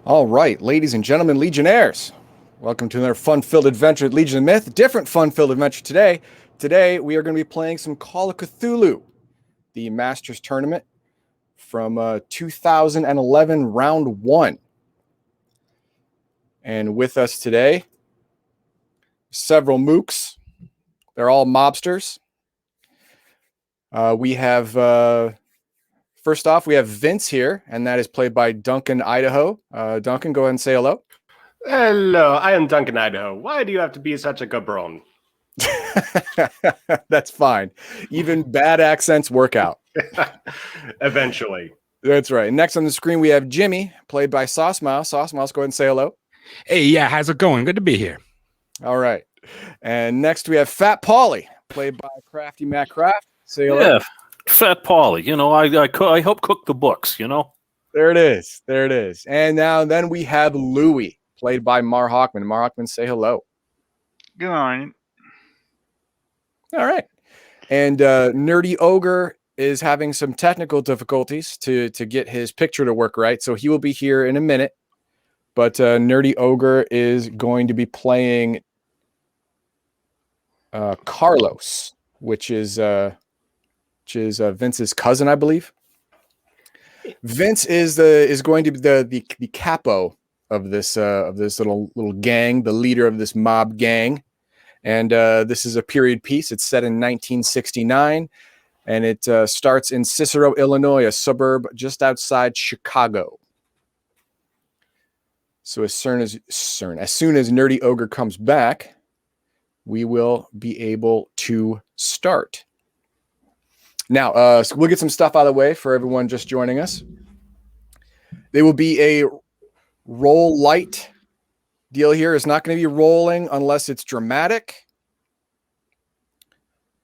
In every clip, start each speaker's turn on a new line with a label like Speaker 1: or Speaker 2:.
Speaker 1: All right, ladies and gentlemen, Legionnaires, welcome to another fun-filled adventure at Legion of Myth. Different fun-filled adventure today. Today, we are going to be playing some Call of Cthulhu, the Masters Tournament from 2011, Round 1. And with us today, several mooks. They're all mobsters. We have... First off, we have Vince here, and that is played by Duncan Idaho. Duncan, go ahead and say hello.
Speaker 2: Hello, I am Duncan Idaho. Why do you have to be such a cabron?
Speaker 1: That's fine. Even bad accents work out.
Speaker 2: Eventually.
Speaker 1: That's right. Next on the screen, we have Jimmy, played by Sauce Mouse. Sauce Mouse, go ahead and say hello.
Speaker 3: Hey, yeah, how's it going? Good to be here.
Speaker 1: All right. And next we have Fat Paulie, played by Crafty Matt Craft. Say hello.
Speaker 4: Yeah, Fat Paulie. You know, I help cook the books, you know?
Speaker 1: There it is. There it is. And then we have Louie, played by Mar Hawkman. Mar Hawkman, say hello.
Speaker 5: Good morning.
Speaker 1: All right. And Nerdy Ogre is having some technical difficulties to get his picture to work right, so he will be here in a minute. But Nerdy Ogre is going to be playing Carlos, which is Vince's cousin, I believe. Vince is going to be the capo of this little gang, the leader of this mob gang. And this is a period piece. It's set in 1969, and it starts in Cicero, Illinois, a suburb just outside Chicago. So as soon as Nerdy Ogre comes back, we will be able to start. Now, so we'll get some stuff out of the way for everyone just joining us. There will be a roll light deal here. It's not going to be rolling unless it's dramatic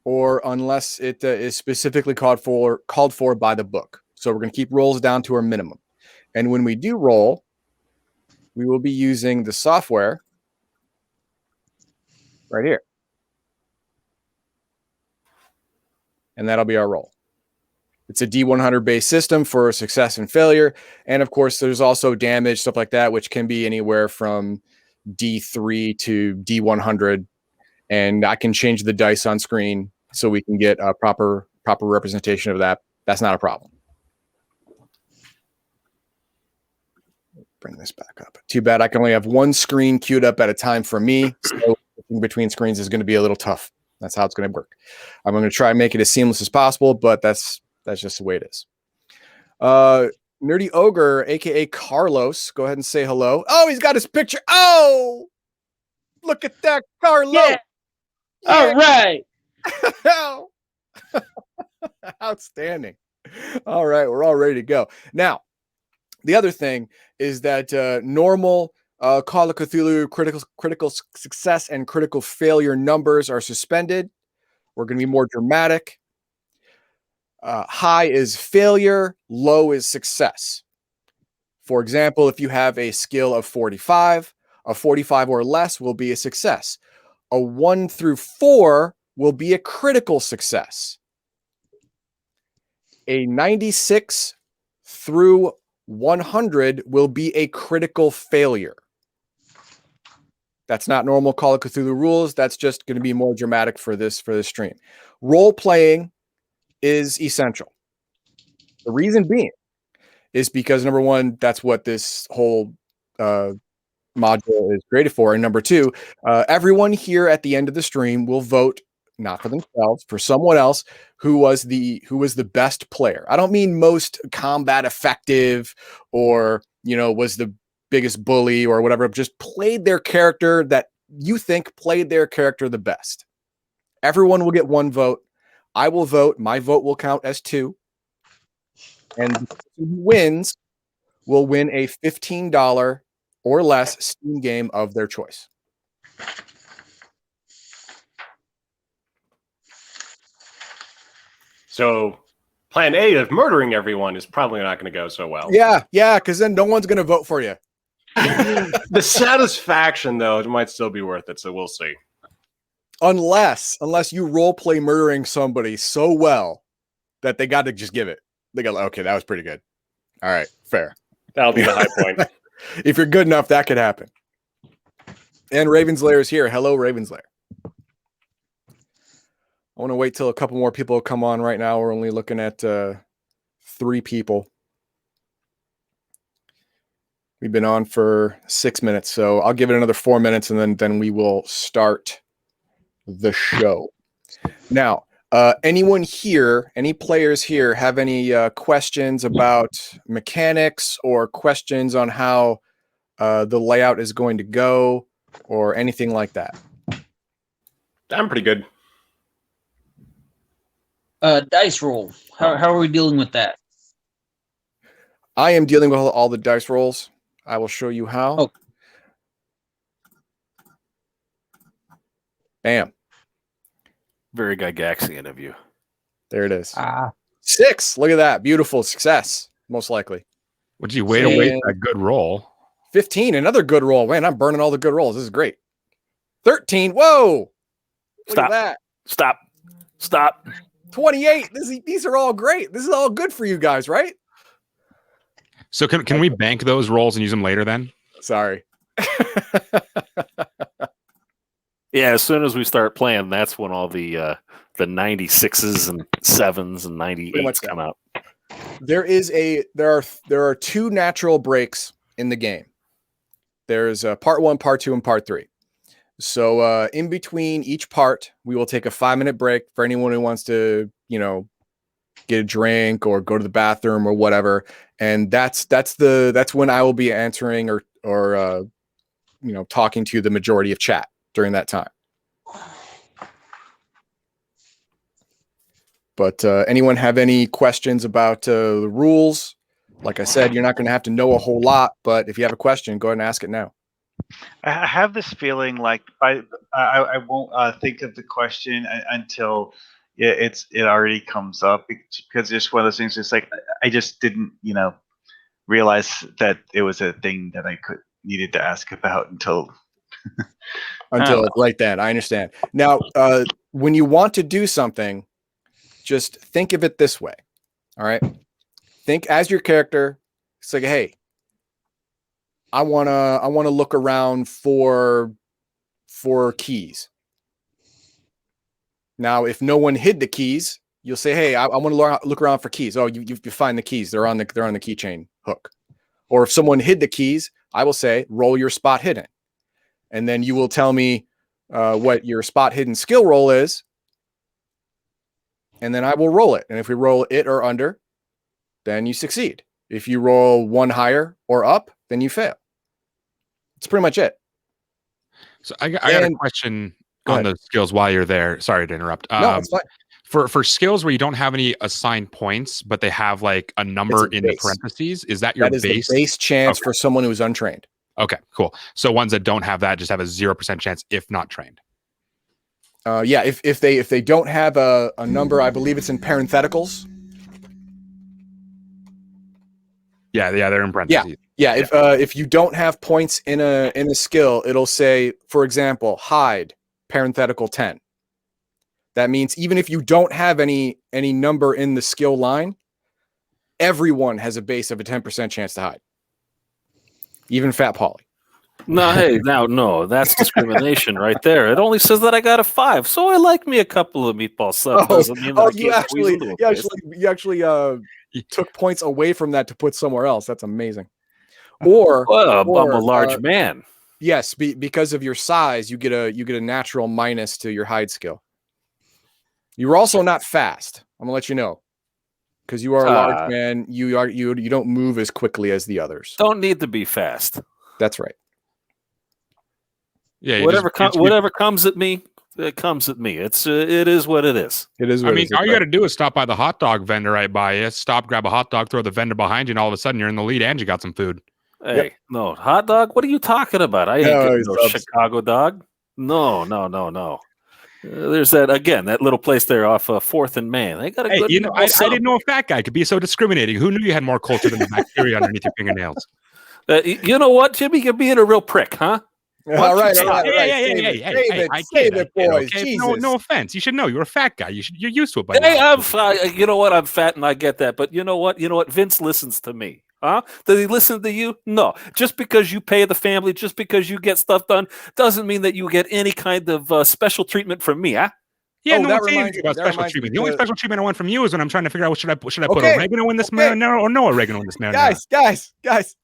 Speaker 1: or unless it is specifically called for by the book. So we're going to keep rolls down to our minimum. And when we do roll, we will be using the software right here. And that'll be our roll. It's a D100 based system for success and failure. And of course, there's also damage, stuff like that, which can be anywhere from D3 to D100. And I can change the dice on screen so we can get a proper representation of that. That's not a problem. Bring this back up. Too bad I can only have one screen queued up at a time for me. So in between screens is going to be a little tough. That's how it's going to work. I'm going to try and make it as seamless as possible, but that's just the way it is. Nerdy Ogre, aka Carlos, go ahead and say hello. Oh, he's got his picture. Oh, look at that, Carlos.
Speaker 5: Yeah. All right.
Speaker 1: Outstanding. All right, we're all ready to go. Now, the other thing is that normal Call of Cthulhu critical success and critical failure numbers are suspended. We're going to be more dramatic. High is failure, low is success. For example, if you have a skill of 45, a 45 or less will be a success. A 1 through 4 will be a critical success. A 96 through 100 will be a critical failure. That's not normal Call of Cthulhu rules. That's just going to be more dramatic for this stream. Role playing is essential. The reason being is because, number one, that's what this whole module is created for. And number two, everyone here at the end of the stream will vote not for themselves, for someone else who was the best player. I don't mean most combat effective or, was the biggest bully or whatever, just played their character that you think played their character the best. Everyone will get one vote. I will vote. My vote will count as 2. And the person who wins will win a $15 or less Steam game of their choice.
Speaker 2: So plan A of murdering everyone is probably not going to go so well.
Speaker 1: Yeah, because then no one's going to vote for you.
Speaker 2: The satisfaction, though, it might still be worth it, so we'll see.
Speaker 1: Unless you role play murdering somebody so well that they got to just give it. They go, okay, that was pretty good. All right, fair.
Speaker 2: That'll be the high point.
Speaker 1: If you're good enough, that could happen. And Ravenslayer is here. Hello, Ravenslayer. I want to wait till a couple more people come on right now. We're only looking at 3 people. We've been on for 6 minutes, so I'll give it another 4 minutes, and then we will start the show. Now, anyone here, any players here, have any questions about mechanics or questions on how the layout is going to go or anything like that?
Speaker 2: I'm pretty good.
Speaker 6: Dice roll. How are we dealing with that?
Speaker 1: I am dealing with all the dice rolls. I will show you how.
Speaker 6: Oh.
Speaker 1: Bam.
Speaker 4: Very Gygaxian of you.
Speaker 1: There it is.
Speaker 6: 6.
Speaker 1: 6. Look at that. Beautiful success, most likely.
Speaker 3: Would you wait away for that good roll?
Speaker 1: 15. Another good roll. Man, I'm burning all the good rolls. This is great. 13. Whoa. Look at that.
Speaker 4: Stop.
Speaker 1: 28. These are all great. This is all good for you guys, right?
Speaker 3: So can we bank those rolls and use them later then?
Speaker 1: Sorry.
Speaker 4: Yeah, as soon as we start playing, that's when all the 96s and 7s and 98s come out.
Speaker 1: There are 2 natural breaks in the game. There's part 1, part 2, and part 3. So in between each part, we will take a 5-minute break for anyone who wants to, get a drink or go to the bathroom or whatever. And that's when I will be answering or talking to the majority of chat during that time. But anyone have any questions about the rules? Like I said, you're not going to have to know a whole lot, but if you have a question, go ahead and ask it now.
Speaker 5: I have this feeling like I won't think of the question until it already comes up, because it's one of those things. It's like I just didn't realize that it was a thing that I needed to ask about until
Speaker 1: right then. I understand. Now, when you want to do something, just think of it this way. All right. Think as your character. It's like, hey, I wanna look around for keys. Now, if no one hid the keys, you'll say, hey, I want to look around for keys. Oh, you find the keys. They're on the keychain hook. Or if someone hid the keys, I will say, roll your spot hidden. And then you will tell me what your spot hidden skill roll is. And then I will roll it. And if we roll it or under, then you succeed. If you roll 1 higher or up, then you fail. That's pretty much it.
Speaker 3: So I got a question on the skills while you're there. Sorry to interrupt.
Speaker 1: No, it's fine.
Speaker 3: For skills where you don't have any assigned points, but they have like a number in the parentheses, is that your base?
Speaker 1: That is the base chance for someone who's untrained.
Speaker 3: Okay, cool. So ones that don't have that just have a 0% chance if not trained.
Speaker 1: Yeah, if they don't have a number, I believe it's in parentheticals.
Speaker 3: Yeah, they're in parentheses.
Speaker 1: Yeah. If you don't have points in a skill, it'll say, for example, hide parenthetical 10. That means even if you don't have any number in the skill line, everyone has a base of a 10% chance to hide. Even Fat Polly.
Speaker 4: No, hey, no, that's discrimination right there. It only says that I got a 5, so I like me a couple of meatball subs. Doesn't mean that
Speaker 1: you actually took points away from that to put somewhere else. That's amazing. Or
Speaker 4: I'm a large man.
Speaker 1: Yes, because of your size, you get a natural minus to your hide skill. You're also not fast. I'm gonna let you know, because you are a large man. You don't move as quickly as the others.
Speaker 4: Don't need to be fast.
Speaker 1: That's right.
Speaker 4: Yeah, whatever comes at me, it comes at me. It is what it is.
Speaker 1: It is.
Speaker 3: I mean, all you got to do is stop by the hot dog vendor right by you. Stop, grab a hot dog, throw the vendor behind you, and all of a sudden you're in the lead and you got some food.
Speaker 4: Hey, no hot dog. What are you talking about? I ain't getting no Chicago dog. No. There's that little place there off 4th and Main. They got a
Speaker 3: Hey,
Speaker 4: good.
Speaker 3: I didn't know a fat guy could be so discriminating. Who knew you had more culture than the bacteria underneath your fingernails?
Speaker 4: You know what, Jimmy? You're being a real prick, huh?
Speaker 1: All right.
Speaker 3: Hey, I
Speaker 1: Save
Speaker 3: get
Speaker 1: it, boys.
Speaker 3: okay?
Speaker 1: Jesus.
Speaker 3: No offense. You should know you're a fat guy. You're used to it by
Speaker 4: Hey,
Speaker 3: now.
Speaker 4: you know what? I'm fat and I get that. But you know what? Vince listens to me. Huh? Does he listen to you? No. Just because you pay the family, just because you get stuff done, doesn't mean that you get any kind of special treatment from me, huh?
Speaker 3: Yeah,
Speaker 1: Oh,
Speaker 3: no
Speaker 1: that
Speaker 3: one's saying
Speaker 1: reminds
Speaker 3: anything about
Speaker 1: me- that
Speaker 3: special
Speaker 1: reminds
Speaker 3: treatment.
Speaker 1: me
Speaker 3: The only
Speaker 1: to-
Speaker 3: special treatment I want from you is when I'm trying to figure out should I put
Speaker 1: Okay,
Speaker 3: oregano in this
Speaker 1: okay.
Speaker 3: marinara or no oregano in this marinara.
Speaker 1: Guys.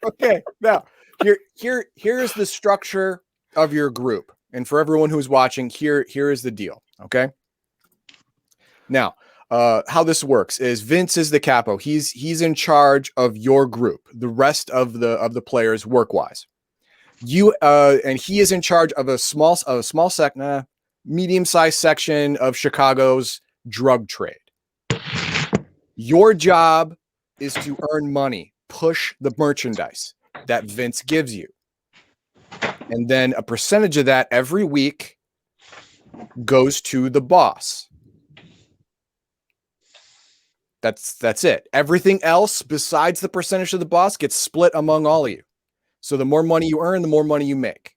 Speaker 1: Okay, now here's the structure of your group, and for everyone who's watching, here is the deal. Okay. Now, how this works is Vince is the capo. He's in charge of your group. The rest of the players work wise. And he is in charge of a medium-sized section of Chicago's drug trade. Your job is to earn money, push the merchandise that Vince gives you. And then a percentage of that every week goes to the boss. That's it. Everything else besides the percentage of the boss gets split among all of you. So the more money you earn, the more money you make.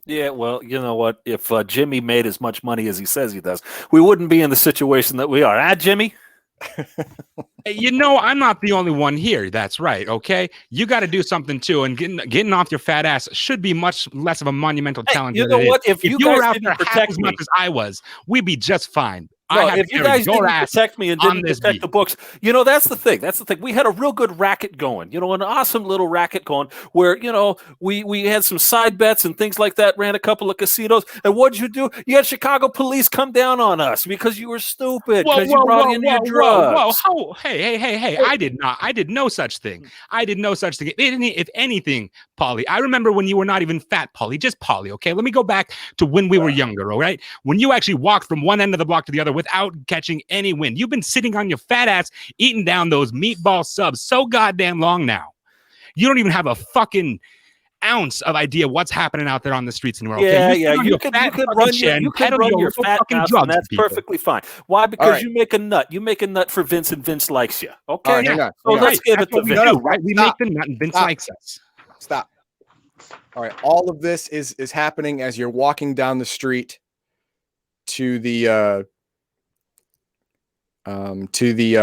Speaker 4: Yeah, well, you know what? If Jimmy made as much money as he says he does, we wouldn't be in the situation that we are. Ah, Jimmy?
Speaker 3: Hey, I'm not the only one here. That's right. Okay, you got to do something too, and getting off your fat ass should be much less of a monumental challenge.
Speaker 4: You know what? If you
Speaker 3: were
Speaker 4: guys
Speaker 3: out
Speaker 4: didn't
Speaker 3: there half
Speaker 4: protect
Speaker 3: as
Speaker 4: me,
Speaker 3: much as I was, we'd be just fine.
Speaker 4: No,
Speaker 3: I had
Speaker 4: if
Speaker 3: to
Speaker 4: you
Speaker 3: carry
Speaker 4: guys
Speaker 3: your
Speaker 4: didn't
Speaker 3: ass
Speaker 4: protect me and
Speaker 3: on
Speaker 4: didn't
Speaker 3: this
Speaker 4: protect
Speaker 3: beat.
Speaker 4: the books, that's the thing. That's the thing. We had a real good racket going, an awesome little racket going where, we had some side bets and things like that, ran a couple of casinos. And what'd you do? You had Chicago police come down on us because you were stupid, because you brought in your drugs.
Speaker 3: Whoa. Hey. I did no such thing. I did no such thing. If anything, Polly, I remember when you were not even fat, Polly, just Polly, okay? Let me go back to when we were younger, all right? When you actually walked from one end of the block to the other without catching any wind. You've been sitting on your fat ass eating down those meatball subs so goddamn long now. You don't even have a fucking ounce of idea what's happening out there on the streets in the world.
Speaker 4: Yeah,
Speaker 3: okay?
Speaker 4: You could run your fat mouth, and that's perfectly fine. Why? Because you make a nut. You make a nut for Vince, and Vince likes you. Okay,
Speaker 1: right, hang on.
Speaker 4: So let's give it to Vince.
Speaker 3: Right? We make the nut, and Vince likes us.
Speaker 1: Stop. All right. All of this is happening as you're walking down the street to the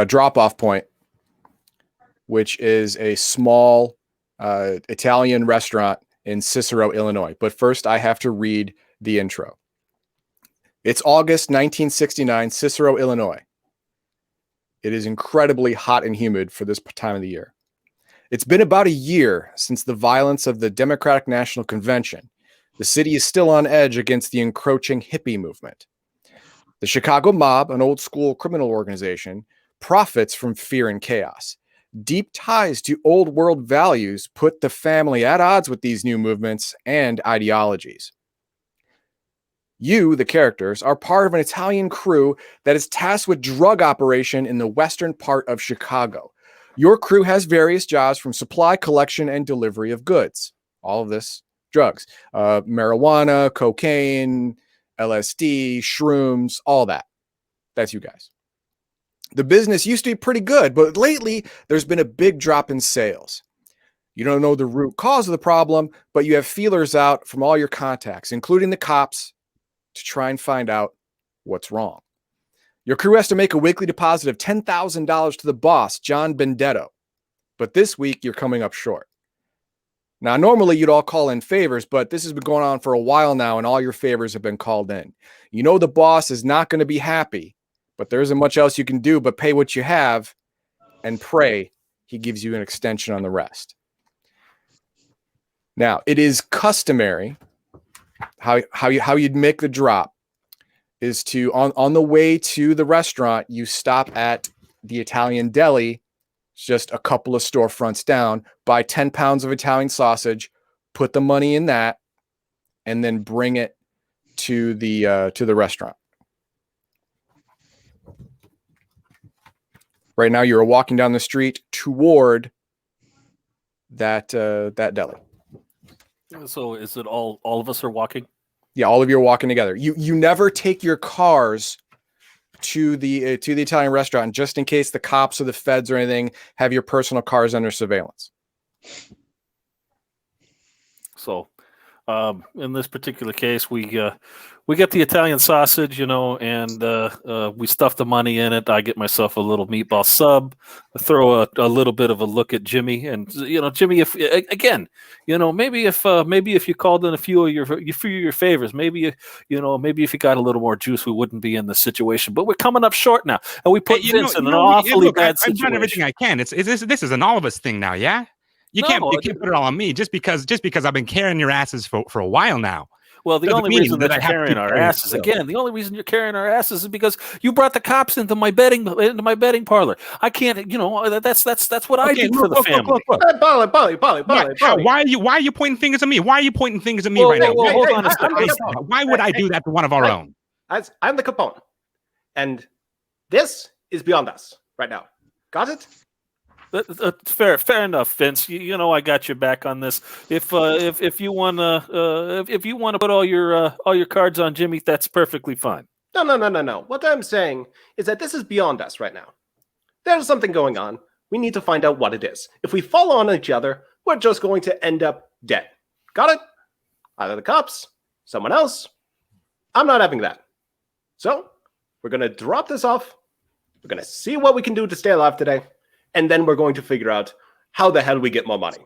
Speaker 1: drop-off point, which is a small Italian restaurant in Cicero, Illinois. But first, I have to read the intro. It's August 1969, Cicero, Illinois. It is incredibly hot and humid for this time of the year. It's been about a year since the violence of the Democratic National Convention. The city is still on edge against the encroaching hippie movement. The Chicago mob, an old-school criminal organization, profits from fear and chaos. Deep ties to old-world values put the family at odds with these new movements and ideologies. You, the characters, are part of an Italian crew that is tasked with drug operation in the western part of Chicago. Your crew has various jobs from supply, collection, and delivery of goods. All of this, drugs. Marijuana, cocaine, LSD, shrooms, all that. That's you guys. The business used to be pretty good, but lately there's been a big drop in sales. You don't know the root cause of the problem, but you have feelers out from all your contacts, including the cops, to try and find out what's wrong. Your crew has to make a weekly deposit of $10,000 to the boss, John Benedetto. But this week, you're coming up short. Now, normally you'd all call in favors, but this has been going on for a while now, and all your favors have been called in. You know the boss is not going to be happy, but there isn't much else you can do but pay what you have and pray he gives you an extension on the rest. Now, it is customary, how you'd make the drop is to, on the way to the restaurant, you stop at the Italian deli, just a couple of storefronts down, buy 10 pounds of Italian sausage, put the money in that, and then bring it to the restaurant. Right now, you're walking down the street toward that deli.
Speaker 4: So is it all of us are walking?
Speaker 1: Yeah, all of you are walking together. You never take your cars to the Italian restaurant just in case the cops or the feds or anything have your personal cars under surveillance.
Speaker 4: So, in this particular case, we get the Italian sausage, and we stuff the money in it. I get myself a little meatball sub. I throw a little bit of a look at Jimmy, and Jimmy, if again, maybe if you called in a few of your favors, maybe maybe if you got a little more juice, we wouldn't be in this situation. But we're coming up short now, and we put Vince in an awfully bad situation.
Speaker 3: I've done everything I can. This is an all of us thing now, yeah. You can't put it all on me just because I've been carrying your asses for a while now.
Speaker 4: Well, the only reason that you're carrying our asses the only reason you're carrying our asses is because you brought the cops into my betting parlor. I can't, that's what I do for the family.
Speaker 2: Polly.
Speaker 3: Why are you pointing fingers at me? Why are you pointing fingers at me right now?
Speaker 4: Hold on a second.
Speaker 3: Why would I do that to one of our own?
Speaker 2: I'm the Capone, and this is beyond us right now. Got it?
Speaker 4: Fair enough, Vince. I got your back on this. If you wanna put all your cards on Jimmy, that's perfectly fine.
Speaker 2: No. What I'm saying is that this is beyond us right now. There's something going on. We need to find out what it is. If we fall on each other, we're just going to end up dead. Got it? Either the cops, someone else. I'm not having that. So we're gonna drop this off. We're gonna see what we can do to stay alive today. And then we're going to figure out how the hell we get more money.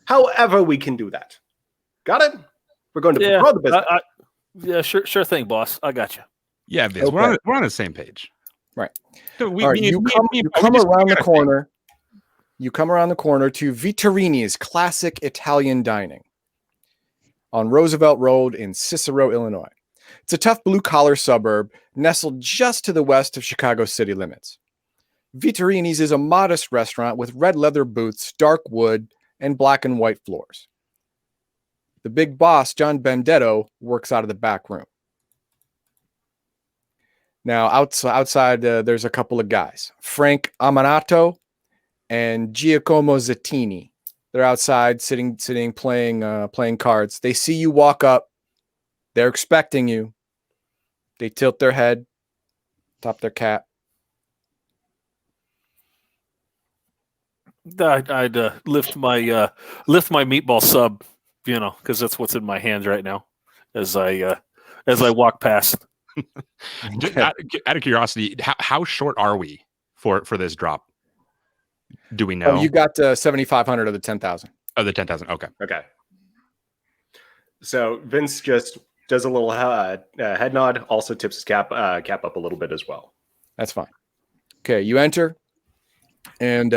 Speaker 2: However we can do that. Got it? We're going to grow the business.
Speaker 4: Sure thing, boss. I got you.
Speaker 3: Yeah, Vince, okay. We're on the same page.
Speaker 1: Right. You come around the corner. You come around the corner to Vittorini's classic Italian dining on Roosevelt Road in Cicero, Illinois. It's a tough blue-collar suburb nestled just to the west of Chicago city limits. Vittorini's is a modest restaurant with red leather booths, dark wood, and black and white floors. The big boss, John Benedetto, works out of the back room. Now, outside, there's a couple of guys, Frank Amanato and Giacomo Zettini. They're outside, sitting, playing cards. They see you walk up. They're expecting you. They tilt their head, top their cap.
Speaker 4: I'd lift my meatball sub, because that's what's in my hands right now, as I walk past.
Speaker 3: Out of curiosity, how short are we for this drop? Do we know?
Speaker 1: Oh, you got 7,500 of the 10,000.
Speaker 3: Of the 10,000. Okay.
Speaker 2: So Vince just does a little head nod. Also tips his cap up a little bit as well.
Speaker 1: That's fine. Okay, you enter, and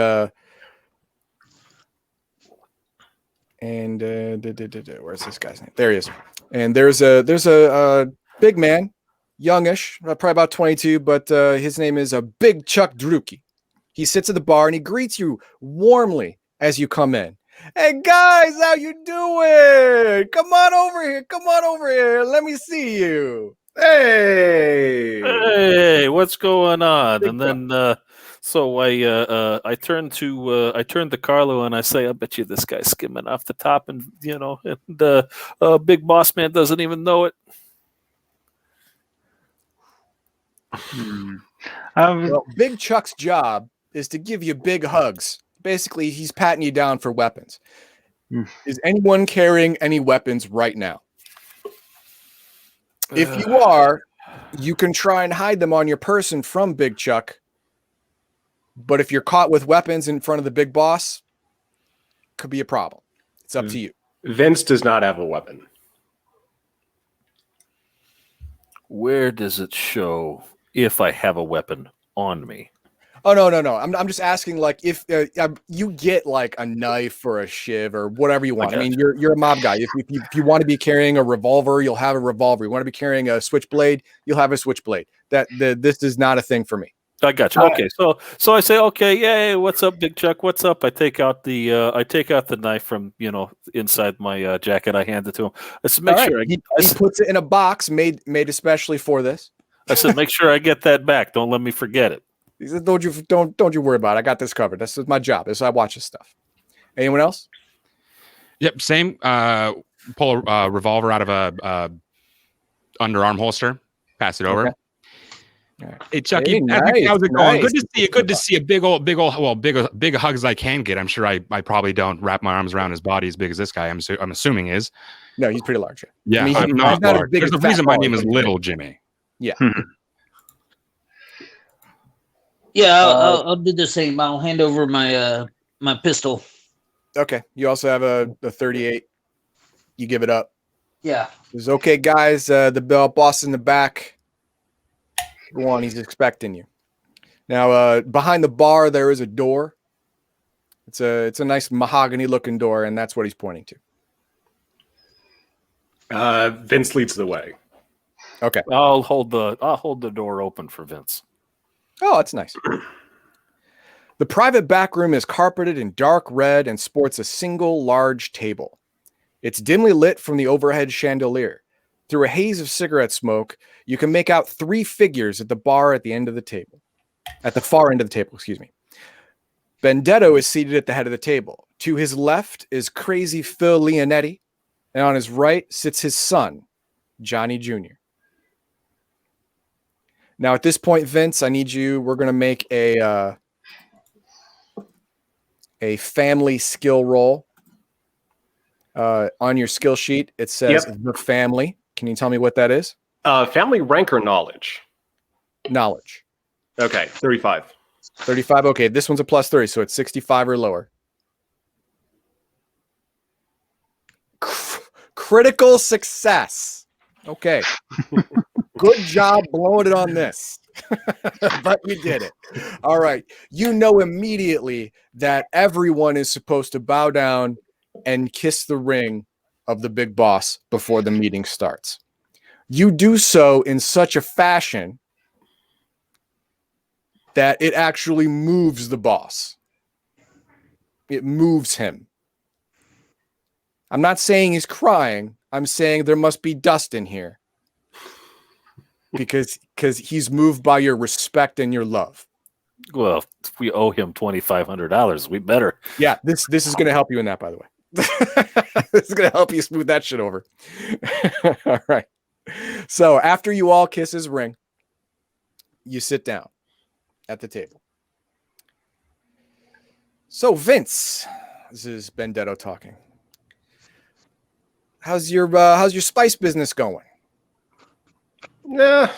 Speaker 1: where's this guy's name? There he is. And there's a big man, youngish, probably about 22, but his name is Big Chuck Drucki. He sits at the bar and he greets you warmly as you come in. Hey guys, how you doing? Come on over here. Let me see you.
Speaker 2: Hey,
Speaker 4: what's going on? And then so I turn to Carlo and I say, I bet you this guy's skimming off the top, and big boss man doesn't even know it.
Speaker 1: Well, Big Chuck's job is to give you big hugs. Basically, he's patting you down for weapons. Is anyone carrying any weapons right now? If you are, you can try and hide them on your person from Big Chuck. But if you're caught with weapons in front of the big boss, could be a problem. It's up to you.
Speaker 2: Vince does not have a weapon.
Speaker 4: Where does it show if I have a weapon on me?
Speaker 1: Oh, no. I'm just asking, like, if you get like a knife or a shiv or whatever you want. I mean, you're a mob guy. If you want to be carrying a revolver, you'll have a revolver. You want to be carrying a switchblade, you'll have a switchblade. This is not a thing for me.
Speaker 4: I got you. Okay, so I say, okay, yeah, what's up, Big Chuck? What's up? I take out the knife from inside my jacket. I hand it to him. I said, make sure.
Speaker 1: He puts it in a box made especially for this.
Speaker 4: I said, make sure I get that back. Don't let me forget it.
Speaker 1: He said, don't you worry about it. I got this covered. This is my job. I watch this stuff. Anyone else?
Speaker 3: Yep, same. Pull a revolver out of underarm holster. Pass it over.
Speaker 1: Okay. All right.
Speaker 3: Hey Chucky,
Speaker 1: Hey,
Speaker 3: how's it going?
Speaker 1: nice.
Speaker 3: Good to see you. Good to see a big hugs I can get. I'm sure I probably don't wrap my arms around his body as big as this guy. I'm assuming is.
Speaker 1: No, he's pretty large.
Speaker 3: Yeah,
Speaker 1: I mean,
Speaker 3: I'm
Speaker 1: he's
Speaker 3: not
Speaker 1: not as
Speaker 3: large.
Speaker 1: big
Speaker 3: There's
Speaker 1: as
Speaker 3: a
Speaker 1: Fat
Speaker 3: reason my
Speaker 1: Polly,
Speaker 3: name is
Speaker 1: but he's
Speaker 3: Little Jimmy.
Speaker 1: Yeah.
Speaker 6: Yeah, I'll do the same. I'll hand over my my pistol.
Speaker 1: Okay. You also have a 38. You give it up.
Speaker 6: Yeah.
Speaker 1: It's okay, guys. The boss in the back. Go on. He's expecting you. Now, behind the bar, there is a door. It's a nice mahogany looking door, and that's what he's pointing to.
Speaker 2: Vince leads the way.
Speaker 1: Okay.
Speaker 4: I'll hold the door open for Vince.
Speaker 1: Oh, that's nice. The private back room is carpeted in dark red and sports a single large table. It's dimly lit from the overhead chandelier. Through a haze of cigarette smoke, you can make out 3 figures at the bar at the end of the table. At the far end of the table, excuse me. Benedetto is seated at the head of the table. To his left is crazy Phil Leonetti, and on his right sits his son, Johnny Jr. Now, at this point, Vince, we're going to make a family skill roll. On your skill sheet, it says the family. Can you tell me what that is?
Speaker 2: Family rank or knowledge?
Speaker 1: Knowledge.
Speaker 2: Okay, 35.
Speaker 1: 35. Okay, this one's a plus 30, so it's 65 or lower. Critical success. Okay. Good job blowing it on this. But you did it. All right. You know immediately that everyone is supposed to bow down and kiss the ring of the big boss before the meeting starts. You do so in such a fashion that it actually moves the boss. It moves him. I'm not saying he's crying. I'm saying there must be dust in here. Because he's moved by your respect and your love.
Speaker 4: Well, if we owe him $2,500, we better.
Speaker 1: Yeah, this is going to help you in that, by the way. This is going to help you smooth that shit over. All right. So after you all kiss his ring, you sit down at the table. So Vince, this is Benedetto talking. How's your spice business going?
Speaker 2: Yeah.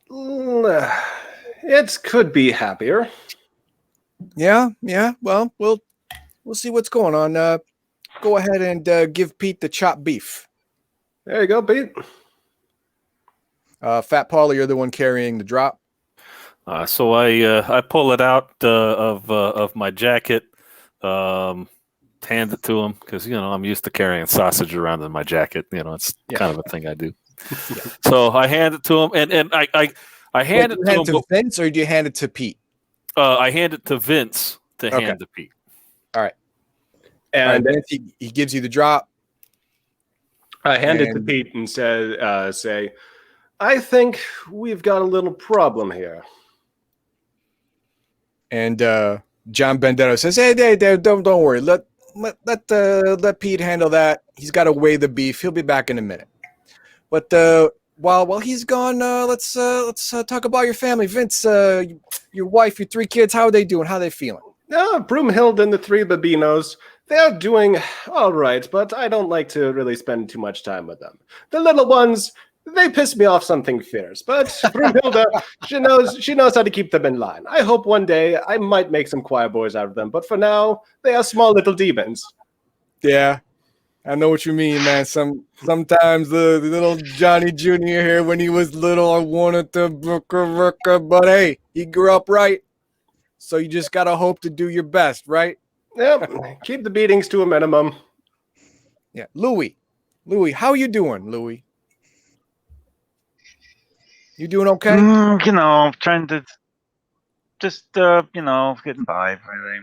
Speaker 2: It could be happier.
Speaker 1: Yeah. Well, we'll see what's going on. Go ahead and give Pete the chopped beef.
Speaker 2: There you go, Pete.
Speaker 1: Fat Paulie, you're the one carrying the drop.
Speaker 4: So I pull it out of my jacket, hand it to him because I'm used to carrying sausage around in my jacket. It's kind of a thing I do. So I hand it to him, and I hand it to him.
Speaker 1: To Vince, or do you hand it to Pete?
Speaker 4: I hand it to Vince to hand to Pete.
Speaker 1: All right.
Speaker 2: And
Speaker 1: Vince, he gives you the drop.
Speaker 2: I hand it to Pete and say, I think we've got a little problem here.
Speaker 1: And John Benedetto says, "Hey, don't worry. Let Pete handle that. He's got to weigh the beef. He'll be back in a minute. But while he's gone, let's talk about your family, Vince. Your wife, your 3 kids. How are they doing? How are they feeling?"
Speaker 2: Broomhild and the 3 Babinos, they're doing all right, but I don't like to really spend too much time with them. The little ones, they piss me off something fierce, but Broomhilda, she knows how to keep them in line. I hope one day I might make some choir boys out of them, but for now, they are small little demons.
Speaker 1: Yeah, I know what you mean, man. Sometimes the little Johnny Jr. here, when he was little, I wanted to but hey, he grew up right. So you just gotta hope to do your best, right?
Speaker 2: Yep. Keep the beatings to a minimum.
Speaker 1: Yeah. Louis, how you doing, Louis? You doing okay?
Speaker 5: Trying to just getting by. Really.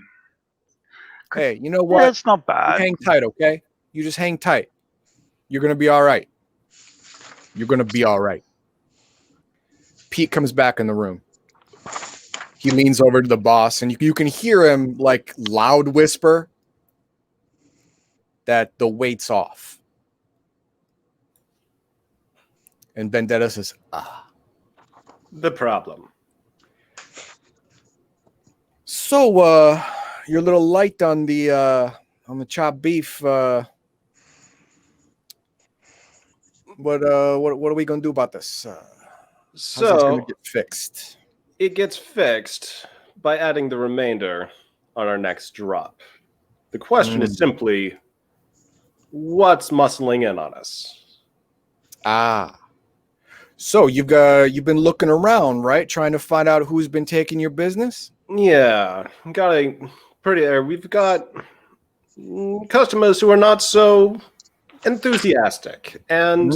Speaker 1: Hey, you know what?
Speaker 5: Yeah, it's not bad.
Speaker 1: You hang tight, okay? You just hang tight. You're gonna be all right. You're gonna be all right. Pete comes back in the room. He leans over to the boss, and you can hear him like loud whisper that the weight's off. And Vendetta says, ah.
Speaker 2: The problem.
Speaker 1: So, you're a little light on the chopped beef. What are we gonna do about this? How's this gonna get fixed?
Speaker 2: It gets fixed by adding the remainder on our next drop. The question is simply, what's muscling in on us?
Speaker 1: Ah. So you've been looking around, right? Trying to find out who's been taking your business?
Speaker 2: Yeah, we've got customers who are not so enthusiastic, and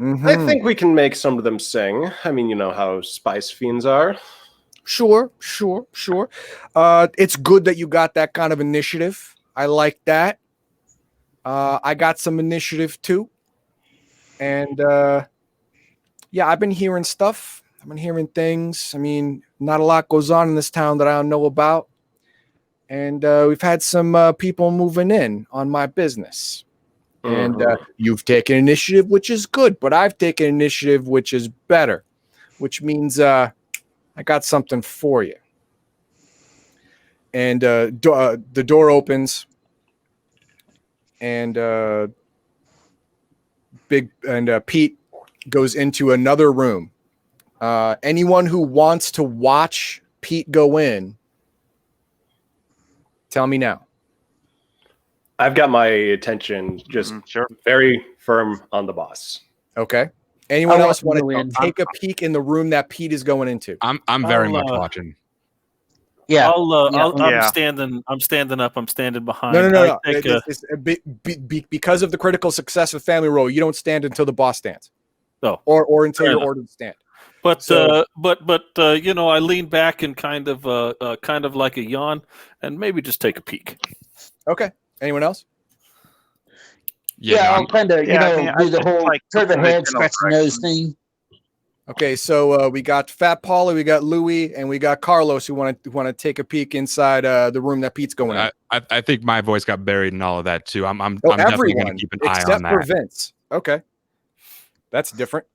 Speaker 2: I think we can make some of them sing. I mean, you know how spice fiends are.
Speaker 1: Sure. It's good that you got that kind of initiative. I like that. I got some initiative too. And yeah, I've been hearing stuff. I've been hearing things. I mean, not a lot goes on in this town that I don't know about. And we've had some people moving in on my business. And you've taken initiative, which is good, but I've taken initiative, which is better, which means I got something for you. And the door opens, and Pete goes into another room. Anyone who wants to watch Pete go in, tell me now.
Speaker 2: I've got my attention just very firm on the boss.
Speaker 1: Okay. Anyone else want to take a peek in the room that Pete is going into?
Speaker 3: I'm very much watching.
Speaker 6: Yeah.
Speaker 4: I'm standing up. I'm standing behind.
Speaker 1: No. Because of the critical success of Family Roll, you don't stand until the boss stands.
Speaker 4: No.
Speaker 1: Or until you're ordered to stand.
Speaker 4: But you know, I lean back and kind of like a yawn, and maybe just take a peek.
Speaker 1: Okay. Anyone else?
Speaker 6: Yeah, I'll kind of do the whole turn the head, scratch the nose thing.
Speaker 1: Okay, so we got Fat Paulie, we got Louie, and we got Carlos who want to take a peek inside the room that Pete's going in.
Speaker 3: I think my voice got buried in all of that too. I'm definitely going to keep an eye on that.
Speaker 1: Except for Vince. Okay, that's different.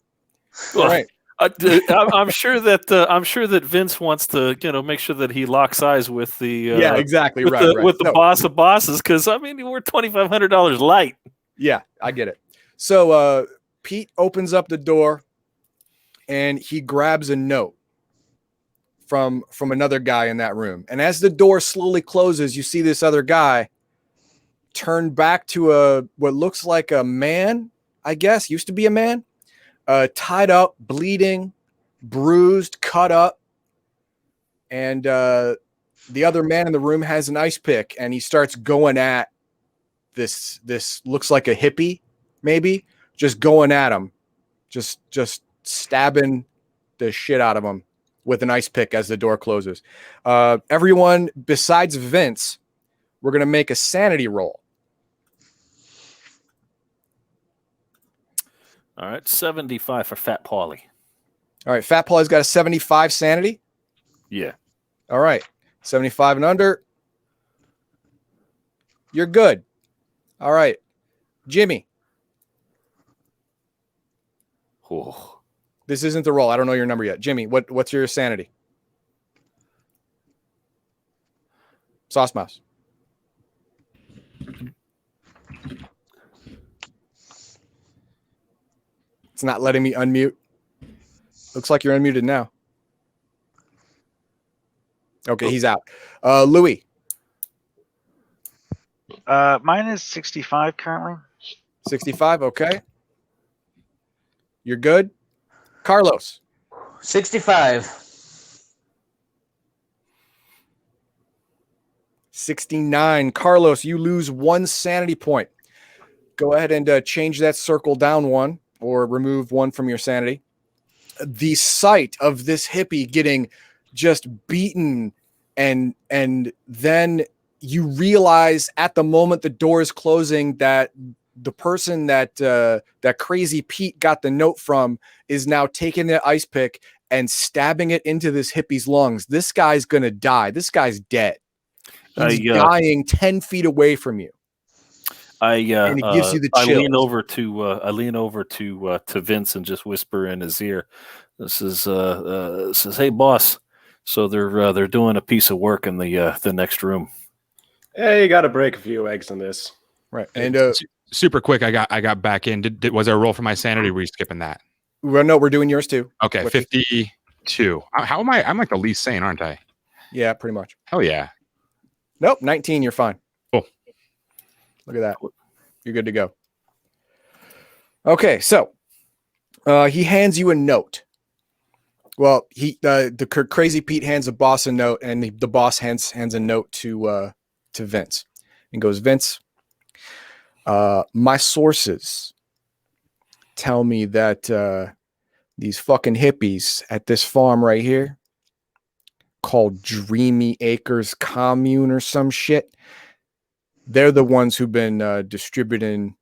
Speaker 4: Well,
Speaker 1: all right.
Speaker 4: I'm sure that Vince wants to make sure that he locks eyes with the
Speaker 1: exactly
Speaker 4: with the boss of bosses, because I mean we're $2,500 light.
Speaker 1: Yeah, I get it. So Pete opens up the door. And he grabs a note from another guy in that room. And as the door slowly closes, you see this other guy turn back to what looks like a man, I guess, used to be a man, tied up, bleeding, bruised, cut up. And the other man in the room has an ice pick, and he starts going at this looks like a hippie, maybe, just going at him, just stabbing the shit out of him with an ice pick as the door closes. Everyone besides Vince, we're going to make a sanity roll.
Speaker 4: All right, 75 for Fat Paulie.
Speaker 1: All right, Fat Paulie's got a 75 sanity?
Speaker 4: Yeah.
Speaker 1: All right, 75 and under. You're good. All right, Jimmy.
Speaker 4: Oh.
Speaker 1: This isn't the roll. I don't know your number yet. Jimmy, what's your sanity? Sauce Mouse. It's not letting me unmute. Looks like you're unmuted now. Okay, he's out. Louis.
Speaker 5: Mine is 65 currently.
Speaker 1: 65, okay. You're good. Carlos.
Speaker 6: 65.
Speaker 1: 69. Carlos, you lose 1 sanity point. Go ahead and change that circle down 1 or remove 1 from your sanity. The sight of this hippie getting just beaten and then you realize at the moment the door is closing that the person that crazy Pete got the note from is now taking the ice pick and stabbing it into this hippie's lungs. This guy's going to die. This guy's dead. He's dying 10 feet away from you. and it gives you the
Speaker 4: I
Speaker 1: chills.
Speaker 4: lean over to Vince and just whisper in his ear. This is says, "Hey, boss." So they're doing a piece of work in the next room.
Speaker 2: Hey, you got to break a few eggs in this.
Speaker 1: Right. And
Speaker 3: super quick, I got back in. Was there a roll for my sanity? Or were you skipping that?
Speaker 1: well, no, we're doing yours too.
Speaker 3: Okay, 52. How am I? I'm like the least sane, aren't I?
Speaker 1: Yeah, pretty much.
Speaker 3: Hell yeah.
Speaker 1: Nope, 19. You're fine.
Speaker 3: Cool.
Speaker 1: Look at that. You're good to go. Okay, so he hands you a note. Well, the crazy Pete hands the boss a note, and the boss hands a note to Vince, and goes, Vince, my sources tell me that these fucking hippies at this farm right here, called Dreamy Acres Commune or some shit, they're the ones who've been distributing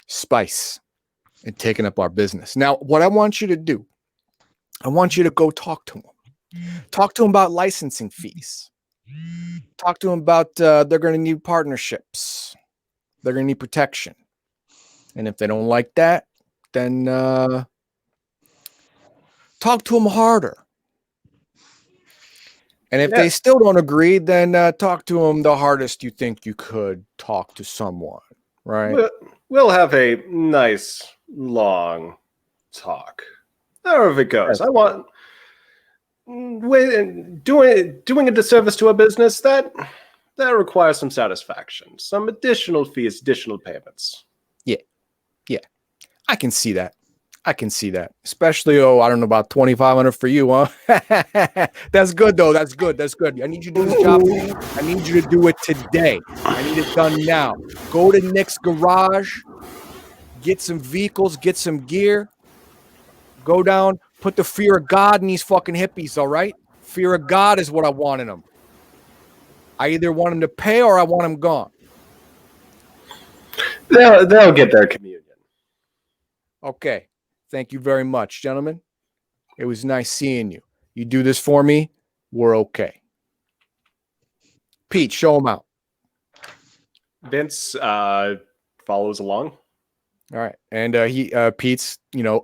Speaker 1: spice and taking up our business. Now, what I want you to do, I want you to go talk to them. Talk to them about licensing fees. Talk to them about they're going to need partnerships. They're going to need protection. And if they don't like that, then talk to them harder. And if they still don't agree, then talk to them the hardest you think you could talk to someone, right?
Speaker 2: We'll have a nice, long talk. However it goes. I want doing a disservice to a business that requires some satisfaction, some additional fees, additional payments.
Speaker 1: Yeah. I can see that. Especially, I don't know, about 2,500 for you, huh? That's good, though. That's good. I need you to do this job. I need you to do it today. I need it done now. Go to Nick's garage, get some vehicles, get some gear, go down, put the fear of God in these fucking hippies, all right? Fear of God is what I want in them. I either want them to pay or I want them gone.
Speaker 2: They'll get their communion.
Speaker 1: Okay. Thank you very much, gentlemen. It was nice seeing you. You do this for me, we're okay. Pete, show him out.
Speaker 2: Vince follows along.
Speaker 1: All right. And Pete's,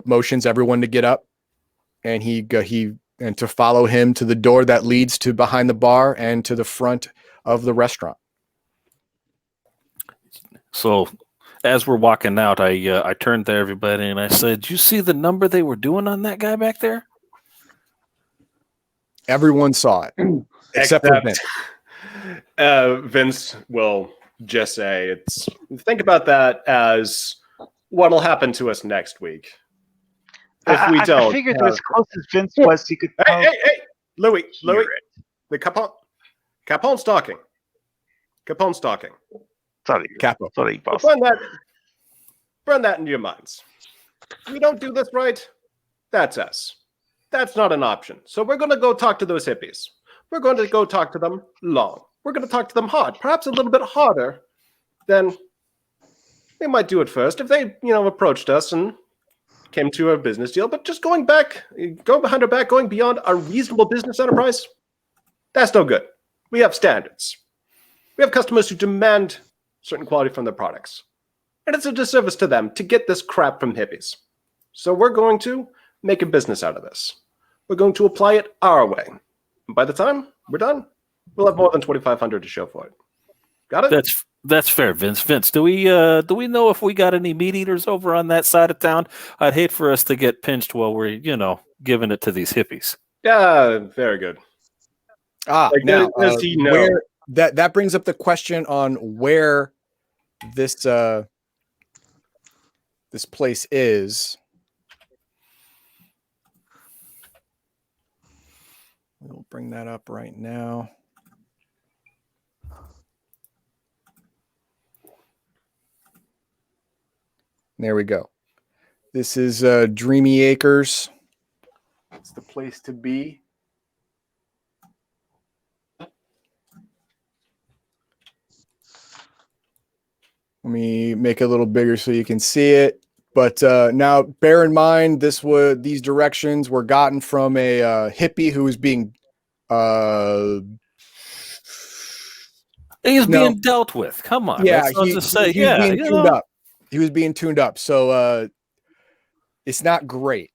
Speaker 1: motions everyone to get up, and he to follow him to the door that leads to behind the bar and to the front of the restaurant.
Speaker 4: So as we're walking out, I turned to everybody and I said, "You see the number they were doing on that guy back there?"
Speaker 1: Everyone saw it, except for Vince.
Speaker 2: Vince will just say, think about that as what'll happen to us next week. If we don't.
Speaker 5: I figured that as close as Vince was, he could.
Speaker 2: Hey, Louis, the Capone's talking.
Speaker 1: Capo.
Speaker 5: Sorry, boss.
Speaker 2: Burn that into your minds. If we don't do this right, that's us. That's not an option. So we're going to go talk to those hippies. We're going to go talk to them long. We're going to talk to them hard, perhaps a little bit harder than they might do at first if they, approached us and came to a business deal. But just going behind our back, going beyond a reasonable business enterprise, that's no good. We have standards. We have customers who demand certain quality from their products. And it's a disservice to them to get this crap from hippies. So we're going to make a business out of this. We're going to apply it our way. And by the time we're done, we'll have more than 2,500 to show for it. Got it?
Speaker 4: That's fair, Vince. Vince, do we know if we got any meat eaters over on that side of town? I'd hate for us to get pinched while we're, giving it to these hippies.
Speaker 2: Yeah, very good.
Speaker 1: Now, where that brings up the question on where this place is. We'll bring that up right now. There we go. This is Dreamy Acres. It's the place to be. Let me make it a little bigger so you can see it. But now, bear in mind, these directions were gotten from a hippie who was being
Speaker 4: He's being dealt with. Come on.
Speaker 1: Yeah,
Speaker 4: let's just say,
Speaker 1: he was being tuned up. He was being tuned up. So it's not great.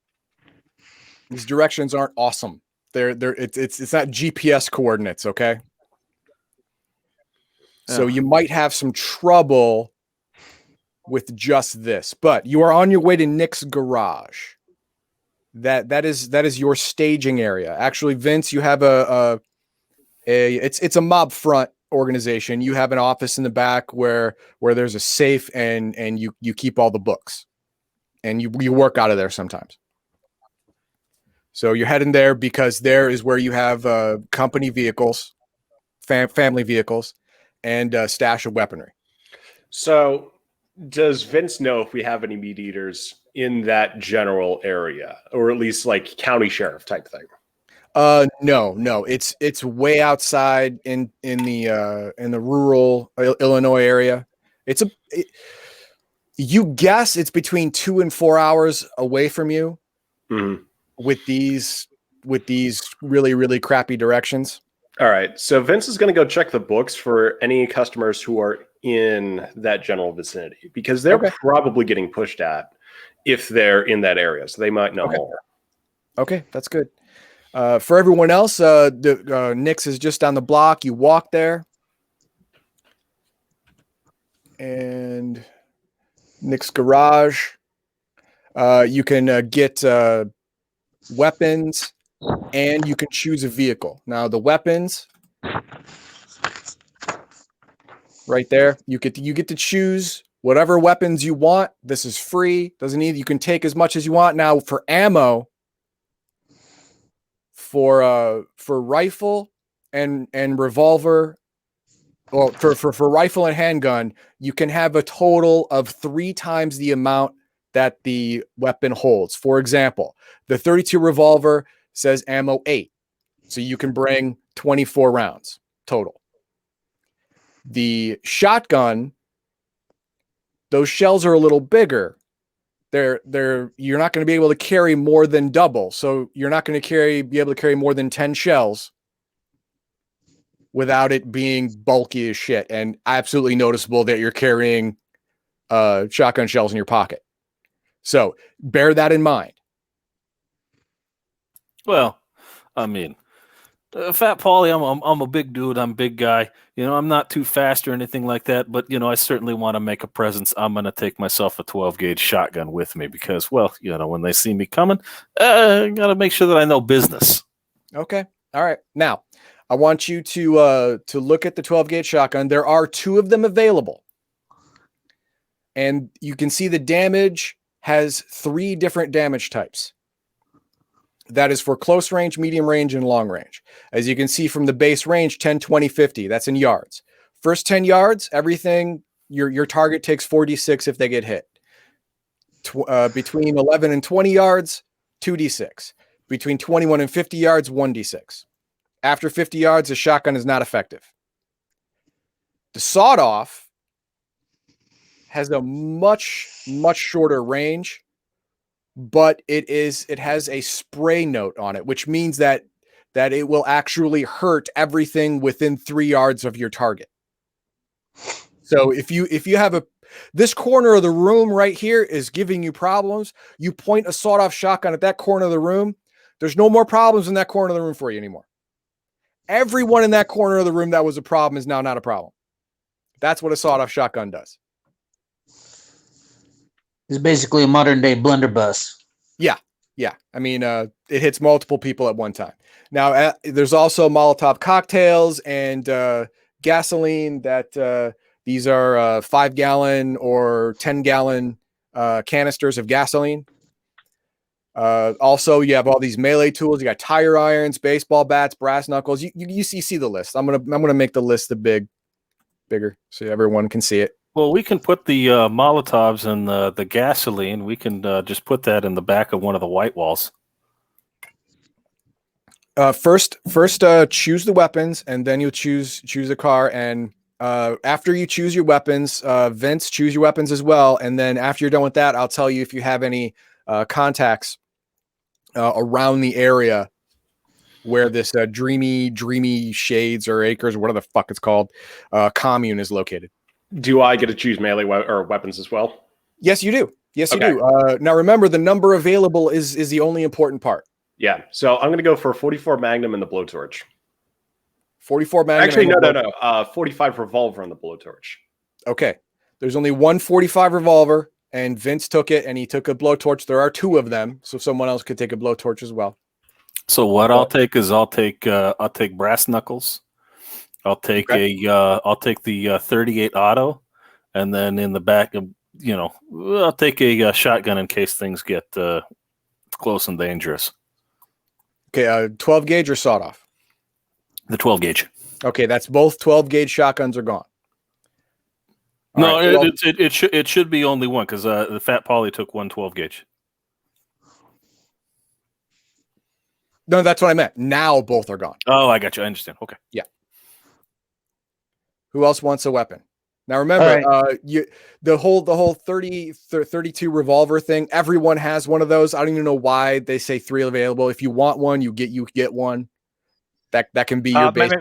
Speaker 1: These directions aren't awesome. It's not GPS coordinates, okay? So you might have some trouble with just this, but you are on your way to Nick's garage. That is your staging area. Actually, Vince, you have it's a mob front organization. You have an office in the back where there's a safe and you keep all the books, and you work out of there sometimes. So you're heading there because there is where you have company vehicles, family vehicles, and a stash of weaponry.
Speaker 2: So does Vince know if we have any meat eaters in that general area, or at least like county sheriff type thing?
Speaker 1: No, it's way outside in the rural Illinois area. You guess it's between 2 and 4 hours away from you.
Speaker 2: Mm-hmm.
Speaker 1: With these really, really crappy directions.
Speaker 2: All right. So Vince is going to go check the books for any customers who are in that general vicinity, because they're probably getting pushed at if they're in that area. So they might know more.
Speaker 1: Okay, that's good. For everyone else, Nick's is just down the block. You walk there, and Nick's garage. You can get weapons, and you can choose a vehicle. Now the weapons right there, you get to choose whatever weapons you want. This is free. You can take as much as you want. Now for ammo, for rifle and revolver, well, for rifle and handgun, you can have a total of 3 times the amount that the weapon holds. For example, the 32 revolver says ammo 8. So you can bring 24 rounds total. The shotgun, those shells are a little bigger. You're not going to be able to carry more than double. So you're not going to be able to carry more than 10 shells without it being bulky as shit and absolutely noticeable that you're carrying shotgun shells in your pocket. So bear that in mind.
Speaker 4: Well, I mean, Fat Paulie, I'm a big dude. I'm a big guy. I'm not too fast or anything like that, but, I certainly want to make a presence. I'm going to take myself a 12-gauge shotgun with me because, well, when they see me coming, I got to make sure that I know business.
Speaker 1: Okay. All right. Now, I want you to look at the 12-gauge shotgun. There are 2 of them available. And you can see the damage has 3 different damage types. That is for close range, medium range, and long range. As you can see from the base range, 10, 20, 50. That's in yards. First 10 yards, everything, your target takes 4d6 if they get hit. Between 11 and 20 yards, 2d6. Between 21 and 50 yards, 1d6. After 50 yards, the shotgun is not effective. The sawed-off has a much, much shorter range, but it has a spray note on it, which means that it will actually hurt everything within 3 yards of your target. So if you have this corner of the room right here is giving you problems, you point a sawed-off shotgun at that corner of the room, there's no more problems in that corner of the room for you anymore. Everyone in that corner of the room that was a problem is now not a problem. That's what a sawed-off shotgun does.
Speaker 6: It's basically a modern-day blunderbuss.
Speaker 1: Yeah. I mean, it hits multiple people at one time. Now, there's also Molotov cocktails and gasoline that these are 5-gallon or 10-gallon canisters of gasoline. Also, you have all these melee tools. You got tire irons, baseball bats, brass knuckles. You see the list. I'm gonna make the list bigger so everyone can see it.
Speaker 4: Well, we can put the Molotovs and the gasoline. We can just put that in the back of one of the white walls.
Speaker 1: First, choose the weapons, and then you'll choose a car. And after you choose your weapons, Vince, choose your weapons as well. And then after you're done with that, I'll tell you if you have any contacts around the area where this dreamy shades or acres or whatever the fuck it's called commune is located.
Speaker 2: Do I get to choose melee or weapons as well?
Speaker 1: Yes, you do. Yes, you do. Now remember, the number available is the only important part.
Speaker 2: Yeah. So I'm going to go for 44 Magnum and the blowtorch.
Speaker 1: 44 Magnum.
Speaker 2: Actually, no. 45 revolver and the blowtorch.
Speaker 1: Okay. There's only one 45 revolver, and Vince took it, and he took a blowtorch. There are two of them, so someone else could take a blowtorch as well.
Speaker 4: So what I'll take brass knuckles. I'll take the 38 auto, and then in the back, I'll take a shotgun in case things get close and dangerous.
Speaker 1: Okay, 12 gauge or sawed off?
Speaker 4: The 12 gauge.
Speaker 1: Okay, that's both 12 gauge shotguns are gone.
Speaker 4: No, it should be only one because the Fat Polly took one 12 gauge.
Speaker 1: No, that's what I meant. Now both are gone.
Speaker 4: Oh, I got you. I understand. Okay.
Speaker 1: Yeah. Who else wants a weapon? Now remember, the whole 32 revolver thing. Everyone has one of those. I don't even know why they say 3 available. If you want one, you get one. That can be your base.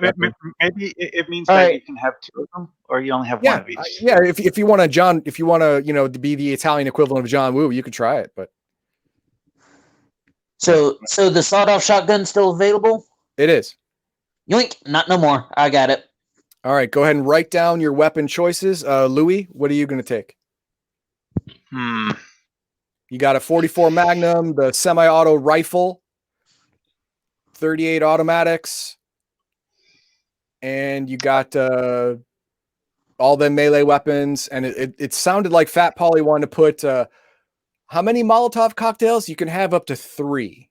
Speaker 5: Maybe it means that you can have 2 of them, or you only have one of each.
Speaker 1: Yeah, if you want to to be the Italian equivalent of John Woo, you could try it. But
Speaker 6: so the sawed-off shotgun still available?
Speaker 1: It is.
Speaker 6: Yoink! Not no more. I got it.
Speaker 1: All right, go ahead and write down your weapon choices. Louis, what are you going to take? You got a 44 Magnum, the semi-auto rifle, 38 automatics, and you got all the melee weapons. And it sounded like Fat Polly wanted to put how many Molotov cocktails? You can have up to 3.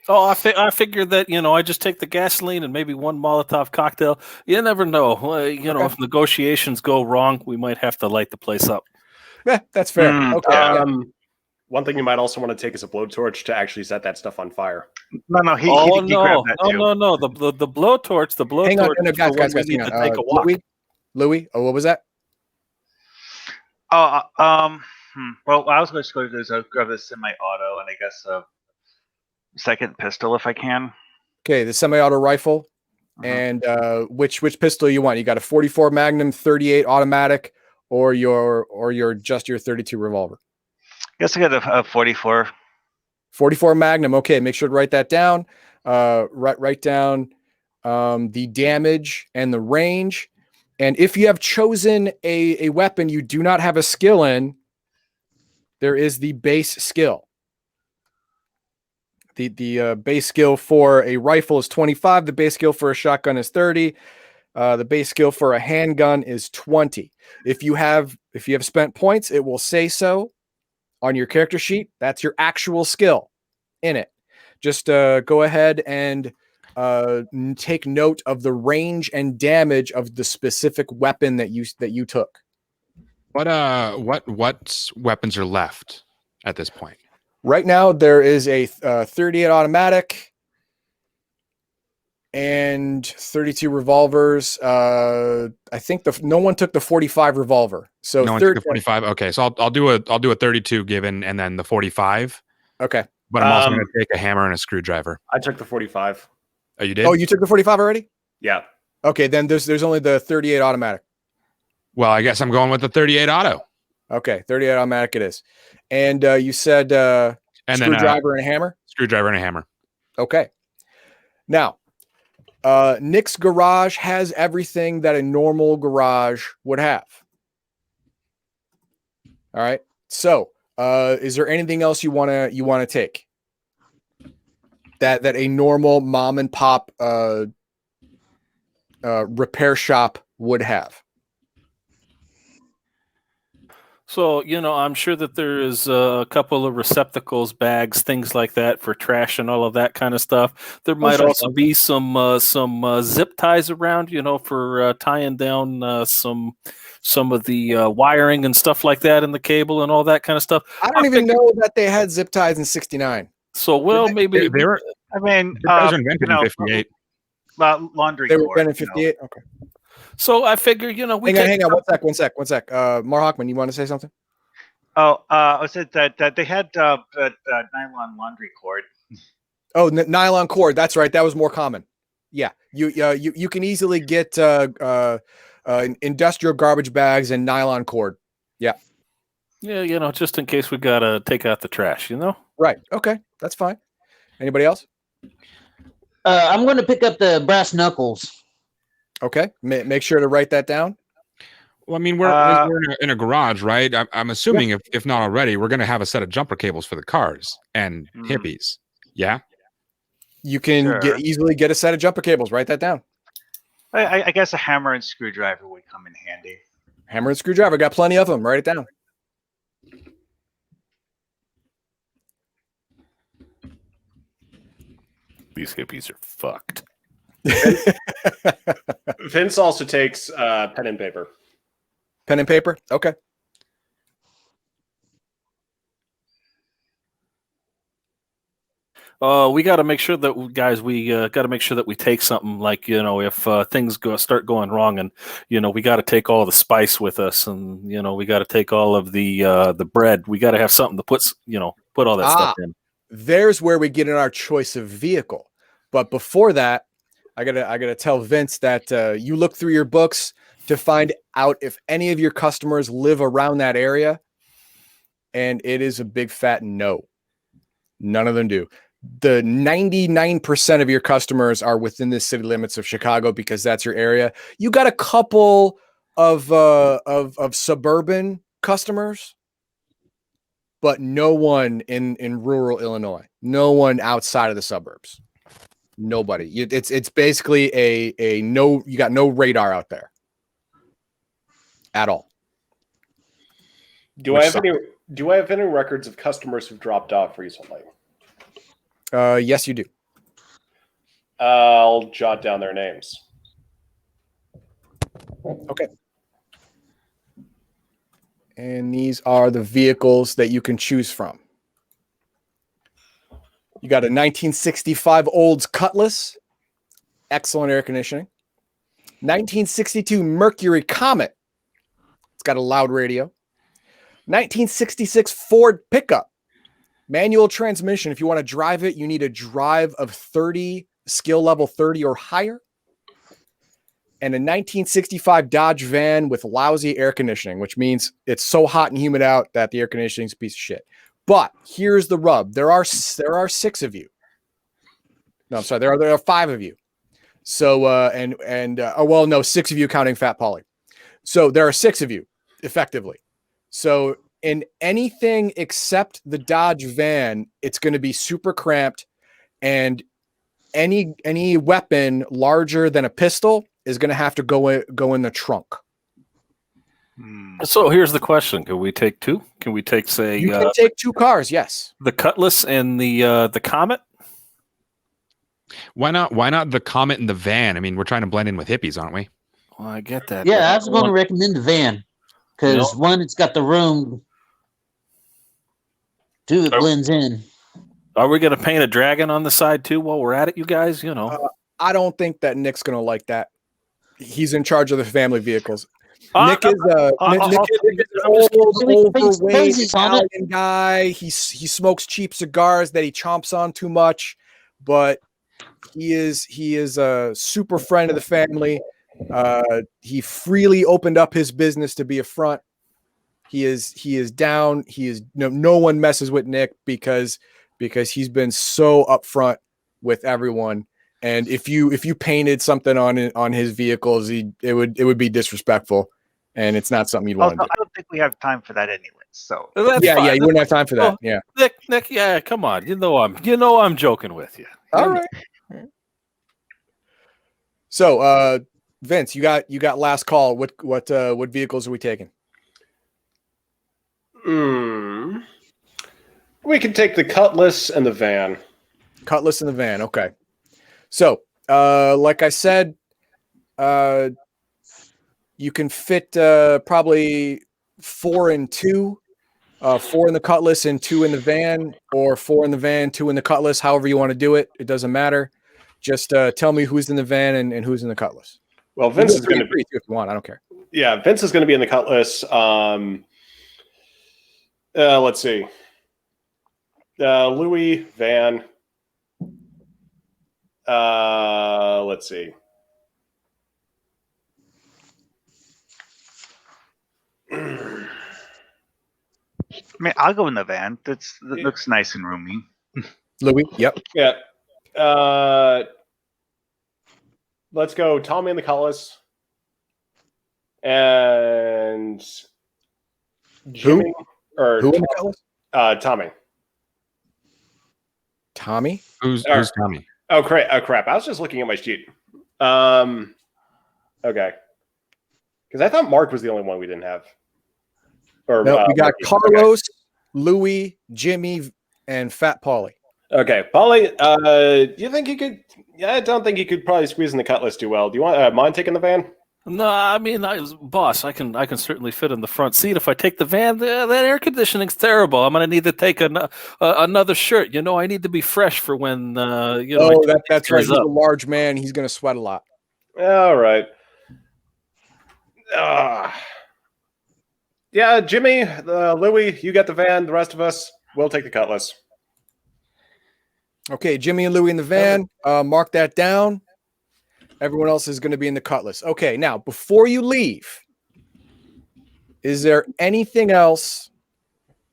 Speaker 4: Oh, I figured that, I just take the gasoline and maybe one Molotov cocktail. You never know. If negotiations go wrong, we might have to light the place up.
Speaker 1: Yeah, that's fair. Okay.
Speaker 2: One thing you might also want to take is a blowtorch to actually set that stuff on fire.
Speaker 5: No, he grabbed that too.
Speaker 4: No. The blowtorch.
Speaker 1: Hang on, guys, hang on.
Speaker 4: Take a walk.
Speaker 1: Louis, what was that?
Speaker 5: Well, I was going to grab the semi-auto, and I guess second pistol if I can.
Speaker 1: Okay, the semi-auto rifle. And which pistol you want? You got a 44 Magnum, 38 automatic, or your 32 revolver?
Speaker 5: I guess I got a 44.
Speaker 1: 44 Magnum. Okay, make sure to write that down. Write down the damage and the range. And if you have chosen a weapon you do not have a skill in, there is the base skill. The base skill for a rifle is 25. The base skill for a shotgun is 30. The base skill for a handgun is 20. If you have spent points, it will say so on your character sheet. That's your actual skill in it. Just go ahead and take note of the range and damage of the specific weapon that you took.
Speaker 3: What weapons are left at this point?
Speaker 1: Right now, there is a 38 automatic and 32 revolvers. I think no one took the 45 revolver. So
Speaker 3: no one took the 45. Okay, so I'll do a 32 given, and then the 45.
Speaker 1: Okay,
Speaker 3: but I'm also going to take a hammer and a screwdriver.
Speaker 2: I took the 45.
Speaker 3: Oh, you did?
Speaker 1: Oh, you took the 45 already?
Speaker 2: Yeah.
Speaker 1: Okay, then there's only the 38 automatic.
Speaker 3: Well, I guess I'm going with the 38 auto.
Speaker 1: Okay, 38 automatic it is. And you said screwdriver and a hammer?
Speaker 3: Screwdriver and a hammer.
Speaker 1: Okay. Now, Nick's garage has everything that a normal garage would have. All right. So, is there anything else you want to take that a normal mom and pop repair shop would have?
Speaker 4: So, I'm sure that there is a couple of receptacles, bags, things like that for trash and all of that kind of stuff. There might also be some zip ties around, for tying down some of the wiring and stuff like that in the cable and all that kind of stuff.
Speaker 1: I don't even know that they had zip ties in '69.
Speaker 4: So, maybe
Speaker 3: they were.
Speaker 5: I mean,
Speaker 3: those were invented in '58.
Speaker 5: Laundry.
Speaker 1: They were invented in '58. Okay.
Speaker 4: So I figure,
Speaker 1: hang on, one sec. Mar Hockman, you want to say something?
Speaker 5: Oh, I said that they had nylon laundry cord.
Speaker 1: Oh, nylon cord. That's right. That was more common. Yeah, you can easily get industrial garbage bags and nylon cord. Yeah.
Speaker 4: Yeah, just in case we gotta take out the trash.
Speaker 1: Right. Okay, that's fine. Anybody else?
Speaker 6: I'm going to pick up the brass knuckles.
Speaker 1: Okay, make sure to write that down.
Speaker 3: Well, I mean, we're in a garage, right? I'm assuming if not already, we're going to have a set of jumper cables for the cars and hippies. Yeah.
Speaker 1: You can easily get a set of jumper cables. Write that down.
Speaker 5: I guess a hammer and screwdriver would come in handy.
Speaker 1: Hammer and screwdriver. Got plenty of them. Write it down.
Speaker 4: These hippies are fucked.
Speaker 2: Vince also takes pen and paper.
Speaker 1: Pen and paper? Okay.
Speaker 4: We got to make sure that, guys, we got to make sure that we take something like, if things start going wrong, and, we got to take all the spice with us, and, we got to take all of the bread. We got to have something to put all that stuff in.
Speaker 1: There's where we get in our choice of vehicle. But before that, I gotta tell Vince that you look through your books to find out if any of your customers live around that area, and it is a big fat no. None of them do. The 99% of your customers are within the city limits of Chicago because that's your area. You got a couple of suburban customers, but no one in rural Illinois. No one outside of the suburbs. Nobody. It's basically a no. You got no radar out there at all.
Speaker 2: Do I have any records of customers who've dropped off recently?
Speaker 1: Yes, you do.
Speaker 2: I'll jot down their names.
Speaker 1: Okay. And these are the vehicles that you can choose from. You got a 1965 Olds Cutlass, excellent air conditioning. 1962 Mercury Comet, it's got a loud radio. 1966 Ford Pickup, manual transmission. If you want to drive it, you need a drive of 30, skill level 30 or higher. And a 1965 Dodge van with lousy air conditioning, which means it's so hot and humid out that the air conditioning is a piece of shit. But here's the rub. There are 6 of you. No, I'm sorry. There are 5 of you. So, well, no, 6 of you counting Fat Polly. So there are 6 of you effectively. So in anything except the Dodge van, it's going to be super cramped, and any weapon larger than a pistol is going to have to go in the trunk.
Speaker 4: So here's the question: can we take 2? Can we take, say,
Speaker 1: you can take 2 cars? Yes.
Speaker 4: The Cutlass and the Comet.
Speaker 3: Why not the Comet and the van? I mean, we're trying to blend in with hippies, aren't we?
Speaker 4: Well, I get that.
Speaker 6: Yeah, I was going to recommend the van because one, it's got the room. 2, it blends in.
Speaker 4: Are we going to paint a dragon on the side too while we're at it, you guys?
Speaker 1: I don't think that Nick's going to like that. He's in charge of the family vehicles. Nick is an old, overweight Italian guy. He smokes cheap cigars that he chomps on too much, but he is a super friend of the family. He freely opened up his business to be a front. He is down. No one messes with Nick because he's been so upfront with everyone. And if you painted something on his vehicles, it would be disrespectful. And it's not something you'd want to do.
Speaker 5: I don't think we have time for that anyway. So
Speaker 1: yeah, you wouldn't have time for that. Yeah,
Speaker 4: Nick, yeah, come on. I'm joking with you.
Speaker 1: All right. So, Vince, you got last call. What vehicles are we taking?
Speaker 2: We can take the Cutlass and the van.
Speaker 1: Cutlass and the van. Okay. So, like I said, you can fit probably 4 and 2, 4 in the Cutlass and 2 in the van, or 4 in the van, 2 in the Cutlass. However you want to do it, it doesn't matter. Just tell me who's in the van and who's in the Cutlass.
Speaker 2: Well, Vince is going to
Speaker 1: be if you want. I don't care.
Speaker 2: Yeah, Vince is going to be in the Cutlass. Let's see. Louis, van, Let's see.
Speaker 5: I mean, I'll go in the van. That looks nice and roomy.
Speaker 1: Louis, yep.
Speaker 2: Yeah. Let's go Tommy and the Cutlass. And Jimmy.
Speaker 1: Who in the Cutlass?
Speaker 2: Tommy.
Speaker 1: Tommy?
Speaker 3: Who's Tommy?
Speaker 2: Oh, crap. I was just looking at my sheet. Okay. Because I thought Mark was the only one we didn't have.
Speaker 1: No, we got Marky. Carlos, Louis, Jimmy, and Fat Paulie.
Speaker 2: Okay, Paulie, do you think you could? Yeah, I don't think you could probably squeeze in the Cutlass too well. Do you want mind taking the van?
Speaker 4: No, I mean, boss, I can certainly fit in the front seat. If I take the van, that air conditioning's terrible. I'm gonna need to take another shirt. You know, I need to be fresh for when you know.
Speaker 1: Oh, that's right. He's a large man. He's gonna sweat a lot.
Speaker 2: All right. Yeah, Jimmy, Louis, you get the van. The rest of us, we'll take the Cutlass.
Speaker 1: Okay, Jimmy and Louis in the van. Mark that down. Everyone else is going to be in the Cutlass. Okay, now, before you leave, is there anything else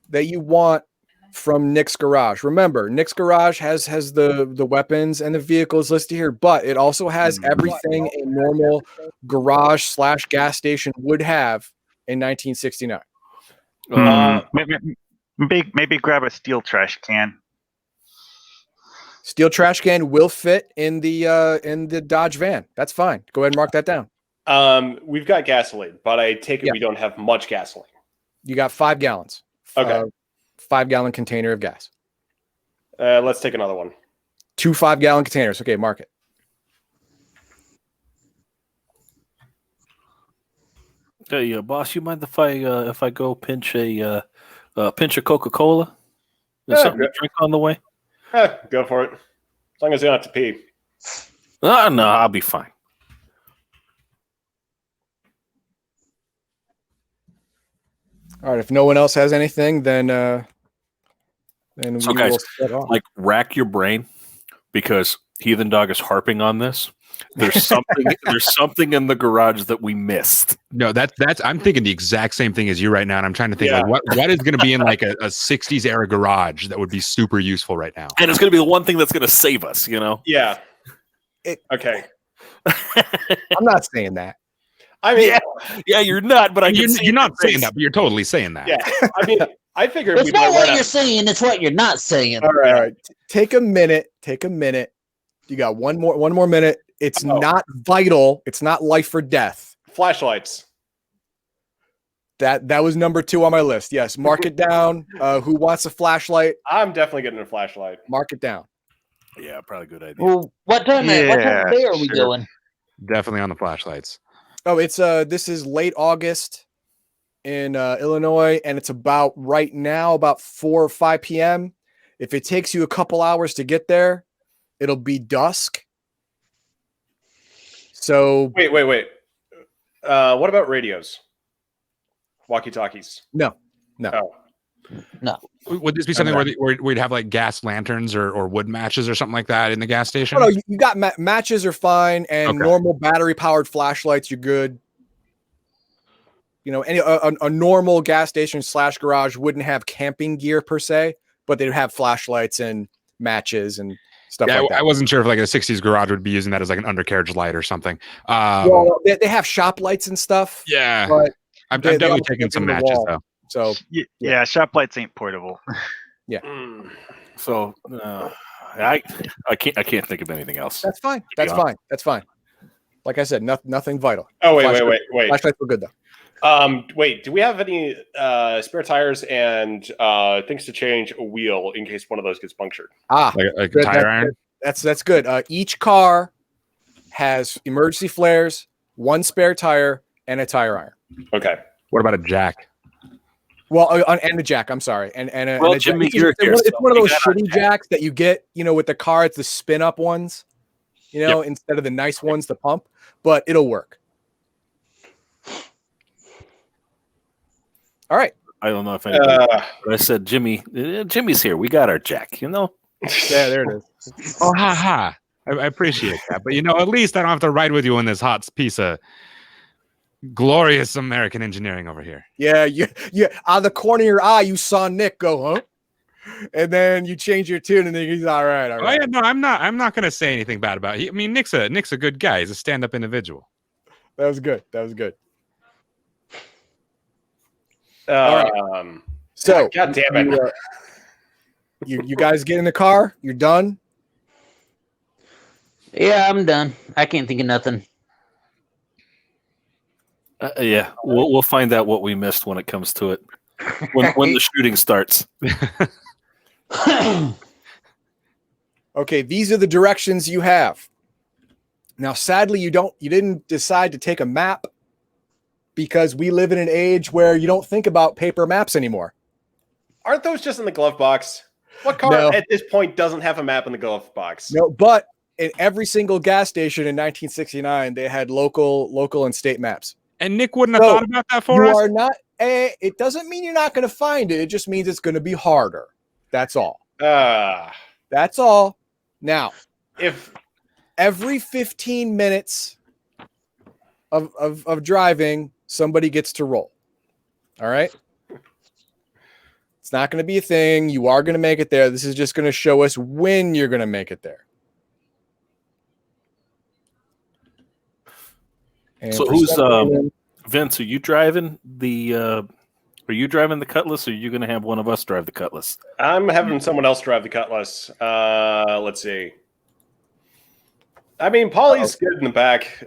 Speaker 1: that you want from Nick's Garage? Remember, Nick's Garage has the weapons and the vehicles listed here, but it also has everything a normal garage/gas station would have in 1969.
Speaker 5: Maybe grab a steel trash can.
Speaker 1: Steel trash can will fit in the Dodge van. That's fine. Go ahead and mark that down.
Speaker 2: We've got gasoline, but I take it we don't have much gasoline.
Speaker 1: You got 5 gallons.
Speaker 2: Okay.
Speaker 1: 5-gallon container of gas.
Speaker 2: Let's take another one.
Speaker 1: 2 5-gallon containers. Okay, mark it.
Speaker 4: Hey, boss, you mind if I go pinch a Coca-Cola? There's something to drink on the way.
Speaker 2: Go for it. As long as you don't have to pee.
Speaker 4: No, I'll be fine.
Speaker 1: All right. If no one else has anything, then we
Speaker 4: guys,
Speaker 1: will set off.
Speaker 4: Like, rack your brain, because Heathen Dog is harping on this. There's something. There's something in the garage that we missed.
Speaker 3: No, that's. I'm thinking the exact same thing as you right now, and I'm trying to think like what is going to be in like a 60s era garage that would be super useful right now.
Speaker 4: And it's going to be the one thing that's going to save us. You know?
Speaker 2: Yeah. Okay.
Speaker 1: I'm not saying that.
Speaker 2: I mean,
Speaker 4: yeah, you're not. But
Speaker 3: you're not saying that, but you're totally saying that.
Speaker 2: Yeah. I mean, I figured
Speaker 6: it's not what you're saying; it's what you're not saying.
Speaker 1: All right. Take a minute. You got one more minute. It's not vital. It's not life or death.
Speaker 2: Flashlights.
Speaker 1: That was number 2 on my list. Yes, mark it down. Who wants a flashlight?
Speaker 2: I'm definitely getting a flashlight.
Speaker 1: Mark it down.
Speaker 4: Yeah, probably a good idea.
Speaker 6: Well, what time of day are we doing?
Speaker 3: Definitely on the flashlights.
Speaker 1: Oh, it's this is late August in Illinois, and it's about right now about 4 or 5 p.m. If it takes you a couple hours to get there, it'll be dusk. So
Speaker 2: wait. What about radios? Walkie-talkies?
Speaker 1: No.
Speaker 2: Oh.
Speaker 6: No.
Speaker 3: Would this be something where we'd have like gas lanterns or wood matches or something like that in the gas station?
Speaker 1: No, you got matches are fine, and normal battery-powered flashlights, you're good. You know, a normal gas station / garage wouldn't have camping gear per se, but they'd have flashlights and matches and stuff like that.
Speaker 3: I wasn't sure if like a 60s garage would be using that as like an undercarriage light or something.
Speaker 1: Well, they have shop lights and stuff.
Speaker 3: Yeah,
Speaker 1: but
Speaker 3: I'm definitely taking some matches though.
Speaker 1: So
Speaker 5: yeah, shop lights ain't portable.
Speaker 1: Yeah.
Speaker 4: So I can't think of anything else.
Speaker 1: That's fine. That's fine. Like I said, nothing vital.
Speaker 2: Oh wait.
Speaker 1: Flashlights were good though.
Speaker 2: Wait, do we have any spare tires and things to change a wheel in case one of those gets punctured?
Speaker 3: Like a tire iron?
Speaker 1: That's good. Each car has emergency flares, 1 spare tire, and a tire iron.
Speaker 2: Okay.
Speaker 3: What about a jack?
Speaker 1: Well, and a jack. I'm sorry, and
Speaker 4: well,
Speaker 1: a
Speaker 4: Jimmy,
Speaker 1: jack. It's one of those shitty jacks that you get, with the car. It's the spin-up ones, instead of the nice ones to pump. But it'll work. All right.
Speaker 4: I don't know if anybody. But I said, Jimmy's here. We got our jack.
Speaker 1: Yeah, there it is.
Speaker 3: Oh, ha ha. I appreciate that. But, at least I don't have to ride with you in this hot piece of glorious American engineering over here.
Speaker 1: Yeah. Out of the corner of your eye, you saw Nick go, huh? And then you change your tune, and then he's all right.
Speaker 3: Oh yeah, no, I'm not going to say anything bad about it. I mean, Nick's a good guy. He's a stand-up individual.
Speaker 1: That was good.
Speaker 2: All right.
Speaker 1: So,
Speaker 2: God damn it.
Speaker 1: You guys get in the car. You're done.
Speaker 6: Yeah, I'm done. I can't think of nothing.
Speaker 4: Yeah, we'll find out what we missed when it comes to it. When the shooting starts.
Speaker 1: Okay, these are the directions you have. Now, sadly, you didn't decide to take a map because we live in an age where you don't think about paper maps anymore.
Speaker 2: Aren't those just in the glove box? What car at this point doesn't have a map in the glove box?
Speaker 1: No, but in every single gas station in 1969, they had local and state maps.
Speaker 3: And Nick wouldn't have thought about that for us?
Speaker 1: You are not. It doesn't mean you're not going to find it. It just means it's going to be harder. That's all. That's all. Now,
Speaker 2: if
Speaker 1: every 15 minutes of driving, somebody gets to roll. All right? It's not going to be a thing. You are going to make it there. This is just going to show us when you're going to make it there. And
Speaker 4: so who's Vince? Are you driving the Cutlass, or are you going to have one of us drive the Cutlass?
Speaker 2: I'm having someone else drive the Cutlass. Let's see. I mean, Paulie's good in the back.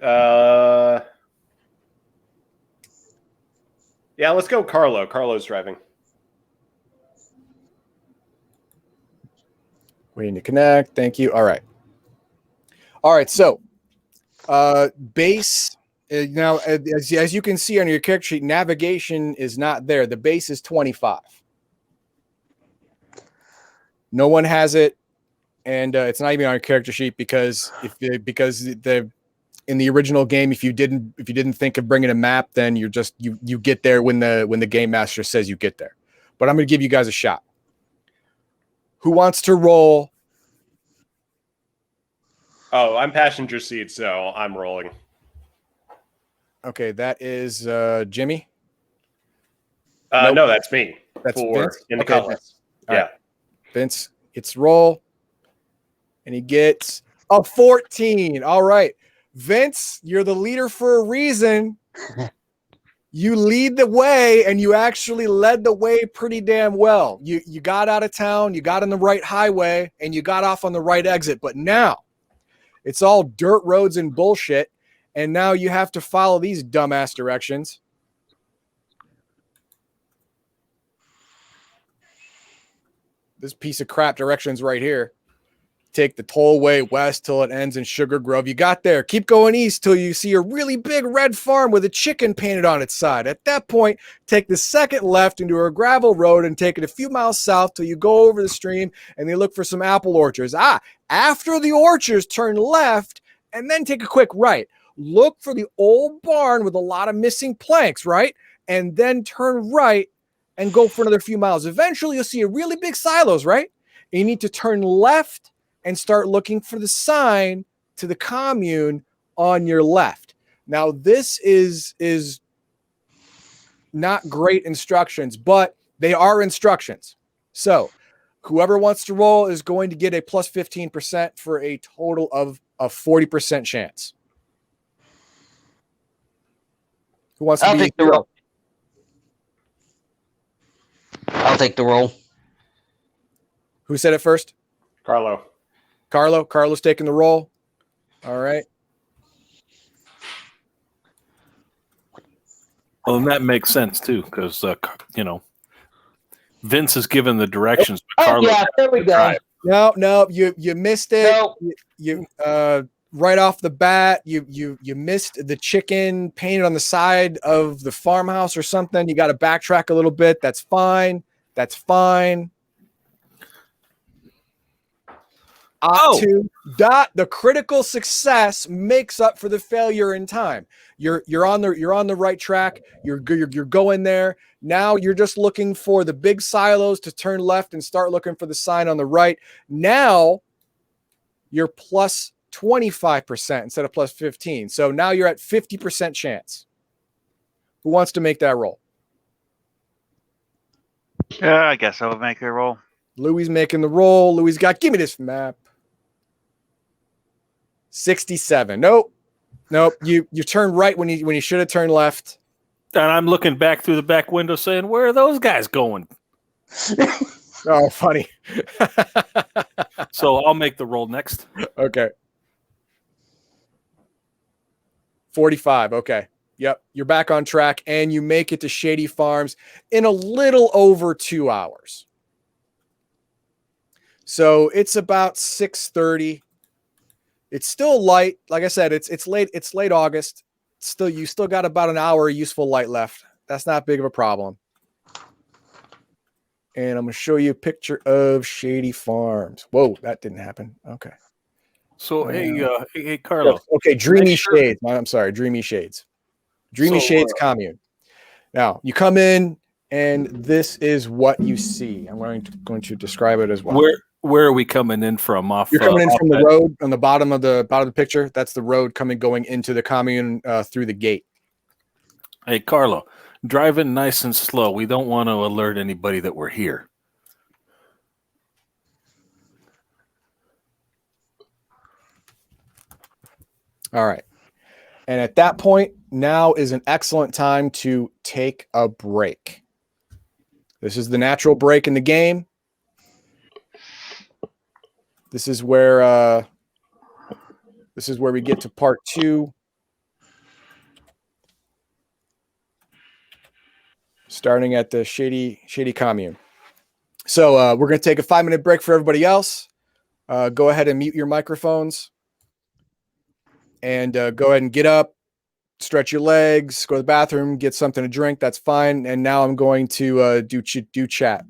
Speaker 2: Yeah, let's go Carlo. Carlo's driving.
Speaker 1: Waiting to connect. Thank you. All right. So, base. Now, as you can see on your character sheet, navigation is not there. The base is 25. No one has it, and it's not even on your character sheet because in the original game, if you didn't think of bringing a map, then you get there when the game master says you get there. But I'm going to give you guys a shot. Who wants to roll?
Speaker 2: Oh, I'm passenger seat, so I'm rolling.
Speaker 1: Okay, that is Jimmy.
Speaker 2: Nope. No, that's me.
Speaker 1: That's Vince?
Speaker 2: In the Cutlass. Yeah.
Speaker 1: Right. Vince gets roll, and he gets a 14. All right, Vince, you're the leader for a reason. You lead the way, and you actually led the way pretty damn well. You got out of town, you got on the right highway, and you got off on the right exit. But now it's all dirt roads and bullshit, and now you have to follow these dumbass directions. This piece of crap directions right here. Take the tollway west till it ends in Sugar Grove. You got there. Keep going east till you see a really big red farm with a chicken painted on its side. At that point, take the second left into a gravel road and take it a few miles south till you go over the stream and you look for some apple orchards. After the orchards, turn left and then take a quick right. Look for the old barn with a lot of missing planks, right? And then turn right and go for another few miles. Eventually, you'll see a really big silos, right? And you need to turn left and start looking for the sign to the commune on your left. Now, this is not great instructions, but they are instructions. So whoever wants to roll is going to get a plus 15% for a total of a 40% chance. Who wants to
Speaker 6: take the roll? I'll take the roll.
Speaker 1: Who said it first?
Speaker 2: Carlo's
Speaker 1: taking the roll. All right.
Speaker 4: Well, and that makes sense too, because Vince is given the directions.
Speaker 6: Carlo there we go.
Speaker 1: No, you missed it. No. You right off the bat, you missed the chicken painted on the side of the farmhouse or something. You got to backtrack a little bit. That's fine. The critical success makes up for the failure in time. You're on the right track. You're going there. Now you're just looking for the big silos to turn left and start looking for the sign on the right. Now you're plus 25% instead of plus 15. So now you're at 50% chance. Who wants to make that roll?
Speaker 5: Yeah, I guess I will make a roll.
Speaker 1: Louis making the roll. Louis got, give me this map. 67. Nope. You turned right when you should have turned left.
Speaker 4: And I'm looking back through the back window saying, where are those guys going?
Speaker 1: Oh, funny.
Speaker 4: So I'll make the roll next.
Speaker 1: Okay. 45. Okay. Yep. You're back on track and you make it to Shady Farms in a little over 2 hours. So it's about 6:30. It's still light. Like I said, it's late August. You still got about an hour of useful light left. That's not big of a problem. And I'm going to show you a picture of Shady Farms. Whoa, that didn't happen. Okay.
Speaker 4: So, hey, Carlo.
Speaker 1: Okay, Dreamy Shades. I'm sorry, Dreamy Shades. Dreamy Shades commune. Now, you come in, and this is what you see. I'm going to describe it as well.
Speaker 4: Where are we coming in from?
Speaker 1: You're coming in from the road on the bottom of the picture. That's the road going into the commune through the gate.
Speaker 4: Hey, Carlo, driving nice and slow. We don't want to alert anybody that we're here.
Speaker 1: All right. And at that point, now is an excellent time to take a break. This is the natural break in the game. This is where we get to part 2. Starting at the Shady Commune. So we're going to take a 5-minute break for everybody else. Go ahead and mute your microphones. And go ahead and get up, stretch your legs, go to the bathroom, get something to drink. That's fine. And now I'm going to do chat.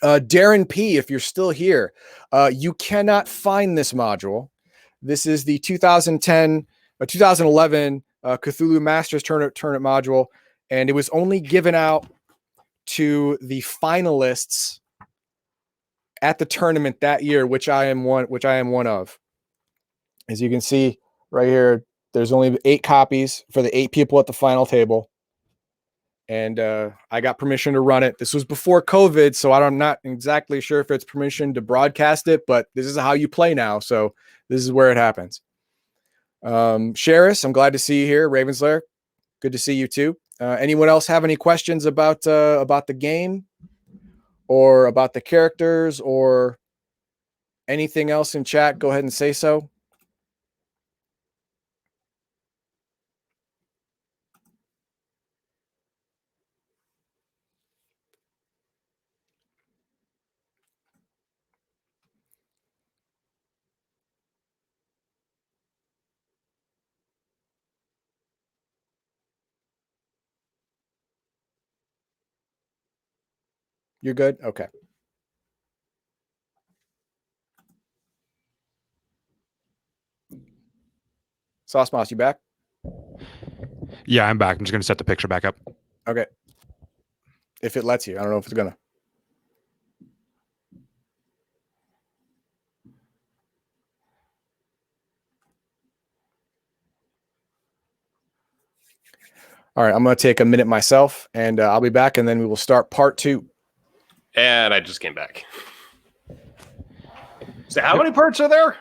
Speaker 1: Darren P., if you're still here, you cannot find this module. This is the 2011 Cthulhu Masters Tournament module, and it was only given out to the finalists at the tournament that year, which I am one of. As you can see right here, there's only 8 copies for the 8 people at the final table. And I got permission to run it. This was before COVID, so I'm not exactly sure if it's permission to broadcast it, but this is how you play now. So this is where it happens. Sheris, I'm glad to see you here. Ravenslayer, good to see you too. Anyone else have any questions about the game or about the characters or anything else in chat? Go ahead and say so. You're good? Okay. Sauce Moss, you back?
Speaker 3: Yeah, I'm back. I'm just going to set the picture back up.
Speaker 1: Okay. If it lets you. I don't know if it's going to. All right, I'm going to take a minute myself, and I'll be back, and then we will start part 2.
Speaker 2: And I just came back. So how many parts are there?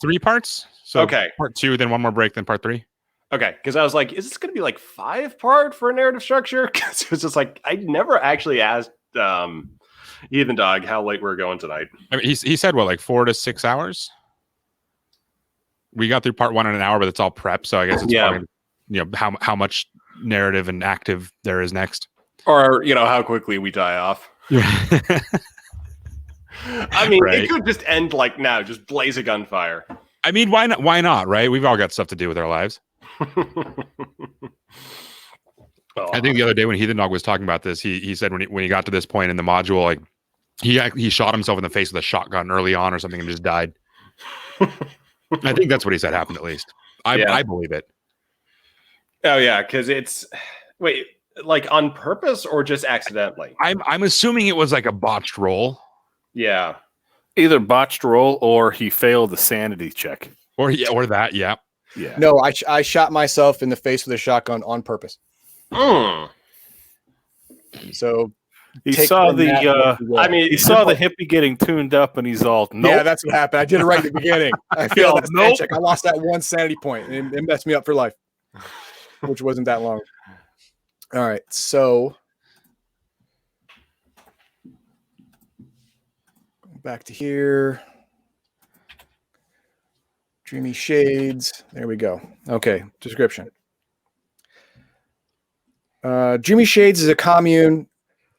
Speaker 3: Three parts. So
Speaker 2: okay,
Speaker 3: part 2, then one more break, then part 3.
Speaker 2: Okay, because I was like, is this going to be like 5-part for a narrative structure? Because it was just like I never actually asked Heathen Dog how late we're going tonight.
Speaker 3: I mean, he said what, like 4 to 6 hours. We got through part 1 in an hour, but it's all prep, so I guess it's probably, how much narrative and active there is next,
Speaker 2: or how quickly we die off. I mean, right. It could just end like now, just blaze a gunfire.
Speaker 3: I mean, why not? Why not? Right? We've all got stuff to do with our lives. I think the other day when Heathen Dog was talking about this, he said when he got to this point in the module, like he shot himself in the face with a shotgun early on or something and just died. I think that's what he said happened, at least. I believe it.
Speaker 2: Oh yeah, because it's like on purpose or just accidentally?
Speaker 3: I'm assuming it was like a botched roll.
Speaker 2: Yeah.
Speaker 4: Either botched roll or he failed the sanity check.
Speaker 3: Or that. Yeah.
Speaker 4: Yeah.
Speaker 1: No, I shot myself in the face with a shotgun on purpose. So
Speaker 4: he saw the
Speaker 2: the
Speaker 4: hippie getting tuned up, and he's all, nope.
Speaker 1: Yeah, that's what happened. I did it right at the beginning. I failed that sanity check. I lost that one sanity point, and it messed me up for life, which wasn't that long. All right, so back to here. Dreamy Shades. There we go. Okay, description. Dreamy Shades is a commune.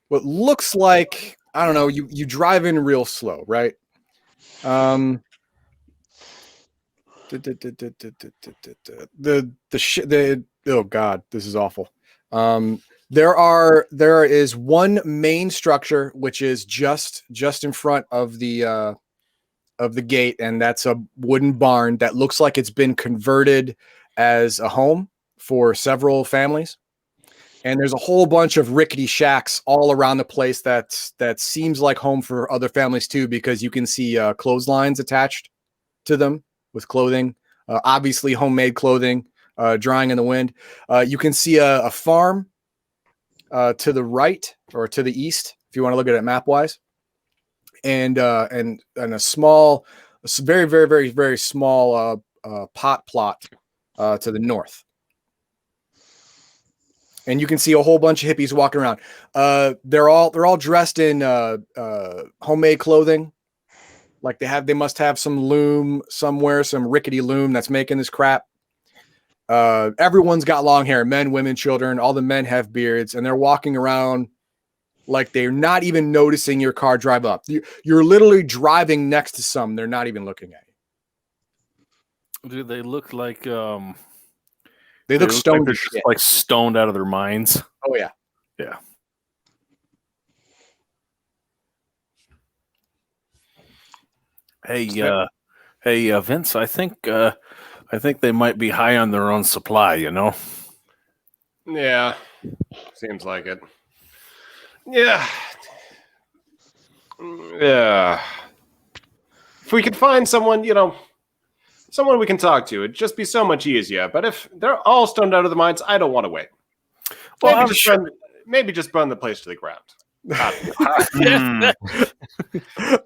Speaker 1: What looks like, I don't know, you drive in real slow, right? Oh God, this is awful. There is one main structure which is just in front of the gate, and that's a wooden barn that looks like it's been converted as a home for several families. And there's a whole bunch of rickety shacks all around the place that seems like home for other families too, because you can see clotheslines attached to them with clothing, obviously homemade clothing, drying in the wind. You can see a farm to the right or to the east, if you want to look at it map wise, and a small, very, very, very, very small pot plot to the north. And you can see a whole bunch of hippies walking around. They're all dressed in homemade clothing. Like they must have some loom somewhere, some rickety loom that's making this crap. Everyone's got long hair, men, women, children. All the men have beards, and they're walking around like they're not even noticing your car drive up. You're literally driving next to some. They're not even looking at you.
Speaker 4: Do they look like
Speaker 1: They look stoned,
Speaker 4: like they're like stoned out of their minds?
Speaker 1: Oh yeah,
Speaker 4: yeah. Hey, Vince. I think they might be high on their own supply. You know.
Speaker 2: Yeah, seems like it. Yeah. If we could find someone, someone we can talk to, it'd just be so much easier. But if they're all stoned out of their minds, I don't want to wait. Well, maybe just burn the place to the ground.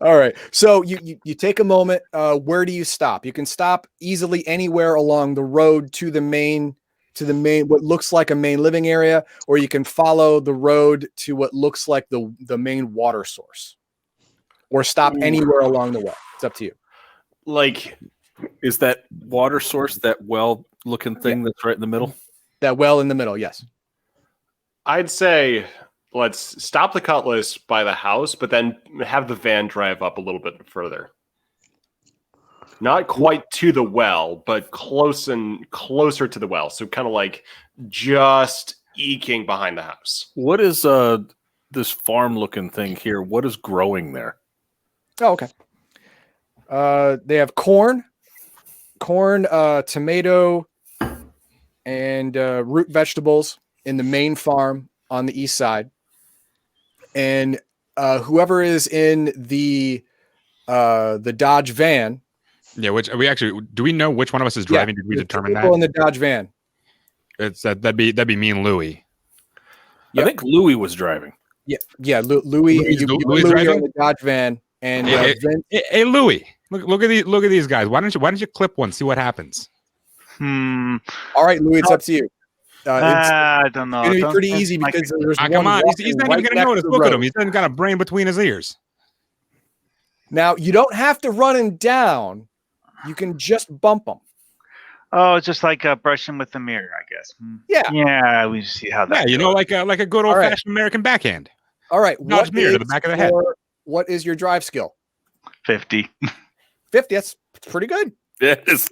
Speaker 1: All right. So you take a moment. Where do you stop? You can stop easily anywhere along the road to the main, what looks like a main living area, or you can follow the road to what looks like the main water source, or stop anywhere along the way. It's up to you.
Speaker 2: Like,
Speaker 4: is that water source that well-looking thing that's right in the middle?
Speaker 1: That well in the middle, yes.
Speaker 2: I'd say let's stop the Cutlass by the house, but then have the van drive up a little bit further. Not quite to the well, but closer to the well. So kind of like just eking behind the house.
Speaker 4: What is this farm-looking thing here? What is growing there?
Speaker 1: Oh, okay. They have corn, tomato, and root vegetables in the main farm on the east side. And whoever is in the Dodge van.
Speaker 3: Yeah, do we know which one of us is driving? Did we determine that?
Speaker 1: People in the Dodge van.
Speaker 3: It's that'd be me and Louie.
Speaker 4: Yep. I think Louie was driving.
Speaker 1: Yeah. Louie are in the Dodge van, and
Speaker 3: hey, Louie, look at these guys. Why don't you clip one? See what happens.
Speaker 1: All right, Louie, it's up to you.
Speaker 5: I don't know.
Speaker 1: It's going to be pretty easy because there's one.
Speaker 3: Come on, he's not even going to notice. Look at him. He's got a brain between his ears.
Speaker 1: Now you don't have to run him down. You can just bump him.
Speaker 5: Oh, just like brushing with the mirror, I guess. Yeah, we see how that.
Speaker 3: Yeah, like a good old fashioned American backhand.
Speaker 1: All right,
Speaker 3: Dodge mirror to the back of the head.
Speaker 1: What is your drive skill?
Speaker 5: 50.
Speaker 1: 50. That's pretty good.
Speaker 4: Yes.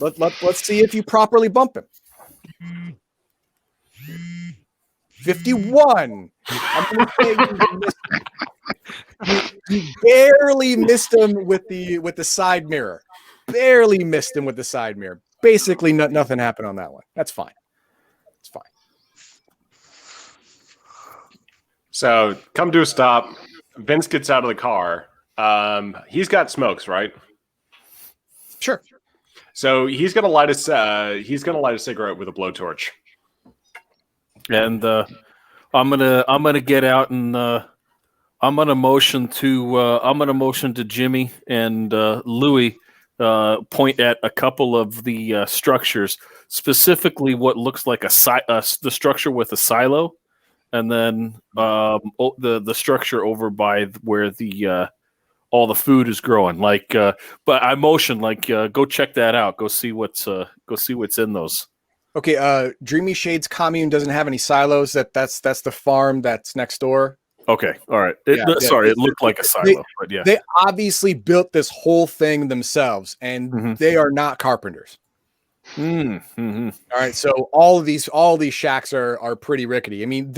Speaker 1: Let's see if you properly bump him. 51. I'm going to say you barely missed him with the side mirror. Barely missed him with the side mirror. Basically, nothing happened on that one. That's fine. It's fine.
Speaker 2: So come to a stop. Vince gets out of the car He's got smokes, right?
Speaker 1: Sure.
Speaker 2: So he's gonna light a cigarette with a blowtorch.
Speaker 4: And I'm gonna get out and I'm gonna motion to Jimmy and Louis, point at a couple of the structures, specifically what looks like the structure with a silo, and then the structure over by where the all the food is growing. Like, but I motion go check that out. Go see what's in those.
Speaker 1: Okay. Dreamy Shades Commune doesn't have any silos. That's the farm that's next door.
Speaker 4: Okay, all right. Sorry, it looked like a silo, but yeah.
Speaker 1: They obviously built this whole thing themselves, and they are not carpenters.
Speaker 4: Mm-hmm.
Speaker 1: All right, so all these shacks are pretty rickety. I mean,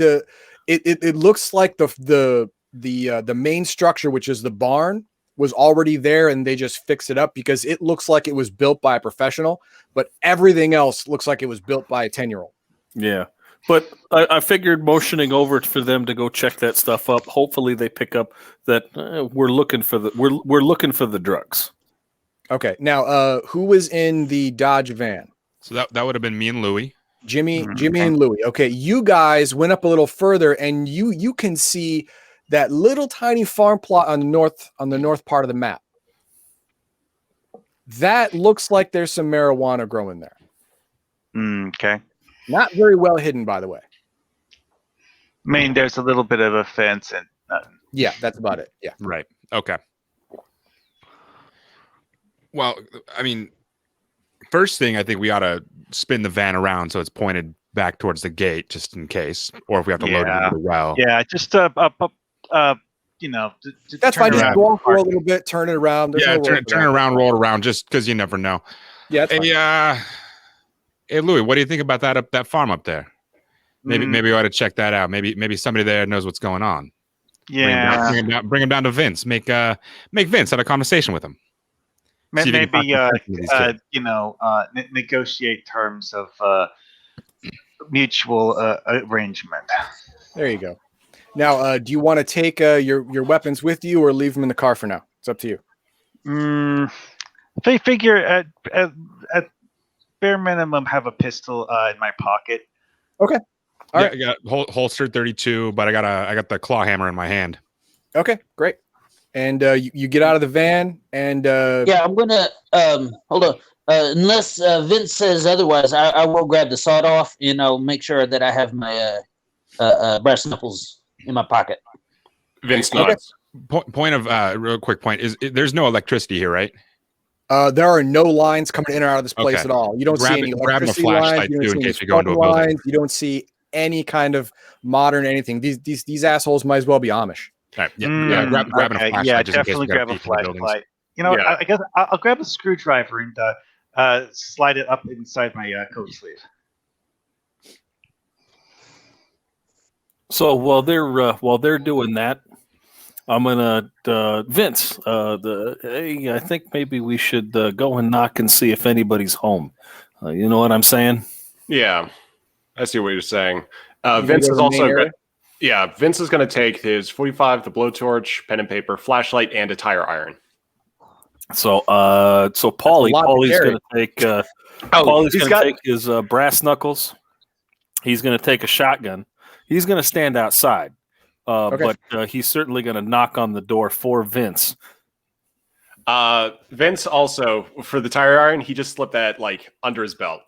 Speaker 1: it looks like the main structure, which is the barn, was already there, and they just fixed it up because it looks like it was built by a professional, but everything else looks like it was built by a 10-year-old.
Speaker 4: Yeah. But I figured motioning over for them to go check that stuff up. Hopefully, they pick up that we're looking for the drugs.
Speaker 1: Okay, now who was in the Dodge van?
Speaker 3: So that would have been me and Louie.
Speaker 1: Jimmy and Louie. Okay, you guys went up a little further, and you can see that little tiny farm plot on the north part of the map. That looks like there's some marijuana growing there.
Speaker 5: Okay.
Speaker 1: Not very well hidden, by the way.
Speaker 5: I mean, there's a little bit of a fence and nothing.
Speaker 1: Yeah, that's about it. Yeah.
Speaker 3: Right. Okay. Well, I mean, first thing, I think we ought to spin the van around so it's pointed back towards the gate, just in case, or if we have to load it into the well.
Speaker 5: Yeah, just that's
Speaker 1: fine. Just go off for a little bit, turn it around.
Speaker 3: There's turn it around, roll it around, just because you never know.
Speaker 1: Yeah.
Speaker 3: Hey, Louis, what do you think about that farm up there? Maybe we ought to check that out. Maybe somebody there knows what's going on.
Speaker 5: Yeah.
Speaker 3: Bring him down to Vince. Make Vince have a conversation with him.
Speaker 5: Maybe negotiate terms of mutual arrangement.
Speaker 1: There you go. Now, do you want to take your weapons with you or leave them in the car for now? It's up to you.
Speaker 5: They figure at bare minimum have a pistol in my pocket.
Speaker 1: Okay. All right.
Speaker 3: I got holstered 32, but I got the claw hammer in my hand.
Speaker 1: Okay, great. And you get out of the van, and
Speaker 6: I'm gonna hold on. Unless Vince says otherwise, I will grab the sawed off. Make sure that I have my brass knuckles in my pocket.
Speaker 2: Vince nods.
Speaker 3: Point of real quick point is there's no electricity here, right?
Speaker 1: There are no lines coming in or out of this place at all. You don't see any electricity lines. You don't see any phone lines. You don't see any kind of modern anything. These assholes might as well be Amish.
Speaker 3: Right. Yeah. Grab a flashlight.
Speaker 5: Yeah, definitely grab a flashlight. I guess I'll grab a screwdriver and slide it up inside my coat sleeve.
Speaker 4: So while they're doing that, I'm gonna Vince. Hey, I think maybe we should go and knock and see if anybody's home. You know what I'm saying?
Speaker 2: Yeah, I see what you're saying. Vince is also. Vince is going to take his 45, the blowtorch, pen and paper, flashlight, and a tire iron.
Speaker 4: So Paulie's going to take. Paulie's going to take his brass knuckles. He's going to take a shotgun. He's going to stand outside, but he's certainly going to knock on the door for Vince.
Speaker 2: Vince also, for the tire iron, he just slipped that under his belt.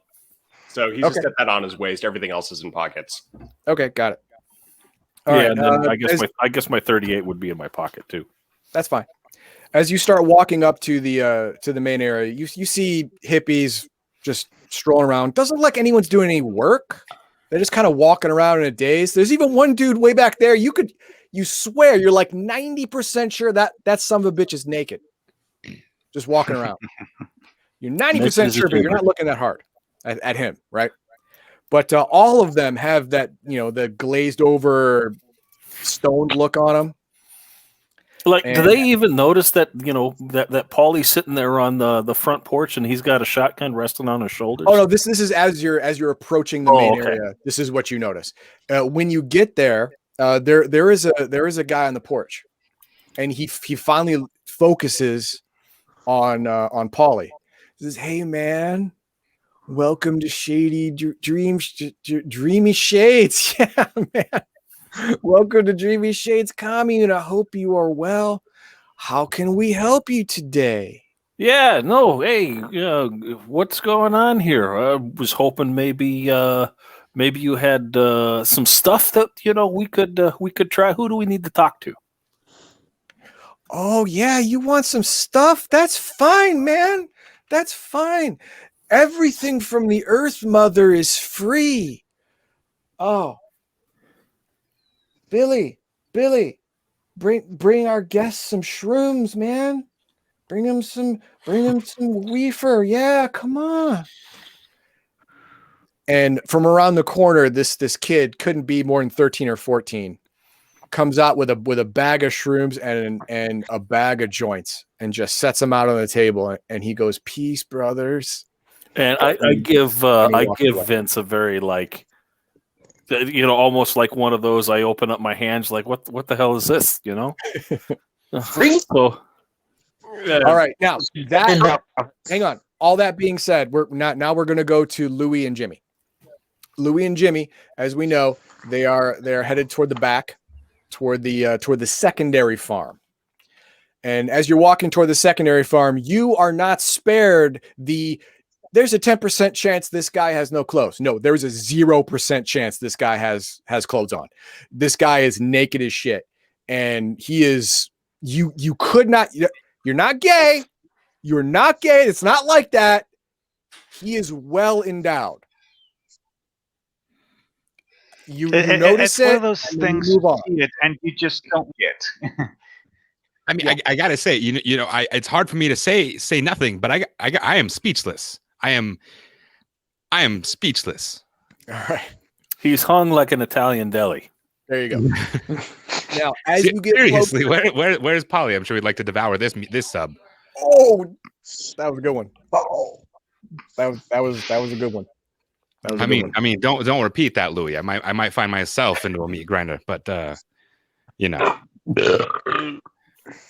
Speaker 2: So he's just got that on his waist. Everything else is in pockets.
Speaker 1: Okay, got it.
Speaker 4: And then I guess my 38 would be in my pocket too.
Speaker 1: That's fine. As you start walking up to the main area, you see hippies just strolling around. Doesn't look like anyone's doing any work. They're just kind of walking around in a daze. There's even one dude way back there. You swear you're like 90% sure that son of a bitch is naked, just walking around. You're 90% sure, but you're not looking that hard at him, right? But all of them have that, the glazed over, stoned look on them.
Speaker 4: Do they even notice that, that Paulie's sitting there on the front porch and he's got a shotgun resting on his shoulders?
Speaker 1: Oh no, this is as you're approaching the main area. This is what you notice. When you get there, there is a guy on the porch, and he finally focuses on Paulie. He says, "Hey man, welcome to Shady Dreamy Shades." Yeah, man. Welcome to Dreamy Shades Commune. I hope you are well. How can we help you today?
Speaker 4: Yeah, no, hey, what's going on here? I was hoping maybe you had some stuff that we could try. Who do we need to talk to?
Speaker 1: Oh yeah, you want some stuff? That's fine, man. That's fine. Everything from the Earth Mother is free. Oh, Billy, bring our guests some shrooms, man. Bring them some weefer. Yeah, come on. And from around the corner, this kid couldn't be more than 13 or 14. Comes out with a bag of shrooms and a bag of joints and just sets them out on the table. And he goes, "Peace, brothers."
Speaker 4: And I give Vince a very almost like one of those. I open up my hands like, what the hell is this? So,
Speaker 1: all right, now that hang on. All that being said, we're going to go to Louie and Jimmy. Louie and Jimmy, as we know, they're headed toward the back, toward the secondary farm. And as you're walking toward the secondary farm, you are not spared there's a 10% chance this guy has no clothes. No, there's a 0% chance this guy has clothes on. This guy is naked as shit. And he is, you could not, you're not gay. You're not gay. It's not like that. He is well endowed. You notice
Speaker 5: it's
Speaker 1: it.
Speaker 5: One of those things
Speaker 1: you move on.
Speaker 5: You see it and you just don't get.
Speaker 3: I mean, I gotta say, it's hard for me to say nothing, but I am speechless. I am speechless.
Speaker 1: All right.
Speaker 4: He's hung like an Italian deli.
Speaker 1: There you go. Now, as you get
Speaker 3: seriously,
Speaker 1: closer,
Speaker 3: where's Polly? I'm sure we'd like to devour this sub.
Speaker 1: Oh, that was a good one. Oh, that was a good one.
Speaker 3: I mean, don't repeat that, Louis. I might find myself into a meat grinder, but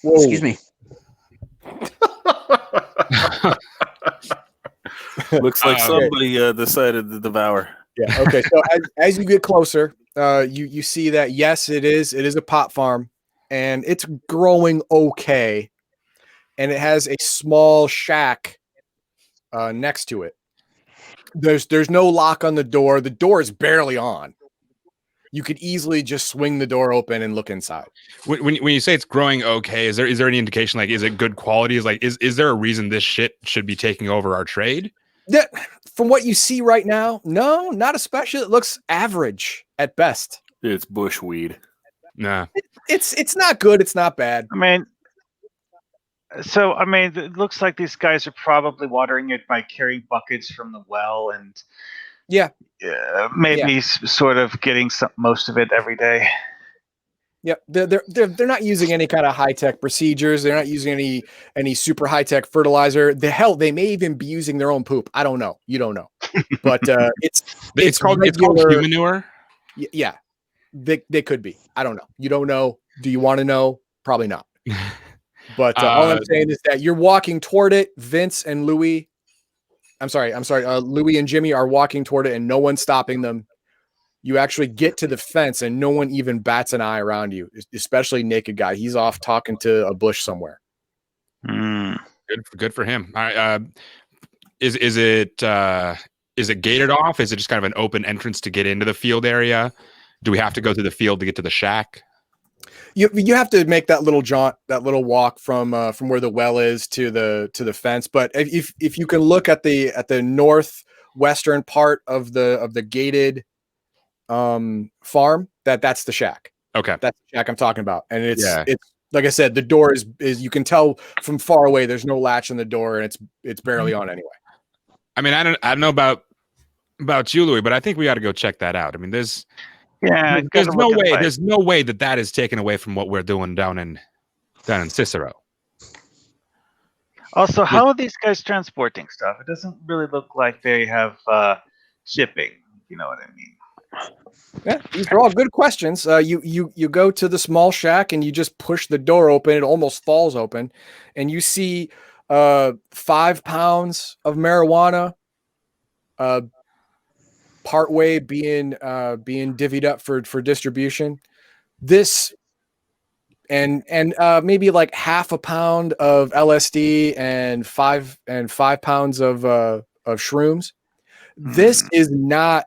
Speaker 6: Excuse me.
Speaker 4: Looks like somebody decided to devour.
Speaker 1: Yeah. Okay. So as you get closer, you see that yes, it is a pot farm, and it's growing okay, and it has a small shack next to it. There's no lock on the door. The door is barely on. You could easily just swing the door open and look inside.
Speaker 3: When you say it's growing okay, is there any indication, like, is it good quality? Is there a reason this shit should be taking over our trade?
Speaker 1: Yeah, from what you see right now, no, not especially. It looks average at best.
Speaker 4: It's bushweed.
Speaker 3: Nah.
Speaker 1: It's not good. It's not bad.
Speaker 5: It looks like these guys are probably watering it by carrying buckets from the well and sort of getting most of it every day.
Speaker 1: Yeah, they're not using any kind of high-tech procedures. They're not using any super high-tech fertilizer. They may even be using their own poop. I don't know. You don't know. But it's called
Speaker 3: human manure.
Speaker 1: Yeah. They could be. I don't know. You don't know. Do you want to know? Probably not. But all I'm saying is that you're walking toward it. Vince and Louie, I'm sorry. Louie and Jimmy are walking toward it, and no one's stopping them. You actually get to the fence, and no one even bats an eye around you, especially naked guy. He's off talking to a bush somewhere.
Speaker 3: Good for him. All right. Is it gated off? Is it just kind of an open entrance to get into the field area? Do we have to go through the field to get to the shack?
Speaker 1: You have to make that little jaunt, that little walk from where the well is to the fence. But if you can look at the northwestern part of the gated farm, that's the shack.
Speaker 3: Okay,
Speaker 1: that's the shack I'm talking about. And it's like I said, the door is you can tell from far away. There's no latch on the door, and it's barely on anyway.
Speaker 3: I mean, I don't know about you, Louis, but I think we got to go check that out. I mean, there's no way that is taken away from what we're doing down in Cicero.
Speaker 5: Also, how are these guys transporting stuff? It doesn't really look like they have shipping. You know what I mean?
Speaker 1: Yeah, these are all good questions. You go to the small shack and you just push the door open. It almost falls open, and you see 5 pounds of marijuana, partway being divvied up for distribution. This and maybe like half a pound of LSD and 5 pounds of shrooms. This is not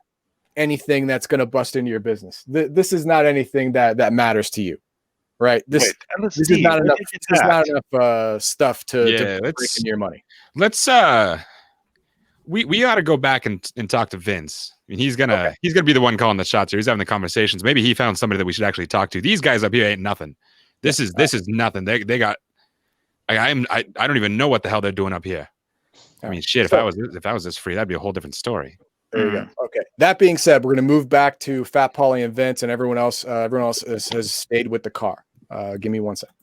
Speaker 1: anything that's going to bust into your business. This is not anything that matters to you, right? This is not enough. This is not enough stuff to break into your money.
Speaker 3: Let's we ought to go back and talk to Vince. I mean, he's gonna be the one calling the shots here. He's having the conversations. Maybe he found somebody that we should actually talk to. These guys up here ain't nothing. This is nothing. They got. I don't even know what the hell they're doing up here. I mean, shit. If I was this free, that'd be a whole different story.
Speaker 1: There you go. Okay. That being said, we're going to move back to Fat Paulie and Vince, and everyone else. Everyone else has stayed with the car. Give me 1 second.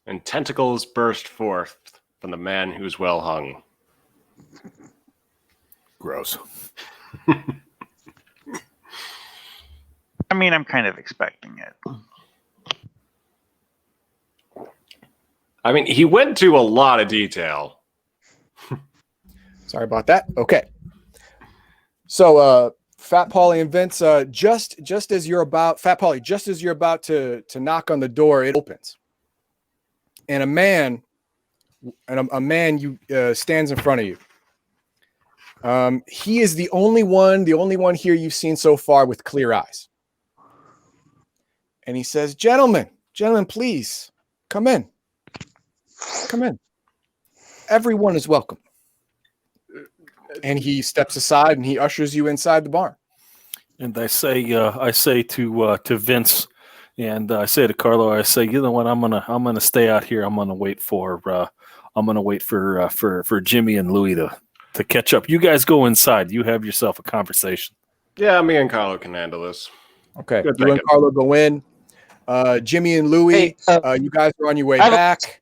Speaker 2: And tentacles burst forth from the man who's well hung.
Speaker 4: Gross.
Speaker 5: I mean, I'm kind of expecting it.
Speaker 2: I mean, he went to a lot of detail.
Speaker 1: Sorry about that. Okay. So, Fat Paulie and Vince, just as you're about to knock on the door, it opens, and a man stands in front of you. He is the only one here you've seen so far with clear eyes, and he says, "Gentlemen, please come in. Come in. Everyone is welcome." And he steps aside and he ushers you inside the barn.
Speaker 4: And I say to Vince, and I say to Carlo, I say, you know what, I'm gonna stay out here. I'm gonna wait for Jimmy and Louie to catch up. You guys go inside. You have yourself a conversation.
Speaker 2: Yeah, me and Carlo can handle this.
Speaker 1: Okay,
Speaker 2: Good
Speaker 1: you and
Speaker 2: thinking.
Speaker 1: Carlo go in. Jimmy and Louie, you guys are on your way back.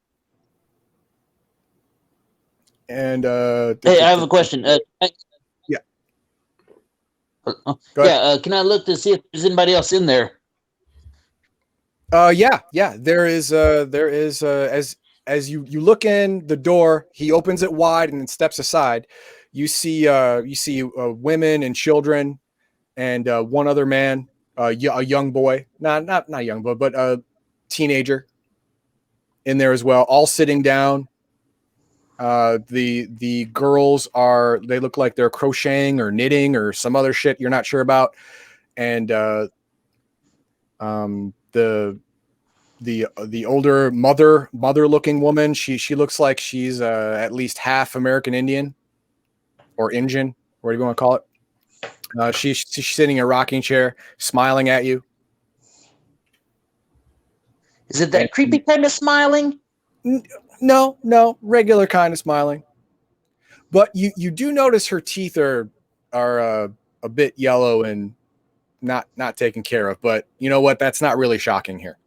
Speaker 1: And
Speaker 6: hey, I have a question.
Speaker 1: Yeah.
Speaker 6: Go ahead. Can I look to see if there's anybody else in there?
Speaker 1: Yeah. There is as you look in the door, he opens it wide and then steps aside. You see women and children and one other man, a young boy, not young boy, but a teenager in there as well, all sitting down. The girls they look like they're crocheting or knitting or some other shit you're not sure about. And the older mother looking woman, she looks like she's at least half American Indian or Indian, whatever you want to call it. She's sitting in a rocking chair, smiling at you.
Speaker 6: Is it that creepy kind of smiling?
Speaker 1: No, regular kind of smiling. But you do notice her teeth are a bit yellow and not taken care of. But you know what? That's not really shocking here.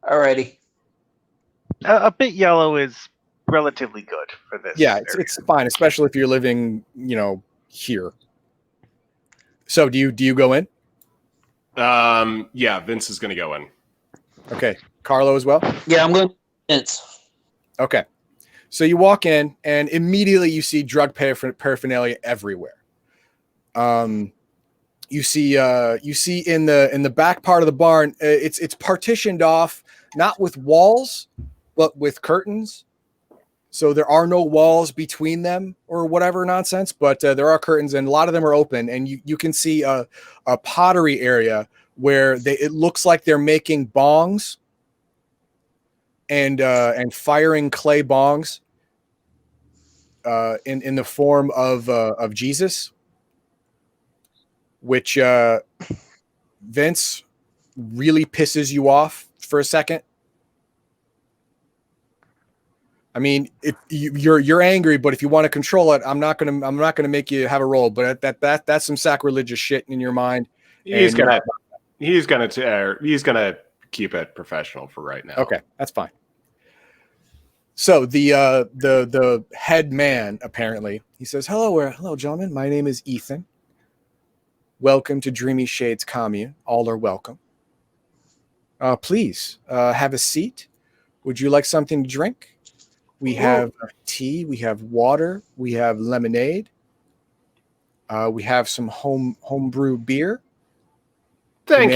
Speaker 6: Alrighty.
Speaker 5: A bit yellow is relatively good for this.
Speaker 1: Yeah, it's fine, especially if you're living, here. So do you go in?
Speaker 2: Yeah, Vince is going to go in.
Speaker 1: Okay, Carlo as well.
Speaker 6: Yeah, I'm going. Vince.
Speaker 1: Okay, so you walk in and immediately you see drug paraphernalia everywhere. You see in the back part of the barn, it's partitioned off, not with walls, but with curtains. So there are no walls between them or whatever nonsense, but there are curtains and a lot of them are open. And you can see a pottery area where it looks like they're making bongs and firing clay bongs in the form of Jesus, which Vince really pisses you off for a second. I mean, if you're angry, but if you want to control it, I'm not gonna make you have a roll. But that's some sacrilegious shit in your mind.
Speaker 2: He's gonna keep it professional for right now.
Speaker 1: Okay, that's fine. So the head man, apparently, he says, hello, gentlemen. My name is Ethan. Welcome to Dreamy Shades Commune. All are welcome. Please have a seat. Would you like something to drink? We have tea. We have water. We have lemonade. We have some homebrew beer.
Speaker 2: Thank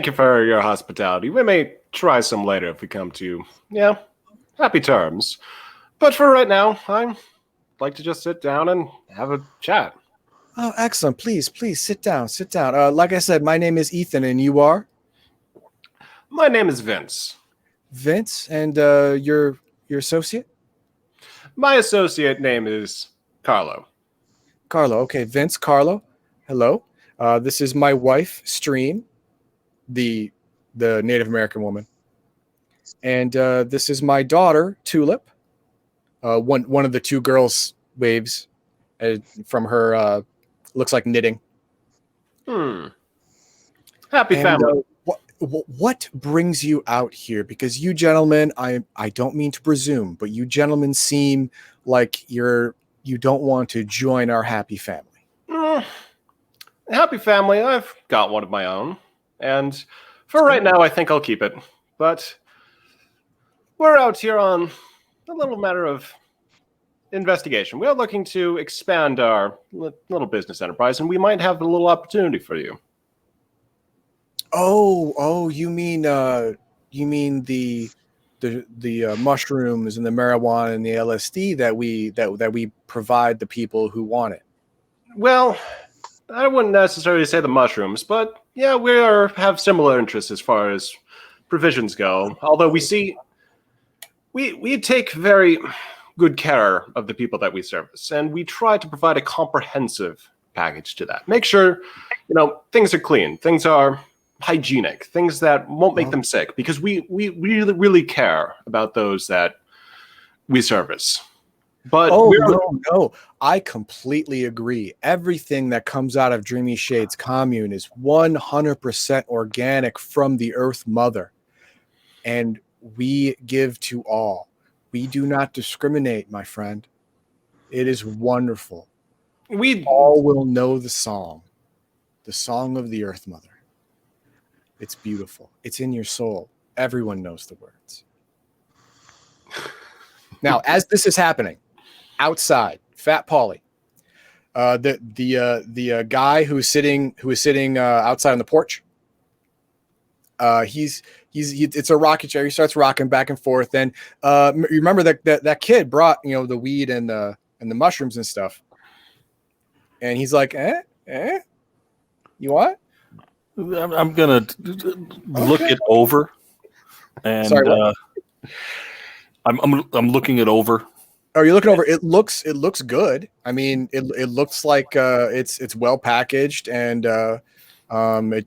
Speaker 2: you for your hospitality. We may try some later if we come to, happy terms. But for right now, I'd like to just sit down and have a chat.
Speaker 1: Oh, excellent. Please sit down. Sit down. Like I said, my name is Ethan, and you are?
Speaker 2: My name is Vince.
Speaker 1: Vince, and your associate?
Speaker 2: My associate name is Carlo.
Speaker 1: Carlo. Okay, Vince, Carlo. Hello. This is my wife, Stream, the Native American woman. And this is my daughter, Tulip. One of the two girls waves from her, looks like knitting.
Speaker 2: Happy family.
Speaker 1: What brings you out here? Because you gentlemen, I don't mean to presume, but you gentlemen seem like you don't want to join our happy family.
Speaker 2: Happy family, I've got one of my own. And for right now, I think I'll keep it. But we're out here on a little matter of investigation. We are looking to expand our little business enterprise, and we might have a little opportunity for you.
Speaker 1: Oh, you mean the mushrooms and the marijuana and the LSD that we provide the people who want it?
Speaker 2: Well, I wouldn't necessarily say the mushrooms, but yeah, we have similar interests as far as provisions go. Although we take very good care of the people that we service, and we try to provide a comprehensive package to that. Make sure, things are clean, things are hygienic, things that won't make them sick, because we really, really care about those that we service. But
Speaker 1: no, I completely agree. Everything that comes out of Dreamy Shades Commune is 100% organic from the Earth Mother, and we give to all. We do not discriminate, my friend. It is wonderful. We all will know the song of the Earth Mother. It's beautiful. It's in your soul. Everyone knows the words. Now, as this is happening, outside, Fat Pauly, the guy who is sitting outside on the porch. It's a rocking chair. He starts rocking back and forth. And you remember that kid brought the weed and the mushrooms and stuff. And he's like, you want?
Speaker 4: I'm gonna look it over, and
Speaker 1: sorry,
Speaker 4: I'm looking it over.
Speaker 1: Oh, you're looking over. It looks good. I mean, it looks like it's well packaged, and it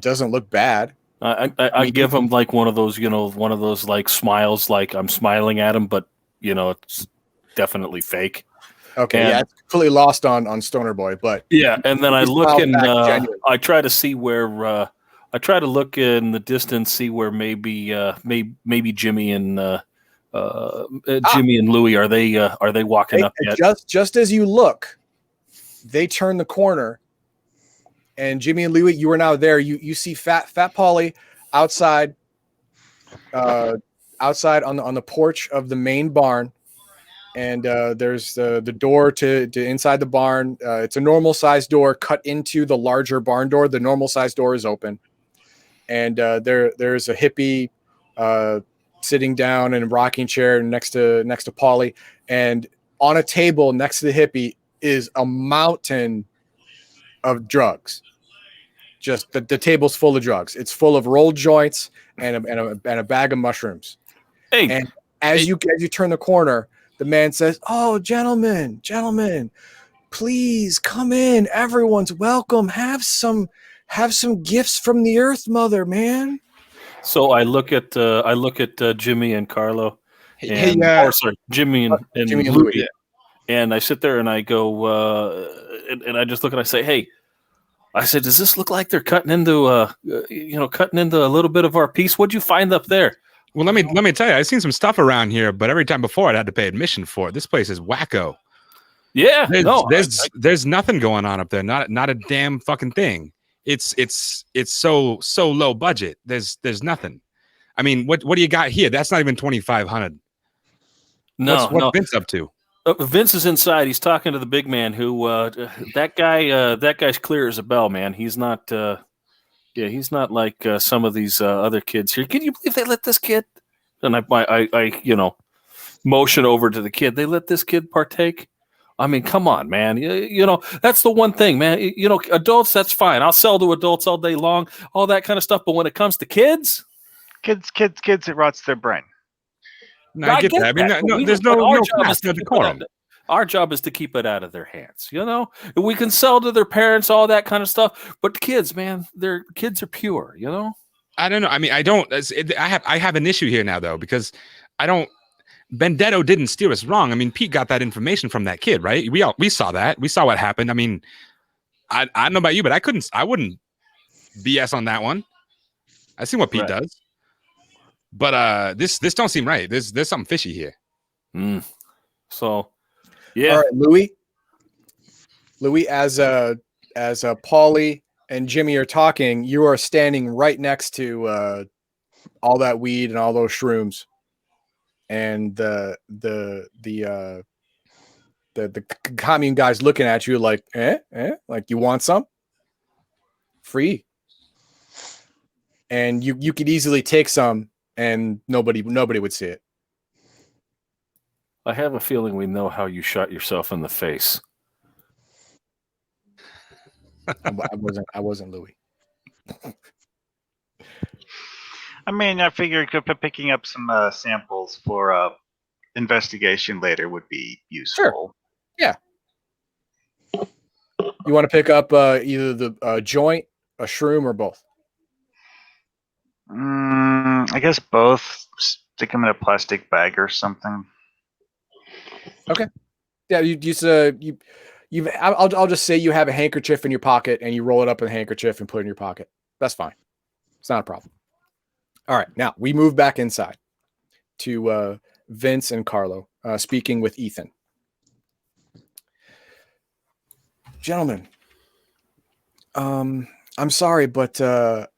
Speaker 1: doesn't look bad.
Speaker 4: I give him like one of those like smiles, like I'm smiling at him, but it's definitely fake.
Speaker 1: Okay, yeah, it's completely lost on Stoner Boy, but
Speaker 4: yeah. And then I look and I try to see where I try to look in the distance, see where maybe Jimmy and Jimmy and Louie are they walking up yet?
Speaker 1: Just as you look, they turn the corner, and Jimmy and Louie, you are now there. You see Fat Pauly outside on the porch of the main barn. And there's the door to inside the barn. It's a normal size door cut into the larger barn door. The normal size door is open, and there's a hippie sitting down in a rocking chair next to Pauly, and on a table next to the hippie is a mountain of drugs. Just the table's full of drugs. It's full of rolled joints and a bag of mushrooms.
Speaker 4: Hey,
Speaker 1: and as you turn the corner, the man says, "Oh, gentlemen, please come in. Everyone's welcome. Have some gifts from the Earth Mother, man."
Speaker 4: So I look at Jimmy and Carlo, Jimmy and Louie, yeah. And I sit there and I go, and I just look and I say, "Hey," I said, "Does this look like they're cutting into a little bit of our piece? What'd you find up there?"
Speaker 3: Well, let me tell you, I've seen some stuff around here, but every time before I'd had to pay admission for it. This place is wacko.
Speaker 4: Yeah,
Speaker 3: There's nothing going on up there. Not a damn fucking thing. It's so low budget. There's nothing. I mean, what do you got here? That's not even 2,500.
Speaker 4: no,
Speaker 3: What's Vince up to?
Speaker 4: Vince is inside. He's talking to the big man. Who that guy? That guy's clear as a bell, man. He's not. He's not like some of these other kids here. Can you believe they let this kid? And I motion over to the kid. They let this kid partake. I mean, come on, man. That's the one thing, man. Adults, that's fine. I'll sell to adults all day long, all that kind of stuff. But when it comes to kids,
Speaker 5: it rots their brain.
Speaker 3: No, I get that. I mean, there's no class, no decorum.
Speaker 4: Our job is to keep it out of their hands. We can sell to their parents, all that kind of stuff. But kids, man, their kids are pure.
Speaker 3: I don't know. I mean, I have an issue here now though, because I don't. Benedetto didn't steer us wrong. I mean, Pete got that information from that kid, right? We saw that. We saw what happened. I mean, I don't know about you, but I wouldn't BS on that one. I see what Pete does. But this don't seem right. There's something fishy here.
Speaker 4: So, yeah.
Speaker 1: All right, Louis, as Paulie and Jimmy are talking, you are standing right next to all that weed and all those shrooms, and the commune guy's looking at you like, like you want some? Free. And you could easily take some, and nobody would see it.
Speaker 4: I have a feeling we know how you shot yourself in the face.
Speaker 1: I wasn't Louis.
Speaker 5: I mean, I figured picking up some samples for investigation later would be useful.
Speaker 1: Sure. Yeah. You want to pick up either the joint, a shroom, or both?
Speaker 5: I guess both. Stick them in a plastic bag or something.
Speaker 1: Okay. Yeah, I'll just say you have a handkerchief in your pocket and you roll it up in a handkerchief and put it in your pocket. That's fine. It's not a problem. All right. Now we move back inside to Vince and Carlo speaking with Ethan. Gentlemen, I'm sorry, but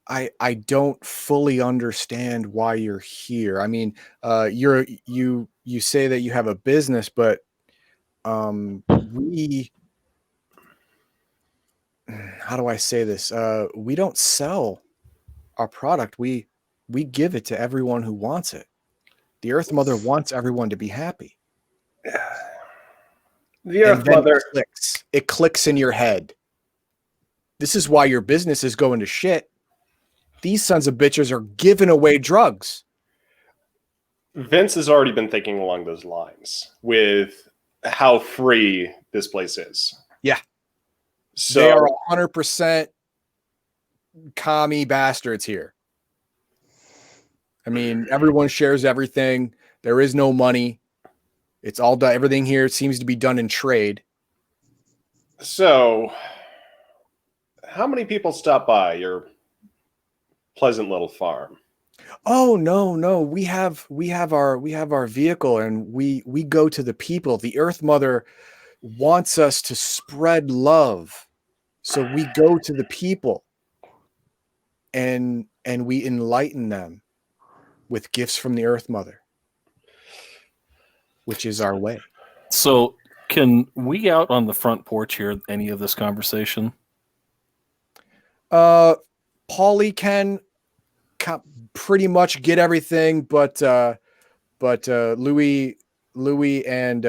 Speaker 1: I don't fully understand why you're here. I mean, you say that you have a business, but we, how do I say this? We don't sell our product. We give it to everyone who wants it. The Earth Mother wants everyone to be happy.
Speaker 2: The Earth Mother
Speaker 1: it clicks in your head. This is why your business is going to shit. These sons of bitches are giving away drugs.
Speaker 2: Vince has already been thinking along those lines with how free this place is.
Speaker 1: Yeah.
Speaker 2: So
Speaker 1: they are 100% commie bastards here. I mean, everyone shares everything. There is no money. It's all done. Everything here seems to be done in trade.
Speaker 2: So, how many people stop by your pleasant little farm?
Speaker 1: Oh no. We have our vehicle and we go to the people. The Earth Mother wants us to spread love. So we go to the people and we enlighten them with gifts from the Earth Mother, which is our way.
Speaker 4: So can we out on the front porch hear any of this conversation?
Speaker 1: Paulie can pretty much get everything, but Louis and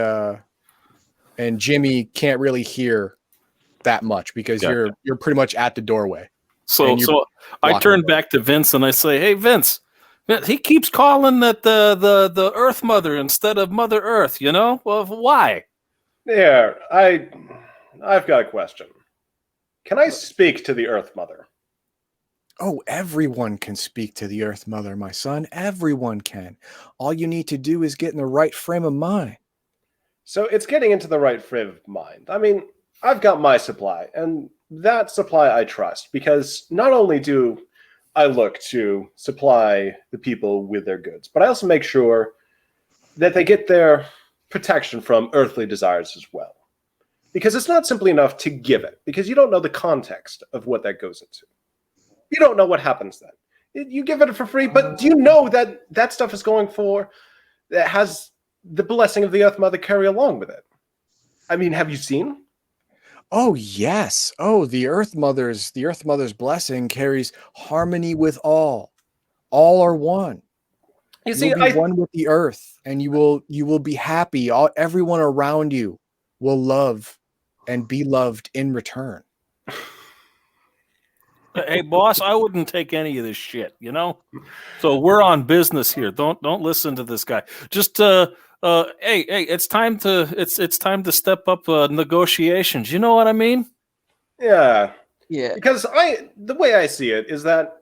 Speaker 1: Jimmy can't really hear that much because
Speaker 4: Gotcha.
Speaker 1: you're pretty much at the doorway.
Speaker 4: So I turn back to Vince and I say, "Hey, Vince, he keeps calling that the Earth Mother instead of Mother Earth. Well, why?"
Speaker 2: Yeah, I've got a question. Can I speak to the Earth Mother?
Speaker 1: Oh, everyone can speak to the Earth Mother, my son. Everyone can. All you need to do is get in the right frame of mind.
Speaker 2: So it's getting into the right frame of mind. I mean, I've got my supply, and that supply I trust, because not only do I look to supply the people with their goods, but I also make sure that they get their protection from earthly desires as well. Because it's not simply enough to give it, because you don't know the context of what that goes into. You don't know what happens then. You give it for free, but do you know that that stuff is going for, that has the blessing of the Earth Mother carry along with it? I mean, have you seen?
Speaker 1: Oh yes. Oh, the Earth Mother's blessing carries harmony with all. All are one.
Speaker 2: You
Speaker 1: You
Speaker 2: see,
Speaker 1: will be one with the earth, and you will be happy. Everyone around you will love and be loved in return.
Speaker 4: Hey, boss, I wouldn't take any of this shit, you know? So we're on business here. Don't listen to this guy. Just hey, it's time to step up negotiations. You know what I mean?
Speaker 2: yeah.
Speaker 6: Yeah.
Speaker 2: Because the way I see it is that,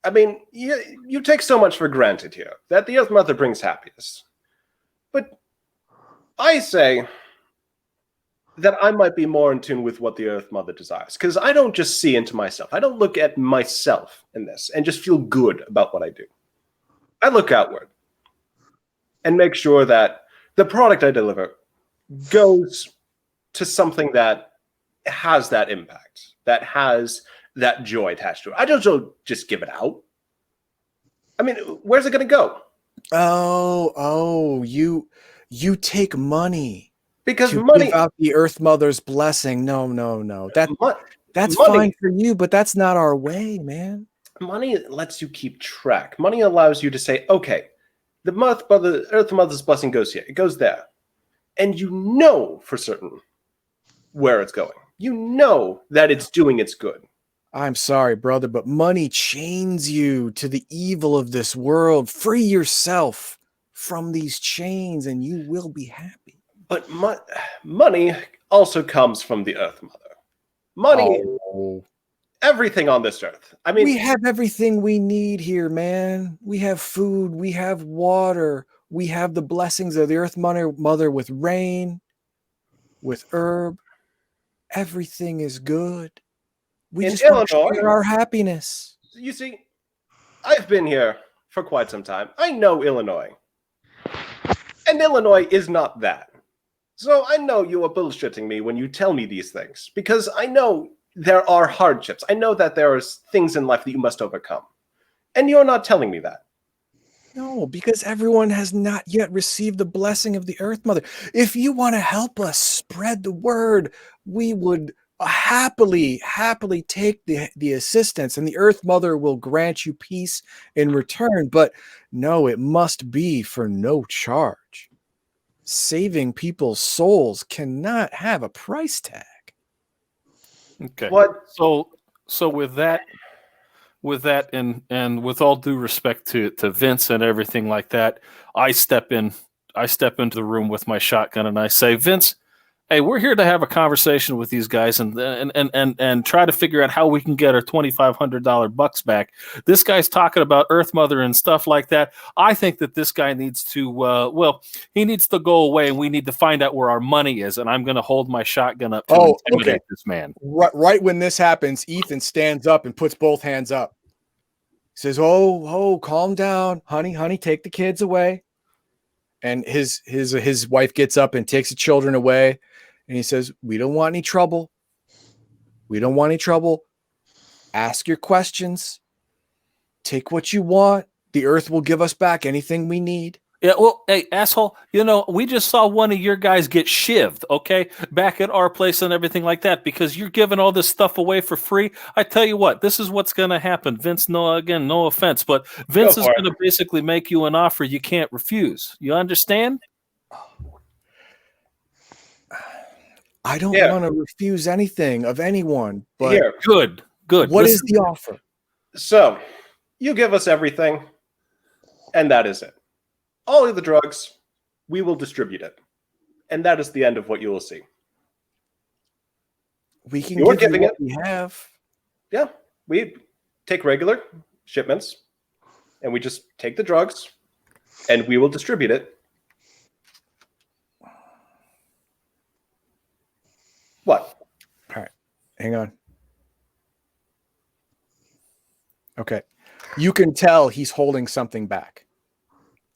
Speaker 2: I mean, you take so much for granted here, that the Earth Mother brings happiness. But I say that I might be more in tune with what the Earth Mother desires. Because I don't just see into myself. I don't look at myself in this and just feel good about what I do. I look outward and make sure that the product I deliver goes to something that has that impact, that has that joy attached to it. I don't just give it out. I mean, where's it going to go?
Speaker 1: Oh, you take money
Speaker 2: Because
Speaker 1: to
Speaker 2: money,
Speaker 1: give out the Earth Mother's blessing. No. That's
Speaker 2: money,
Speaker 1: fine for you, but that's not our way, man.
Speaker 2: money lets you keep track. Money allows you to say, okay, the Earth Mother's blessing goes here. It goes there. And you know for certain where it's going. You know that it's doing its good.
Speaker 1: I'm sorry, brother, but money chains you to the evil of this world. Free yourself from these chains and you will be happy.
Speaker 2: But money also comes from the Earth Mother. Money, everything on this earth. I mean,
Speaker 1: we have everything we need here, man. We have food, we have water, we have the blessings of the Earth Mother with rain, with herb. Everything is good. We
Speaker 2: in
Speaker 1: just want to
Speaker 2: Illinois,
Speaker 1: share our happiness.
Speaker 2: you see, I've been here for quite some time. I know Illinois. And Illinois is not that. So I know you are bullshitting me when you tell me these things, because I know there are hardships. I know that there are things in life that you must overcome. And you're not telling me that.
Speaker 1: No, because everyone has not yet received the blessing of the Earth Mother. If you want to help us spread the word, we would happily take the assistance, and the Earth Mother will grant you peace in return. But no, it must be for no charge. Saving people's souls cannot have a price tag.
Speaker 4: Okay.
Speaker 2: What?
Speaker 4: So with that, and with all due respect to Vince and everything like that, I step into the room with my shotgun and I say, Vince, hey, we're here to have a conversation with these guys and try to figure out how we can get our $2,500 bucks back. This guy's talking about Earth Mother and stuff like that. I think that this guy needs to he needs to go away, and we need to find out where our money is. And I'm going to hold my shotgun up to intimidate this man.
Speaker 1: Right when this happens, Ethan stands up and puts both hands up. He says, "Oh, calm down, honey, take the kids away." And his wife gets up and takes the children away. And he says, we don't want any trouble. We don't want any trouble. Ask your questions. Take what you want. The earth will give us back anything we need.
Speaker 4: Yeah, well, hey, asshole, we just saw one of your guys get shivved, okay, back at our place and everything like that, because you're giving all this stuff away for free. I tell you what, this is what's going to happen. Vince, no offense, but Vince is going to basically make you an offer you can't refuse. You understand?
Speaker 1: I don't want to refuse anything of anyone, but
Speaker 2: Here.
Speaker 4: Good.
Speaker 1: What is the offer?
Speaker 2: So, you give us everything, and that is it. All of the drugs, we will distribute it. And that is the end of what you will see.
Speaker 1: We can give you what we have.
Speaker 2: Yeah, we take regular shipments, and we just take the drugs, and we will distribute it. What?
Speaker 1: All right, hang on. Okay. you can tell he's holding something back.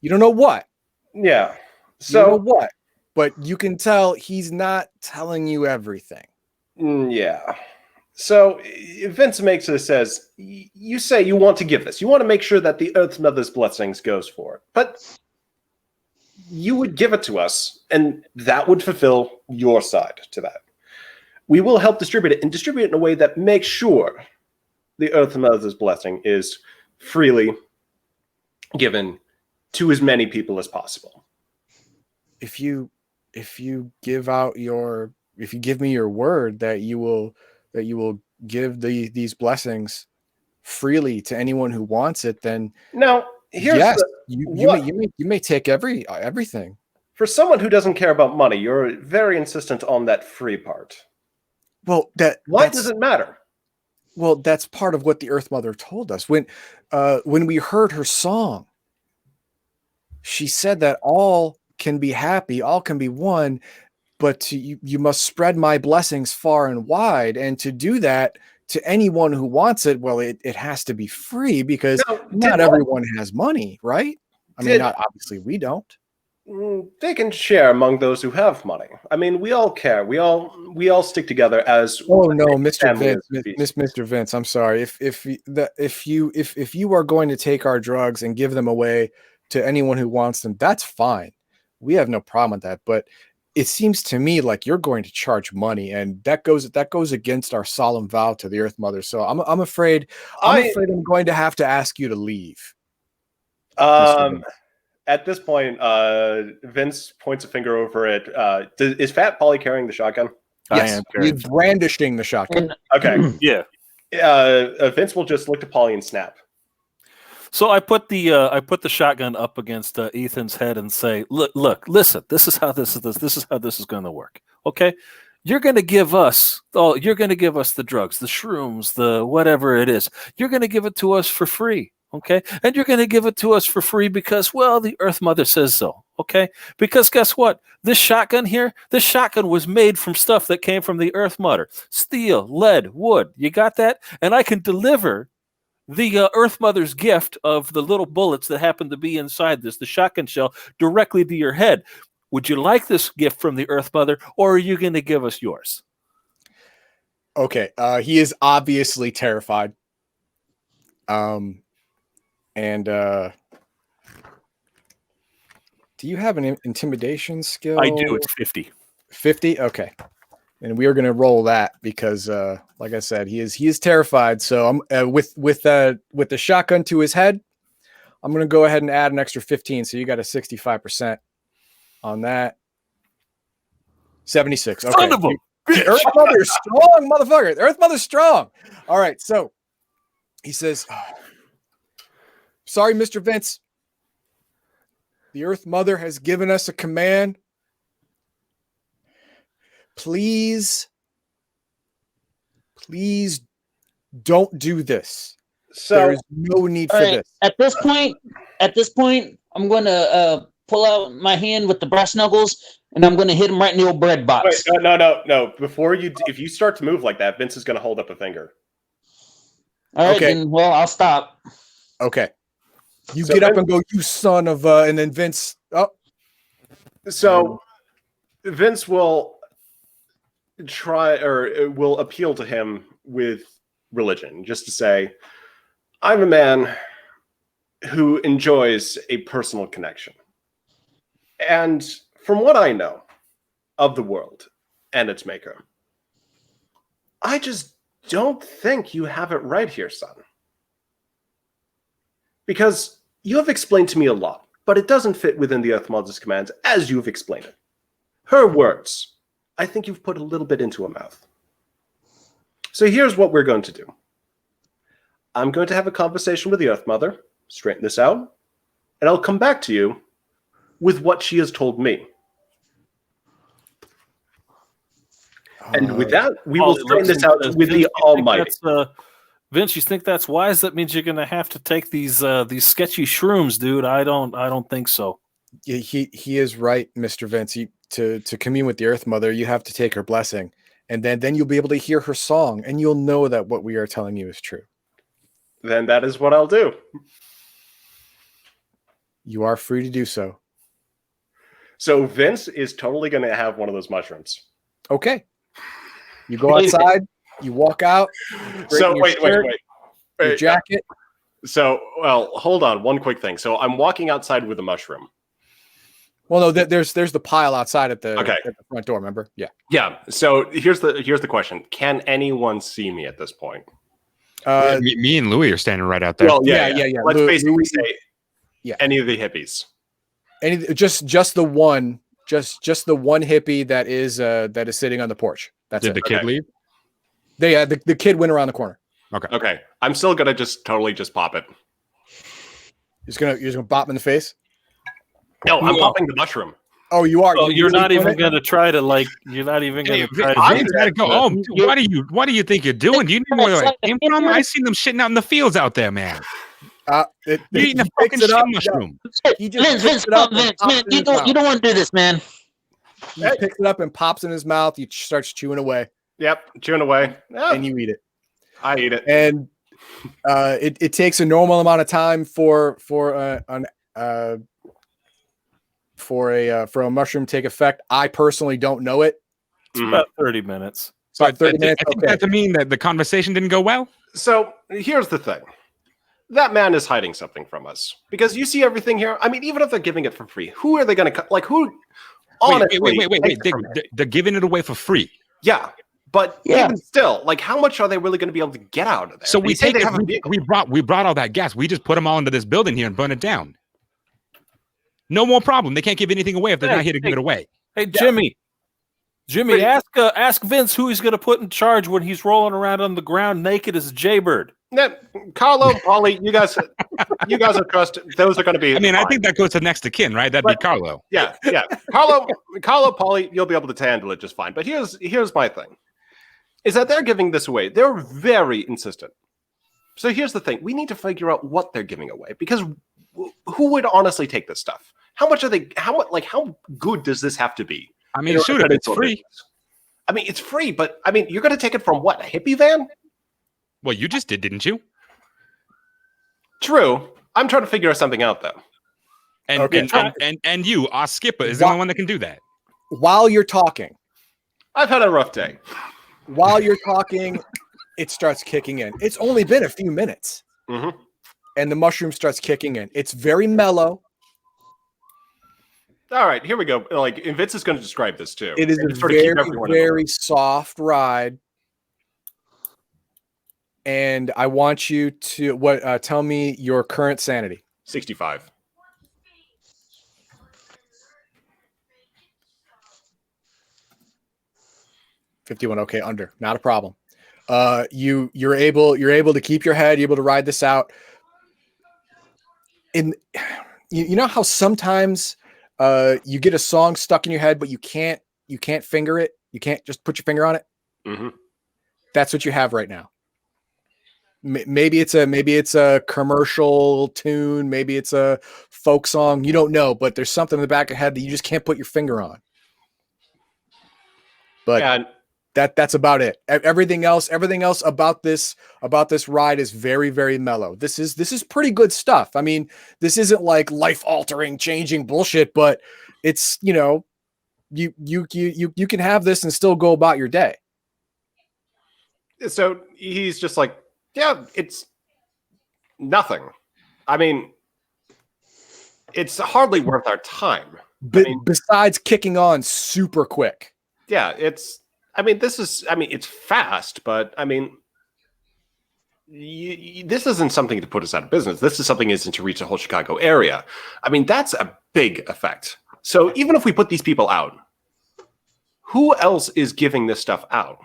Speaker 1: You don't know what.
Speaker 2: Yeah.
Speaker 1: You don't know
Speaker 2: So
Speaker 1: what, but you can tell he's not telling you everything.
Speaker 2: yeah. So Vince makes it says, you say you want to give this. You want to make sure that the Earth Mother's blessings goes for it. But you would give it to us, and that would fulfill your side to that. We will help distribute it and distribute it in a way that makes sure the Earth Mother's blessing is freely given to as many people as possible.
Speaker 1: If you give me your word that you will give these blessings freely to anyone who wants it, then
Speaker 2: Now, here's
Speaker 1: yes,
Speaker 2: the,
Speaker 1: you may take everything.
Speaker 2: for someone who doesn't care about money, you're very insistent on that free part.
Speaker 1: Well,
Speaker 2: Why does it matter?
Speaker 1: Well, that's part of what the Earth Mother told us. When we heard her song, she said that all can be happy, all can be one, but you must spread my blessings far and wide. And to do that to anyone who wants it, well, it has to be free because not everyone has money, right? I mean, not obviously we don't.
Speaker 2: They can share among those who have money. I mean, we all care. We all stick together as.
Speaker 1: Oh no, Mr. Vince, Mr. Vince. I'm sorry. If you are going to take our drugs and give them away to anyone who wants them, that's fine. We have no problem with that. But it seems to me like you're going to charge money, and that goes against our solemn vow to the Earth Mother. So I'm afraid I'm going to have to ask you to leave.
Speaker 2: At this point, Vince points a finger over it. Is Fat Polly carrying the shotgun?
Speaker 1: Yes, he's brandishing the shotgun.
Speaker 2: Okay.
Speaker 4: Yeah.
Speaker 2: Vince will just look to Polly and snap.
Speaker 4: So I put the shotgun up against Ethan's head and say, "Look, listen. This is how this is going to work. Okay, you're going to give us the drugs, the shrooms, the whatever it is. You're going to give it to us for free. Okay, and you're going to give it to us for free because, well, the Earth Mother says so. Okay, because guess what? This shotgun was made from stuff that came from the Earth Mother: steel, lead, wood. You got that? And I can deliver the Earth Mother's gift of the little bullets that happen to be inside the shotgun shell, directly to your head. Would you like this gift from the Earth Mother, or are you going to give us yours?"
Speaker 1: Okay, he is obviously terrified. And do you have an intimidation skill?
Speaker 4: I do. It's 50.
Speaker 1: 50? Okay. And we are going to roll that because, like I said, he is terrified. So I'm with the shotgun to his head. I'm going to go ahead and add an extra 15. So you got a 65% on that. 76. Okay.
Speaker 4: Son of a bitch.
Speaker 1: Earth Mother's strong, motherfucker. Earth Mother's strong. All right. So he says, "Sorry, Mr. Vince. The Earth Mother has given us a command. Please don't do this.
Speaker 2: So
Speaker 1: there is no need for this."
Speaker 6: At this point, I'm going to pull out my hand with the brass knuckles, and I'm going to hit him right in the old bread box.
Speaker 2: Wait, no. If you start to move like that, Vince is going to hold up a finger.
Speaker 6: All right,
Speaker 1: Okay.
Speaker 6: then, well, I'll stop.
Speaker 1: Okay. You get up and go, "You son of a," and then Vince. Oh.
Speaker 2: So Vince will will appeal to him with religion, just to say, "I'm a man who enjoys a personal connection. And from what I know of the world and its maker, I just don't think you have it right here, son. Because you have explained to me a lot, but it doesn't fit within the Earth Mother's commands as you've explained it. Her words, I think you've put a little bit into her mouth. So here's what we're going to do. I'm going to have a conversation with the Earth Mother, straighten this out, and I'll come back to you with what she has told me. And with that, we will straighten this out with the Almighty."
Speaker 4: Vince, you think that's wise? That means you're going to have to take these sketchy shrooms, dude. I don't think so.
Speaker 1: He is right, Mr. Vince. To commune with the Earth Mother, you have to take her blessing, and then you'll be able to hear her song, and you'll know that what we are telling you is true.
Speaker 2: Then that is what I'll do.
Speaker 1: You are free to do so.
Speaker 2: So Vince is totally going to have one of those mushrooms.
Speaker 1: Okay. You go outside. You walk out.
Speaker 2: So wait.
Speaker 1: Your jacket.
Speaker 2: So, well, hold on. One quick thing. So I'm walking outside with a mushroom.
Speaker 1: Well, no, there's the pile outside at the front door. Remember? Yeah.
Speaker 2: Yeah. So here's the question: can anyone see me at this point?
Speaker 3: Me and Louis are standing right out there.
Speaker 2: Well, yeah. Let's basically
Speaker 1: Louis,
Speaker 2: say, any of the hippies.
Speaker 1: Just the one hippie that is sitting on the porch. That's
Speaker 3: Did
Speaker 1: it.
Speaker 3: the kid leave?
Speaker 1: The kid went around the corner.
Speaker 2: Okay. I'm still gonna just pop it.
Speaker 1: You're just gonna bop him in the face.
Speaker 2: No, I'm popping the mushroom.
Speaker 1: Oh, you are.
Speaker 4: Oh, you're not even going to try to like. You're not even going to try to.
Speaker 3: Vince, gotta go. Oh, what do you think you're doing? Do you know where that came from? I seen them shitting out in the fields out there, man. You're eating a fucking shit mushroom.
Speaker 6: Vince, man, you don't want to do this, man.
Speaker 1: He picks it up and pops in his mouth. He starts chewing away.
Speaker 2: Yep, chewing away,
Speaker 1: and you eat it.
Speaker 2: I eat it,
Speaker 1: and it takes a normal amount of time for a mushroom to take effect. I personally don't know it.
Speaker 4: It's about 30 minutes.
Speaker 1: So 30 minutes.
Speaker 3: I think that to mean that the conversation didn't go well.
Speaker 2: So here's the thing. That man is hiding something from us because you see everything here. I mean, even if they're giving it for free, who are they going to who? Honestly,
Speaker 3: wait. They're giving it away for free.
Speaker 2: Yeah. But even still, how much are they really going to be able to get out of there?
Speaker 3: So we brought all that gas. We just put them all into this building here and burn it down. No more problem. They can't give anything away if they're not here to give it away.
Speaker 4: Hey, Jimmy, ask Vince who he's going to put in charge when he's rolling around on the ground naked as a jaybird.
Speaker 2: Carlo, Polly, you guys are trusted. Those are going to be.
Speaker 3: I mean, I think that goes to next of kin, right? That'd be Carlo.
Speaker 2: Yeah. Carlo, Polly, you'll be able to handle it just fine. But here's my thing. Is that they're giving this away. They're very insistent. So here's the thing. We need to figure out what they're giving away because who would honestly take this stuff? How much are they? How good does this have to be?
Speaker 3: I mean, shoot it. It's free.
Speaker 2: I mean, it's free, but I mean, you're going to take it from what? A hippie van?
Speaker 3: Well, you just did, didn't you?
Speaker 2: True. I'm trying to figure something out though.
Speaker 3: And you, our skipper, is the only one that can do that.
Speaker 1: While you're talking,
Speaker 2: I've had a rough day.
Speaker 1: While you're talking, it starts kicking in. It's only been a few minutes.
Speaker 2: Mm-hmm.
Speaker 1: And the mushroom starts kicking in. It's very mellow.
Speaker 2: All right, here we go. And Vince is going to describe this too.
Speaker 1: It is a very soft ride. And I want you to tell me your current sanity.
Speaker 2: 65.
Speaker 1: $51. Okay, under. Not a problem. You're able to keep your head, you're able to ride this out. You know how sometimes you get a song stuck in your head, but you can't finger it. You can't just put your finger on it.
Speaker 2: Mm-hmm.
Speaker 1: That's what you have right now. Maybe it's a commercial tune. Maybe it's a folk song. You don't know, but there's something in the back of your head that you just can't put your finger on. But that's about it. Everything else about this ride is very, very mellow. This is pretty good stuff. I mean, this isn't like life altering, changing bullshit, but it's, you can have this and still go about your day.
Speaker 2: So he's just like, yeah, it's nothing. I mean, it's hardly worth our time.
Speaker 1: Besides kicking on super quick.
Speaker 2: Yeah, it's fast, but I mean, this isn't something to put us out of business. This is something isn't to reach the whole Chicago area. I mean, that's a big effect. So even if we put these people out, who else is giving this stuff out?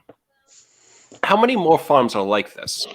Speaker 2: How many more farms are like this?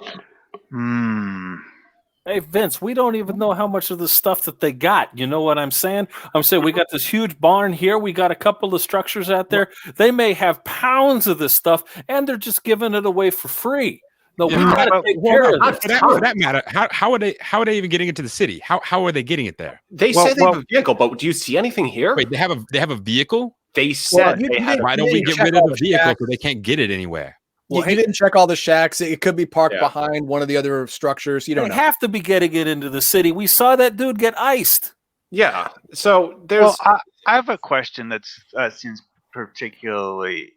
Speaker 4: Hey, Vince, we don't even know how much of the stuff that they got. You know what I'm saying? I'm saying we got this huge barn here. We got a couple of structures out there. They may have pounds of this stuff, and they're just giving it away for free. No, we got to take care of this.
Speaker 3: For that matter, how are they even getting into the city? How are they getting it there?
Speaker 2: They say they have a vehicle, but do you see anything here?
Speaker 3: Wait, they have a vehicle?
Speaker 2: They said
Speaker 3: Why don't we get rid of the vehicle so they can't get it anywhere?
Speaker 4: Well,
Speaker 1: you didn't check all the shacks. It could be parked
Speaker 2: Yeah.
Speaker 1: behind one of the other structures. You don't
Speaker 4: they
Speaker 1: know.
Speaker 4: have to be getting it into the city. We saw that dude get iced.
Speaker 2: Yeah. So there's
Speaker 5: Well, I have a question that seems particularly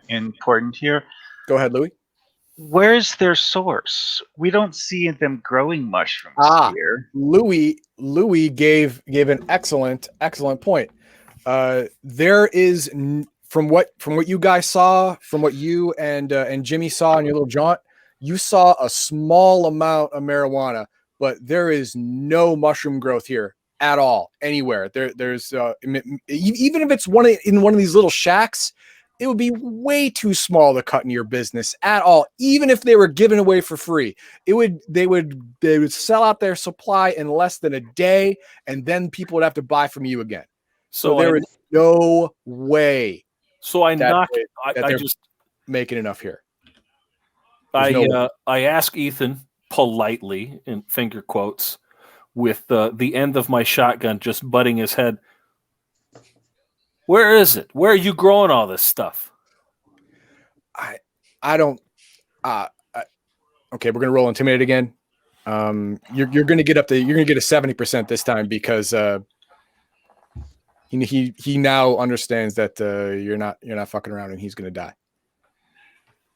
Speaker 5: important here.
Speaker 1: Go ahead, Louis.
Speaker 5: Where's their source? We don't see them growing mushrooms here.
Speaker 1: Louis gave an excellent point. There is from what you guys saw, from what you and Jimmy saw in your little jaunt, you saw a small amount of marijuana, but there is no mushroom growth here at all anywhere. There's even if it's in one of these little shacks, it would be way too small to cut in your business at all. Even if they were given away for free, they would sell out their supply in less than a day, and then people would have to buy from you again. So there is no way.
Speaker 4: So I knock.
Speaker 1: I just making enough here.
Speaker 4: I ask Ethan politely, in finger quotes, with the end of my shotgun just butting his head. Where is it? Where are you growing all this stuff?
Speaker 1: I don't. Okay, we're gonna roll intimidate again. You're gonna get up to. You're gonna get a 70% this time because he now understands that you're not fucking around and he's gonna die.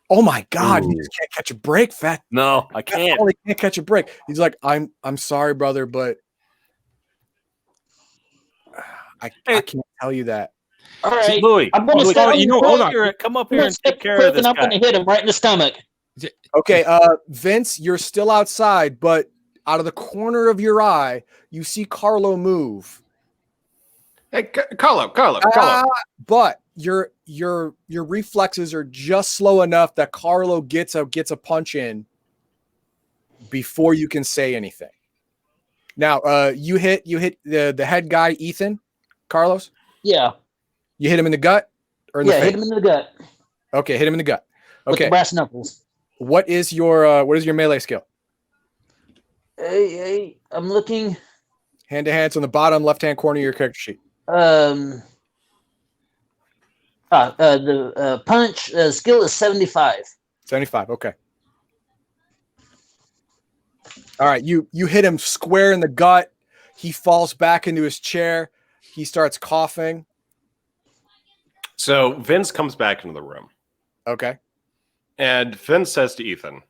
Speaker 1: Oh my God! You just can't catch a break, Fat.
Speaker 4: No, I can't.
Speaker 1: He can't catch a break. He's like, I'm sorry, brother, but I can't tell you that.
Speaker 6: All right,
Speaker 4: Louis,
Speaker 6: I'm going to
Speaker 3: hold on.
Speaker 4: Come up here and take care of this
Speaker 6: and I'm
Speaker 4: guy.
Speaker 6: going to hit him right in the stomach.
Speaker 1: Okay, Vince, you're still outside, but out of the corner of your eye, you see Carlo move.
Speaker 2: Hey, Carlo.
Speaker 1: But your reflexes are just slow enough that Carlo gets a punch in before you can say anything. Now, you hit the head guy, Ethan, Carlos.
Speaker 6: Yeah.
Speaker 1: You hit him in the gut or in the face?
Speaker 6: Hit him in the gut.
Speaker 1: Okay, hit him in the gut.
Speaker 6: With
Speaker 1: Okay.
Speaker 6: the brass knuckles.
Speaker 1: What is your melee skill?
Speaker 6: Hey, I'm looking.
Speaker 1: Hand to hand. It's on the bottom left-hand corner of your character sheet.
Speaker 6: The punch skill is 75.
Speaker 1: 75. Okay. All right. You hit him square in the gut. He falls back into his chair. He starts coughing.
Speaker 2: So Vince comes back into the room.
Speaker 1: Okay.
Speaker 2: And Vince says to Ethan,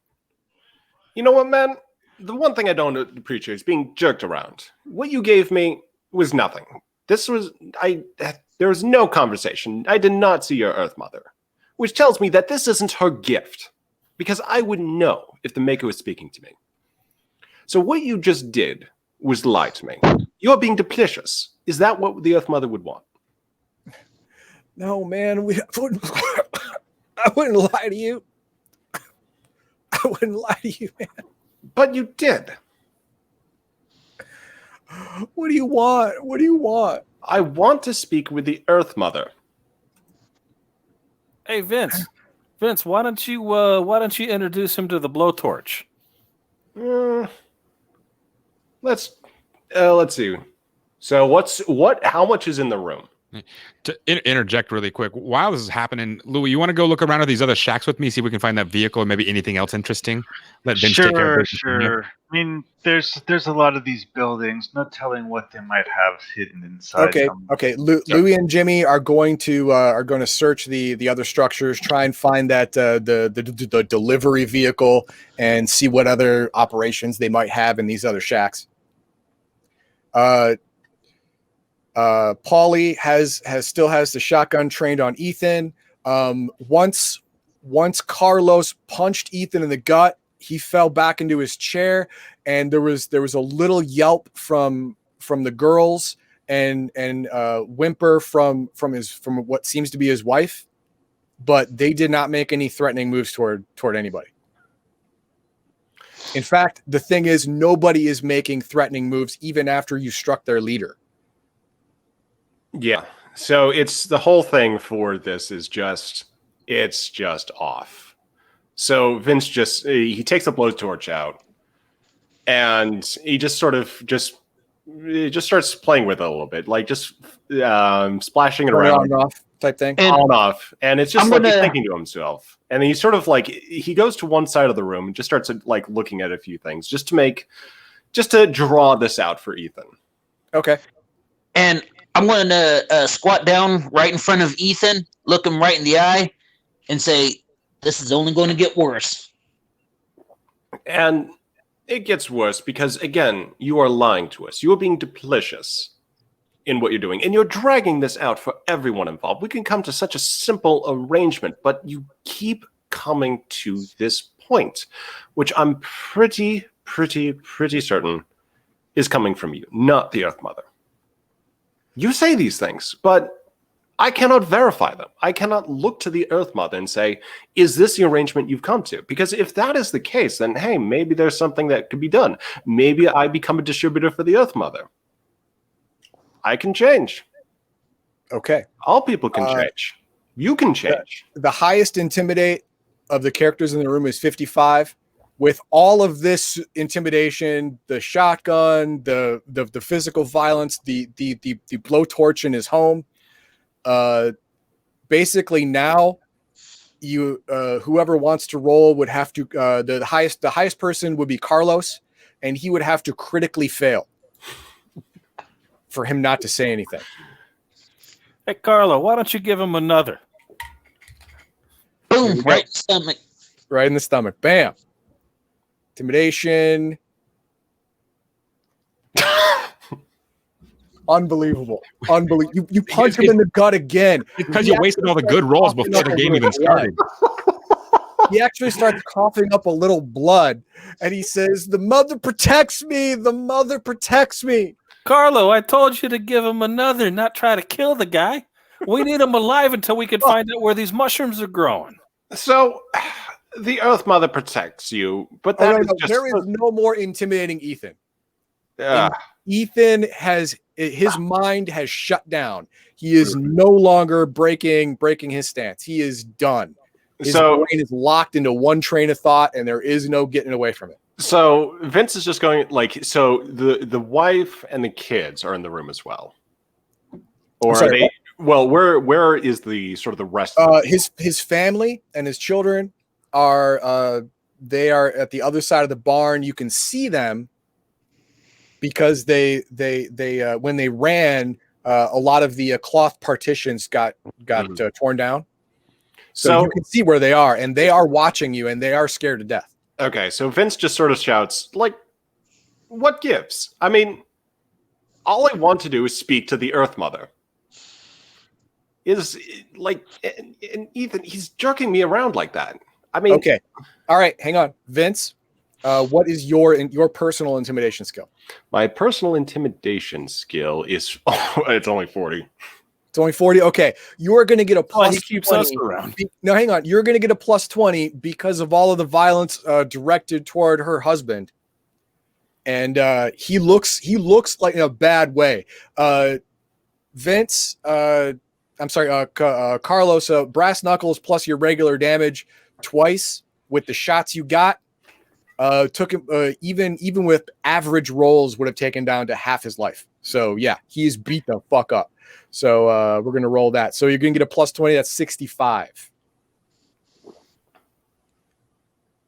Speaker 2: "You know what, man? The one thing I don't appreciate is being jerked around. What you gave me was nothing. There was no conversation. I did not see your Earth Mother, which tells me that this isn't her gift, because I would know if the Maker was speaking to me. So what you just did was lie to me. You're being duplicitous. Is that what the Earth Mother would want?"
Speaker 1: No, man. I wouldn't lie to you. I wouldn't lie to you, man.
Speaker 2: But you did.
Speaker 1: What do you want? What do you want?
Speaker 2: I want to speak with the Earth Mother.
Speaker 4: Hey, Vince, why don't you introduce him to the blowtorch?
Speaker 2: Let's see. So how much is in the room?
Speaker 3: To interject really quick, while this is happening, Louis, you want to go look around at these other shacks with me, see if we can find that vehicle and maybe anything else interesting? Let Vince take care of it.
Speaker 5: Sure. I mean, there's a lot of these buildings. No telling what they might have hidden inside.
Speaker 1: Okay. Louis and Jimmy are going to search the other structures, try and find that the delivery vehicle, and see what other operations they might have in these other shacks. Paulie still has the shotgun trained on Ethan. Once Carlos punched Ethan in the gut, he fell back into his chair, and there was a little yelp from the girls and whimper from what seems to be his wife, but they did not make any threatening moves toward anybody. In fact, the thing is, nobody is making threatening moves even after you struck their leader.
Speaker 2: Yeah. So it's the whole thing for this is just off. So Vince he takes the blowtorch out, and he just starts playing with it a little bit, like just splashing it around.
Speaker 1: type thing.
Speaker 6: And
Speaker 2: on off, and it's just
Speaker 6: I'm
Speaker 2: like he's
Speaker 6: gonna-
Speaker 2: thinking to himself, and then he sort of like he goes to one side of the room and just starts like looking at a few things just to draw this out for Ethan.
Speaker 1: Okay.
Speaker 6: And I'm going to squat down right in front of Ethan, look him right in the eye, and say, "This is only going to get worse."
Speaker 2: And it gets worse because, again, you are lying to us. You are being duplicitous in what you're doing, and you're dragging this out for everyone involved. We can come to such a simple arrangement, but you keep coming to this point, which I'm pretty certain is coming from you, not the Earth Mother. You say these things, but I cannot verify them. I cannot look to the Earth Mother and say, is this the arrangement you've come to? Because if that is the case, then hey, maybe there's something that could be done. Maybe I become a distributor for the Earth Mother. I can change.
Speaker 1: Okay.
Speaker 2: All people can change. You can change.
Speaker 1: The highest intimidate of the characters in the room is 55. With all of this intimidation, the shotgun, the physical violence, the blowtorch in his home, basically now you whoever wants to roll would have to the highest person would be Carlos, and he would have to critically fail for him not to say anything.
Speaker 4: Hey, Carlo, why don't you give him another?
Speaker 6: Boom,
Speaker 1: we go.
Speaker 6: right in the stomach.
Speaker 1: Right in the stomach. Bam. Intimidation. Unbelievable. Unbelievable. You punch him in the gut again.
Speaker 3: Because you wasted all the good rolls before the game even started.
Speaker 1: He actually starts coughing up a little blood, and he says, "The mother protects me. The mother protects me."
Speaker 4: Carlo, I told you to give him another, not try to kill the guy. We need him alive until we can find out where these mushrooms are growing.
Speaker 2: So the Earth Mother protects you, but that is just
Speaker 1: there is no more intimidating Ethan.
Speaker 2: uh,
Speaker 1: Ethan his mind has shut down. He is no longer breaking his stance. He is done. His brain is locked into one train of thought, and there is no getting away from it.
Speaker 2: So Vince is just going like, so the wife and the kids are in the room as well, or
Speaker 1: sorry,
Speaker 2: are they? Well, where is the sort of the rest? Of
Speaker 1: his family and his children are they are at the other side of the barn. You can see them because they when they ran, a lot of the cloth partitions got torn down. So you can see where they are, and they are watching you, and they are scared to death.
Speaker 2: Okay, so Vince just sort of shouts, like, what gives? I mean, all I want to do is speak to the Earth Mother. Is like, and Ethan, he's jerking me around like that. I mean,
Speaker 1: okay, all right, hang on, Vince. What is your personal intimidation skill?
Speaker 2: My personal intimidation skill is it's only 40.
Speaker 1: It's only 40. Okay, you are going to get a plus.
Speaker 4: He keeps
Speaker 1: 20.
Speaker 4: us around.
Speaker 1: No, hang on. You're going to get a plus 20 because of all of the violence directed toward her husband, and he looks like in a bad way. Vince, I'm sorry, Carlos. Brass knuckles plus your regular damage twice with the shots you got. Took him even with average rolls would have taken down to half his life. So yeah, he's beat the fuck up. So we're gonna roll that. So you're gonna get a plus 20. That's 65.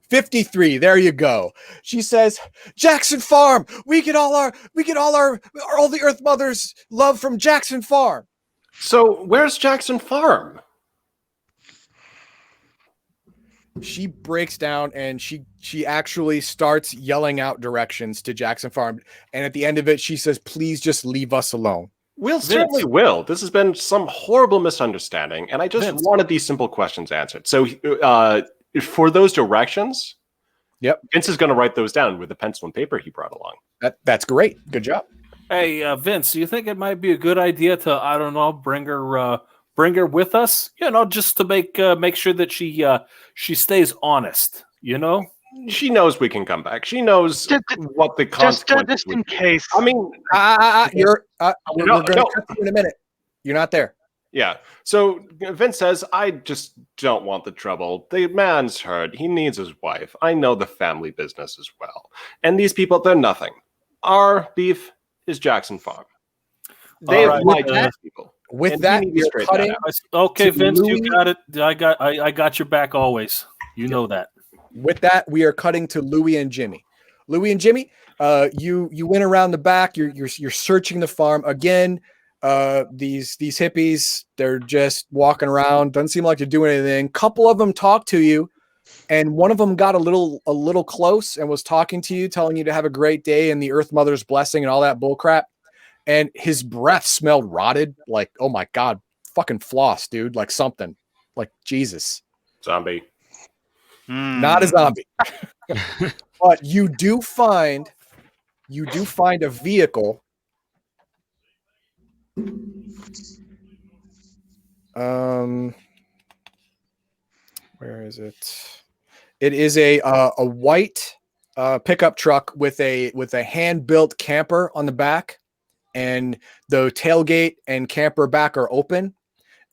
Speaker 1: 53. There you go. She says, "Jackson Farm. We get all the Earth Mother's love from Jackson Farm."
Speaker 2: So where's Jackson Farm?
Speaker 1: She breaks down and she actually starts yelling out directions to Jackson Farm. And at the end of it, she says, "Please just leave us alone."
Speaker 2: We'll certainly will. This has been some horrible misunderstanding, and I just wanted these simple questions answered. So for those directions,
Speaker 1: yep,
Speaker 2: Vince is going to write those down with the pencil and paper he brought along.
Speaker 1: That's great. Good job.
Speaker 4: Hey, Vince, do you think it might be a good idea to, I don't know, bring her with us? You know, just to make sure that she stays honest. You know,
Speaker 2: she knows we can come back. She knows what the consequences.
Speaker 5: Just in case.
Speaker 2: I mean,
Speaker 1: we're going to cut you in a minute. You're not there.
Speaker 2: Yeah. So Vince says, "I just don't want the trouble. The man's hurt. He needs his wife. I know the family business as well. And these people, they're nothing. Our beef is Jackson Farm." They have
Speaker 4: right,
Speaker 2: lied to these people.
Speaker 1: With
Speaker 2: And
Speaker 1: that,
Speaker 2: we need to
Speaker 1: we are
Speaker 2: straighten that
Speaker 1: cutting.
Speaker 2: out.
Speaker 4: Okay,
Speaker 1: to
Speaker 4: Vince,
Speaker 1: Louis-
Speaker 4: you got it. I got your back always. You know that.
Speaker 1: With that, we are cutting to Louie and Jimmy. Louie and Jimmy, you went around the back. You're searching the farm again. These hippies, they're just walking around. Doesn't seem like they're doing anything. Couple of them talk to you, and one of them got a little close and was talking to you, telling you to have a great day and the Earth Mother's blessing and all that bullcrap. And his breath smelled rotted, like, oh my god, fucking floss, dude, like something, like Jesus.
Speaker 2: Zombie.
Speaker 1: Not a zombie. But you do find a vehicle. Where is it? It is a white pickup truck with a hand-built camper on the back, and the tailgate and camper back are open,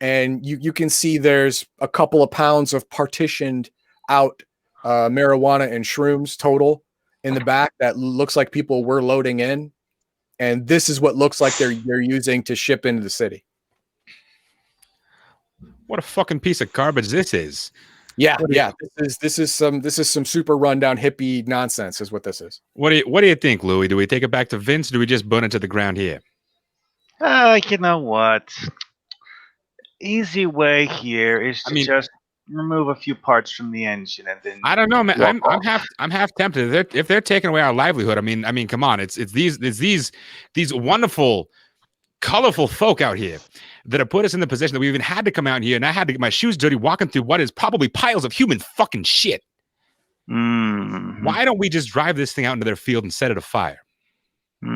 Speaker 1: and you can see there's a couple of pounds of partitioned out marijuana and shrooms total in the back that looks like people were loading in, and this is what looks like they're using to ship into the city.
Speaker 3: What a fucking piece of garbage this is.
Speaker 1: Yeah. This is some super rundown hippie nonsense is what this is.
Speaker 3: What do you think, Louis? Do we take it back to Vince? Or do we just burn it to the ground here?
Speaker 5: You know what? Easy way here is to just remove a few parts from the engine and then.
Speaker 3: I don't know, man.
Speaker 5: walk off.
Speaker 3: I'm half tempted. If they're taking away our livelihood, I mean, come on. It's these wonderful, colorful folk out here that have put us in the position that we even had to come out here, and I had to get my shoes dirty walking through what is probably piles of human fucking shit.
Speaker 5: Mm-hmm.
Speaker 3: Why don't we just drive this thing out into their field and set it afire?
Speaker 5: I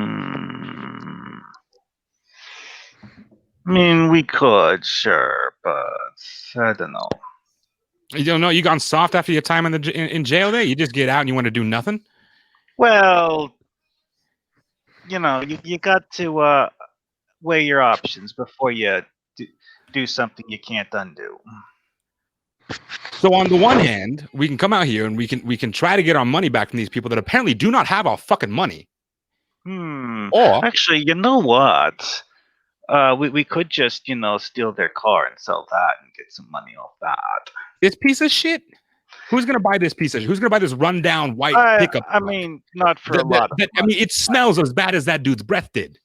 Speaker 5: mean, we could, sure, but I don't know.
Speaker 3: You don't know you gone soft after your time in jail there? You just get out and you want to do nothing?
Speaker 5: Well, you know, you got to weigh your options before you do something you can't undo.
Speaker 3: So on the one hand, we can come out here and we can try to get our money back from these people that apparently do not have our fucking money. Or
Speaker 5: Actually, you know what? We could just, steal their car and sell that and get some money off that.
Speaker 3: this piece of shit. Who's gonna buy this piece of shit? Who's gonna buy this rundown white pickup?
Speaker 5: I mean, not for a lot of money.
Speaker 3: I mean, it smells as bad as that dude's breath did.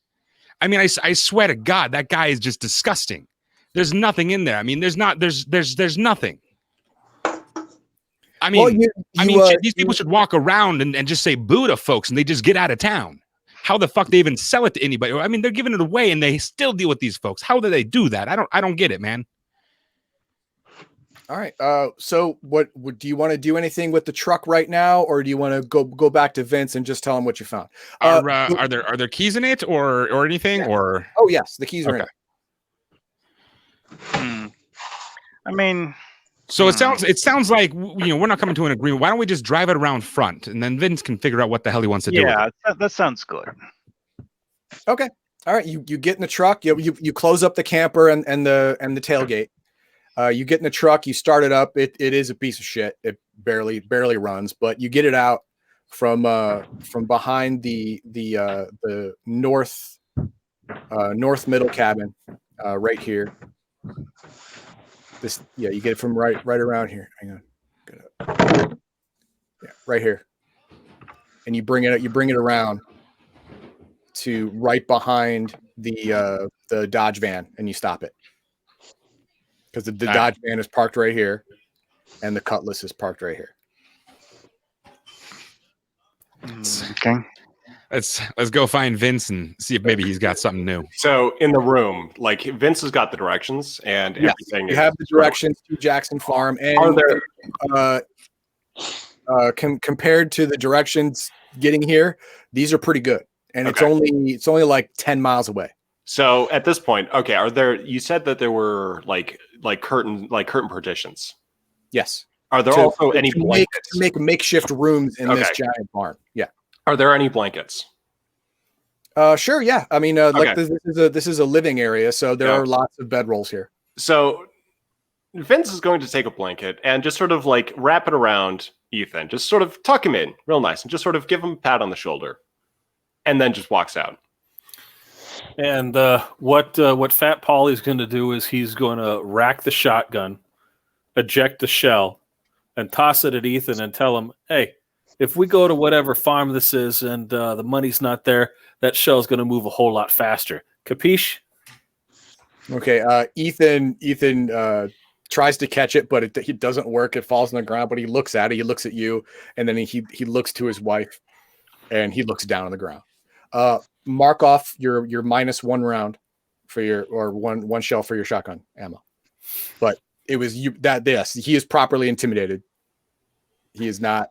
Speaker 3: I mean, I swear to God, that guy is just disgusting. There's nothing in there. I mean, there's nothing. I mean, these people should walk around and just say boo to folks, and they just get out of town. How the fuck they even sell it to anybody? I mean, they're giving it away, and they still deal with these folks. How do they do that? I don't get it, man.
Speaker 1: All right. So what do you want to do anything with the truck right now, or do you want to go back to Vince and just tell him what you found?
Speaker 3: Are there keys in it or anything?
Speaker 1: Yeah.
Speaker 3: Or
Speaker 1: oh yes, the keys are in it.
Speaker 5: I mean,
Speaker 3: so it sounds like we're not coming to an agreement. Why don't we just drive it around front, and then Vince can figure out what the hell he wants to do?
Speaker 5: Yeah, that sounds good.
Speaker 1: Okay. All right. You get in the truck. You close up the camper and the tailgate. You get in the truck. You start it up. It is a piece of shit. It barely runs, but you get it out from behind the north middle cabin right here. You get it from right around here. Hang on. Yeah, right here. And you bring it around to right behind the Dodge van, and you stop it. Because the Dodge van is parked right here, and the Cutlass is parked right here.
Speaker 5: Okay.
Speaker 3: Let's go find Vince and see if maybe he's got something new.
Speaker 2: So in the room, like Vince has got the directions and everything.
Speaker 1: You have the directions to Jackson Farm, and
Speaker 2: are there
Speaker 1: compared to the directions getting here, these are pretty good, and
Speaker 2: Okay.
Speaker 1: it's only like 10 miles away.
Speaker 2: So at this point, okay, are there? You said that there were like curtain partitions.
Speaker 1: Yes.
Speaker 2: Are there also any
Speaker 1: to
Speaker 2: blankets?
Speaker 1: make makeshift rooms in this
Speaker 2: Okay.
Speaker 1: giant barn? Yeah.
Speaker 2: Are there any blankets?
Speaker 1: Sure. Yeah. I mean, like this is a living area, so there are lots of bedrolls here.
Speaker 2: So Vince is going to take a blanket and just sort of like wrap it around Ethan, just sort of tuck him in real nice and just sort of give him a pat on the shoulder, and then just walks out.
Speaker 4: And what Fat Polly's going to do is he's going to rack the shotgun, eject the shell, and toss it at Ethan and tell him, "Hey, if we go to whatever farm this is and the money's not there, that shell's going to move a whole lot faster. Capiche?"
Speaker 1: Okay. Ethan tries to catch it, but it doesn't work. It falls on the ground. But he looks at it. He looks at you, and then he looks to his wife, and he looks down on the ground. Mark off your -1 round for your or one shell for your shotgun ammo. But it was you that yes, he is properly intimidated. He is not.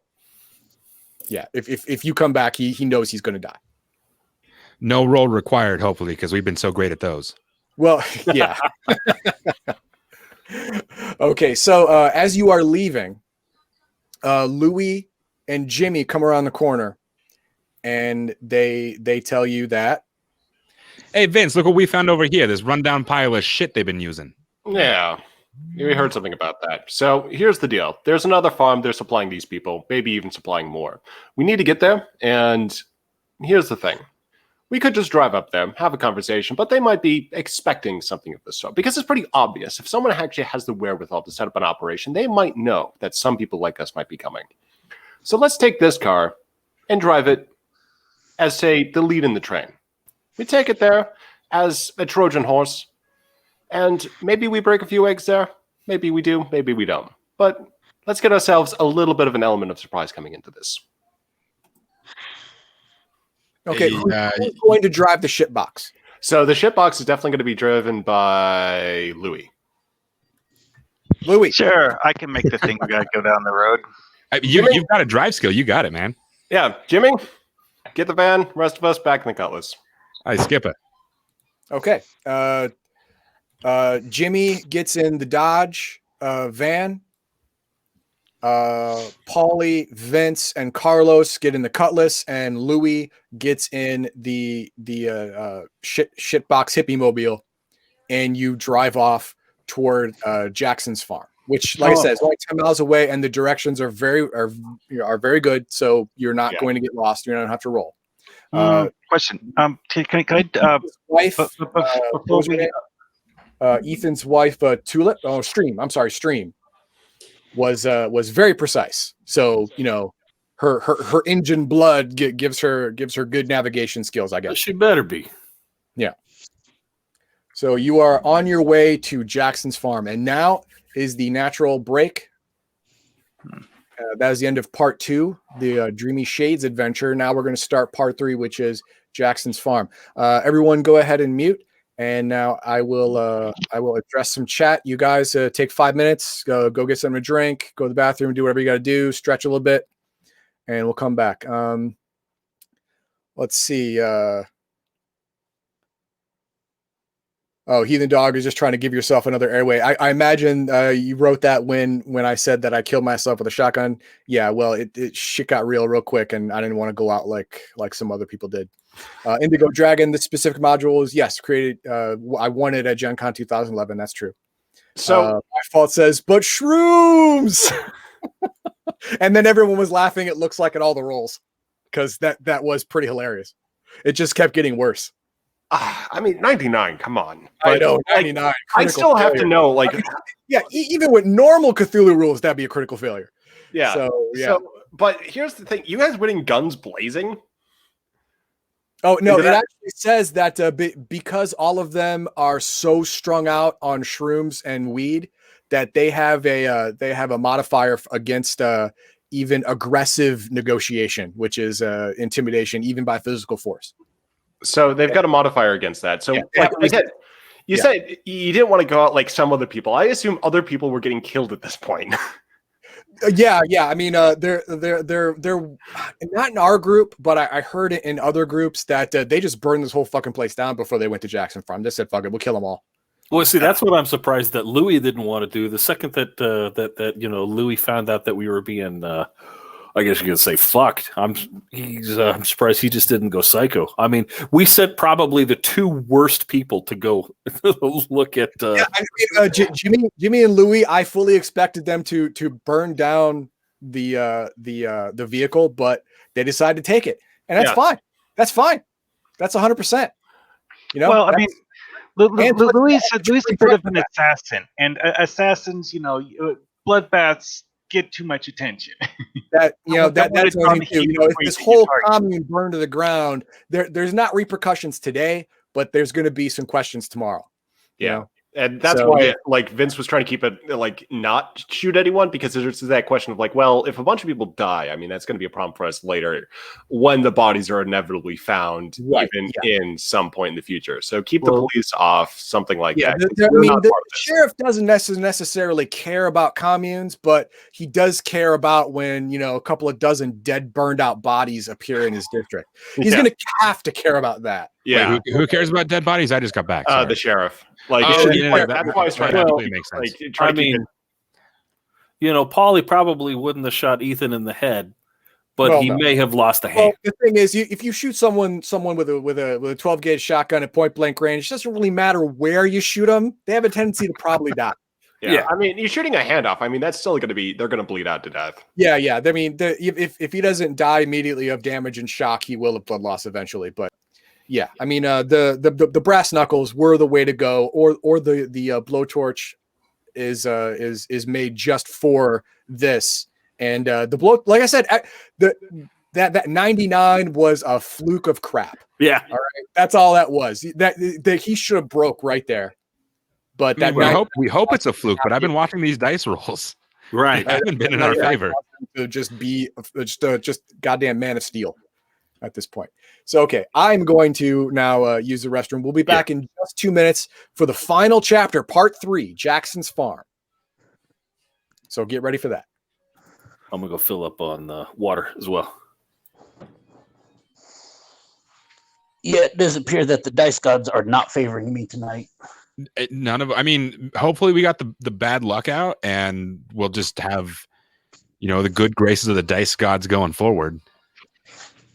Speaker 1: Yeah, if you come back, he knows he's going to die.
Speaker 3: No roll required, hopefully, because we've been so great at those.
Speaker 1: Well, yeah. Okay, so as you are leaving, Louis and Jimmy come around the corner, and they tell you that.
Speaker 3: Hey, Vince, look what we found over here. This rundown pile of shit they've been using.
Speaker 2: Yeah, we heard something about that. So here's the deal. There's another farm. They're supplying these people, maybe even supplying more. We need to get there, and here's the thing. We could just drive up there, have a conversation, but they might be expecting something of this sort. Because it's pretty obvious. If someone actually has the wherewithal to set up an operation, they might know that some people like us might be coming. So let's take this car and drive it as, say, the lead in the train. We take it there as a Trojan horse, and maybe we break a few eggs there. Maybe we do, maybe we don't. But let's get ourselves a little bit of an element of surprise coming into this.
Speaker 1: Okay, who's going to drive the shit box?
Speaker 2: So the shit box is definitely going to be driven by Louis.
Speaker 1: Louis.
Speaker 5: Sure, I can make the thing go down the road.
Speaker 3: You've got a drive skill. You got it, man.
Speaker 2: Yeah, Jimmy, get the van. Rest of us back in the Cutlass.
Speaker 3: I skip it.
Speaker 1: Okay. Jimmy gets in the Dodge van. Paulie, Vince, and Carlos get in the Cutlass, and Louis gets in the shitbox hippie mobile, and you drive off toward Jackson's farm, which, like I said, is only 10 miles away, and the directions are very good, so you're not going to get lost. You don't have to roll.
Speaker 5: Question. Can I
Speaker 1: wife, Ethan's wife, Tulip. Oh, Stream. I'm sorry, Stream. Was very precise. So her engine blood gives her good navigation skills, I guess.
Speaker 4: She better be.
Speaker 1: Yeah. So you are on your way to Jackson's farm, and now is the natural break. That is the end of part 2, the Dreamy Shades adventure. Now we're going to start part 3, which is Jackson's farm. Everyone, go ahead and mute. And now I will address some chat. You guys take 5 minutes, go get something to drink, go to the bathroom, do whatever you got to do, stretch a little bit, and we'll come back. Let's see. Heathen Dog is just trying to give yourself another airway. I imagine you wrote that when I said that I killed myself with a shotgun. Yeah, well, it shit got real quick, and I didn't want to go out like some other people did. Indigo Dragon, the specific module is, yes, created. I won it at Gen Con 2011. That's true.
Speaker 2: So
Speaker 1: my fault says, but shrooms. And then everyone was laughing. It looks like at all the rolls, because that was pretty hilarious. It just kept getting worse.
Speaker 2: I mean, 99. Come on.
Speaker 1: But I know 99.
Speaker 2: I still have to know, like,
Speaker 1: yeah, even with normal Cthulhu rules, that'd be a critical failure.
Speaker 2: Yeah.
Speaker 1: So yeah.
Speaker 2: So, but here's the thing: you guys winning guns blazing.
Speaker 1: Oh no! It actually says that because all of them are so strung out on shrooms and weed that they have a modifier against even aggressive negotiation, which is intimidation, even by physical force.
Speaker 2: So they've got a modifier against that. So like I said, you said you didn't want to go out like some other people. I assume other people were getting killed at this point.
Speaker 1: Yeah. I mean, they're not in our group, but I heard it in other groups that they just burned this whole fucking place down before they went to Jackson Farm. They said, "Fuck it, we'll kill them all."
Speaker 4: Well, see, that's what I'm surprised that Louis didn't want to do. The second that Louis found out that we were being, I guess you could say, fucked. I'm surprised he just didn't go psycho. I mean, we sent probably the 2 worst people to go look at.
Speaker 1: Jimmy and Louis. I fully expected them to burn down the vehicle, but they decided to take it, and that's fine. That's fine. That's 100%. You know,
Speaker 5: Well, I mean, Louis is a bit of an
Speaker 1: that.
Speaker 5: assassin, and assassins, bloodbaths get too much attention.
Speaker 1: That
Speaker 5: Don't
Speaker 1: that's
Speaker 5: want
Speaker 1: another
Speaker 5: to
Speaker 1: thing too.
Speaker 5: target
Speaker 1: If
Speaker 5: you
Speaker 1: this
Speaker 5: before you
Speaker 1: whole
Speaker 5: target.
Speaker 1: commune burned to the ground, there's not repercussions today, but there's going to be some questions tomorrow. You know?
Speaker 2: And that's
Speaker 1: So,
Speaker 2: why
Speaker 1: yeah.
Speaker 2: like Vince was trying to keep it like not shoot anyone, because there's that question of like, well, if a bunch of people die, I mean, that's going to be a problem for us later when the bodies are inevitably found,
Speaker 1: Right,
Speaker 2: even in some point in the future. So keep the police off, something like that.
Speaker 1: The sheriff doesn't necessarily care about communes, but he does care about when a couple of dozen dead, burned out bodies appear in his district. He's going to have to care about that.
Speaker 2: Yeah.
Speaker 3: Wait, who cares about dead bodies? I just got back.
Speaker 2: The sheriff. Like,
Speaker 3: that's
Speaker 2: why he's trying to
Speaker 3: absolutely makes sense.
Speaker 2: try to keep it.
Speaker 4: Paulie probably wouldn't have shot Ethan in the head, but he may have lost a hand.
Speaker 1: Well, the thing is, if you shoot someone with a 12 gauge shotgun at point blank range, it doesn't really matter where you shoot them. They have a tendency to probably die.
Speaker 2: Yeah, I mean, you're shooting a hand off. I mean, that's still going to be, they're going to bleed out to death.
Speaker 1: Yeah. I mean, if he doesn't die immediately of damage and shock, he will have blood loss eventually. But yeah, I mean, the brass knuckles were the way to go, or the blowtorch is made just for this. And the like I said, that 99 was a fluke of crap.
Speaker 4: Yeah,
Speaker 1: all right, that's all that was. That he should have broke right there. But that
Speaker 3: we hope it's a fluke. But I've been watching these dice rolls.
Speaker 4: Right,
Speaker 3: they haven't been in our favor.
Speaker 1: To just be just goddamn Man of Steel at this point. So okay, I'm going to now use the restroom. We'll be back in just 2 minutes for the final chapter, part 3, Jackson's Farm. So get ready for that.
Speaker 4: I'm gonna go fill up on water as well.
Speaker 6: Yeah, it does appear that the dice gods are not favoring me tonight.
Speaker 3: I mean, hopefully we got the bad luck out, and we'll just have the good graces of the dice gods going forward.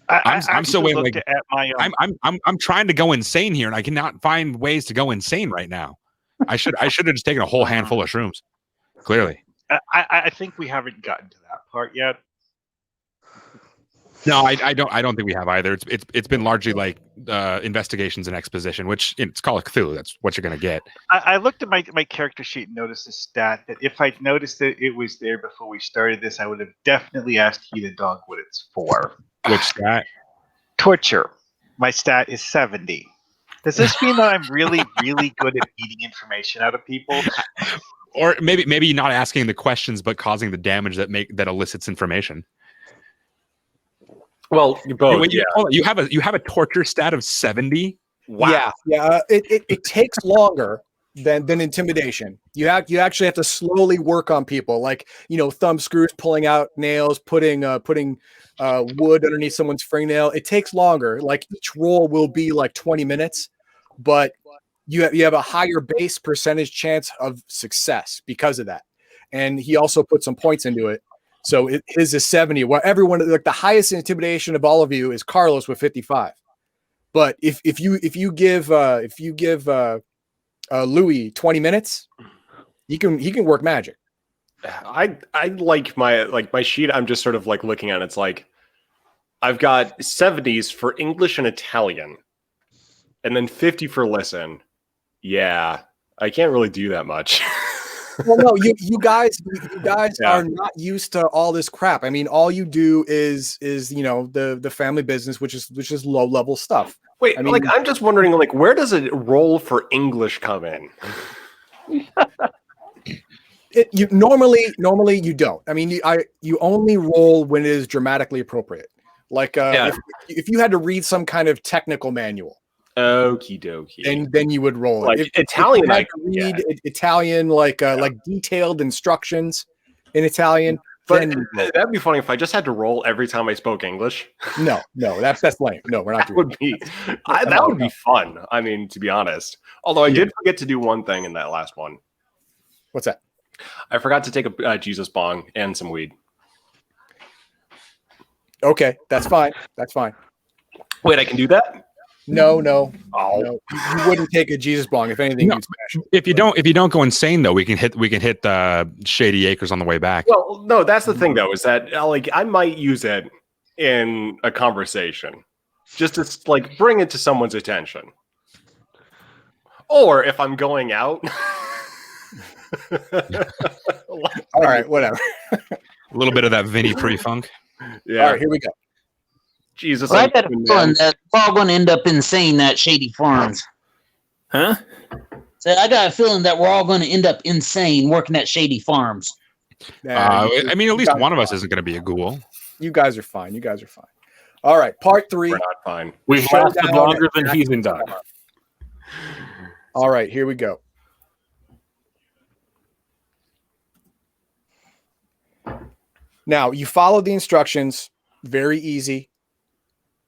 Speaker 3: I'm still waiting. Like,
Speaker 5: at my
Speaker 3: I'm trying to go insane here, and I cannot find ways to go insane right now. I should have just taken a whole handful of shrooms. Clearly,
Speaker 5: I think we haven't gotten to that part yet.
Speaker 3: No, I don't think we have either. It's been largely like investigations and exposition, which it's called Cthulhu. That's what you're gonna get.
Speaker 5: I looked at my character sheet and noticed a stat that if I'd noticed that it was there before we started this, I would have definitely asked Heated Dog what it's for.
Speaker 3: Which stat?
Speaker 5: Torture. My stat is 70. Does this mean that I'm really, really good at eating information out of people?
Speaker 3: Or maybe not asking the questions, but causing the damage that elicits information.
Speaker 2: Well, both.
Speaker 1: You
Speaker 3: have a torture stat of 70.
Speaker 1: Wow. Yeah. It takes longer than intimidation. You actually have to slowly work on people, like thumb screws, pulling out nails, putting wood underneath someone's fingernail. It takes longer. Like each roll will be like 20 minutes, but you have a higher base percentage chance of success because of that. And he also put some points into it. So his is 70. Well, everyone, like the highest intimidation of all of you is Carlos with 55. But if you give Louis 20 minutes, he can work magic.
Speaker 2: I like my sheet. I'm just sort of like looking at it. It's like I've got 70s for English and Italian, and then 50 for listen. Yeah, I can't really do that much.
Speaker 1: Well, no, you guys are not used to all this crap. I mean, all you do is the family business, which is low level stuff.
Speaker 2: Wait, I'm just wondering, like, where does a roll for English come in?
Speaker 1: Normally you don't. I mean, you only roll when it is dramatically appropriate. Like if you had to read some kind of technical manual.
Speaker 2: Okie dokie.
Speaker 1: Then you would roll
Speaker 2: like
Speaker 1: it.
Speaker 2: Italian.
Speaker 1: If you had to read Italian, like detailed instructions in Italian.
Speaker 2: But that'd be funny if I just had to roll every time I spoke English.
Speaker 1: No, that's lame. No, we're not doing
Speaker 2: that. That would be fun. I mean, to be honest. Although I did forget to do one thing in that last one.
Speaker 1: What's that?
Speaker 2: I forgot to take a Jesus bong and some weed.
Speaker 1: Okay, that's fine.
Speaker 2: Wait, I can do that?
Speaker 1: No. You wouldn't take a Jesus bong if anything.
Speaker 3: No. If you don't go insane though, we can hit the Shady Acres on the way back.
Speaker 2: Well, no, that's the thing though, is that like I might use it in a conversation, just to like bring it to someone's attention. Or if I'm going out.
Speaker 1: All right, whatever.
Speaker 3: A little bit of that Vinny pre-funk.
Speaker 2: Yeah.
Speaker 1: All right, here we go.
Speaker 2: Jesus.
Speaker 6: Well, I
Speaker 2: I'm
Speaker 6: got a
Speaker 2: human,
Speaker 6: feeling
Speaker 2: man.
Speaker 6: that we're all going to end up insane at Shady Farms.
Speaker 4: Huh?
Speaker 6: So I got a feeling that we're all going to end up insane working at Shady Farms.
Speaker 1: Nah,
Speaker 3: I mean, at least
Speaker 1: guys
Speaker 3: one of
Speaker 1: are
Speaker 3: us isn't going to be a ghoul.
Speaker 1: You guys are fine. You guys are fine. All right, part 3.
Speaker 2: We're not fine.
Speaker 4: We've
Speaker 1: Showdown
Speaker 4: lasted longer
Speaker 1: at
Speaker 4: than
Speaker 1: Jackson's
Speaker 4: Heathen Dog.
Speaker 1: Farm. All right, here we go. Now, you follow the instructions, very easy.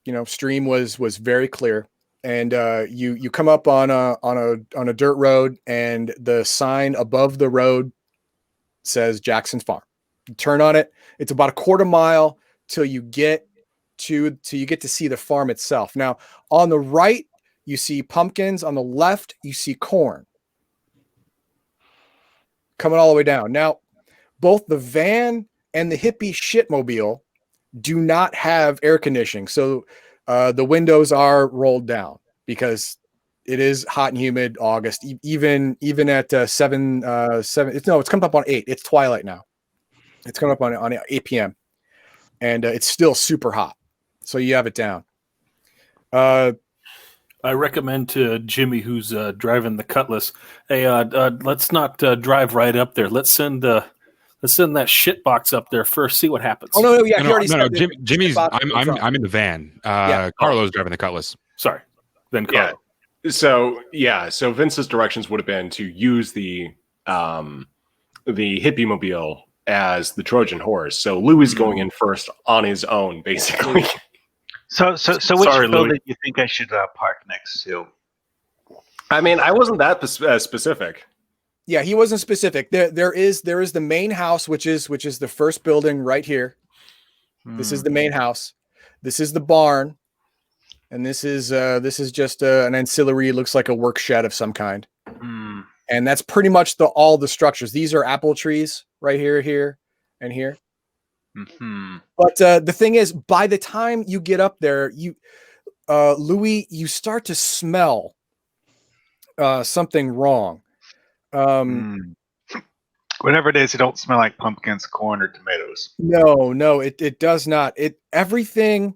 Speaker 1: You know, stream was very clear. And you come up on a dirt road, and the sign above the road says Jackson's Farm. You turn on it. It's about a quarter mile till you get to see the farm itself. Now, on the right, you see pumpkins. On the left, you see corn coming all the way down. Now, both the van and the hippie shitmobile do not have air conditioning, so the windows are rolled down because it is hot and humid August. Even at 7. It's coming up on 8. It's twilight now. It's coming up on 8 p.m. and it's still super hot. So you have it down.
Speaker 4: I recommend to Jimmy, who's driving the Cutlass, hey, let's not drive right up there. Let's send that shit box up there first. See what happens.
Speaker 1: Oh no, yeah, he already
Speaker 3: no.
Speaker 1: said
Speaker 3: Jimmy's.
Speaker 1: box in front.
Speaker 3: I'm in the van.
Speaker 1: Yeah.
Speaker 3: Carlo's driving the Cutlass.
Speaker 4: Sorry. Then
Speaker 2: Yeah.
Speaker 4: Carlo.
Speaker 2: So Vince's directions would have been to use the hippie mobile as the Trojan horse. So Louis going in first on his own, basically.
Speaker 5: So which
Speaker 4: Sorry,
Speaker 5: building
Speaker 4: Louis.
Speaker 5: do you think I should park next to?
Speaker 2: I mean, I wasn't that specific.
Speaker 1: Yeah, he wasn't specific. There is the main house, which is the first building right here. This is the main house. This is the barn, and this is just an ancillary. Looks like a work shed of some kind. And that's pretty much all the structures. These are apple trees right here, and here.
Speaker 5: Mm-hmm.
Speaker 1: But the thing is, by the time you get up there, Louis, you start to smell something wrong.
Speaker 5: Whatever it is, it don't smell like pumpkins, corn, or tomatoes.
Speaker 1: No, it does not. Everything,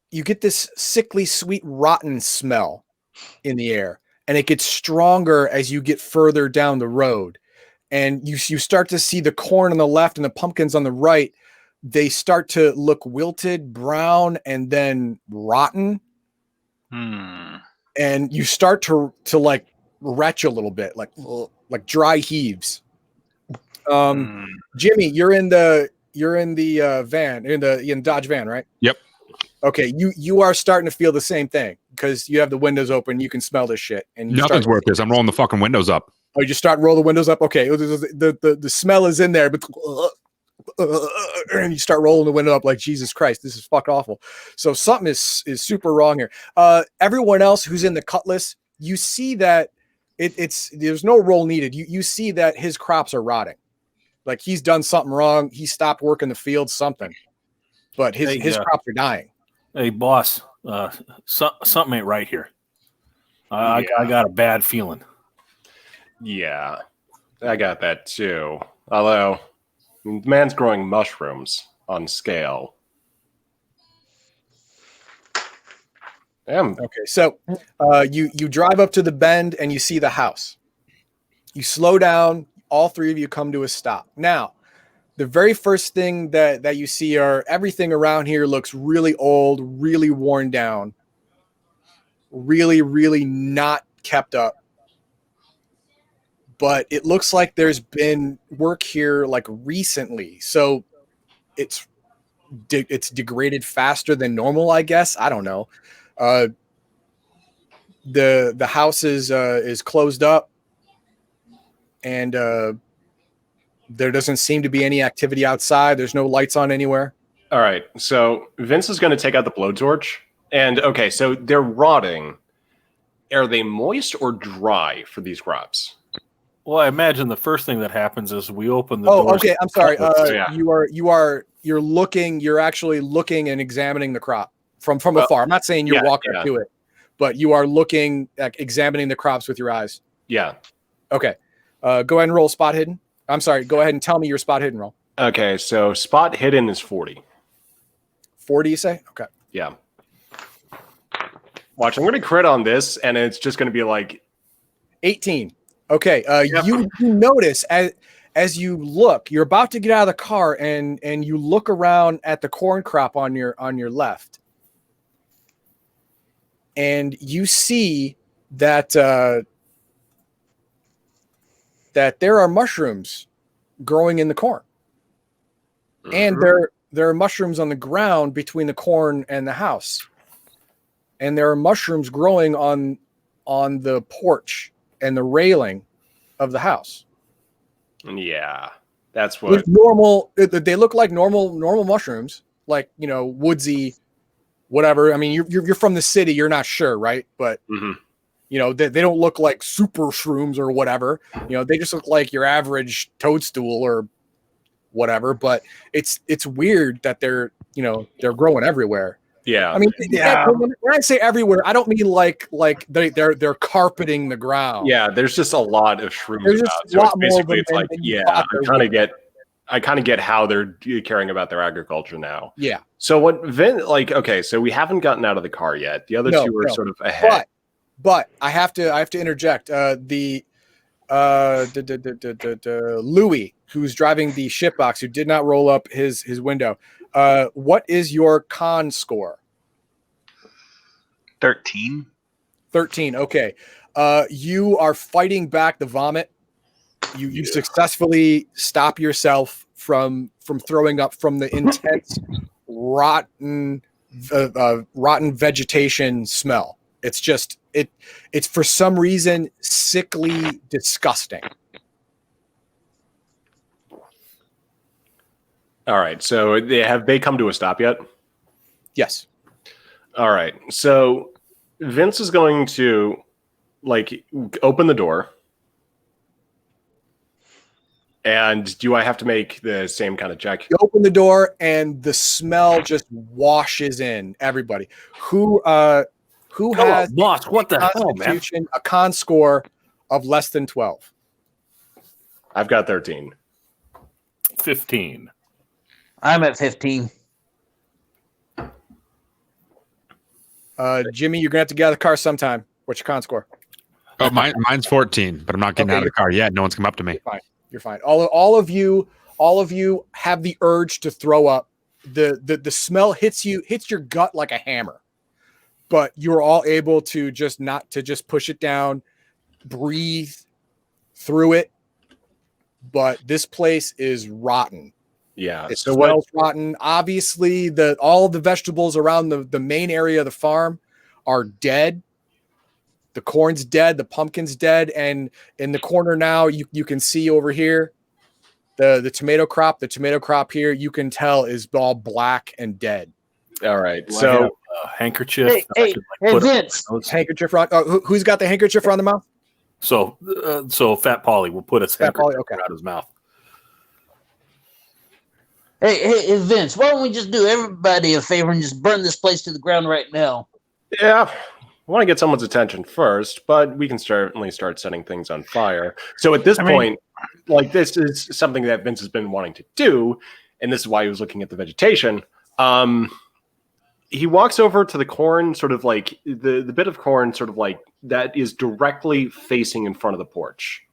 Speaker 1: you get this sickly, sweet, rotten smell in the air, and it gets stronger as you get further down the road. And you start to see the corn on the left and the pumpkins on the right. They start to look wilted, brown, and then rotten. And you start to like retch a little bit, like dry heaves. Jimmy, you're in the van, in the Dodge van, right?
Speaker 3: Yep.
Speaker 1: Okay, you are starting to feel the same thing because you have the windows open. You can smell this shit, and
Speaker 3: Nothing's worth this. I'm rolling the fucking windows up.
Speaker 1: Oh, you just start roll the windows up. Okay, the smell is in there, but and you start rolling the window up like Jesus Christ, this is fuck awful. So something is super wrong here. Everyone else who's in the Cutlass, you see that there's no roll needed. You see that his crops are rotting, like he's done something wrong. He stopped working the field, something, but his crops are dying.
Speaker 4: Hey, boss, something ain't right here. I got a bad feeling.
Speaker 2: Yeah, I got that too. Although, the man's growing mushrooms on scale. Damn.
Speaker 1: Okay, so you drive up to the bend and you see the house. You slow down. All three of you come to a stop. Now, the very first thing that you see are everything around here looks really old, really worn down, really, really not kept up. But it looks like there's been work here like recently. So it's degraded faster than normal, I guess. I don't know. The house is closed up, and there doesn't seem to be any activity outside. There's no lights on anywhere.
Speaker 2: All right, so Vince is going to take out the blowtorch. And okay, so they're rotting. Are they moist or dry for these crops?
Speaker 4: Well, I imagine the first thing that happens is we open the doors.
Speaker 1: Okay. I'm sorry.
Speaker 2: Yeah.
Speaker 1: You're actually looking and examining the crop from afar. I'm not saying you're walking up to it, but you are looking at examining the crops with your eyes.
Speaker 2: Yeah.
Speaker 1: Okay. Go ahead and roll spot hidden. I'm sorry. Go ahead and tell me your spot hidden roll.
Speaker 2: Okay, so spot hidden is 40.
Speaker 1: 40, you say? Okay.
Speaker 2: Yeah. Watch, I'm going to crit on this, and it's just going to be like
Speaker 1: 18. Okay.
Speaker 2: Yep.
Speaker 1: You notice as you look, you're about to get out of the car, and you look around at the corn crop on your left, and you see that that there are mushrooms growing in the corn, and there are mushrooms on the ground between the corn and the house, and there are mushrooms growing on the porch and the railing of the house.
Speaker 2: Yeah, that's what.
Speaker 1: With normal, they look like normal mushrooms, like, you know, woodsy, whatever. I mean, you're from the city, you're not sure, right? But you know, they don't look like super shrooms or whatever. You know, they just look like your average toadstool or whatever. But it's weird that they're growing everywhere.
Speaker 2: Yeah.
Speaker 1: I mean, when I say everywhere, I don't mean like they're carpeting the ground.
Speaker 2: Yeah, there's just a lot of shrooms
Speaker 1: There's just
Speaker 2: about.
Speaker 1: a
Speaker 2: So
Speaker 1: lot
Speaker 2: it's
Speaker 1: more
Speaker 2: basically, it's
Speaker 1: than
Speaker 2: like,
Speaker 1: you
Speaker 2: yeah,
Speaker 1: thought
Speaker 2: I
Speaker 1: there
Speaker 2: kind of get how they're caring about their agriculture now.
Speaker 1: Yeah.
Speaker 2: So what okay, so we haven't gotten out of the car yet. The other two are sort of ahead.
Speaker 1: But I have to interject. Louis, who's driving the shipbox, who did not roll up his window. What is your con score?
Speaker 5: 13.
Speaker 1: 13. Okay. You are fighting back the vomit. You successfully stop yourself from throwing up from the intense rotten vegetation smell. It's just it's for some reason sickly disgusting.
Speaker 2: All right. So have they come to a stop yet?
Speaker 1: Yes.
Speaker 2: All right. So Vince is going to open the door. And do I have to make the same kind of check?
Speaker 1: You open the door and the smell just washes in everybody. Who has
Speaker 4: boss? What the hell, man?
Speaker 1: A con score of less than 12?
Speaker 2: I've got 13.
Speaker 4: 15.
Speaker 6: I'm at 15.
Speaker 1: Jimmy, you're gonna have to get out of the car sometime. What's your con score?
Speaker 3: Oh, mine's 14, but I'm not getting out of the car yet. No one's come up to me.
Speaker 1: You're fine. All of you have the urge to throw up. The smell hits your gut like a hammer, but you're all able to just push it down, breathe through it. But this place is rotten.
Speaker 2: Yeah,
Speaker 1: it smells rotten. Obviously, all the vegetables around the main area of the farm are dead. The corn's dead, the pumpkin's dead, and in the corner now, you can see over here the tomato crop. The tomato crop here, you can tell, is all black and dead.
Speaker 2: All right,
Speaker 4: so handkerchief.
Speaker 6: Hey, Vince.
Speaker 1: Handkerchief on. Who's got the handkerchief around the mouth?
Speaker 4: So Fat Polly will put his handkerchief around his mouth.
Speaker 6: Hey, Vince, why don't we just do everybody a favor and just burn this place to the ground right now?
Speaker 2: Yeah, I want to get someone's attention first, but we can certainly start setting things on fire. So at this point, this is something that Vince has been wanting to do, and this is why he was looking at the vegetation. He walks over to the corn, sort of like the bit of corn, sort of like that is directly facing in front of the porch.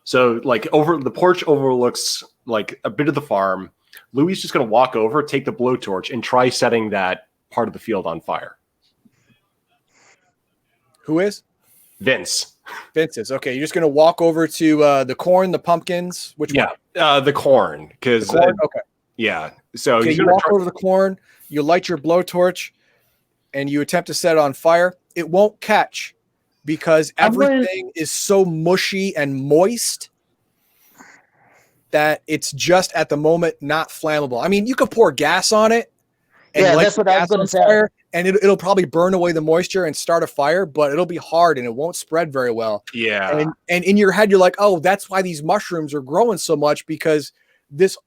Speaker 2: So over the porch overlooks like a bit of the farm. Louis is just going to walk over, take the blowtorch, and try setting that part of the field on fire.
Speaker 1: Who is?
Speaker 2: Vince.
Speaker 1: Vince is. Okay, you're just going to walk over to the corn, the pumpkins. Which one?
Speaker 2: The corn. Because
Speaker 1: okay.
Speaker 2: Yeah. So
Speaker 1: you walk over to the corn, you light your blowtorch, and you attempt to set it on fire. It won't catch because everything is so mushy and moist that it's just at the moment not flammable. I mean, you could pour gas on it. And
Speaker 6: that's what I was going to say.
Speaker 1: And it'll probably burn away the moisture and start a fire, but it'll be hard and it won't spread very well.
Speaker 2: Yeah.
Speaker 1: And in your head, you're like, oh, that's why these mushrooms are growing so much, because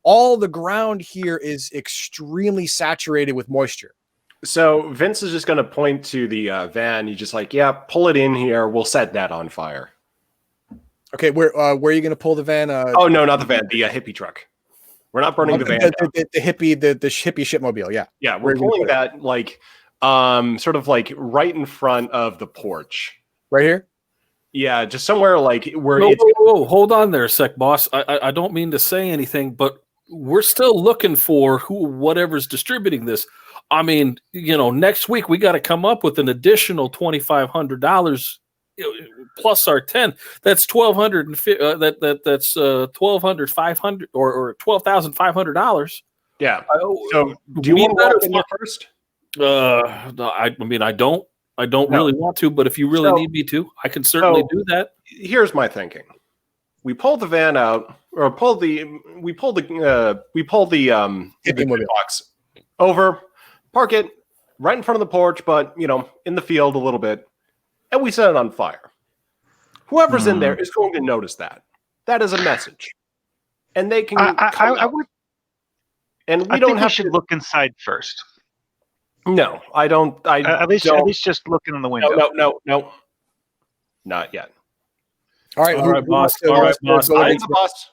Speaker 1: all the ground here is extremely saturated with moisture.
Speaker 2: So Vince is just going to point to the van. He's just like, yeah, pull it in here. We'll set that on fire.
Speaker 1: Okay, where are you going to pull the van?
Speaker 2: Oh, no, not the van. The hippie truck. We're not burning the van down.
Speaker 1: The hippie shipmobile. Yeah.
Speaker 2: Yeah, we're pulling that like, sort of like right in front of the porch.
Speaker 1: Right here?
Speaker 2: Yeah, just somewhere like where
Speaker 4: Whoa, hold on there a sec, boss. I don't mean to say anything, but we're still looking for whatever's distributing this. I mean, next week we got to come up with an additional $2,500 plus our 10. That's $1,200. That's $1,200 or $12,500.
Speaker 2: Yeah. So do you want to walk in there first?
Speaker 4: I mean, I don't really want to, but if you really need me to, I can certainly do that.
Speaker 2: Here's my thinking: we pull the van out, or pull the box over, park it right in front of the porch, but in the field a little bit, and we set it on fire. Whoever's in there is going to notice that. That is a message, and they can.
Speaker 5: I would.
Speaker 2: And
Speaker 5: I think we should look inside first.
Speaker 2: No, I don't.
Speaker 5: At least just looking in the window.
Speaker 2: No, not yet.
Speaker 1: All right,
Speaker 4: boss.
Speaker 2: Boss.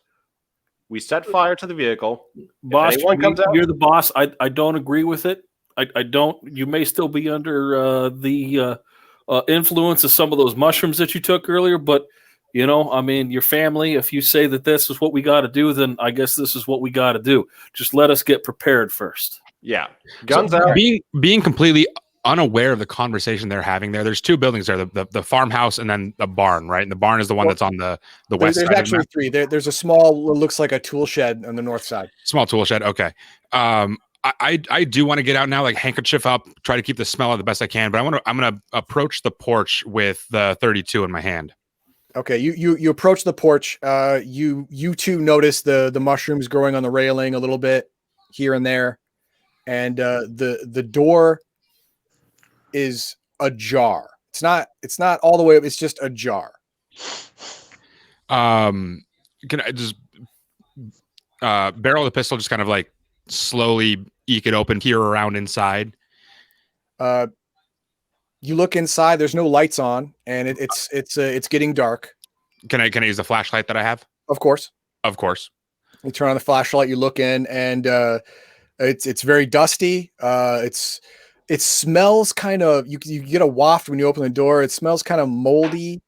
Speaker 2: We set fire to the vehicle.
Speaker 4: Boss,
Speaker 2: comes out,
Speaker 4: you're the boss. I don't agree with it. I don't. You may still be under the influence of some of those mushrooms that you took earlier, but I mean, your family. If you say that this is what we got to do, then I guess this is what we got to do. Just let us get prepared first.
Speaker 2: Yeah, guns out.
Speaker 3: Being completely unaware of the conversation they're having there. There's two buildings there: the farmhouse and then the barn. Right, and the barn is the one that's on the west side.
Speaker 1: There's actually three. There's a small, looks like a tool shed on the north side.
Speaker 3: Small tool shed. Okay. I do want to get out now, like handkerchief up, try to keep the smell out the best I can. But I'm gonna approach the porch with the 32 in my hand.
Speaker 1: Okay, you approach the porch. You two notice the mushrooms growing on the railing a little bit here and there, and the door is ajar. It's not all the way up. It's just ajar.
Speaker 3: Can I just barrel the pistol, just kind of like slowly eke it open, peer around inside?
Speaker 1: You look inside. There's no lights on, and it's getting dark.
Speaker 3: Can I use the flashlight that I have?
Speaker 1: Of course. You turn on the flashlight. You look in, and it's very dusty. It smells kind of. You get a waft when you open the door. It smells kind of moldy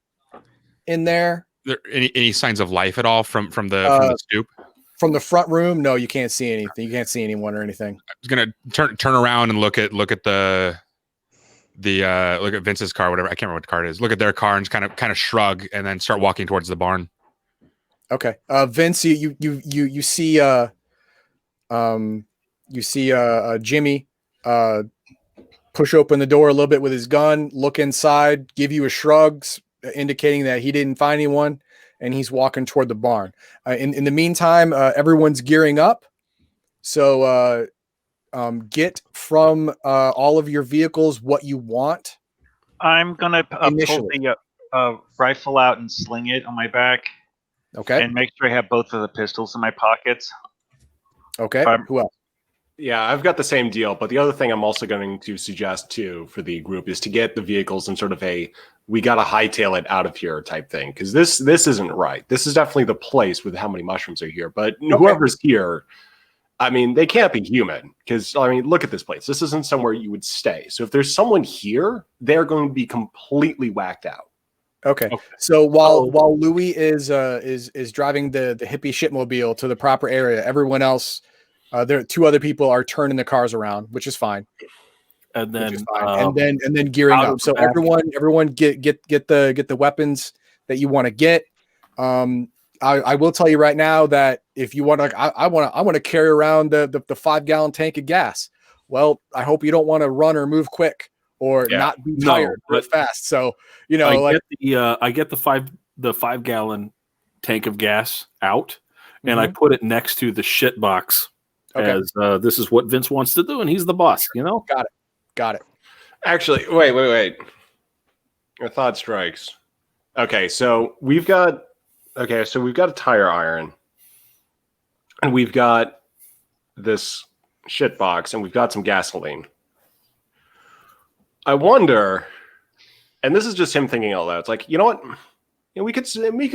Speaker 1: in there.
Speaker 3: There any signs of life at all from the stoop?
Speaker 1: From the front room, no, you can't see anything. You can't see anyone or anything.
Speaker 3: I was gonna turn around and look at look at Vince's car, whatever. I can't remember what the car it is. Look at their car and just kind of shrug, and then start walking towards the barn.
Speaker 1: Okay, Vince, you see Jimmy push open the door a little bit with his gun, look inside, give you a shrug, indicating that he didn't find anyone, and he's walking toward the barn. In the meantime, everyone's gearing up. So get from all of your vehicles what you want.
Speaker 5: I'm gonna pull the rifle out and sling it on my back.
Speaker 1: Okay.
Speaker 5: And make sure I have both of the pistols in my pockets.
Speaker 1: Okay. Who else?
Speaker 2: Yeah, I've got the same deal. But the other thing I'm also going to suggest too for the group is to get the vehicles in sort of we got to hightail it out of here type thing, because this isn't right. This is definitely the place with how many mushrooms are here. But whoever's here, I mean, they can't be human, because I mean, look at this place. This isn't somewhere you would stay. So if there's someone here, they're going to be completely whacked out.
Speaker 1: Okay. So while Louis is driving the hippie shipmobile to the proper area, everyone else, there two other people are turning the cars around, which is fine.
Speaker 4: And then
Speaker 1: and then gearing up. So everyone get the weapons that you want to get. I will tell you right now that if you want to, I want to carry around the 5-gallon tank of gas. Well, I hope you don't want to run or move quick or not be tired real fast. So
Speaker 4: I get the 5-gallon tank of gas out, and I put it next to the shit box. Okay. As this is what Vince wants to do, and he's the boss.
Speaker 1: Got it.
Speaker 2: Actually, wait. Your thought strikes. Okay, so we've got a tire iron, and we've got this shit box, and we've got some gasoline. I wonder, and this is just him thinking out loud. It's like, you know what? We could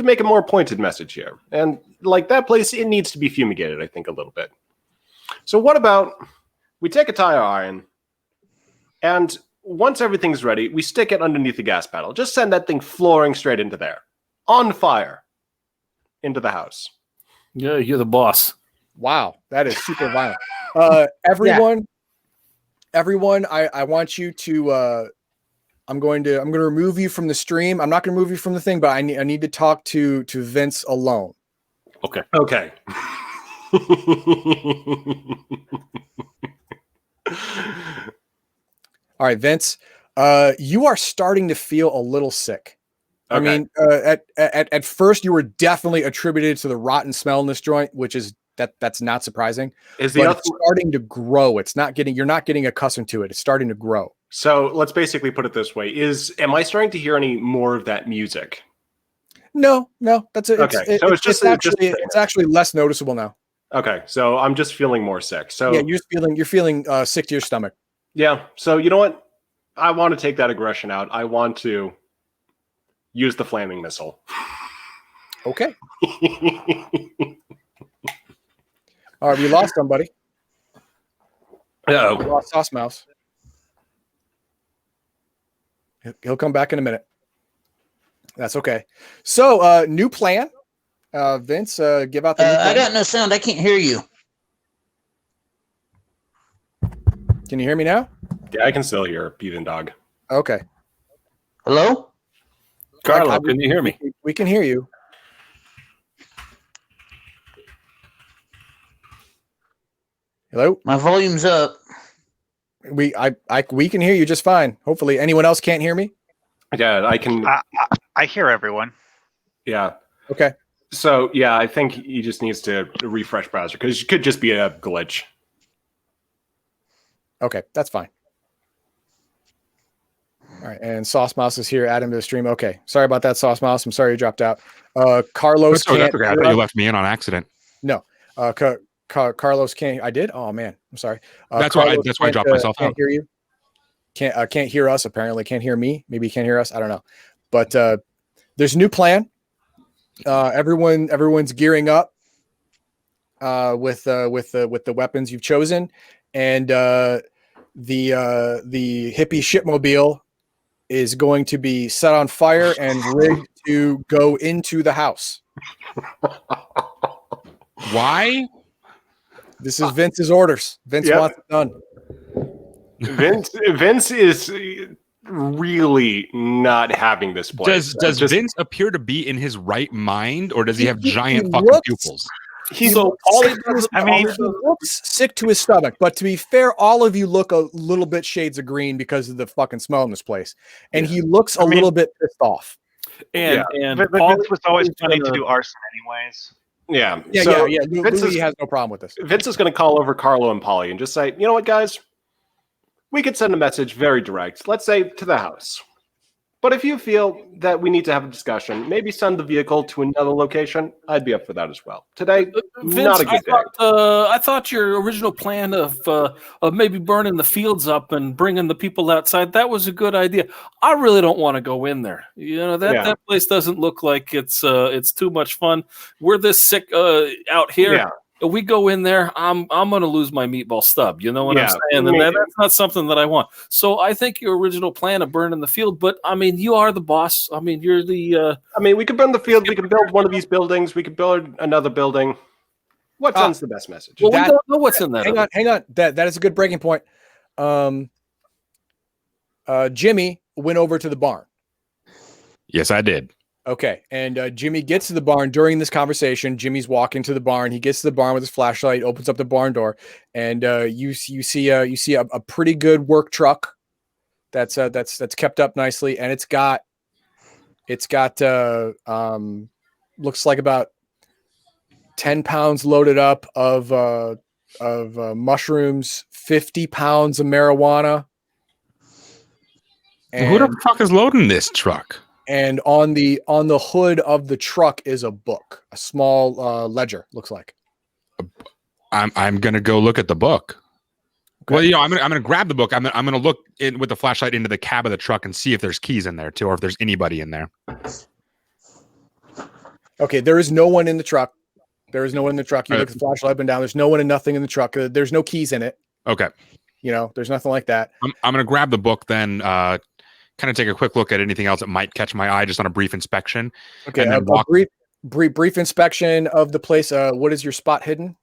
Speaker 2: make a more pointed message here, and like that place, it needs to be fumigated. I think a little bit. So what about we take a tire iron, and once everything's ready, we stick it underneath the gas pedal. Just send that thing flooring straight into there, on fire, into the house.
Speaker 4: Yeah, you're the boss.
Speaker 1: Wow, that is super violent. Everyone, I want you to. I'm going to remove you from the stream. I'm not going to remove you from the thing, but I need to talk to Vince alone.
Speaker 4: Okay.
Speaker 2: Okay.
Speaker 1: All right, Vince. You are starting to feel a little sick.
Speaker 2: Okay.
Speaker 1: I mean, at first you were definitely attributed to the rotten smell in this joint, which is that's not surprising.
Speaker 2: Is
Speaker 1: it's starting to grow. You're not getting accustomed to it. It's starting to grow.
Speaker 2: So let's basically put it this way: am I starting to hear any more of that music?
Speaker 1: No, that's it.
Speaker 2: Okay, so
Speaker 1: it's actually less noticeable now.
Speaker 2: Okay, so I'm just feeling more sick. So
Speaker 1: yeah, you're feeling sick to your stomach.
Speaker 2: Yeah. So you know what? I want to take that aggression out. I want to use the flaming missile.
Speaker 1: Okay. All right, we lost somebody.
Speaker 2: Uh-oh.
Speaker 1: We lost Sauce Mouse. He'll come back in a minute. That's okay. So, new plan. Vince, give out the new plan.
Speaker 6: I got no sound. I can't hear you.
Speaker 1: Can you hear me now?
Speaker 2: Yeah, I can still hear Pete and Dog.
Speaker 1: Okay.
Speaker 6: Hello?
Speaker 4: Carlo, can you hear me?
Speaker 1: We can hear you. Hello?
Speaker 6: My volume's up.
Speaker 1: We can hear you just fine. Hopefully, anyone else can't hear me?
Speaker 2: Yeah, I can.
Speaker 5: I hear everyone.
Speaker 2: Yeah.
Speaker 1: Okay.
Speaker 2: So, yeah, I think he just needs to refresh browser because it could just be a glitch.
Speaker 1: Okay, that's fine. All right, and Sauce Mouse is here. Add him to the stream. Okay, sorry about that, Sauce Mouse. I'm sorry you dropped out. Carlos can't.
Speaker 3: That's okay. I thought you left me in on accident.
Speaker 1: No, Carlos can't. I did. Oh man, I'm sorry.
Speaker 3: That's why I dropped myself out.
Speaker 1: Can't hear you. Can't hear us. Apparently, can't hear me. Maybe he can't hear us. I don't know. But there's a new plan. Everyone's gearing up with the weapons you've chosen, and the hippie shipmobile is going to be set on fire and rigged to go into the house.
Speaker 3: Why?
Speaker 1: This is Vince's orders. Vince wants it done.
Speaker 2: Vince is really not having this place.
Speaker 3: Does Vince appear to be in his right mind, or does he have giant fucking pupils?
Speaker 1: He looks sick to his stomach, but to be fair, all of you look a little bit shades of green because of the fucking smell in this place, and he looks a little bit pissed off.
Speaker 4: And
Speaker 5: but Vince was always planning to do arson anyways.
Speaker 2: Yeah.
Speaker 1: Louis has no problem with this.
Speaker 2: Vince is going to call over Carlo and Polly and just say, you know what, guys? We could send a message very direct, let's say to the house. But if you feel that we need to have a discussion, maybe send the vehicle to another location. I'd be up for that as well. Today,
Speaker 4: Vince,
Speaker 2: not a good day.
Speaker 4: I thought your original plan of maybe burning the fields up and bringing the people outside, that was a good idea. I really don't want to go in there. You know, that place doesn't look like it's too much fun. We're this sick out here.
Speaker 2: Yeah.
Speaker 4: If we go in there, I'm going to lose my meatball stub. You know what I'm saying? And that's not something that I want. So I think your original plan of burning the field, but I mean, you are the boss. I mean, you're the.
Speaker 2: I mean, we could burn the field. We can build one of these buildings. We could build another building. What sends the best message?
Speaker 4: Well, we don't know what's in that.
Speaker 1: Hang on. That is a good breaking point. Jimmy went over to the barn.
Speaker 3: Yes, I did.
Speaker 1: Okay, and Jimmy gets to the barn during this conversation. Jimmy's walking to the barn. He gets to the barn with his flashlight, opens up the barn door, and you see a pretty good work truck that's kept up nicely, and it's got looks like about 10 pounds loaded up of mushrooms, 50 pounds of marijuana.
Speaker 3: And who the fuck is loading this truck?
Speaker 1: And on the hood of the truck is a book, a small ledger, looks like.
Speaker 3: I'm gonna go look at the book. Well, you know, I'm gonna grab the book. I'm gonna look in with the flashlight into the cab of the truck and see if there's keys in there too, or if there's anybody in there.
Speaker 1: Okay, there is no one in the truck. There is no one in the truck. You
Speaker 3: Right.
Speaker 1: look at the flashlight up and down. There's no one and nothing in the truck. There's no keys in it.
Speaker 3: Okay.
Speaker 1: You know, there's nothing like that.
Speaker 3: I'm gonna grab the book then. Kind of take a quick look at anything else that might catch my eye, just on a brief inspection.
Speaker 1: Okay,
Speaker 3: and
Speaker 1: a
Speaker 3: then walk
Speaker 1: brief inspection of the place. What is your spot hidden?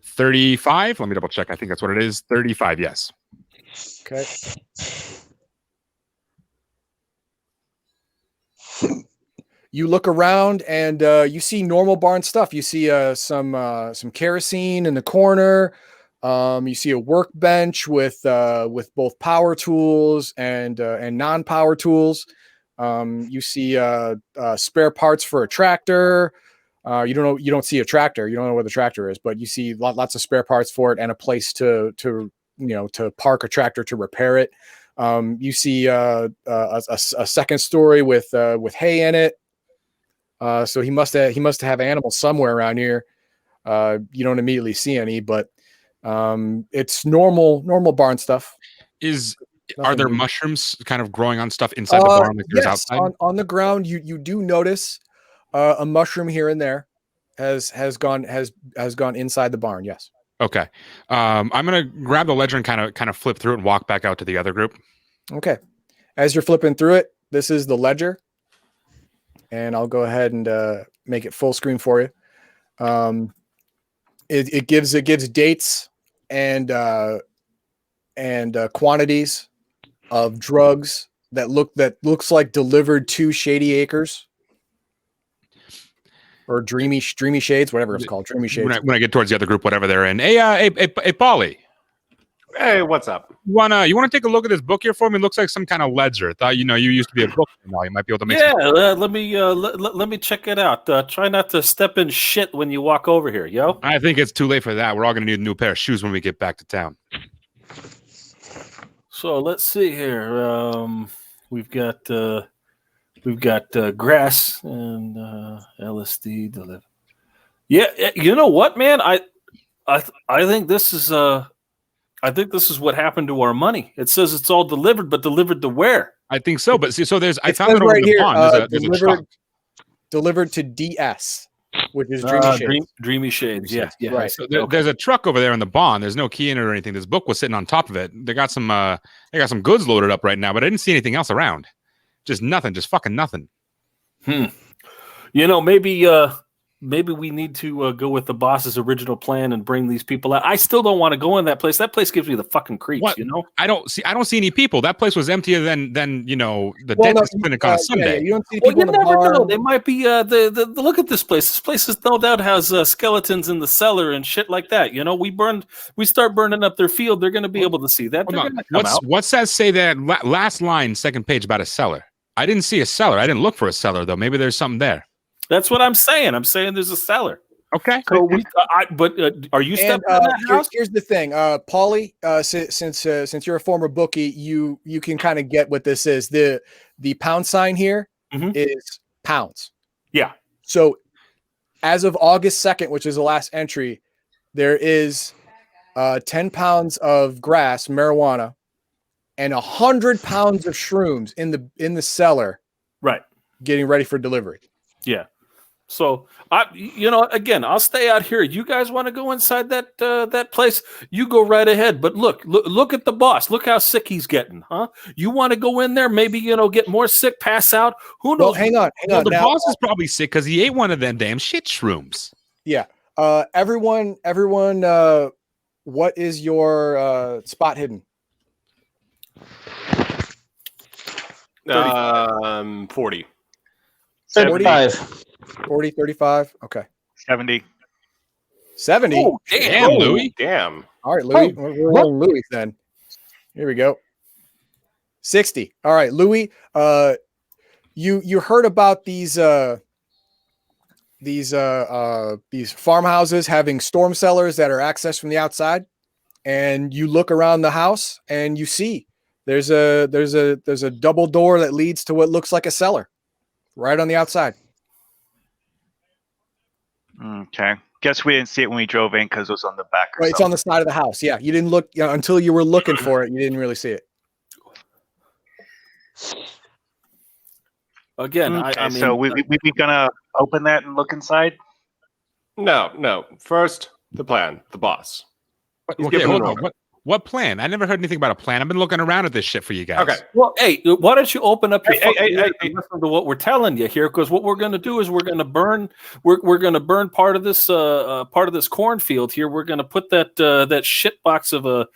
Speaker 3: 35. Let me double check. I think that's what it is. 35. Yes.
Speaker 1: Okay. You look around and you see normal barn stuff. You see some kerosene in the corner. You see a workbench with both power tools and non-power tools. You see spare parts for a tractor. You don't see a tractor. You don't know where the tractor is, but you see lots of spare parts for it and a place to park a tractor to repair it. You see a second story with hay in it. So he must have animals somewhere around here. You don't immediately see any, but it's normal barn stuff.
Speaker 3: Are there mushrooms kind of growing on stuff inside the barn like there's
Speaker 1: yes,
Speaker 3: outside?
Speaker 1: on the ground you do notice a mushroom here and there has gone inside the barn. Yes.
Speaker 3: Okay. I'm gonna grab the ledger and kind of flip through it and walk back out to the other group.
Speaker 1: Okay. As you're flipping through it, this is the ledger, and I'll go ahead and make it full screen for you. It gives dates and quantities of drugs that looks like delivered to Shady Acres or Dreamy Shades, whatever it's called, Dreamy Shades.
Speaker 3: When I get towards the other group, whatever they're in. Hey, Polly.
Speaker 2: Hey, what's up?
Speaker 3: You wanna take a look at this book here for me? It looks like some kind of ledger. Thought you used to be a book. Now you might be able to make.
Speaker 4: Yeah, let me check it out. Try not to step in shit when you walk over here, yo.
Speaker 3: I think it's too late for that. We're all gonna need a new pair of shoes when we get back to town.
Speaker 4: So let's see here. We've got grass and LSD delivered. Yeah, you know what, man? I think this is what happened to our money. It says it's all delivered, but delivered to where?
Speaker 3: I think so, but see, so I
Speaker 1: It
Speaker 3: found
Speaker 1: says
Speaker 3: it over
Speaker 1: right
Speaker 3: the
Speaker 1: here,
Speaker 3: pond. There's a truck.
Speaker 1: delivered to DS, which is Dreamy Shades.
Speaker 4: Dreamy Shades. Yeah, yeah.
Speaker 1: Right.
Speaker 3: So there's a truck over there in the bond. There's no key in it or anything. This book was sitting on top of it. They got some goods loaded up right now, but I didn't see anything else around. Just nothing. Just fucking nothing.
Speaker 4: You know, maybe we need to go with the boss's original plan and bring these people out. I still don't want to go in that place. That place gives me the fucking creeps.
Speaker 3: What?
Speaker 4: You know,
Speaker 3: I don't see any people. That place was emptier than the dentist clinic on a Sunday.
Speaker 1: You don't see
Speaker 4: well,
Speaker 1: people
Speaker 4: you
Speaker 1: in the
Speaker 4: never
Speaker 1: barn.
Speaker 4: know. They might be the look at this place. This place is no doubt has skeletons in the cellar and shit like that. You know, we start burning up their field. They're going to be able to see that. They're
Speaker 3: Hold on.
Speaker 4: gonna come out.
Speaker 3: What's that say that last line, second page about a cellar? I didn't see a cellar. I didn't look for a cellar though. Maybe there's something there.
Speaker 4: That's what I'm saying. I'm saying there's a cellar.
Speaker 3: Okay.
Speaker 4: So are you stepping in that house?
Speaker 1: Here's the thing, Paulie. Since you're a former bookie, you can kind of get what this is. The pound sign here is pounds.
Speaker 4: Yeah.
Speaker 1: So as of August 2nd, which is the last entry, there is 10 pounds of grass, marijuana, and 100 pounds of shrooms in the cellar,
Speaker 4: Right.
Speaker 1: getting ready for delivery.
Speaker 4: Yeah. So again, I'll stay out here. You guys want to go inside that place? You go right ahead. But look at the boss. Look how sick he's getting, huh? You want to go in there? Maybe get more sick, pass out. Who knows?
Speaker 1: Well, hang on.
Speaker 3: The boss is probably sick because he ate one of them damn shit shrooms.
Speaker 1: Yeah. Everyone. What is your spot hidden?
Speaker 2: 40.
Speaker 6: 35.
Speaker 1: 40, 35. Okay.
Speaker 5: 70.
Speaker 1: 70.
Speaker 4: Oh,
Speaker 3: Damn, Louis.
Speaker 2: Damn.
Speaker 1: All right, Louis. We're rolling Louis then. Here we go. 60. All right, Louis. You heard about these farmhouses having storm cellars that are accessed from the outside, and you look around the house and you see there's a double door that leads to what looks like a cellar right on the outside.
Speaker 5: Okay. guess we didn't see it when we drove in because it was on the back. Or
Speaker 1: Right, it's on the side of the house. Yeah, you didn't look until you were looking for it. You didn't really see it.
Speaker 4: Again,
Speaker 5: Okay,
Speaker 4: I mean,
Speaker 5: so we gonna open that and look inside.
Speaker 2: No. First, the plan, the boss. He's
Speaker 3: Okay,
Speaker 2: giving
Speaker 3: hold
Speaker 2: an
Speaker 3: on.
Speaker 2: order.
Speaker 3: What plan? I never heard anything about a plan. I've been looking around at this shit for you guys.
Speaker 2: Okay.
Speaker 4: well, hey, why don't you open up your
Speaker 2: Hey,
Speaker 4: fucking ears
Speaker 2: hey.
Speaker 4: and listen to what we're telling you here? Because what we're going to do is we're going to burn part of this cornfield here. We're going to put that shit box of a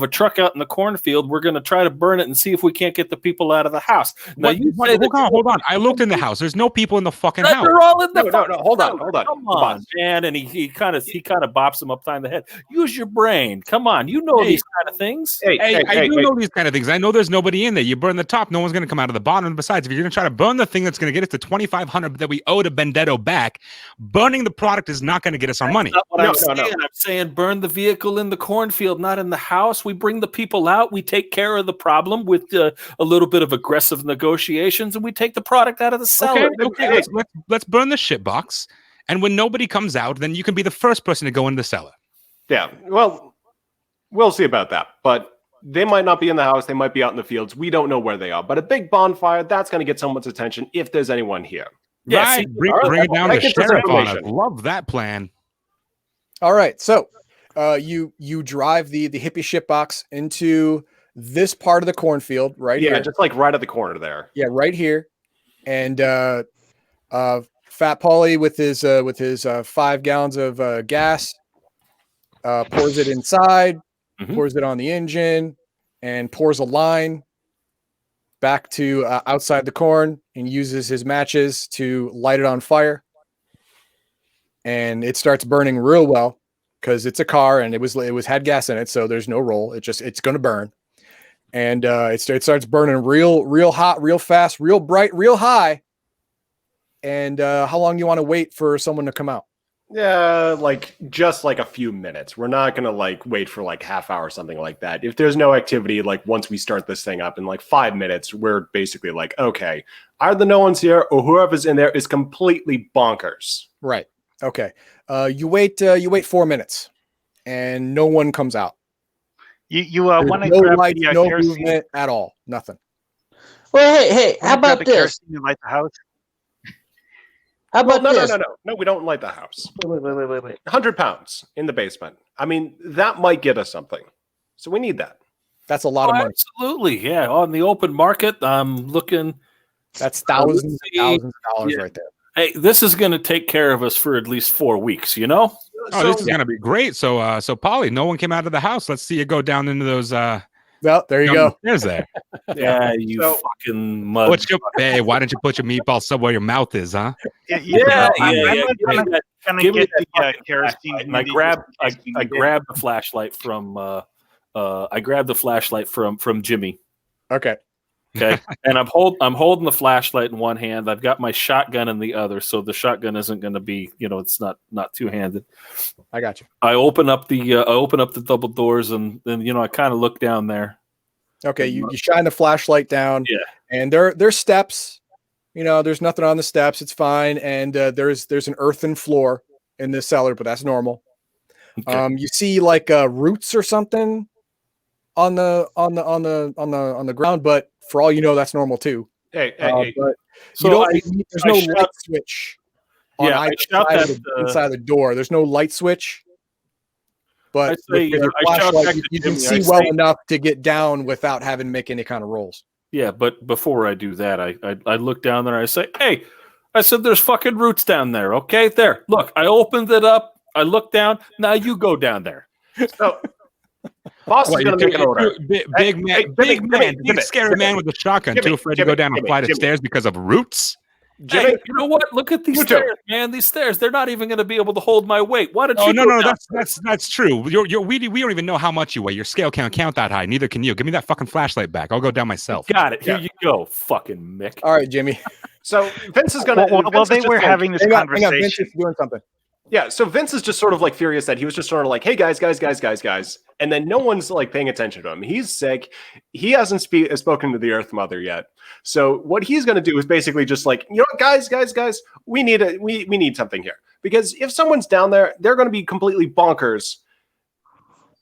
Speaker 4: truck out in the cornfield. We're going to try to burn it and see if we can't get the people out of the house. Now
Speaker 3: Hold on. I looked in the house. There's no people in the fucking house.
Speaker 4: They're all in the
Speaker 2: No, hold on.
Speaker 4: Come on, man. And he kind of bops him upside the head. Use your brain. Come on, you know these kind of things.
Speaker 3: I do know these kind of things. I know there's nobody in there. You burn the top, no one's going to come out of the bottom. And besides, if you're going to try to burn the thing that's going to get us the $2,500 that we owe to Benedetto back, burning the product is not going to get us our money.
Speaker 4: That's not what I'm saying. I'm saying burn the vehicle in the cornfield, not in the house. We bring the people out. We take care of the problem with a little bit of aggressive negotiations, and we take the product out of the cellar.
Speaker 3: Okay. Let's burn the shit box. And when nobody comes out, then you can be the first person to go in the cellar.
Speaker 2: Yeah, well, we'll see about that. But they might not be in the house. They might be out in the fields. We don't know where they are. But a big bonfire, that's going to get someone's attention if there's anyone here.
Speaker 3: Yeah, right. Bring it down to sheriff on us.
Speaker 2: information.
Speaker 3: Love that plan.
Speaker 1: All right, so you drive the hippie shit box into this part of the cornfield right here.
Speaker 2: Yeah, just like right at the corner there.
Speaker 1: Yeah, right here. And Fat Paulie with his 5 gallons of gas pours it inside, pours it on the engine, and pours a line back to outside the corn and uses his matches to light it on fire. And it starts burning real well because it's a car and it had gas in it, so there's no roll. It's going to burn. And it starts burning real hot, real fast, real bright, real high. And how long you want to wait for someone to come out?
Speaker 2: Yeah, just a few minutes. We're not gonna wait for half hour or something like that. If there's no activity, once we start this thing up in 5 minutes, we're basically okay, either no one's here or whoever's in there is completely bonkers.
Speaker 1: Right. Okay. You wait 4 minutes, and no one comes out.
Speaker 5: You want to
Speaker 1: no
Speaker 5: grab
Speaker 1: lights,
Speaker 5: the
Speaker 1: no
Speaker 5: kerosene?
Speaker 1: movement at all. Nothing.
Speaker 6: Well, hey, how
Speaker 5: Wanna grab
Speaker 6: about
Speaker 5: the
Speaker 6: this?
Speaker 5: kerosene and light the house?
Speaker 6: How about this?
Speaker 2: No, we don't light the house.
Speaker 6: Wait.
Speaker 2: 100 pounds in the basement. I mean, that might get us something. So we need that.
Speaker 1: That's a lot of money.
Speaker 4: Absolutely, yeah. On the open market, I'm looking.
Speaker 1: That's thousands and thousands of dollars right there.
Speaker 4: Hey, this is going to take care of us for at least 4 weeks. You know.
Speaker 3: This is gonna be great. So, Polly, no one came out of the house. Let's see you go down into those.
Speaker 1: Well, there you go.
Speaker 3: There's there.
Speaker 4: Yeah, you fucking mud.
Speaker 3: Hey, why don't you put your meatball somewhere your mouth is, huh?
Speaker 4: Yeah.
Speaker 5: I'm gonna
Speaker 4: Give me
Speaker 5: get the
Speaker 4: that
Speaker 5: kerosene.
Speaker 4: And I grabbed the flashlight from from Jimmy.
Speaker 1: Okay.
Speaker 4: Okay, and I'm holding the flashlight in one hand. I've got my shotgun in the other, so the shotgun isn't going to be, it's not two-handed.
Speaker 1: I got you.
Speaker 4: I open up the double doors, and then I kind of look down there.
Speaker 1: Okay, you shine the flashlight down.
Speaker 4: Yeah,
Speaker 1: and there's steps. There's nothing on the steps. It's fine, and there's an earthen floor in the cellar, but that's normal.
Speaker 4: Okay.
Speaker 1: You see roots or something on the ground, but for all you know, that's normal too.
Speaker 2: Hey.
Speaker 1: But
Speaker 4: So
Speaker 1: there's no light switch on either side of inside the door. There's no light switch. But with your flashlight, you can see well enough to get down without having to make any kind of rolls.
Speaker 4: Yeah, but before I do that, I look down there. I say, "Hey," I said, "There's fucking roots down there." Okay, there. Look, I opened it up. I look down. Now you go down there.
Speaker 2: So, boss is going to make an order.
Speaker 3: Big scary man with a shotgun, too afraid to go down a flight of stairs because of roots.
Speaker 2: Jimmy,
Speaker 4: hey, you know what? Look at these stairs, man. These stairs, they're not even going to be able to hold my weight. Why don't you?
Speaker 3: No, that's true. We don't even know how much you weigh. Your scale can't count that high. Neither can you. Give me that fucking flashlight back. I'll go down myself.
Speaker 4: Got it. Here you go, fucking Mick.
Speaker 1: All right, Jimmy.
Speaker 2: So Vince is going to.
Speaker 5: Well, they were having this conversation.
Speaker 1: Hang on, Vince is doing something.
Speaker 2: Yeah, so Vince is just sort of furious that he was just sort of hey, guys. And then no one's paying attention to him. He's sick. He hasn't spoken to the Earth Mother yet. So what he's going to do is basically just you know what, guys, we need something here. Because if someone's down there, they're going to be completely bonkers.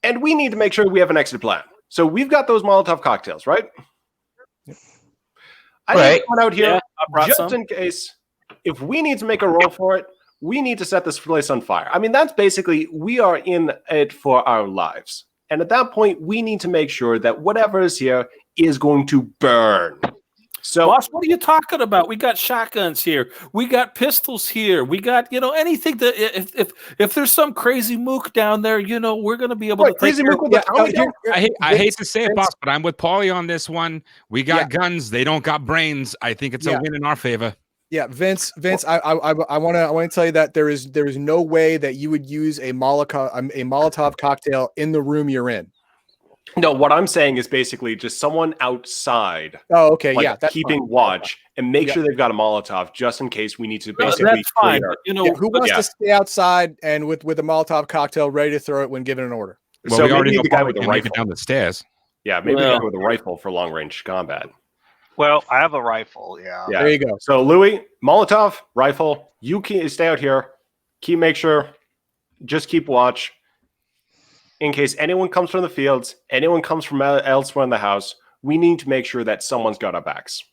Speaker 2: And we need to make sure we have an exit plan. So we've got those Molotov cocktails, right? I need someone out here just in case. If we need to make a roll for it, we need to set this place on fire. I mean, that's basically, we are in it for our lives. And at that point, we need to make sure that whatever is here is going to burn. So,
Speaker 4: boss, what are you talking about? We got shotguns here. We got pistols here. We got, anything that if there's some crazy mook down there, we're going to be able to
Speaker 2: crazy mook with
Speaker 3: I hate to say it, boss, but I'm with Paulie on this one. We got guns. They don't got brains. I think it's a win in our favor.
Speaker 1: Yeah, Vince, I want to tell you that there is no way that you would use a Molotov cocktail in the room you're in.
Speaker 2: No, what I'm saying is basically just someone outside.
Speaker 1: Oh, okay, that's
Speaker 2: keeping
Speaker 1: fine.
Speaker 2: watch and make sure they've got a Molotov just in case we need to basically.
Speaker 4: That's fine.
Speaker 1: Who wants to stay outside and with a Molotov cocktail ready to throw it when given an order?
Speaker 3: Well,
Speaker 2: so
Speaker 3: we already know
Speaker 2: the guy with the rifle
Speaker 3: down the stairs.
Speaker 2: Yeah, maybe the guy with a rifle for long range combat.
Speaker 5: Well, I have a rifle. Yeah.
Speaker 1: There you go.
Speaker 2: So Louis, Molotov, rifle. You can stay out here. Just keep watch. In case anyone comes from the fields, anyone comes from elsewhere in the house, we need to make sure that someone's got our backs.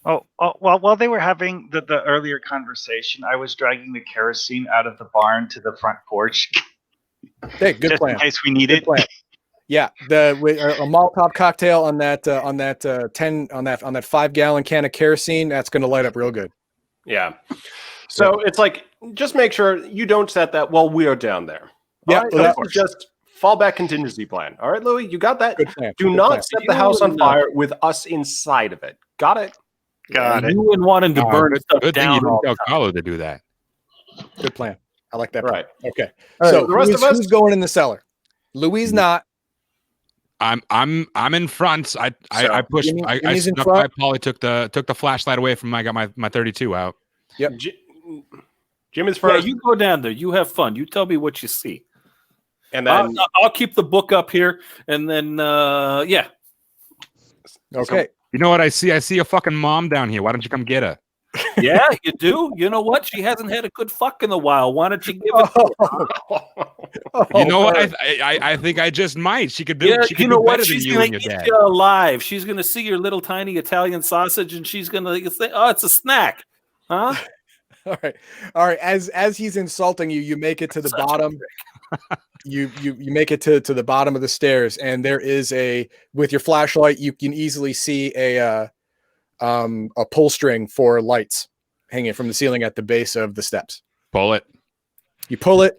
Speaker 5: Well, while they were having the earlier conversation, I was dragging the kerosene out of the barn to the front porch.
Speaker 1: Hey, good plan.
Speaker 5: In case we need it.
Speaker 1: Plan. Yeah, a Molotov cocktail on that 5-gallon can of kerosene, that's going to light up real good.
Speaker 2: Yeah. So it's like, just make sure you don't set that while we are down there.
Speaker 1: Yeah,
Speaker 2: right? That's just fallback contingency plan. All right, Louis, you got that?
Speaker 1: Good plan.
Speaker 2: Do not set the house on fire with us inside of it. Got it?
Speaker 5: Got it.
Speaker 4: You wouldn't want him to burn stuff
Speaker 3: good thing
Speaker 4: down.
Speaker 3: you didn't tell Carlo to do that.
Speaker 1: Good plan. I like that.
Speaker 2: Right.
Speaker 1: Plan. Okay.
Speaker 2: All
Speaker 1: so
Speaker 2: right, the rest of us,
Speaker 1: who's going in the cellar? Louis not.
Speaker 3: I'm in front. I pushed. I
Speaker 1: Jimmy's in
Speaker 3: snuck
Speaker 1: front.
Speaker 3: by. Paulie took the flashlight away from. I got my 32 out.
Speaker 1: Yep.
Speaker 2: Jim is
Speaker 4: Yeah,
Speaker 2: first.
Speaker 4: you go down there. You have fun. You tell me what you see.
Speaker 2: And then
Speaker 4: I'll keep the book up here, and then
Speaker 1: Okay.
Speaker 3: You know what I see? I see a fucking mom down here. Why don't you come get her?
Speaker 4: yeah, you do. You know what? She hasn't had a good fuck in a while. Why don't you give it?
Speaker 3: You know what? I think I just might. She could do.
Speaker 4: Yeah,
Speaker 3: she could
Speaker 4: you know
Speaker 3: do
Speaker 4: what?
Speaker 3: better than
Speaker 4: She's
Speaker 3: you
Speaker 4: gonna
Speaker 3: and your
Speaker 4: eat
Speaker 3: dad.
Speaker 4: you alive. She's gonna see your little tiny Italian sausage, and she's gonna think, "Oh, it's a snack, huh?"
Speaker 1: All right. As he's insulting you, you make it to the bottom. You make it to the bottom of the stairs, and there is with your flashlight, you can easily see a pull string for lights hanging from the ceiling at the base of the steps.
Speaker 3: Pull it.
Speaker 1: You pull it,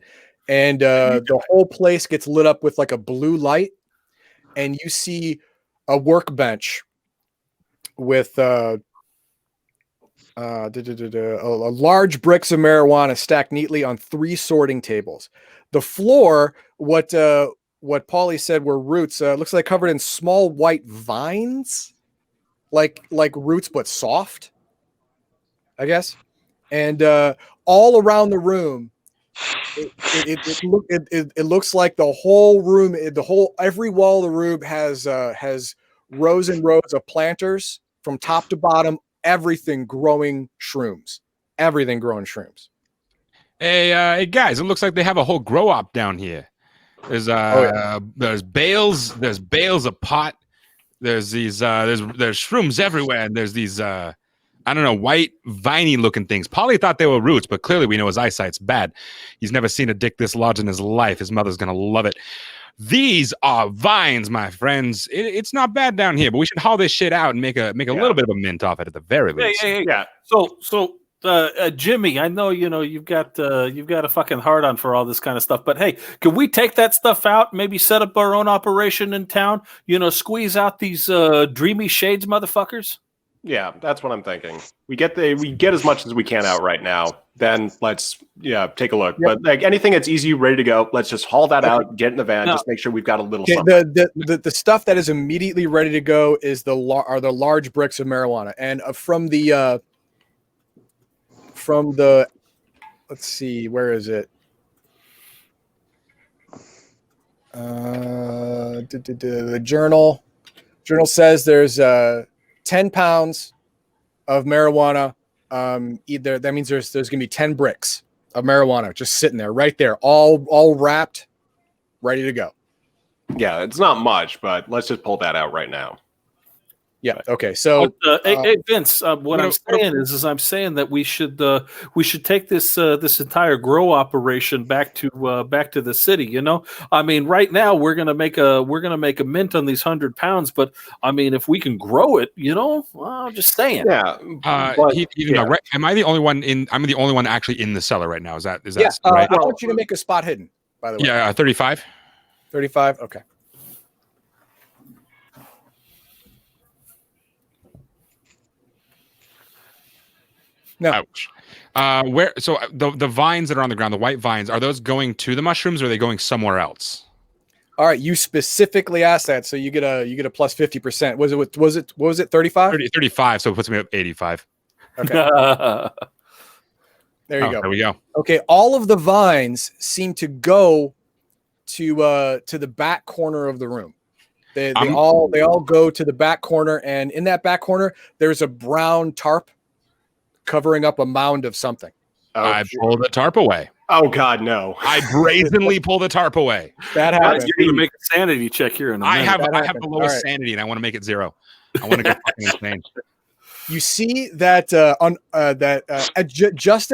Speaker 1: and the whole place gets lit up with like a blue light, and you see a workbench with large bricks of marijuana stacked neatly on 3 sorting tables. The floor, what Paulie said were roots, looks like covered in small white vines, like roots but soft, I guess. And all around the room, it looks like the whole room, every wall of the room has rows and rows of planters from top to bottom. Everything growing shrooms.
Speaker 3: Hey guys! It looks like they have a whole grow op down here. There's there's bales of pot. There's these there's shrooms everywhere, and there's these I don't know, white viney looking things. Paulie thought they were roots, but clearly we know his eyesight's bad. He's never seen a dick this large in his life. His mother's gonna love it. These are vines, my friends. It's not bad down here, but we should haul this shit out and make a little bit of a mint off it at the very least.
Speaker 2: Yeah.
Speaker 4: So Jimmy, I know you've got a fucking hard on for all this kind of stuff, but hey, can we take that stuff out? Maybe set up our own operation in town. Squeeze out these dreamy shades, motherfuckers.
Speaker 2: Yeah, that's what I'm thinking. We get as much as we can out right now. Then let's take a look. Yep. But like anything that's easy, ready to go, let's just haul that out, get in the van, just make sure we've got a little something.
Speaker 1: The stuff that is immediately ready to go is the large bricks of marijuana, and from the let's see, where is it? The journal says there's 10 pounds of marijuana. That means there's going to be 10 bricks of marijuana just sitting there, right there, all wrapped, ready to go.
Speaker 2: Yeah, it's not much, but let's just pull that out right now.
Speaker 1: Yeah. Okay. So,
Speaker 4: Hey, Vince, what I'm
Speaker 3: gonna-
Speaker 4: saying is I'm saying that we should take this this entire grow operation back to the city. You know, I mean, right now we're gonna make a mint on these 100 pounds, but I mean, if we can grow it, you know, well, just saying.
Speaker 2: Yeah. but-
Speaker 3: right, am I the only one in? I'm the only one actually in the cellar right now. Is that
Speaker 1: yeah.
Speaker 3: right?
Speaker 1: I want you to make a spot hidden. By the way.
Speaker 3: Yeah, 35.
Speaker 1: 35. Okay. No.
Speaker 3: Ouch. Where? So the vines that are on the ground, the white vines, are those going to the mushrooms, or are they going somewhere else?
Speaker 1: All right. You specifically asked that, so you get a plus 50%. What was it 35?
Speaker 3: 35. So it puts me at 85.
Speaker 1: Okay. There you go.
Speaker 3: There we go.
Speaker 1: Okay. All of the vines seem to go to the back corner of the room. They all go to the back corner, and in that back corner, there's a brown tarp covering up a mound of something.
Speaker 3: I pull the tarp away.
Speaker 2: Oh God, no!
Speaker 3: I brazenly pull the tarp away.
Speaker 1: That happened.
Speaker 4: You're gonna make a sanity check here in a minute.
Speaker 3: I have
Speaker 1: happened.
Speaker 3: the lowest
Speaker 1: All right.
Speaker 3: sanity, and I want to make it 0. I want to go fucking insane.
Speaker 1: You see that just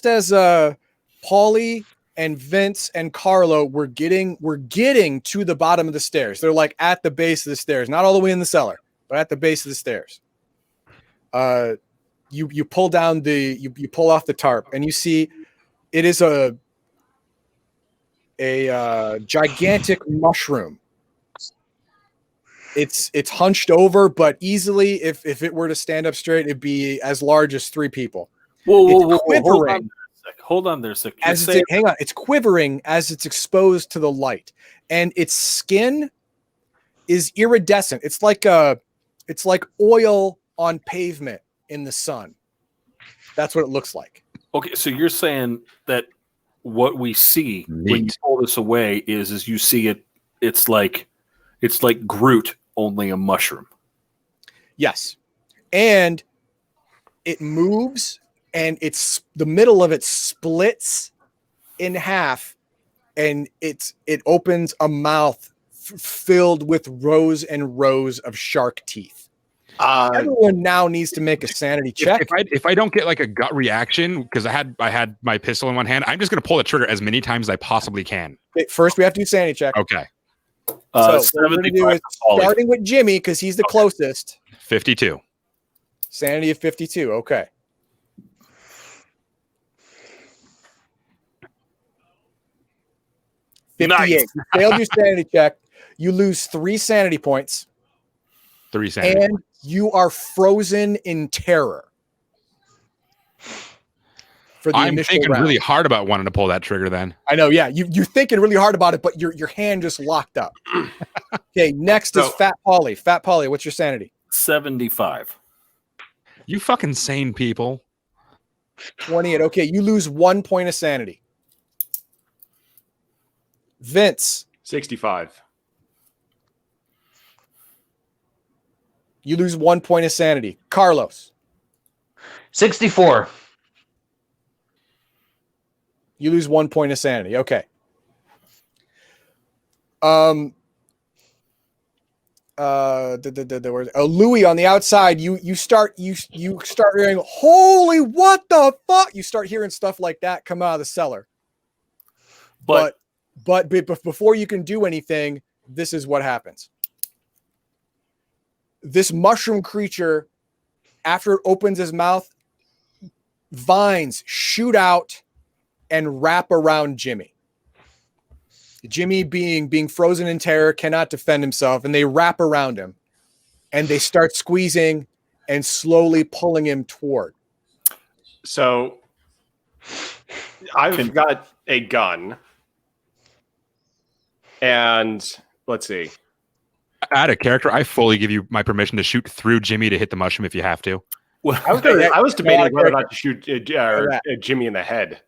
Speaker 1: as Paulie and Vince and Carlo were getting to the bottom of the stairs. They're like at the base of the stairs, not all the way in the cellar, but at the base of the stairs. You pull down you pull off the tarp, and you see it is a gigantic mushroom. It's hunched over, but easily, if it were to stand up straight, it'd be as large as 3 people.
Speaker 4: Whoa,
Speaker 1: quivering.
Speaker 4: Hold on there a sec.
Speaker 1: Hang on, it's quivering as it's exposed to the light, and its skin is iridescent. It's like oil on pavement in the sun. That's what it looks like.
Speaker 4: Okay, so you're saying that what we see when you
Speaker 3: Neat.
Speaker 4: pull this away is you see it. It's like Groot, only a mushroom.
Speaker 1: Yes, and it moves, and the middle of it splits in half, and it opens a mouth filled with rows and rows of shark teeth. Everyone now needs to make a sanity check.
Speaker 3: If I don't get like a gut reaction because I had my pistol in one hand, I'm just gonna pull the trigger as many times as I possibly can.
Speaker 1: First, we have to do sanity check.
Speaker 3: Okay.
Speaker 1: So what we're going to do is, starting with Jimmy, because he's the closest.
Speaker 3: 52.
Speaker 1: Sanity of 52. Okay.
Speaker 4: Nice.
Speaker 1: 58. You failed your sanity check. You lose 3 sanity points,
Speaker 3: 3 sanity.
Speaker 1: and you are frozen in terror. For the
Speaker 3: I'm
Speaker 1: initial
Speaker 3: thinking
Speaker 1: round.
Speaker 3: really hard about wanting to pull that trigger then.
Speaker 1: I know, yeah. You're thinking really hard about it, but your hand just locked up. Okay, next is Fat Paulie. Fat Paulie, what's your sanity?
Speaker 4: 75.
Speaker 3: You fucking sane people.
Speaker 1: 28. Okay, you lose 1 point of sanity. Vince,
Speaker 2: 65.
Speaker 1: you lose 1 point of sanity. Carlos,
Speaker 6: 64.
Speaker 1: you lose 1 point of sanity. Okay. Louis on the outside, you start hearing, holy, what the fuck? You start hearing stuff like that come out of the cellar. But before you can do anything, this is what happens. This mushroom creature, after it opens his mouth, vines shoot out and wrap around Jimmy. Jimmy, being frozen in terror, cannot defend himself, and they wrap around him, and they start squeezing and slowly pulling him toward.
Speaker 2: So I've got a gun, and let's see.
Speaker 3: Add a character. I fully give you my permission to shoot through Jimmy to hit the mushroom if you have to.
Speaker 4: Well,
Speaker 2: I was debating whether or not to shoot Jimmy in the head.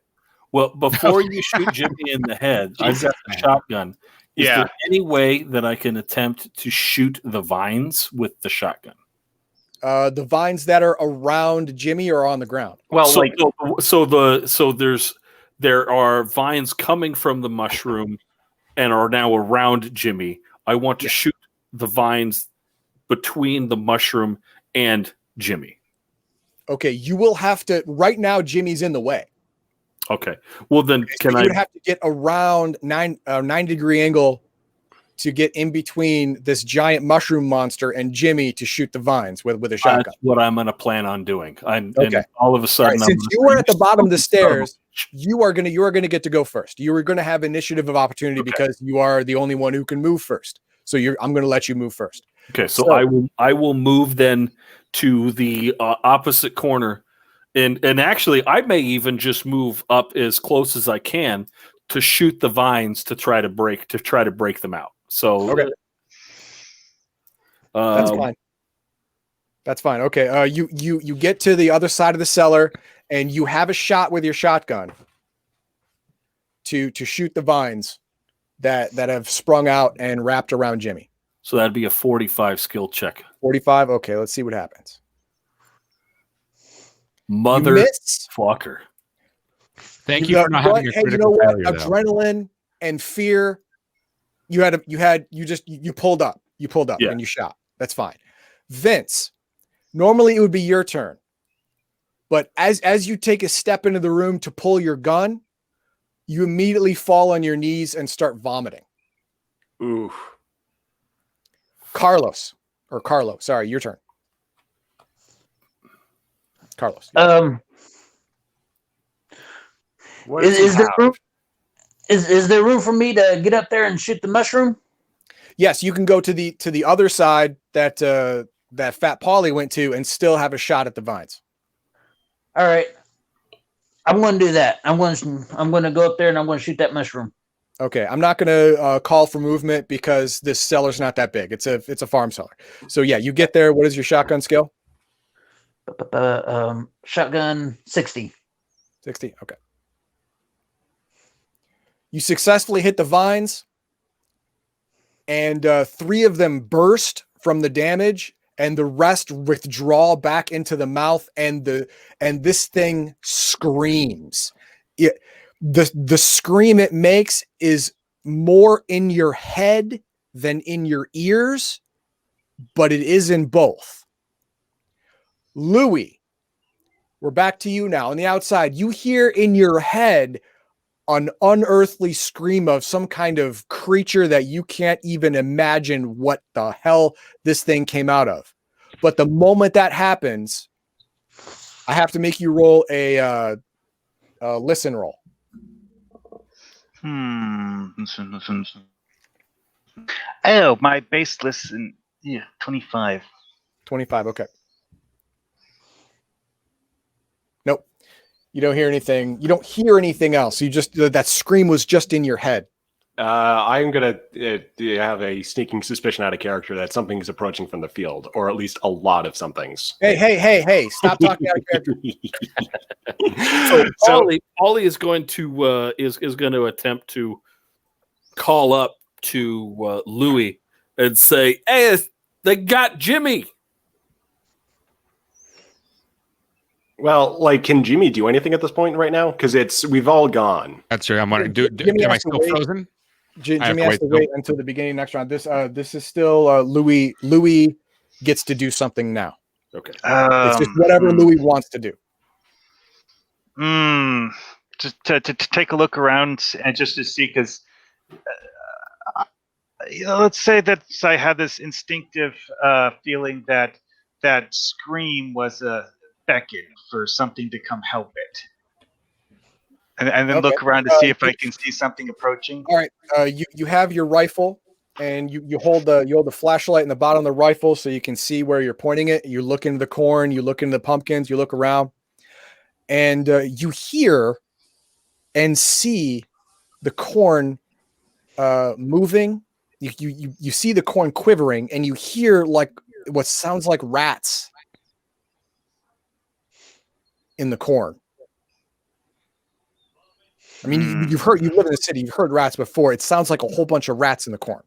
Speaker 4: well, before you shoot Jimmy in the head, I've got a shotgun. Is there any way that I can attempt to shoot the vines with the shotgun?
Speaker 1: The vines that are around Jimmy are on the ground.
Speaker 2: Well,
Speaker 4: So there's there are vines coming from the mushroom and are now around Jimmy. I want to shoot the vines between the mushroom and Jimmy.
Speaker 1: Okay, you will have to. Right now, Jimmy's in the way.
Speaker 4: Okay. Well, then
Speaker 1: So
Speaker 4: can
Speaker 1: you
Speaker 4: I?
Speaker 1: would have to get around 90-degree angle to get in between this giant mushroom monster and Jimmy to shoot the vines with a shotgun.
Speaker 4: That's what I'm going to plan on doing. And
Speaker 1: Okay.
Speaker 4: all of a sudden,
Speaker 1: Right, since you are at the bottom of the stairs, you are gonna get to go first. You are gonna have initiative of opportunity because you are the only one who can move first. So I'm gonna let you move first.
Speaker 4: Okay, so I will move then to the opposite corner, and actually I may even just move up as close as I can to shoot the vines to try to break them out. So
Speaker 1: Okay. That's fine. That's fine. Okay. You get to the other side of the cellar and you have a shot with your shotgun to shoot the vines that have sprung out and wrapped around Jimmy.
Speaker 4: So that'd be a 45 skill check.
Speaker 1: 45. Okay, let's see what happens.
Speaker 4: Motherfucker.
Speaker 3: Thank you for not having a critical failure.
Speaker 1: Adrenaline and fear. You pulled up. You pulled up and you shot. That's fine. Vince, normally it would be your turn. But as you take a step into the room to pull your gun, you immediately fall on your knees and start vomiting.
Speaker 2: Ooh.
Speaker 1: Carlo, sorry, your turn. Carlos.
Speaker 6: Is there room for me to get up there and shoot the mushroom?
Speaker 1: Yes, you can go to the other side that Fat Paulie went to and still have a shot at the vines.
Speaker 6: All right. I'm going to do that. I'm going to go up there and I'm going to shoot that mushroom.
Speaker 1: Okay, I'm not going to call for movement because this cellar's not that big. It's a farm cellar. So yeah, you get there. What is your shotgun skill?
Speaker 6: Shotgun 60.
Speaker 1: 60. Okay. You successfully hit the vines, and 3 of them burst from the damage, and the rest withdraw back into the mouth, and this thing screams. The scream it makes is more in your head than in your ears, but it is in both. Louis, we're back to you now. On the outside, you hear in your head an unearthly scream of some kind of creature that you can't even imagine what the hell this thing came out of. But the moment that happens, I have to make you roll a listen roll.
Speaker 5: Oh, my base listen. Yeah, 25.
Speaker 1: 25. Okay. Nope. You don't hear anything. You don't hear anything else. You just that scream was just in your head.
Speaker 2: I'm gonna have a sneaking suspicion out of character that something is approaching from the field, or at least a lot of somethings.
Speaker 1: Hey! Stop talking out of character.
Speaker 4: So Ollie is going to is going to attempt to call up to Louis and say, "Hey, they got Jimmy."
Speaker 2: Well, can Jimmy do anything at this point right now? Because we've all gone.
Speaker 3: That's true. I'm wondering. Am I still frozen?
Speaker 1: Jimmy has to wait until the beginning of next round. This is still Louis. Louis gets to do something now.
Speaker 2: Okay.
Speaker 1: It's just whatever Louis wants to do.
Speaker 5: Just to take a look around and just to see, because let's say that I had this instinctive feeling that scream was a beckon for something to come help it. And then look around to see if I can see something approaching.
Speaker 1: All right, you have your rifle, and you hold the flashlight in the bottom of the rifle so you can see where you're pointing it. You look into the corn, you look into the pumpkins, you look around, and you hear and see the corn moving. You see the corn quivering, and you hear like what sounds like rats in the corn. I mean, you live in the city, you've heard rats before. It sounds like a whole bunch of rats in the corn.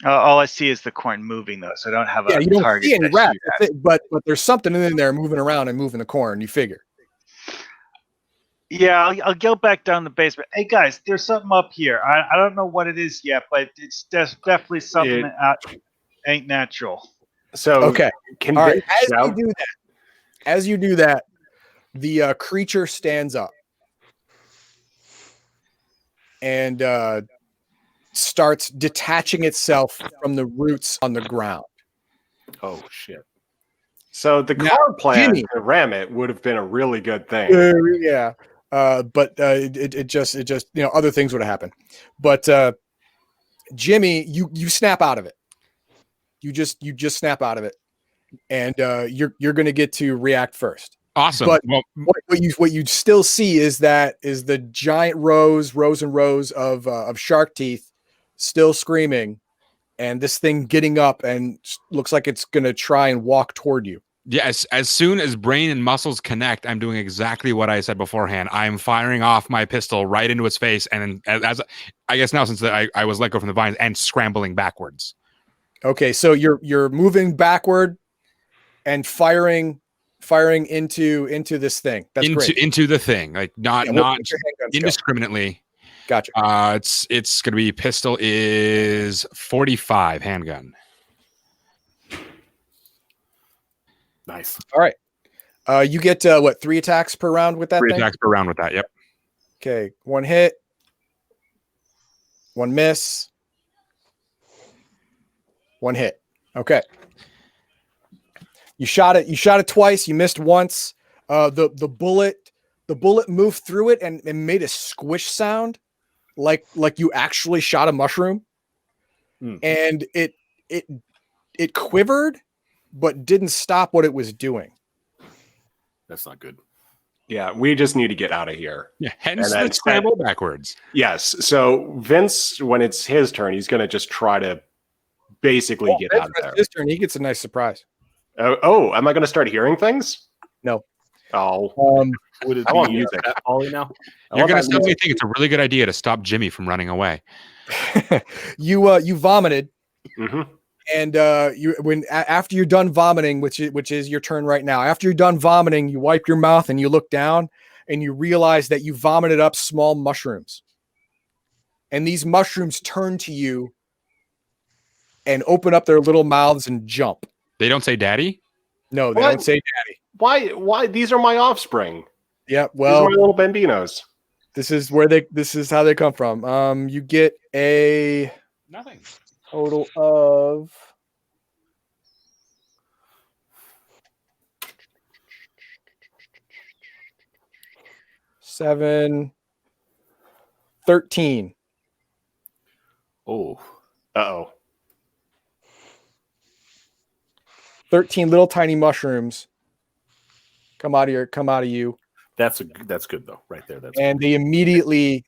Speaker 5: All I see is the corn moving, though, so I don't have a
Speaker 1: you don't
Speaker 5: target.
Speaker 1: see any rats, but there's something in there moving around and moving the corn. You figure.
Speaker 5: Yeah, I'll go back down the basement. Hey guys, there's something up here. I don't know what it is yet, but it's definitely something
Speaker 2: It-
Speaker 5: that ain't natural.
Speaker 2: So
Speaker 1: Okay.
Speaker 2: can
Speaker 1: All right.
Speaker 2: Vince
Speaker 1: As
Speaker 2: shout?
Speaker 1: you do that, the creature stands up and starts detaching itself from the roots on the ground.
Speaker 4: Oh shit!
Speaker 2: So the
Speaker 1: Now,
Speaker 2: car plan
Speaker 1: Jimmy-
Speaker 2: to ram it would have been a really good thing.
Speaker 1: Yeah. But it just other things would have happened. But Jimmy, you snap out of it. You just snap out of it, and you're going to get to react first.
Speaker 3: Awesome.
Speaker 1: But
Speaker 3: Well,
Speaker 1: what you still see is the giant rows and rows of shark teeth still screaming, and this thing getting up and looks like it's going to try and walk toward you.
Speaker 3: yes, as soon as brain and muscles connect, I'm doing exactly what I said beforehand. I'm firing off my pistol right into its face, and as I guess now, since I was let go from the vines, and scrambling backwards.
Speaker 1: Okay, so you're moving backward and firing into this thing. That's great.
Speaker 3: Into the thing, like not
Speaker 1: Yeah,
Speaker 3: not
Speaker 1: what's your handgun skill?
Speaker 3: indiscriminately.
Speaker 1: Gotcha.
Speaker 3: It's gonna be pistol is 45 handgun.
Speaker 4: Nice.
Speaker 1: All right. You get 3 attacks per round with that
Speaker 3: 3
Speaker 1: thing?
Speaker 3: attacks per round with that. Yep.
Speaker 1: Okay, 1 hit, 1 miss, 1 hit. Okay. You shot it twice, you missed once. The bullet moved through it and made a squish sound like you actually shot a mushroom. And it quivered but didn't stop what it was doing.
Speaker 4: That's not good.
Speaker 2: Yeah, we just need to get out of here.
Speaker 3: Yeah. Hence
Speaker 2: And then
Speaker 3: the scramble backwards.
Speaker 2: Yes. So Vince, when it's his turn, he's going to just try to basically get out of there.
Speaker 1: His turn, he gets a nice surprise.
Speaker 2: Oh, am I going to start hearing things?
Speaker 1: No.
Speaker 2: Oh,
Speaker 4: Would it
Speaker 2: I want
Speaker 4: be
Speaker 2: music.
Speaker 4: Ollie now?
Speaker 3: You're gonna suddenly think it's a really good idea to stop Jimmy from running away.
Speaker 1: You vomited.
Speaker 2: Mhm.
Speaker 1: And after you're done vomiting, which is your turn right now, after you're done vomiting, you wipe your mouth and you look down and you realize that you vomited up small mushrooms. And these mushrooms turn to you and open up their little mouths and jump.
Speaker 3: They don't say daddy?
Speaker 1: No, they
Speaker 2: What?
Speaker 1: don't say daddy.
Speaker 2: Why? These are my offspring.
Speaker 1: Yeah,
Speaker 2: These are
Speaker 1: well,
Speaker 2: my little bambinos.
Speaker 1: this is how they come from. You get a
Speaker 3: Nothing.
Speaker 1: total of 7, 13.
Speaker 4: Oh,
Speaker 2: Uh-oh.
Speaker 1: 13 little tiny mushrooms come out of you,
Speaker 4: that's good though, right there. That's
Speaker 1: and they immediately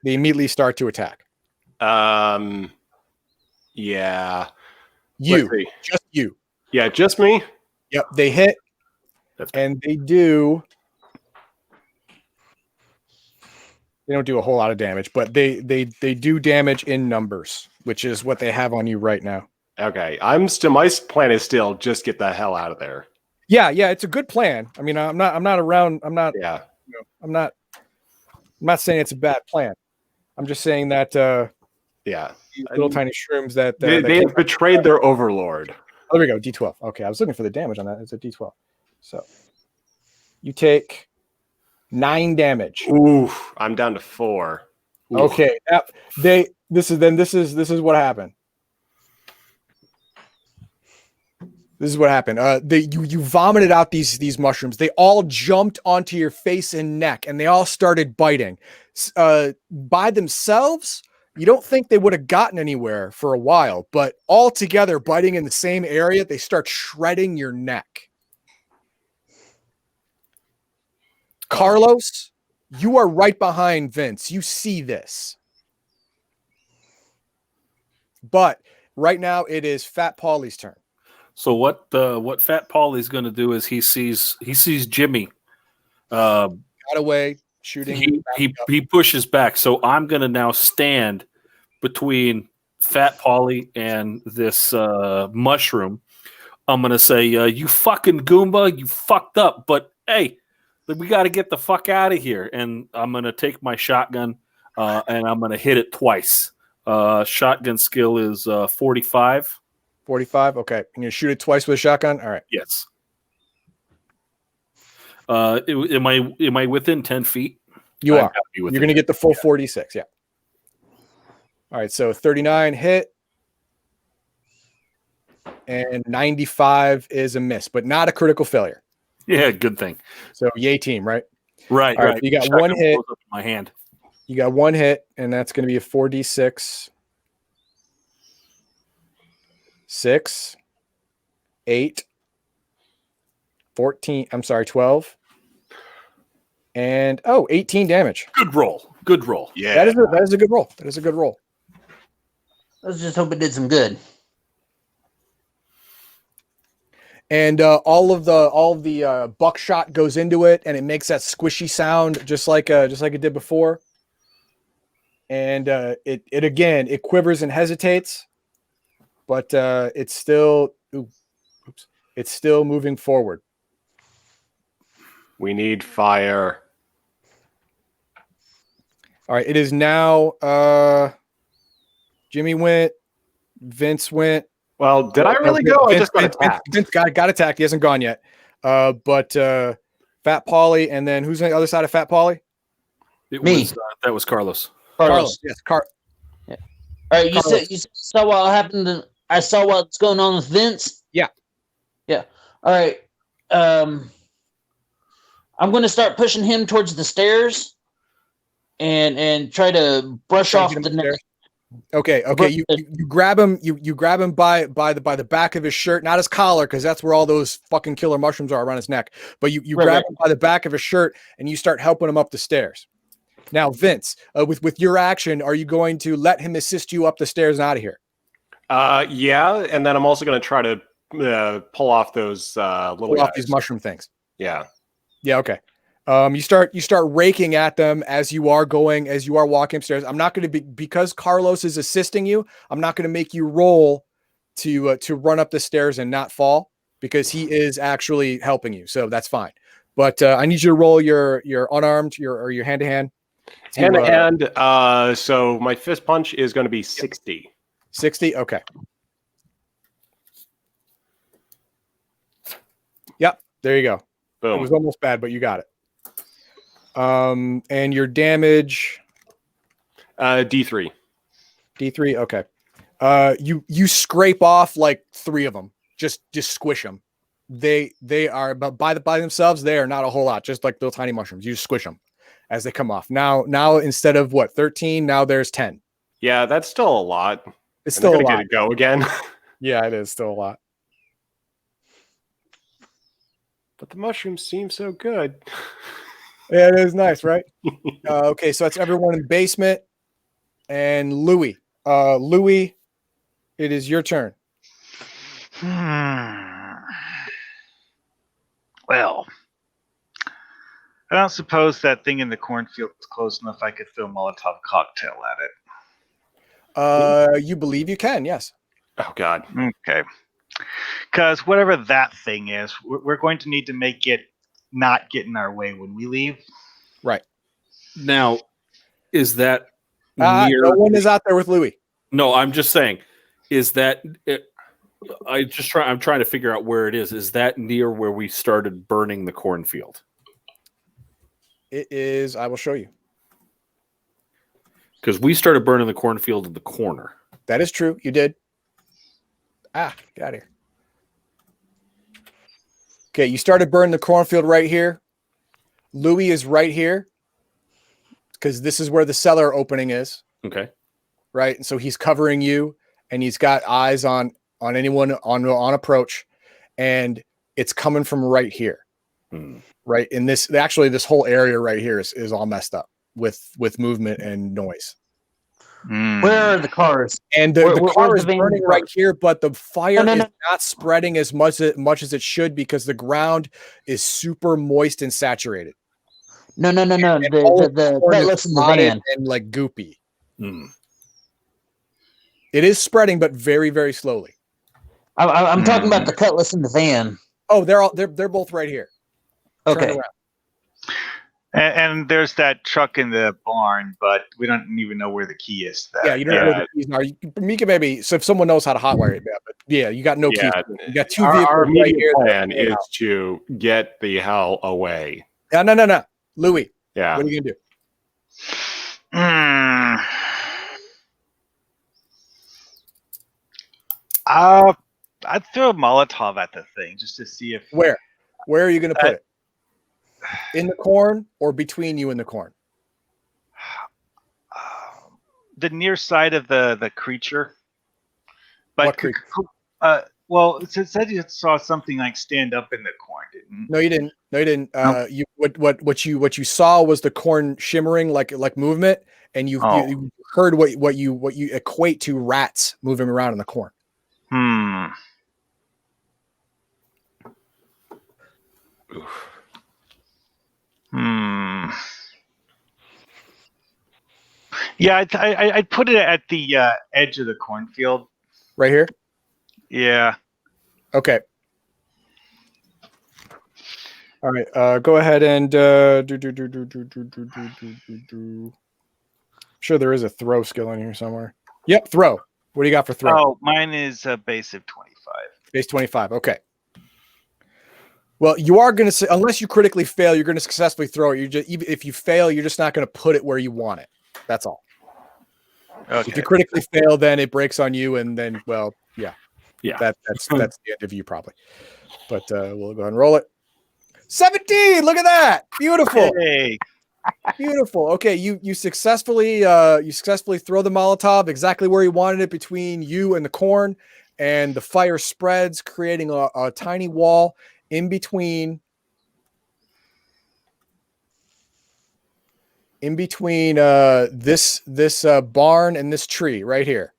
Speaker 1: start to attack
Speaker 2: Yeah.
Speaker 1: you.
Speaker 2: Let's see.
Speaker 1: Just you.
Speaker 2: Yeah, just me.
Speaker 1: Yep, they hit,
Speaker 4: That's good.
Speaker 1: and they don't do a whole lot of damage, but they do damage in numbers, which is what they have on you right now.
Speaker 2: Okay, my plan is still just get the hell out of there.
Speaker 1: Yeah, it's a good plan. I mean, I'm not around. I'm not saying it's a bad plan. I'm just saying that
Speaker 2: Yeah.
Speaker 1: these little tiny shrooms that
Speaker 2: They
Speaker 1: came-
Speaker 2: have betrayed their overlord.
Speaker 1: Oh, there we go. D12. Okay, I was looking for the damage on that. It's a D12. So you take 9 damage.
Speaker 2: Ooh, I'm down to 4. Ooh.
Speaker 1: Okay. This is what happened. This is what happened. You vomited out these mushrooms. They all jumped onto your face and neck, and they all started biting. By themselves, you don't think they would have gotten anywhere for a while, but all together, biting in the same area, they start shredding your neck. Carlos, you are right behind Vince. You see this. But right now, it is Fat Paulie's turn.
Speaker 4: So what Fat Paulie's going to do is he sees Jimmy.
Speaker 1: Got away, shooting.
Speaker 4: He pushes back. So I'm going to now stand between Fat Paulie and this mushroom. I'm going to say, you fucking Goomba, you fucked up. But hey, We got to get the fuck out of here. And I'm going to take my shotgun and I'm going to hit it twice. Shotgun skill is 45.
Speaker 1: 45. Okay. You're going to shoot it twice with a shotgun? All right.
Speaker 4: Yes. Am I within 10 feet?
Speaker 1: You are.
Speaker 4: You're
Speaker 1: going to get the full 46. Yeah. All right. So 39 hit. And 95 is a miss, but not a critical failure.
Speaker 4: Yeah, good thing.
Speaker 1: So yay team, right?
Speaker 4: Right,
Speaker 1: All right. You got
Speaker 4: Shotgun
Speaker 1: one hit.
Speaker 4: blows up in my hand.
Speaker 1: You got one hit, and that's going to be a 4d6. 6, 8, 14. I'm sorry, 12. And 18 damage.
Speaker 4: Good roll. Good roll.
Speaker 5: Yeah.
Speaker 1: That is a good roll. That is a good roll.
Speaker 6: Let's just hope it did some good.
Speaker 1: And all of the buckshot goes into it, and it makes that squishy sound just like it did before. And it quivers and hesitates, but it's still moving forward.
Speaker 2: We need fire.
Speaker 1: All right, it is now. Jimmy went. Vince went.
Speaker 2: Well, did I really go? I just got attacked.
Speaker 1: Vince got attacked. He hasn't gone yet. But Fat Pauly, and then who's on the other side of Fat Pauly?
Speaker 6: Me.
Speaker 4: That was Carlos.
Speaker 1: Carlos. Yes,
Speaker 6: All right, you saw what happened. I saw what's going on with Vince.
Speaker 1: Yeah.
Speaker 6: All right. I'm going to start pushing him towards the stairs, and try to brush off the neck.
Speaker 1: Okay. You grab him. You grab him by the back of his shirt, not his collar, because that's where all those fucking killer mushrooms are around his neck. But you grab him by the back of his shirt, and you start helping him up the stairs. Now, Vince, with your action, are you going to let him assist you up the stairs and out of here?
Speaker 2: Yeah, and then I'm also going to try to pull off those little guys.
Speaker 1: These mushroom things.
Speaker 2: Yeah.
Speaker 1: Yeah. Okay. You start raking at them as you are walking upstairs. I'm not going to because Carlos is assisting you. I'm not going to make you roll to run up the stairs and not fall, because he is actually helping you. So that's fine. But I need you to roll your unarmed, your hand to hand.
Speaker 2: Hand to hand. So my fist punch is going to be 60.
Speaker 1: 60. Okay. Yep. There you go.
Speaker 2: Boom.
Speaker 1: It was almost bad, but you got it. And your damage,
Speaker 2: D3.
Speaker 1: D3. Okay. You scrape off like 3 of them. Just squish them. They are, but by themselves, they are not a whole lot. Just like little tiny mushrooms. You just squish them as they come off. Now instead of 13, now there's 10.
Speaker 2: Yeah, that's still a lot.
Speaker 1: It's still a lot.
Speaker 2: Get it go again.
Speaker 1: Yeah, it is still a lot.
Speaker 2: But the mushrooms seem so good.
Speaker 1: Yeah, it is nice, right? Okay, so that's everyone in the basement. And Louis. Louis, it is your turn.
Speaker 5: Well, I don't suppose that thing in the cornfield is close enough I could throw a Molotov cocktail at it.
Speaker 1: You believe you can, yes.
Speaker 2: Oh, God.
Speaker 5: Okay. Because whatever that thing is, we're going to need to make it not get in our way when we leave.
Speaker 1: Right.
Speaker 4: Now, is that
Speaker 1: near? No one is out there with Louis.
Speaker 4: No, I'm just saying, is that... I'm trying to figure out where it is. Is that near where we started burning the cornfield?
Speaker 1: It is. I will show you.
Speaker 4: Because we started burning the cornfield in the corner.
Speaker 1: That is true. You did. Get out of here. Okay, you started burning the cornfield right here. Louis is right here, because this is where the cellar opening is.
Speaker 4: Okay.
Speaker 1: Right, and so he's covering you, and he's got eyes on anyone on approach, and it's coming from right here. Right, in this whole area right here is all messed up with movement and noise.
Speaker 6: Where are the cars?
Speaker 1: And the car is burning right here, but the fire is not spreading as much as it should, because the ground is super moist and saturated.
Speaker 6: No.
Speaker 1: And
Speaker 6: The cutlass in the van
Speaker 1: and like goopy. It is spreading, but very, very slowly.
Speaker 6: I'm talking about the cutlass in the van.
Speaker 1: Oh, they're both right here.
Speaker 6: Okay.
Speaker 1: Turn around.
Speaker 5: And there's that truck in the barn, but we don't even know where the key is. To that.
Speaker 1: Yeah, you don't know where the keys are. Mika, maybe so if someone knows how to hotwire it, but yeah, you got no keys. You got two vehicles
Speaker 7: Our
Speaker 1: right
Speaker 7: immediate
Speaker 1: here.
Speaker 7: plan is to get the hell away.
Speaker 1: No. Louis,
Speaker 7: Yeah.
Speaker 1: what are you gonna do?
Speaker 5: I'd throw a Molotov at the thing just to see if.
Speaker 1: Where are you gonna put it? In the corn or between you and the corn?
Speaker 5: The near side of the creature. But
Speaker 1: What creature?
Speaker 5: Well, it said you saw something like stand up in the corn, didn't?
Speaker 1: No, you didn't. You what you saw was the corn shimmering like movement, and you heard what you equate to rats moving around in the corn.
Speaker 5: Yeah, I'd put it at the edge of the cornfield.
Speaker 1: Right here?
Speaker 5: Yeah.
Speaker 1: Okay. All right. Go ahead and Sure, there is a throw skill in here somewhere. Yep, throw. What do you got for throw?
Speaker 5: Oh, mine is a base of 25.
Speaker 1: Base 25. Okay. Well, you are going to, unless you critically fail, you're going to successfully throw it. You just, even if you fail, you're just not going to put it where you want it. That's all.
Speaker 5: Okay.
Speaker 1: If you critically fail, then it breaks on you, and then, well, yeah. That's the end of you probably. But we'll go ahead and roll it. 17. Look at that. Beautiful.
Speaker 5: Hey.
Speaker 1: Beautiful. Okay, you successfully throw the Molotov exactly where you wanted it, between you and the corn, and the fire spreads, creating a tiny wall in between this barn and this tree right here.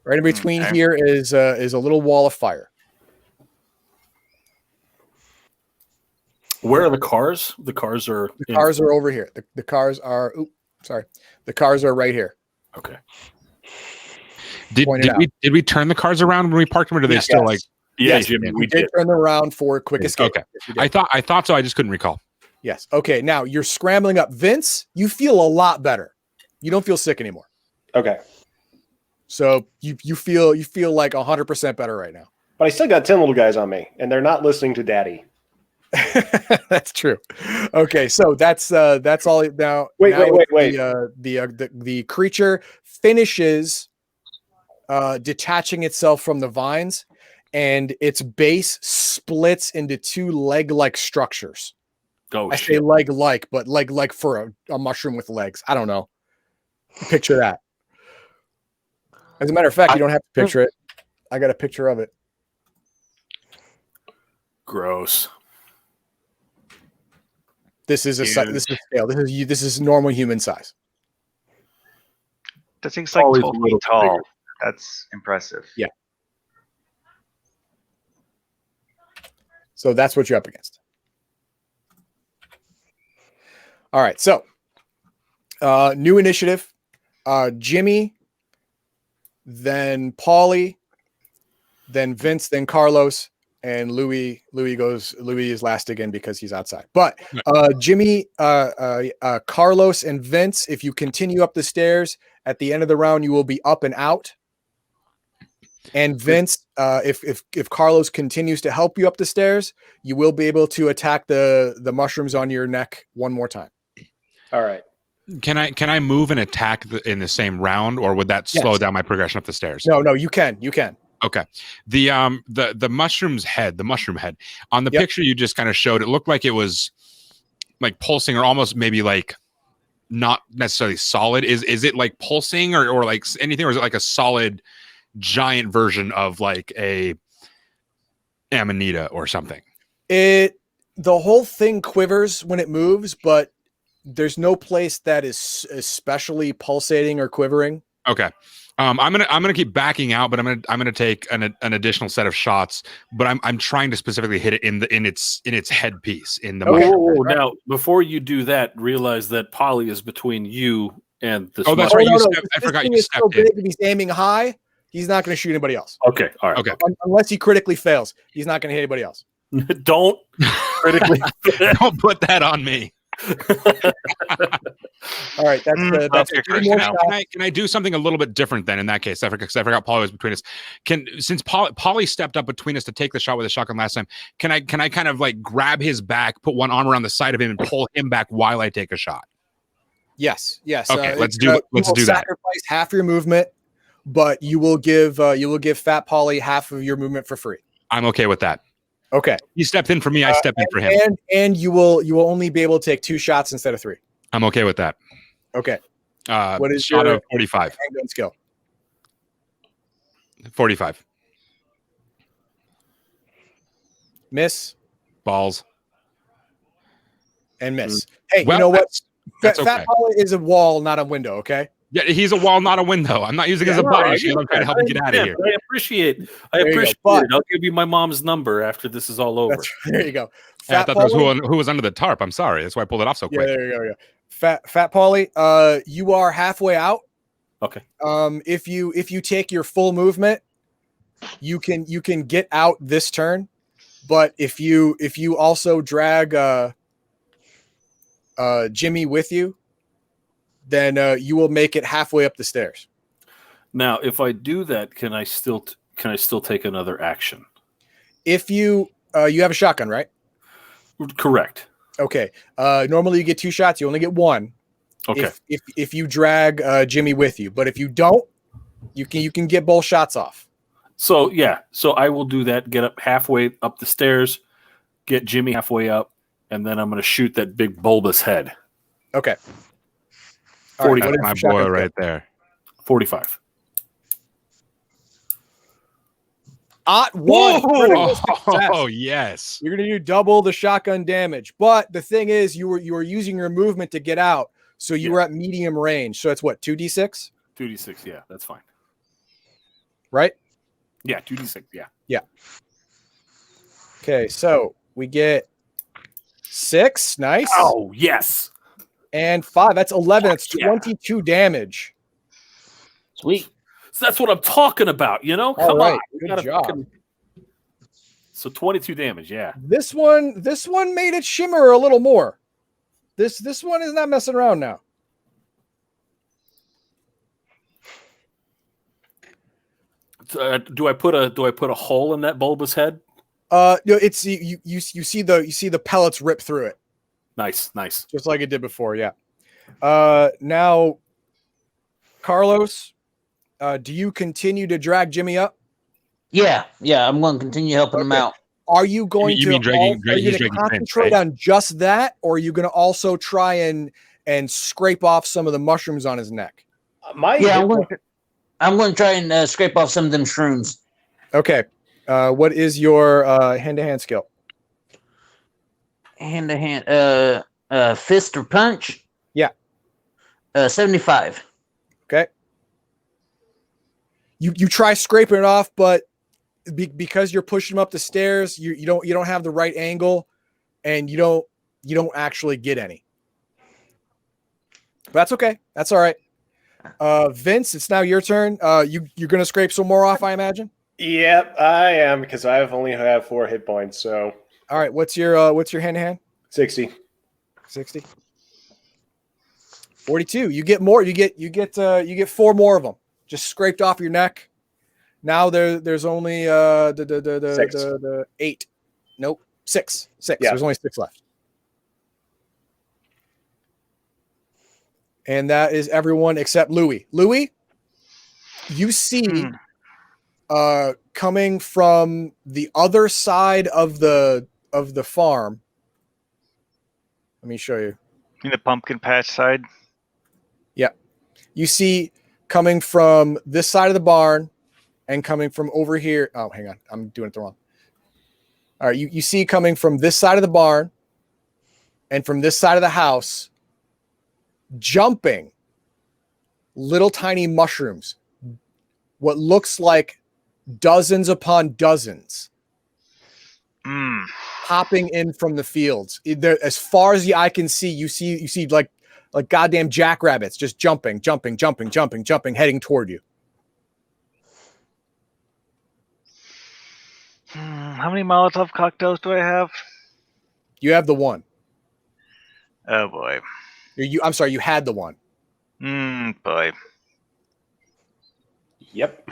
Speaker 1: Right in between here is a little wall of fire.
Speaker 4: Where are the cars? The cars are
Speaker 1: over here. The cars are the cars are right here.
Speaker 4: Okay.
Speaker 3: Did we turn the cars around when we parked them, or do they still like?
Speaker 4: Yeah,
Speaker 1: yes,
Speaker 4: Jimmy,
Speaker 1: we did turn them around for quick escape.
Speaker 3: Okay. I thought so. I just couldn't recall.
Speaker 1: Yes. Okay. Now you're scrambling up. Vince, you feel a lot better. You don't feel sick anymore.
Speaker 2: Okay.
Speaker 1: So you feel like 100% better right now.
Speaker 2: But I still got 10 little guys on me, and they're not listening to Daddy.
Speaker 1: That's true. Okay, so that's all. Now,
Speaker 2: wait.
Speaker 1: The creature finishes detaching itself from the vines, and its base splits into two leg-like structures. I say leg-like, but leg-like for a mushroom with legs. I don't know. Picture that. As a matter of fact, you don't have to picture it. I got a picture of it.
Speaker 4: Gross.
Speaker 1: This is scale. This is normal human size.
Speaker 5: That thing's like 12 feet tall. That's impressive.
Speaker 1: Yeah. So that's what you're up against. All right. So new initiative. Jimmy, then Paulie, then Vince, then Carlos, and Louis is last again because he's outside. But Jimmy, Carlos, and Vince, if you continue up the stairs at the end of the round, you will be up and out. And Vince, if Carlos continues to help you up the stairs, you will be able to attack the mushrooms on your neck one more time.
Speaker 2: All right.
Speaker 3: Can I move and attack in the same round, or would that slow down my progression up the stairs?
Speaker 1: No, you can.
Speaker 3: Okay. The mushroom head on the picture you just kind of showed, it looked like it was like pulsing, or almost maybe like not necessarily solid. Is it like pulsing or like anything, or is it like a solid giant version of like a Amanita or something? The whole thing quivers when it moves, but there's no place that is especially pulsating or quivering. Okay. I'm gonna keep backing out, but I'm gonna take an additional set of shots. But I'm trying to specifically hit it in its headpiece in the.
Speaker 4: Right. Now, before you do that, realize that Polly is between you and the.
Speaker 3: Oh, that's right. I forgot you stepped
Speaker 1: so big in. If he's aiming high, he's not going to shoot anybody else.
Speaker 4: Okay. All right.
Speaker 3: Okay.
Speaker 1: Unless he critically fails, he's not going to hit anybody else.
Speaker 4: Don't critically.
Speaker 3: Don't put that on me.
Speaker 1: All right, that's
Speaker 5: I'll pick
Speaker 1: three
Speaker 5: first
Speaker 1: more
Speaker 5: now.
Speaker 1: shots.
Speaker 3: Can I do something a little bit different then in that case? I forgot Polly was between us. Since Polly stepped up between us to take the shot with the shotgun last time, can I kind of like grab his back, put one arm around the side of him, and pull him back while I take a shot?
Speaker 1: Yes.
Speaker 3: Okay, let's
Speaker 1: you
Speaker 3: do
Speaker 1: will
Speaker 3: that.
Speaker 1: sacrifice half your movement, but you will give Fat Polly half of your movement for free.
Speaker 3: I'm okay with that.
Speaker 1: Okay.
Speaker 3: He stepped in for me. I stepped in for him.
Speaker 1: And you will only be able to take 2 shots instead of 3.
Speaker 3: I'm okay with that.
Speaker 1: Okay.
Speaker 3: What
Speaker 1: is
Speaker 3: shot
Speaker 1: your
Speaker 3: of 45?
Speaker 1: handgun skill?
Speaker 3: 45.
Speaker 1: Miss
Speaker 3: Balls.
Speaker 1: and miss. Hey,
Speaker 3: Well,
Speaker 1: you know what?
Speaker 3: That's
Speaker 1: Fat
Speaker 3: okay.
Speaker 1: Polly is a wall, not a window. Okay.
Speaker 3: Yeah, he's a wall, not a window. I'm not using it as a body shield. I'm trying to help him get out of here.
Speaker 4: I appreciate it.
Speaker 1: There you go.
Speaker 4: it.
Speaker 1: But-
Speaker 4: I'll give you my mom's number after this is all over.
Speaker 1: There you go.
Speaker 3: I
Speaker 1: Fat
Speaker 3: thought that was
Speaker 1: Polly,
Speaker 3: who was under the tarp. I'm sorry. That's why I pulled it off so
Speaker 1: yeah,
Speaker 3: quick.
Speaker 1: there you go. Yeah. Fat Polly, you are halfway out.
Speaker 4: Okay.
Speaker 1: If you take your full movement, you can get out this turn. But if you also drag Jimmy with you, then you will make it halfway up the stairs.
Speaker 4: Now, if I do that, can I still take another action?
Speaker 1: If you have a shotgun, right?
Speaker 4: Correct.
Speaker 1: Okay. Normally you get 2 shots. You only get 1.
Speaker 4: Okay.
Speaker 1: If you drag Jimmy with you, but if you don't, you can get both shots off.
Speaker 4: So I will do that. Get up halfway up the stairs, get Jimmy halfway up, and then I'm going to shoot that big bulbous head.
Speaker 1: Okay. All
Speaker 4: 40.
Speaker 1: right, what is
Speaker 3: My
Speaker 1: your shotgun
Speaker 3: boy
Speaker 1: skill?
Speaker 3: right there.
Speaker 4: 45.
Speaker 1: One. Critical success.
Speaker 3: Oh, yes.
Speaker 1: You're gonna do double the shotgun damage, but the thing is, you were using your movement to get out, so you were at medium range. So it's what 2d6,
Speaker 4: 2d6. Yeah, that's fine.
Speaker 1: right?
Speaker 4: Yeah, 2d6. Yeah.
Speaker 1: Okay, so we get 6, nice,
Speaker 4: Oh yes.
Speaker 1: and 5. That's 11. That's
Speaker 4: Yeah.
Speaker 1: 22 damage.
Speaker 6: Sweet.
Speaker 4: So that's what I'm talking about. You know,
Speaker 1: All
Speaker 4: come
Speaker 1: right,
Speaker 4: on. We
Speaker 1: good
Speaker 4: gotta
Speaker 1: job.
Speaker 4: So 22 damage. Yeah.
Speaker 1: This one made it shimmer a little more. This one is not messing around now.
Speaker 4: Do I put a hole in that bulbous head?
Speaker 1: It's you see the pellets rip through it.
Speaker 4: Nice.
Speaker 1: Just like it did before, yeah. Now, Carlos, do you continue to drag Jimmy up?
Speaker 6: Yeah. I'm going to continue helping him
Speaker 1: Okay.
Speaker 6: out.
Speaker 1: Are you going
Speaker 3: You
Speaker 1: to
Speaker 3: mean dragging-
Speaker 1: are you
Speaker 3: he's
Speaker 1: going to
Speaker 3: dragging Prince,
Speaker 1: concentrate
Speaker 3: right?
Speaker 1: on just that, or are you going to also try and scrape off some of the mushrooms on his neck?
Speaker 6: Yeah, I'm going to try and scrape off some of them shrooms.
Speaker 1: Okay. What is your hand-to-hand skill?
Speaker 6: Hand to hand, fist or punch?
Speaker 1: Yeah.
Speaker 6: 75.
Speaker 1: Okay. You try scraping it off, but because you're pushing him up the stairs, you don't have the right angle, and you don't actually get any. But that's okay. That's all right. Vince, it's now your turn. You're gonna scrape some more off, I imagine.
Speaker 2: Yep, I am, because I only have 4 hit points, so
Speaker 1: All right. What's your hand-to-hand?
Speaker 2: 60.
Speaker 1: 60. 42. You get more. You get 4 more of them. Just scraped off your neck. Now there's only the 8. Nope. 6.
Speaker 2: Yeah.
Speaker 1: There's only 6 left. And that is everyone except Louis. Louis, you see coming from the other side of the farm. Let me show you.
Speaker 5: In the pumpkin patch side.
Speaker 1: You see coming from this side of the barn and coming from over here. Oh, hang on. I'm doing it wrong. All right. You see coming from this side of the barn and from this side of the house, jumping little tiny mushrooms, what looks like dozens upon dozens, popping in from the fields. As far as the eye can see, you see like goddamn jackrabbits just jumping, heading toward you.
Speaker 5: How many Molotov cocktails do I have?
Speaker 1: You have the one.
Speaker 5: Oh boy.
Speaker 1: I'm sorry, you had the one.
Speaker 5: Boy.
Speaker 2: Yep.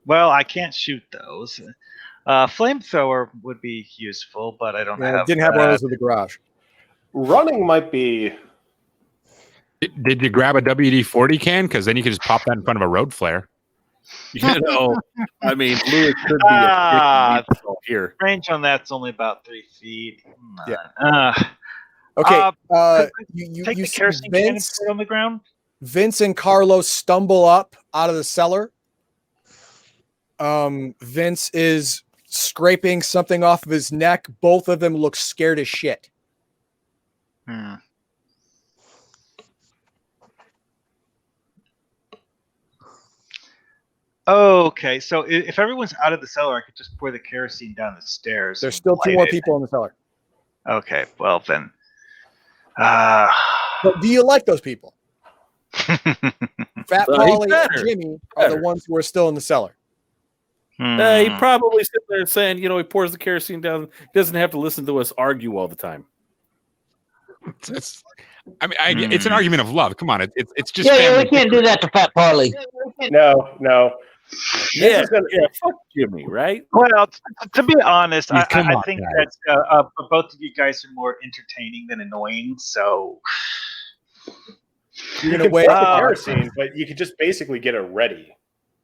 Speaker 5: Well, I can't shoot those. Flamethrower would be useful, but I don't
Speaker 1: Yeah,
Speaker 5: have.
Speaker 1: didn't have one of those in the garage.
Speaker 2: Running might be.
Speaker 3: Did you grab a WD-40 can? Because then you could just pop that in front of a road flare.
Speaker 4: You know, I mean, Lewis could be a here.
Speaker 5: Range on that's only about 3 feet.
Speaker 1: Yeah. Okay. You
Speaker 5: take the
Speaker 1: see
Speaker 5: kerosene can and
Speaker 1: Vince,
Speaker 5: put it on the ground.
Speaker 1: Vince and Carlos stumble up out of the cellar. Vince is scraping something off of his neck. Both of them look scared as shit.
Speaker 5: Okay, so if everyone's out of the cellar, I could just pour the kerosene down the stairs.
Speaker 1: There's still 2 more people in the cellar.
Speaker 5: Okay, well then.
Speaker 1: But do you like those people? Fat Polly and Jimmy are the ones who are still in the cellar.
Speaker 4: He probably sitting there saying, he pours the kerosene down. He doesn't have to listen to us argue all the time.
Speaker 3: It's an argument of love. Come on, it's just
Speaker 6: Yeah, we can't do that to Fat Polly.
Speaker 2: No.
Speaker 4: Yeah, fuck Jimmy, right?
Speaker 5: Well, to be honest, I think
Speaker 3: guys.
Speaker 5: that both of you guys are more entertaining than annoying. So
Speaker 2: You can wait the kerosene, but you could just basically get it ready.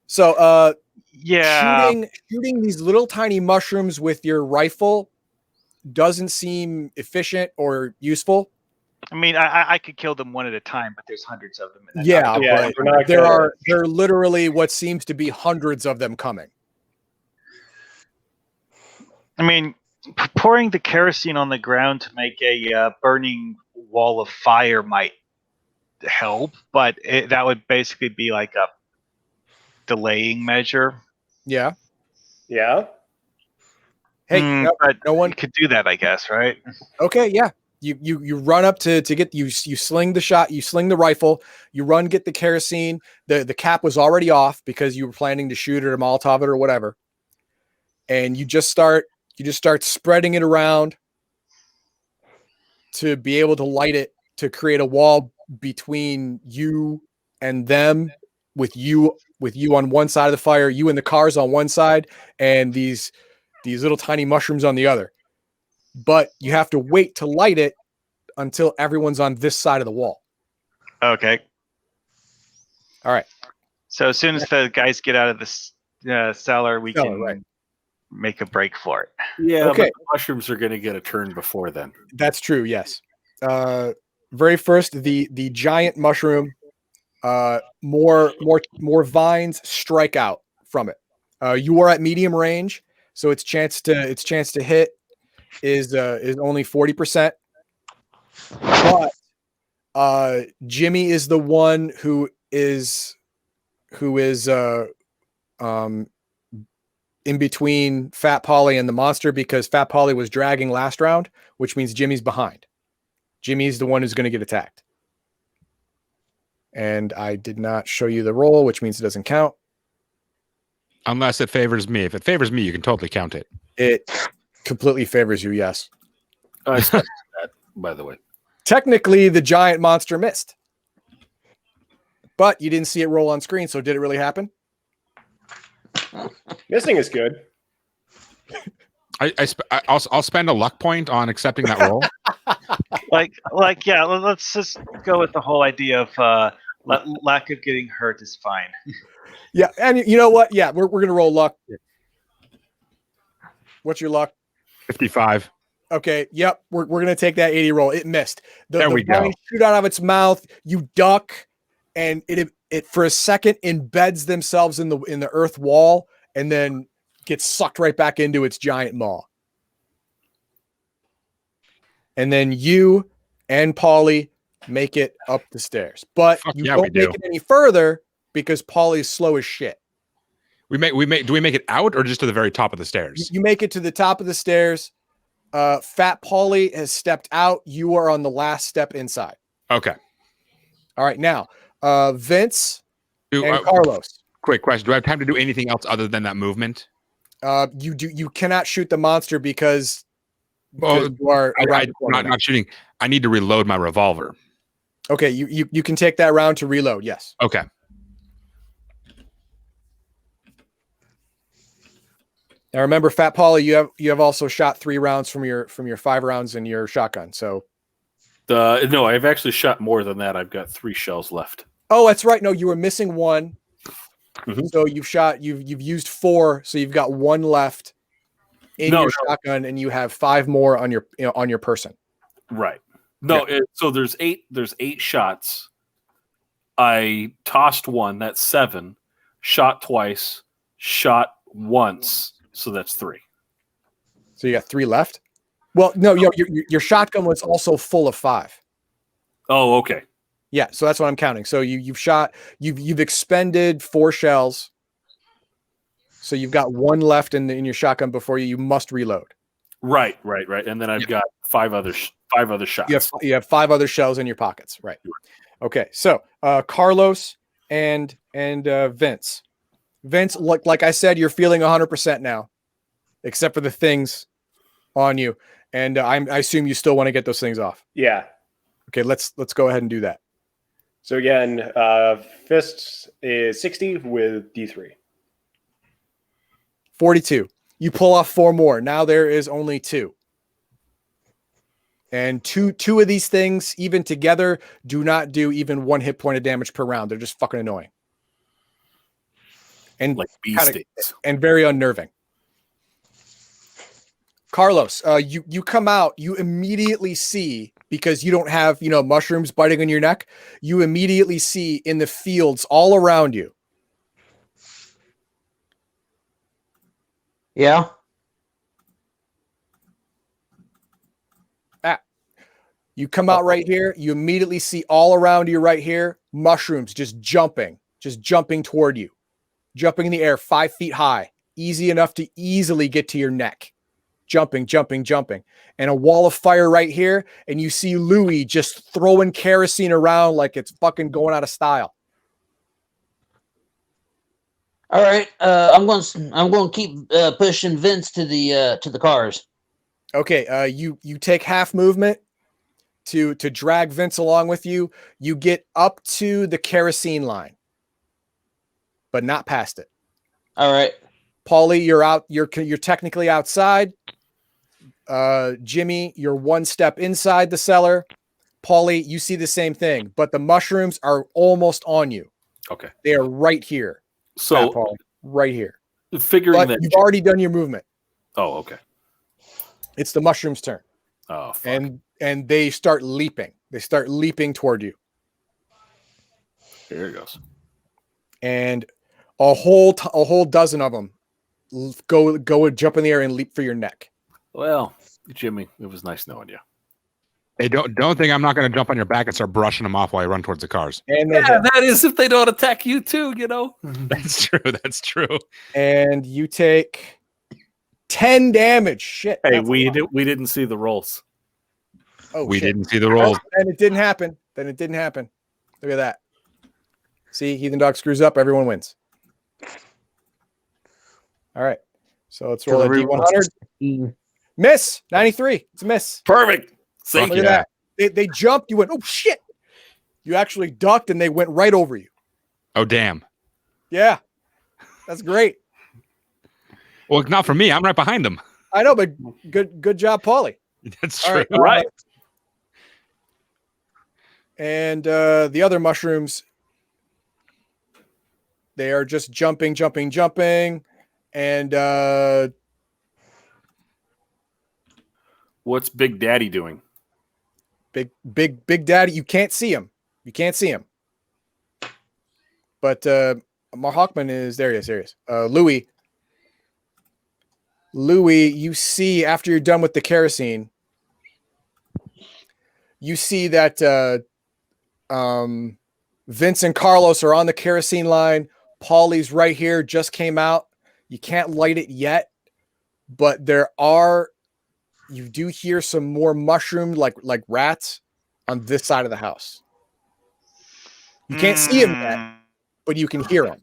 Speaker 1: So,
Speaker 5: yeah,
Speaker 1: shooting these little tiny mushrooms with your rifle doesn't seem efficient or useful.
Speaker 5: I mean, I could kill them one at a time, but there's hundreds of them.
Speaker 1: Yeah,
Speaker 2: but
Speaker 1: there are literally what seems to be hundreds of them coming.
Speaker 5: I mean, pouring the kerosene on the ground to make a burning wall of fire might help, but that would basically be like a delaying measure.
Speaker 1: Yeah.
Speaker 2: Yeah.
Speaker 1: Hey,
Speaker 5: but
Speaker 1: no one
Speaker 5: could do that, I guess, right?
Speaker 1: Okay, yeah. You run up to get you sling the shot, you sling the rifle, you run, get the kerosene. The cap was already off because you were planning to shoot it or Molotov it or whatever. And you just start spreading it around to be able to light it, to create a wall between you and them, with you on one side of the fire, you and the cars on one side, and these little tiny mushrooms on the other. But you have to wait to light it until everyone's on this side of the wall.
Speaker 5: Okay.
Speaker 1: All right.
Speaker 5: So as soon as the guys get out of the cellar, we can make a break for it.
Speaker 4: Yeah,
Speaker 1: Okay.
Speaker 4: but the mushrooms are going to get a turn before then.
Speaker 1: That's true, yes. Very first, the giant mushroom, more vines strike out from it. You are at medium range, so its chance to hit is only 40%. But Jimmy is the one who is in between Fat Polly and the monster, because Fat Polly was dragging last round, which means Jimmy's behind. Jimmy's the one who's going to get attacked. And I did not show you the roll, which means it doesn't count.
Speaker 3: Unless it favors me. If it favors me, you can totally count it.
Speaker 1: It completely favors you, yes.
Speaker 4: I said that, by the way.
Speaker 1: Technically, the giant monster missed. But you didn't see it roll on screen, so did it really happen?
Speaker 2: Missing is good.
Speaker 3: I'll spend a luck point on accepting that roll.
Speaker 5: Yeah, let's just go with the whole idea of lack of getting hurt is fine.
Speaker 1: Yeah, and you know what? Yeah, we're gonna roll luck. What's your luck?
Speaker 3: 55.
Speaker 1: Okay, yep, we're gonna take that 80 roll. It missed.
Speaker 3: There we go.
Speaker 1: Shoot out of its mouth. You duck, and it for a second embeds themselves in the earth wall, and then gets sucked right back into its giant maw. And then you and Paulie make it up the stairs, but you don't make it any further because Paulie's slow as shit.
Speaker 3: Do we make it out or just to the very top of the stairs?
Speaker 1: You make it to the top of the stairs. Fat Paulie has stepped out. You are on the last step inside.
Speaker 3: Okay.
Speaker 1: All right. Now, Vince and Carlos.
Speaker 3: Quick question. Do I have time to do anything else other than that movement?
Speaker 1: You cannot shoot the monster because
Speaker 3: Oh,
Speaker 1: you are around
Speaker 3: I
Speaker 1: the corner now.
Speaker 3: not shooting. I need to reload my revolver.
Speaker 1: Okay, you can take that round to reload. Yes.
Speaker 3: Okay.
Speaker 1: Now remember, Fat Paulie, you have also shot 3 rounds from your 5 rounds in your shotgun. So
Speaker 4: No, I've actually shot more than that. I've got 3 shells left.
Speaker 1: oh, that's right. No, you were missing 1.
Speaker 4: Mhm.
Speaker 1: So you've used 4, so you've got 1 left in your shotgun, and you have 5 more on your person.
Speaker 4: Right. No, so there's 8 shots. I tossed 1, that's 7. Shot twice, shot once, so that's 3.
Speaker 1: So you got 3 left. Well, no, your shotgun was also full of 5.
Speaker 4: Oh, okay.
Speaker 1: Yeah, so that's what I'm counting. So you've expended 4 shells. So you've got 1 left in your shotgun before you must reload.
Speaker 4: Right. And then I've got 5 other shots.
Speaker 1: You have 5 other shells in your pockets, right? Okay, so Carlos and Vince. Vince, like I said, you're feeling 100% now, except for the things on you, and I assume you still want to get those things off.
Speaker 2: Yeah.
Speaker 1: Okay, let's go ahead and do that.
Speaker 2: So again, fists is 60 with D3.
Speaker 1: 42. You pull off 4 more. Now there is only 2. And two of these things, even together, do not do even 1 hit point of damage per round. They're just fucking annoying. And
Speaker 4: Like bee stings.
Speaker 1: and very unnerving. Carlos, you come out, you immediately see, because you don't have, mushrooms biting on your neck, you immediately see in the fields all around you.
Speaker 6: Yeah.
Speaker 1: You come out right here, you immediately see all around you right here, mushrooms just jumping toward you, jumping in the air 5 feet high, easy enough to easily get to your neck. Jumping, and a wall of fire right here, and you see Louis just throwing kerosene around like it's fucking going out of style.
Speaker 6: All right. I'm going to keep pushing Vince to the cars.
Speaker 1: Okay. You take half movement to drag Vince along with you. You get up to the kerosene line, but not past it.
Speaker 6: All right.
Speaker 1: Paulie, you're out. You're technically outside. Jimmy, you're 1 step inside the cellar. Paulie, you see the same thing, but the mushrooms are almost on you.
Speaker 4: Okay.
Speaker 1: They are right here.
Speaker 4: So
Speaker 1: Paulie, right here.
Speaker 4: Figuring
Speaker 1: But
Speaker 4: that
Speaker 1: you've already done your movement.
Speaker 4: Oh, okay.
Speaker 1: It's the mushroom's turn.
Speaker 4: Oh, fuck.
Speaker 1: And they start leaping. They start leaping toward you.
Speaker 4: Here it goes.
Speaker 1: And a whole dozen of them go and jump in the air and leap for your neck.
Speaker 4: Well, Jimmy, it was nice knowing you.
Speaker 3: Hey, don't think I'm not going to jump on your back and start brushing them off while I run towards the cars.
Speaker 1: And
Speaker 4: that is if they don't attack you too,
Speaker 3: That's true. That's true.
Speaker 1: And you take 10 damage. Shit.
Speaker 4: Hey, we didn't see the rolls.
Speaker 1: Oh,
Speaker 3: we
Speaker 1: shit.
Speaker 3: didn't see the rolls.
Speaker 1: And it didn't happen. Look at that. See, Heathen Dog screws up. Everyone wins. All right. So let's roll a D100. Miss 93. It's a miss.
Speaker 4: Perfect.
Speaker 1: Look at that. They jumped. You went, oh shit. You actually ducked and they went right over you.
Speaker 3: Oh, damn.
Speaker 1: Yeah. That's great.
Speaker 3: Well, not for me. I'm right behind them.
Speaker 1: I know, but good job, Paulie.
Speaker 3: That's
Speaker 1: All
Speaker 3: true.
Speaker 1: right. And the other mushrooms, they are just jumping. And
Speaker 4: what's Big Daddy doing?
Speaker 1: Big Daddy, you can't see him. But Mar Hawkman is there. He is. Louis, you see after you're done with the kerosene, you see that Vince and Carlos are on the kerosene line. Paulie's right here, just came out. You can't light it yet, but you do hear some more mushroom like rats on this side of the house. You can't see them yet, but you can hear them.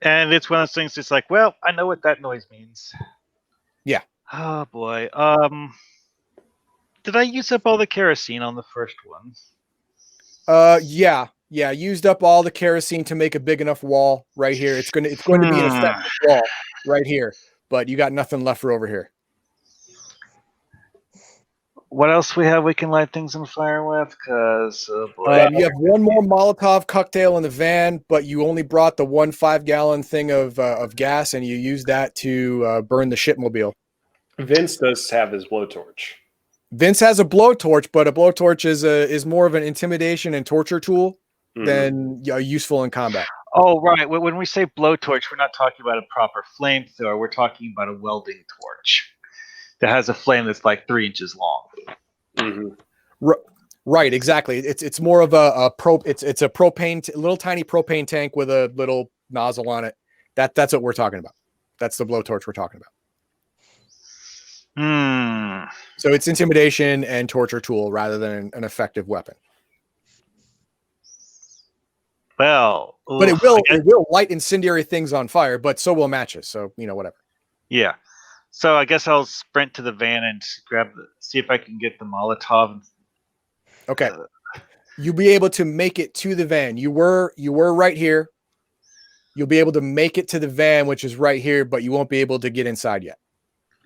Speaker 5: And it's one of those things. It's like, well, I know what that noise means.
Speaker 1: Yeah.
Speaker 5: Oh boy. Did I use up all the kerosene on the first one?
Speaker 1: Yeah. Used up all the kerosene to make a big enough wall right here. It's going to be an effective wall right here, but you got nothing left for over here.
Speaker 5: What else we have we can light things on fire with? Because oh boy.
Speaker 1: You have one more Molotov cocktail in the van, but you only brought the 1 5-gallon thing of gas, and you used that to burn the shipmobile.
Speaker 2: Vince does have his blowtorch.
Speaker 1: Vince has a blowtorch, but a blowtorch is more of an intimidation and torture tool than useful in combat.
Speaker 5: Oh, right. When we say blowtorch, we're not talking about a proper flamethrower. We're talking about a welding torch that has a flame that's like 3 inches long.
Speaker 1: Right, exactly. It's more of a propane, little tiny propane tank with a little nozzle on it. That's what we're talking about. That's the blowtorch we're talking about. So it's intimidation and torture tool rather than an effective weapon.
Speaker 5: Well,
Speaker 1: but it will light incendiary things on fire, but so will matches. So, whatever.
Speaker 5: Yeah. So I guess I'll sprint to the van and see if I can get the Molotov.
Speaker 1: Okay. You'll be able to make it to the van. You were right here. You'll be able to make it to the van, which is right here, but you won't be able to get inside yet.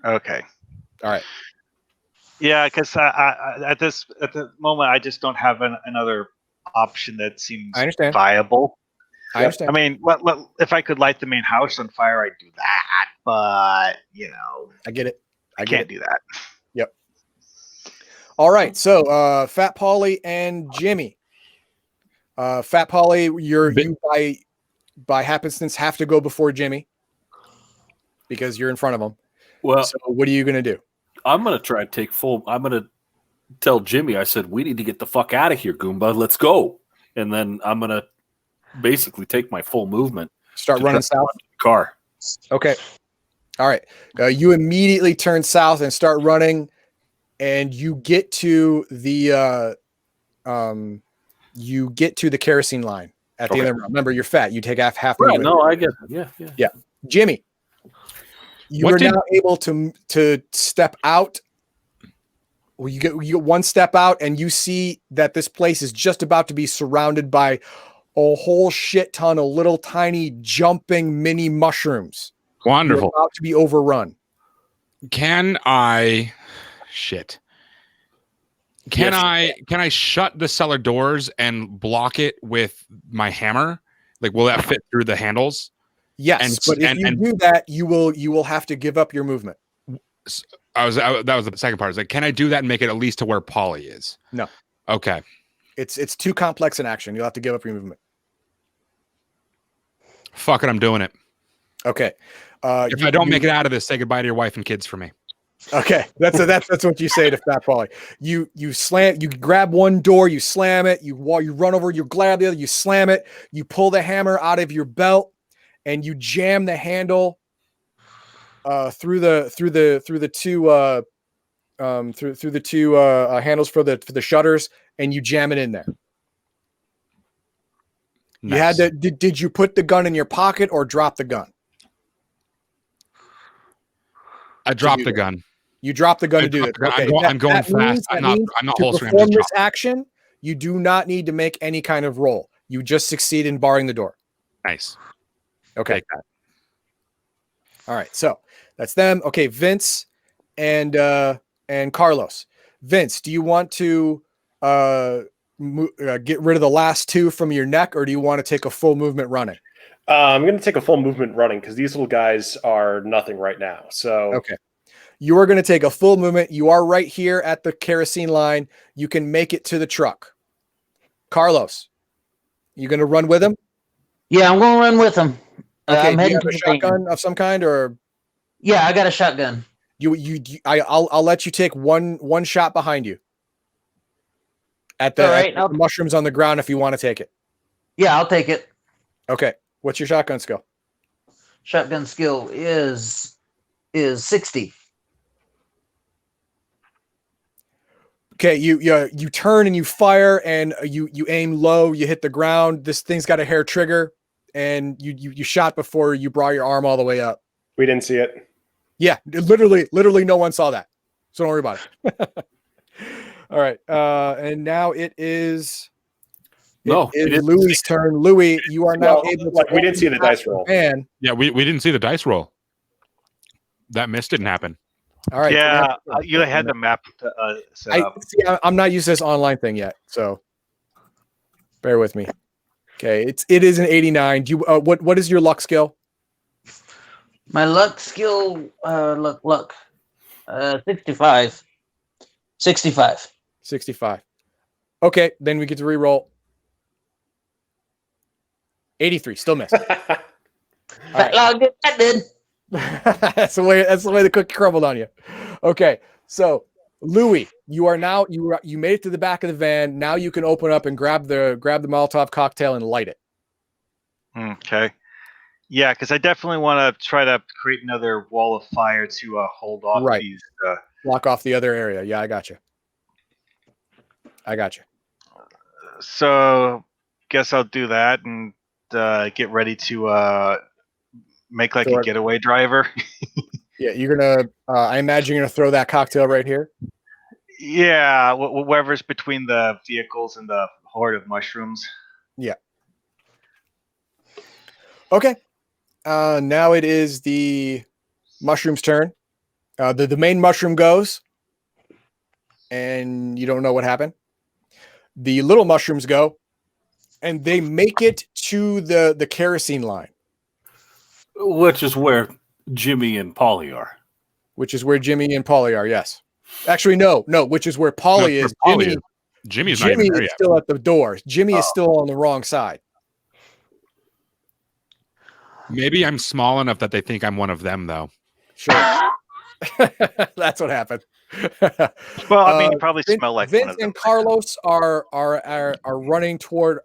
Speaker 5: Okay.
Speaker 1: All right.
Speaker 5: Yeah, because at the moment I just don't have another option that seems viable.
Speaker 1: I understand.
Speaker 5: I mean, if I could light the main house on fire, I'd do that. But
Speaker 1: I get it.
Speaker 5: I can't do that.
Speaker 1: Yep. All right. So, Fat Pauly and Jimmy. Fat Pauly, you by happenstance have to go before Jimmy because you're in front of him.
Speaker 4: Well,
Speaker 1: so what are you going to do?
Speaker 4: I'm going to try and take full. I'm going to tell Jimmy. I said we need to get the fuck out of here, Goomba. Let's go. And then I'm going to basically take my full movement.
Speaker 1: Start running south.
Speaker 4: Car.
Speaker 1: Okay. All right. You immediately turn south and start running, and you get to the kerosene line at the end of the road. Remember, you're fat. You take half
Speaker 4: right,
Speaker 1: movement.
Speaker 4: No, I get it. Yeah.
Speaker 1: Jimmy, you are now able to step out. Well, you get one step out, and you see that this place is just about to be surrounded by a whole shit ton of little tiny jumping mini mushrooms.
Speaker 3: Wonderful.
Speaker 1: You're about to be overrun.
Speaker 3: Can I shut the cellar doors and block it with my hammer? Like, will that fit through the handles?
Speaker 1: Yes, but if you do that, you will have to give up your movement.
Speaker 3: That was the second part. I was like, can I do that and make it at least to where Polly is?
Speaker 1: No.
Speaker 3: Okay.
Speaker 1: It's too complex an action. You'll have to give up your movement.
Speaker 3: Fuck it, I'm doing it.
Speaker 1: Okay.
Speaker 3: If I don't make it out of this, say goodbye to your wife and kids for me.
Speaker 1: Okay, that's what you say to Fat Polly. You grab one door, you slam it. You run over, you grab the other, you slam it. You pull the hammer out of your belt, and you jam the handle through the two handles for the shutters, and you jam it in there. Nice. You had to. Did you put the gun in your pocket or drop the gun?
Speaker 3: I dropped the gun.
Speaker 1: You dropped the gun to do it. Okay.
Speaker 3: I'm going fast. I'm not holstering.
Speaker 1: To perform this action, you do not need to make any kind of roll. You just succeed in barring the door.
Speaker 3: Nice.
Speaker 1: Okay. All right. So that's them. Okay. Vince and Carlos. Vince, do you want to get rid of the last two from your neck, or do you want to take a full movement running?
Speaker 2: I'm going to take a full movement running because these little guys are nothing right now. So
Speaker 1: okay. You are going to take a full movement. You are right here at the kerosene line. You can make it to the truck. Carlos, you going to run with him?
Speaker 6: Yeah, I'm going to run with him.
Speaker 1: Okay,
Speaker 6: I'm heading
Speaker 1: do you have a shotgun of some kind, or?
Speaker 6: Yeah, I got a shotgun.
Speaker 1: I'll let you take one shot behind you. At the mushrooms on the ground, if you want to take it.
Speaker 6: Yeah, I'll take it.
Speaker 1: Okay, what's your shotgun skill?
Speaker 6: Shotgun skill is 60.
Speaker 1: Okay, you turn and you fire and you aim low. You hit the ground. This thing's got a hair trigger, and you shot before you brought your arm all the way up.
Speaker 2: We didn't see it.
Speaker 1: Yeah, literally, no one saw that. So don't worry about it. All right, and now it is Louis' turn. Louis, you are now able to.
Speaker 2: We didn't see the dice roll.
Speaker 1: Man,
Speaker 3: Yeah, we didn't see the dice roll. That miss didn't happen.
Speaker 1: all right.
Speaker 5: Yeah, you had the map set up.
Speaker 1: I'm not used to this online thing yet, so bear with me. Okay, it is an 89. Do you what is your luck skill?
Speaker 6: My luck skill, luck. 65. 65.
Speaker 1: 65. Okay, then we get to re-roll. 83, still missed.
Speaker 6: Fat log did that, did.
Speaker 1: That's the way the cookie crumbled on you. Okay, so Louis, you are now you made it to the back of the van. Now you can open up and grab the Molotov cocktail and light it.
Speaker 5: Okay. Yeah, because I definitely want to try to create another wall of fire to hold off these.
Speaker 1: Block off the other area. Yeah, I got you.
Speaker 5: So, guess I'll do that and get ready to make like a getaway driver.
Speaker 1: Yeah, you're gonna. I imagine you're gonna throw that cocktail right here.
Speaker 5: Yeah, wherever's between the vehicles and the horde of mushrooms.
Speaker 1: Yeah. Okay. Now it is the mushroom's turn. The main mushroom goes, and you don't know what happened. The little mushrooms go, and they make it to the kerosene line,
Speaker 4: Which is where Jimmy and Polly are.
Speaker 1: which is where Jimmy and Polly are. Yes, actually, no, which is where Polly is.
Speaker 3: Jimmy's not even there
Speaker 1: is
Speaker 3: yet.
Speaker 1: still at the door. Jimmy is still on the wrong side.
Speaker 3: Maybe I'm small enough that they think I'm one of them, though.
Speaker 1: Sure. That's what happened.
Speaker 5: Well, I mean, you probably smell like
Speaker 1: Vince
Speaker 5: one of them.
Speaker 1: and Carlos are running toward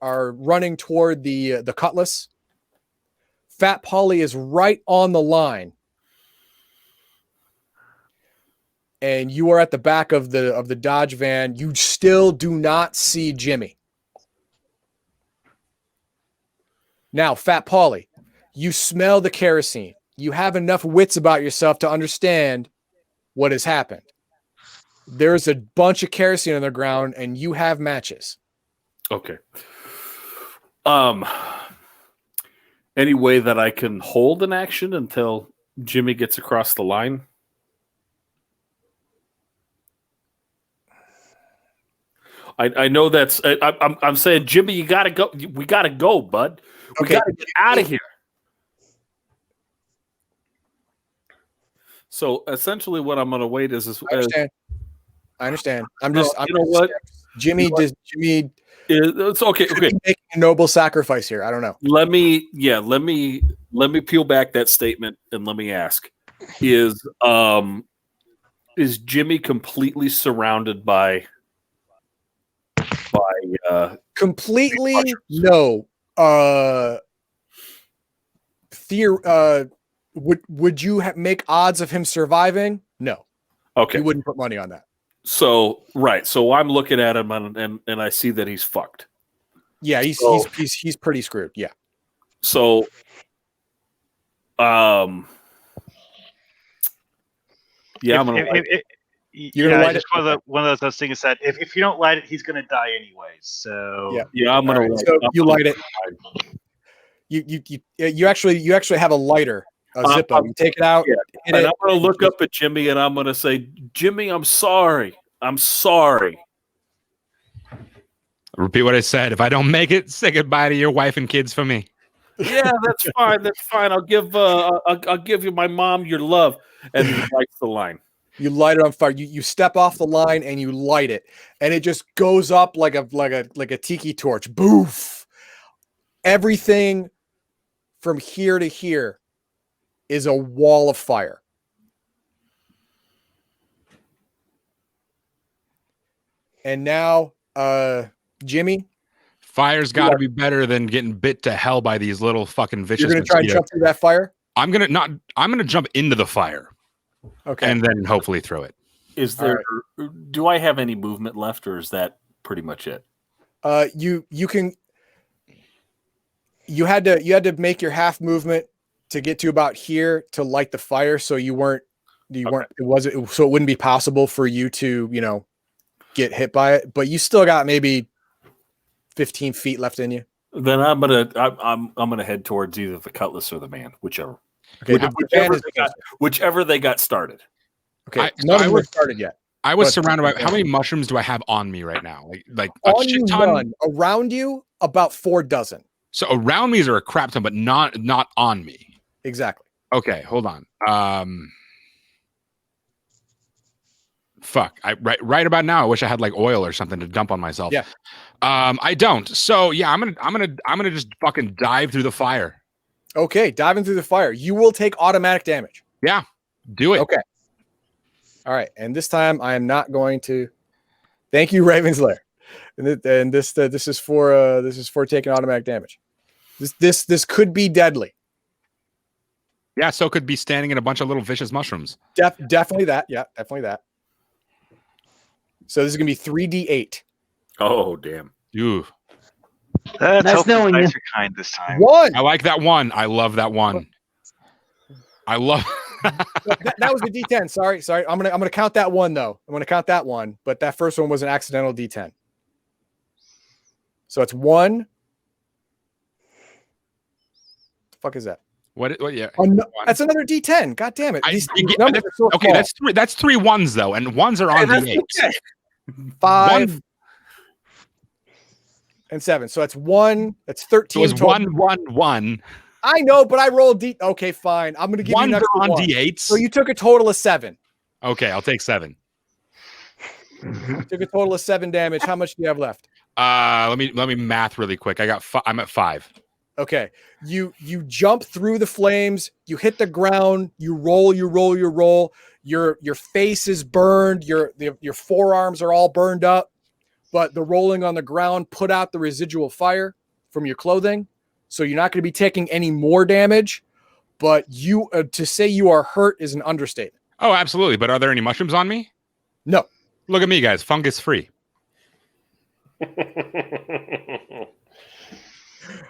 Speaker 1: the cutlass. Fat Polly is right on the line, and you are at the back of the Dodge van. You still do not see Jimmy. Now, Fat Polly, you smell the kerosene. You have enough wits about yourself to understand what has happened. There's a bunch of kerosene on the ground, and you have matches.
Speaker 4: Okay. Any way that I can hold an action until Jimmy gets across the line? I know that's. I'm saying, Jimmy, you gotta go. We gotta go, bud. We gotta get out of here. So essentially, what I'm going to wait is
Speaker 1: I understand. I'm just.
Speaker 4: You know what,
Speaker 1: Jimmy? Does Jimmy?
Speaker 4: It's okay. Okay,
Speaker 1: making a noble sacrifice here. I don't know.
Speaker 4: Let me peel back that statement and let me ask: Is Jimmy completely surrounded by
Speaker 1: completely? No. Would you make odds of him surviving? No.
Speaker 4: Okay.
Speaker 1: You wouldn't put money on that.
Speaker 4: So I'm looking at him and I see that he's fucked.
Speaker 1: Yeah, he's pretty screwed. Yeah.
Speaker 4: So yeah, I'm gonna
Speaker 1: you're gonna light
Speaker 5: just it. One of those things that if you don't light it, he's gonna die anyways. So
Speaker 4: yeah, I'm gonna.
Speaker 1: Right, so you light it. You actually have a lighter, a Zippo. You take it out.
Speaker 4: Yeah. And I'm gonna look up at Jimmy and I'm gonna say, Jimmy, I'm sorry. I'm sorry.
Speaker 3: Repeat what I said. If I don't make it, say goodbye to your wife and kids for me.
Speaker 4: Yeah, that's fine. That's fine. I'll give you my mom your love. And he lights the line.
Speaker 1: You light it on fire. You step off the line and you light it, and it just goes up like a tiki torch. Boof! Everything from here to here is a wall of fire. And now, Jimmy,
Speaker 3: fire's got to be better than getting bit to hell by these little fucking vicious.
Speaker 1: You're gonna try and jump through that fire.
Speaker 3: I'm gonna jump into the fire.
Speaker 1: Okay.
Speaker 3: And then hopefully throw it.
Speaker 4: Is there? Right. Do I have any movement left, or is that pretty much it?
Speaker 1: You can. you had to make your half movement to get to about here to light the fire, so you weren't so it wouldn't be possible for you to get hit by it, but you still got maybe 15 feet left in you.
Speaker 4: Then I'm gonna head towards either the cutlass or the man, whichever.
Speaker 1: Okay,
Speaker 4: Whichever they got started.
Speaker 1: Okay, none of them started yet.
Speaker 3: I was surrounded by. How many mushrooms do I have on me right now? Like a
Speaker 1: on
Speaker 3: shit
Speaker 1: you,
Speaker 3: ton.
Speaker 1: none. Around you, about 4 dozen.
Speaker 3: So around me is a crap ton, but not on me.
Speaker 1: Exactly.
Speaker 3: Okay, hold on. Fuck. Right about now, I wish I had like oil or something to dump on myself.
Speaker 1: Yeah.
Speaker 3: I don't. So yeah, I'm gonna just fucking dive through the fire.
Speaker 1: Okay, diving through the fire. You will take automatic damage.
Speaker 3: Yeah, do it.
Speaker 1: Okay. All right, and this time I am not going to. Thank you, Ravenslayer. And this is for taking automatic damage. This could be deadly.
Speaker 3: Yeah, so could be standing in a bunch of little vicious mushrooms.
Speaker 1: Definitely that. Yeah, definitely that. So this is gonna be 3d8.
Speaker 4: Oh damn!
Speaker 3: Ooh.
Speaker 5: That's
Speaker 6: Nice knowing you.
Speaker 5: nice or kind this time.
Speaker 1: 1.
Speaker 3: I like that one. I love that one. I love.
Speaker 1: that was the D10. Sorry. I'm gonna count that one though. I'm gonna count that one, but that first one was an accidental D10. So it's 1. The fuck is that?
Speaker 3: What? Yeah.
Speaker 1: That's another D10. God damn it! These numbers are so
Speaker 3: Okay,
Speaker 1: small.
Speaker 3: that's 3 ones though, and ones are on D8.
Speaker 1: Okay. 5 and 7. So that's 1. That's 13.
Speaker 3: So it's
Speaker 1: total.
Speaker 3: 1, 1, 1.
Speaker 1: I know, but I rolled D. Okay, fine. I'm gonna give you
Speaker 3: Ones
Speaker 1: an
Speaker 3: are
Speaker 1: extra
Speaker 3: on
Speaker 1: 1.
Speaker 3: D8s.
Speaker 1: So you took a total of 7.
Speaker 3: Okay, I'll take 7.
Speaker 1: Took a total of 7 damage. How much do you have left?
Speaker 3: Let me math really quick. I'm at 5.
Speaker 1: Okay. You jump through the flames, you hit the ground, you roll. Your face is burned, your forearms are all burned up, but the rolling on the ground put out the residual fire from your clothing. So you're not going to be taking any more damage, but you to say you are hurt is an understatement.
Speaker 3: Oh, absolutely. But are there any mushrooms on me?
Speaker 1: No.
Speaker 3: Look at me, guys. Fungus free.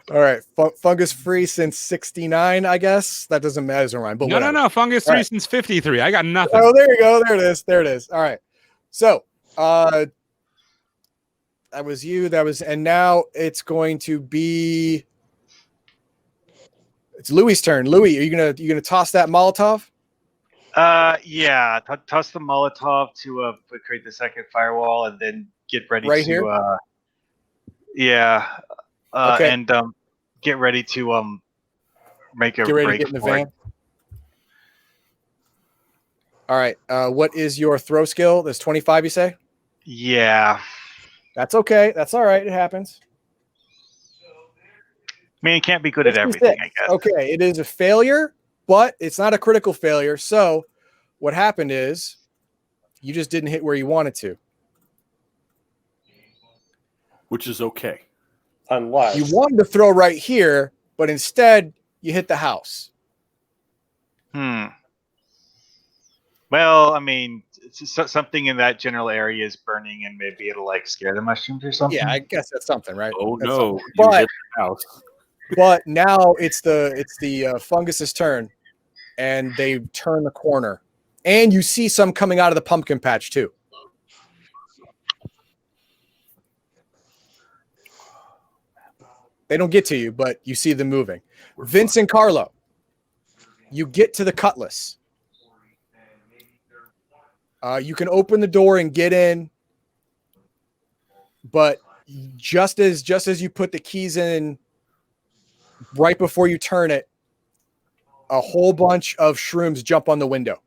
Speaker 1: All right, fungus free since 69, I guess. That doesn't matter, right? But
Speaker 3: no. Fungus free since 53. I got nothing.
Speaker 1: Oh, there you go. There it is. All right. So, that was you. And now it's going to be. It's Louis' turn. Louis, are you gonna toss that Molotov?
Speaker 5: Yeah. Toss the Molotov to create the second firewall, and then get ready
Speaker 1: Right
Speaker 5: to.
Speaker 1: here?
Speaker 5: Yeah.
Speaker 1: Okay.
Speaker 5: And get ready to make a
Speaker 1: Get ready to
Speaker 5: break
Speaker 1: get in the
Speaker 5: for it.
Speaker 1: van. All right. What is your throw skill? That's 25, you say?
Speaker 5: Yeah.
Speaker 1: That's okay. That's all right. It happens.
Speaker 5: I mean, it can't be good at everything, I guess.
Speaker 1: Okay, it is a failure, but it's not a critical failure. So what happened is you just didn't hit where you wanted to.
Speaker 4: Which is okay.
Speaker 2: Unless
Speaker 1: You wanted to throw right here, but instead you hit the house.
Speaker 5: Well, I mean, something in that general area is burning, and maybe it'll scare the mushrooms or something.
Speaker 1: Yeah, I guess that's something, right?
Speaker 4: Oh
Speaker 1: That's
Speaker 4: no!
Speaker 1: something.
Speaker 4: You
Speaker 1: But
Speaker 4: hit the house.
Speaker 1: but now it's the fungus's turn, and they turn the corner, and you see some coming out of the pumpkin patch too. They don't get to you, but you see them moving. Vince and Carlo, you get to the cutlass. You can open the door and get in, but just as you put the keys in, right before you turn it, a whole bunch of shrooms jump on the window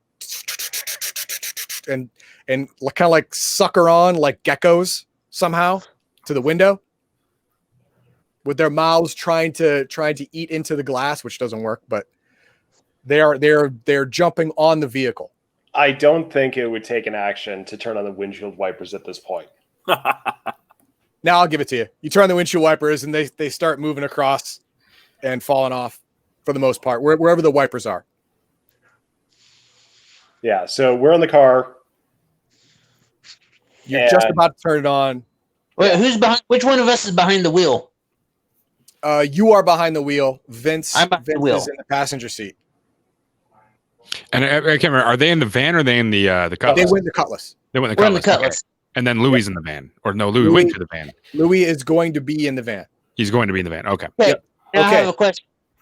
Speaker 1: and kind of like sucker on like geckos somehow to the window, with their mouths trying to eat into the glass, which doesn't work, but they're jumping on the vehicle.
Speaker 2: I don't think it would take an action to turn on the windshield wipers at this point.
Speaker 1: Now I'll give it to you. You turn on the windshield wipers and they start moving across and falling off for the most part, wherever the wipers are.
Speaker 2: Yeah, so we're in the car.
Speaker 1: You're just about to turn it on.
Speaker 6: Wait, who's behind? Which one of us is behind the wheel?
Speaker 1: You are behind the wheel. Vince,
Speaker 6: I'm behind the
Speaker 1: Vince
Speaker 6: wheel.
Speaker 1: is in the passenger seat.
Speaker 3: And I can't remember. Are they in the van or are they in the
Speaker 1: They
Speaker 3: Cutlass?
Speaker 1: win the Cutlass.
Speaker 3: They went
Speaker 6: We're
Speaker 3: the
Speaker 6: in the
Speaker 3: Cutlass. Okay.
Speaker 6: Cutlass.
Speaker 3: And then Louis in the van. Or no, Louis
Speaker 1: Louis-
Speaker 3: went to the van.
Speaker 1: Louis is going to be in the van.
Speaker 3: He's going to be in the van. Okay.
Speaker 6: Okay.
Speaker 1: Yep.
Speaker 6: Now I
Speaker 1: Okay.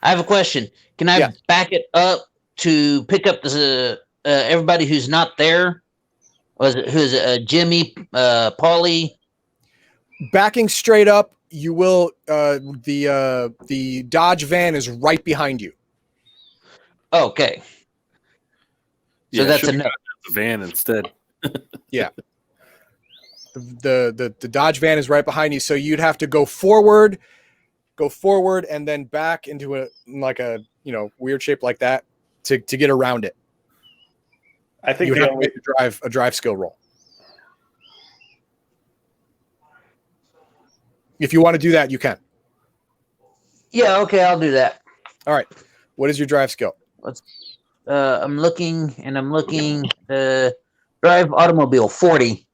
Speaker 6: have a question. Can I
Speaker 1: Yeah.
Speaker 6: back it up to pick up the everybody who's not there? Who's it? Jimmy, Paulie?
Speaker 1: Backing straight up, you will. The Dodge van is right behind you.
Speaker 6: Okay. So that's
Speaker 4: should've
Speaker 6: a no.
Speaker 4: got the van instead.
Speaker 1: The Dodge van is right behind you, so you'd have to go forward, and then back into a weird shape like that to get around it.
Speaker 2: I think
Speaker 1: You would
Speaker 2: the
Speaker 1: have to
Speaker 2: only
Speaker 1: make a drive skill roll. If you want to do that, you can.
Speaker 6: Yeah. Okay, I'll do that.
Speaker 1: All right. What is your drive skill?
Speaker 6: I'm looking. Drive automobile 40.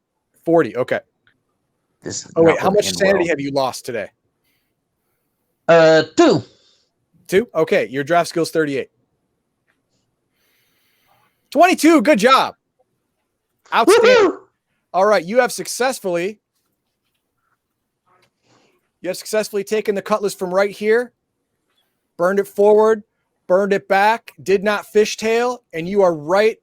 Speaker 1: 40. Okay.
Speaker 6: This is
Speaker 1: Oh wait,
Speaker 6: not
Speaker 1: how
Speaker 6: gonna
Speaker 1: much
Speaker 6: end
Speaker 1: sanity
Speaker 6: well.
Speaker 1: have you lost today?
Speaker 6: 2.
Speaker 1: 2. Okay, your draft skill's 38. 22. Good job. Outstanding.
Speaker 6: Woohoo!
Speaker 1: All right, you have successfully taken the Cutlass from right here, burned it forward, burned it back, did not fishtail, and you are right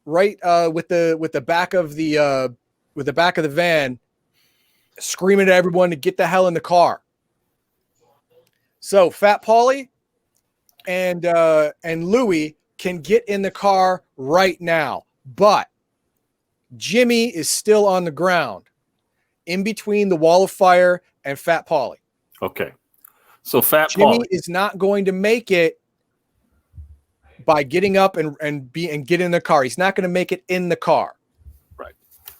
Speaker 1: with the back of the van, screaming at everyone to get the hell in the car. So Fat Paulie and Louie can get in the car right now, but Jimmy is still on the ground in between the wall of fire and Fat Paulie.
Speaker 4: Okay. So Fat
Speaker 1: Jimmy
Speaker 4: Paulie.
Speaker 1: is not going to make it by getting up and get in the car. He's not going to make it in the car.
Speaker 4: Right.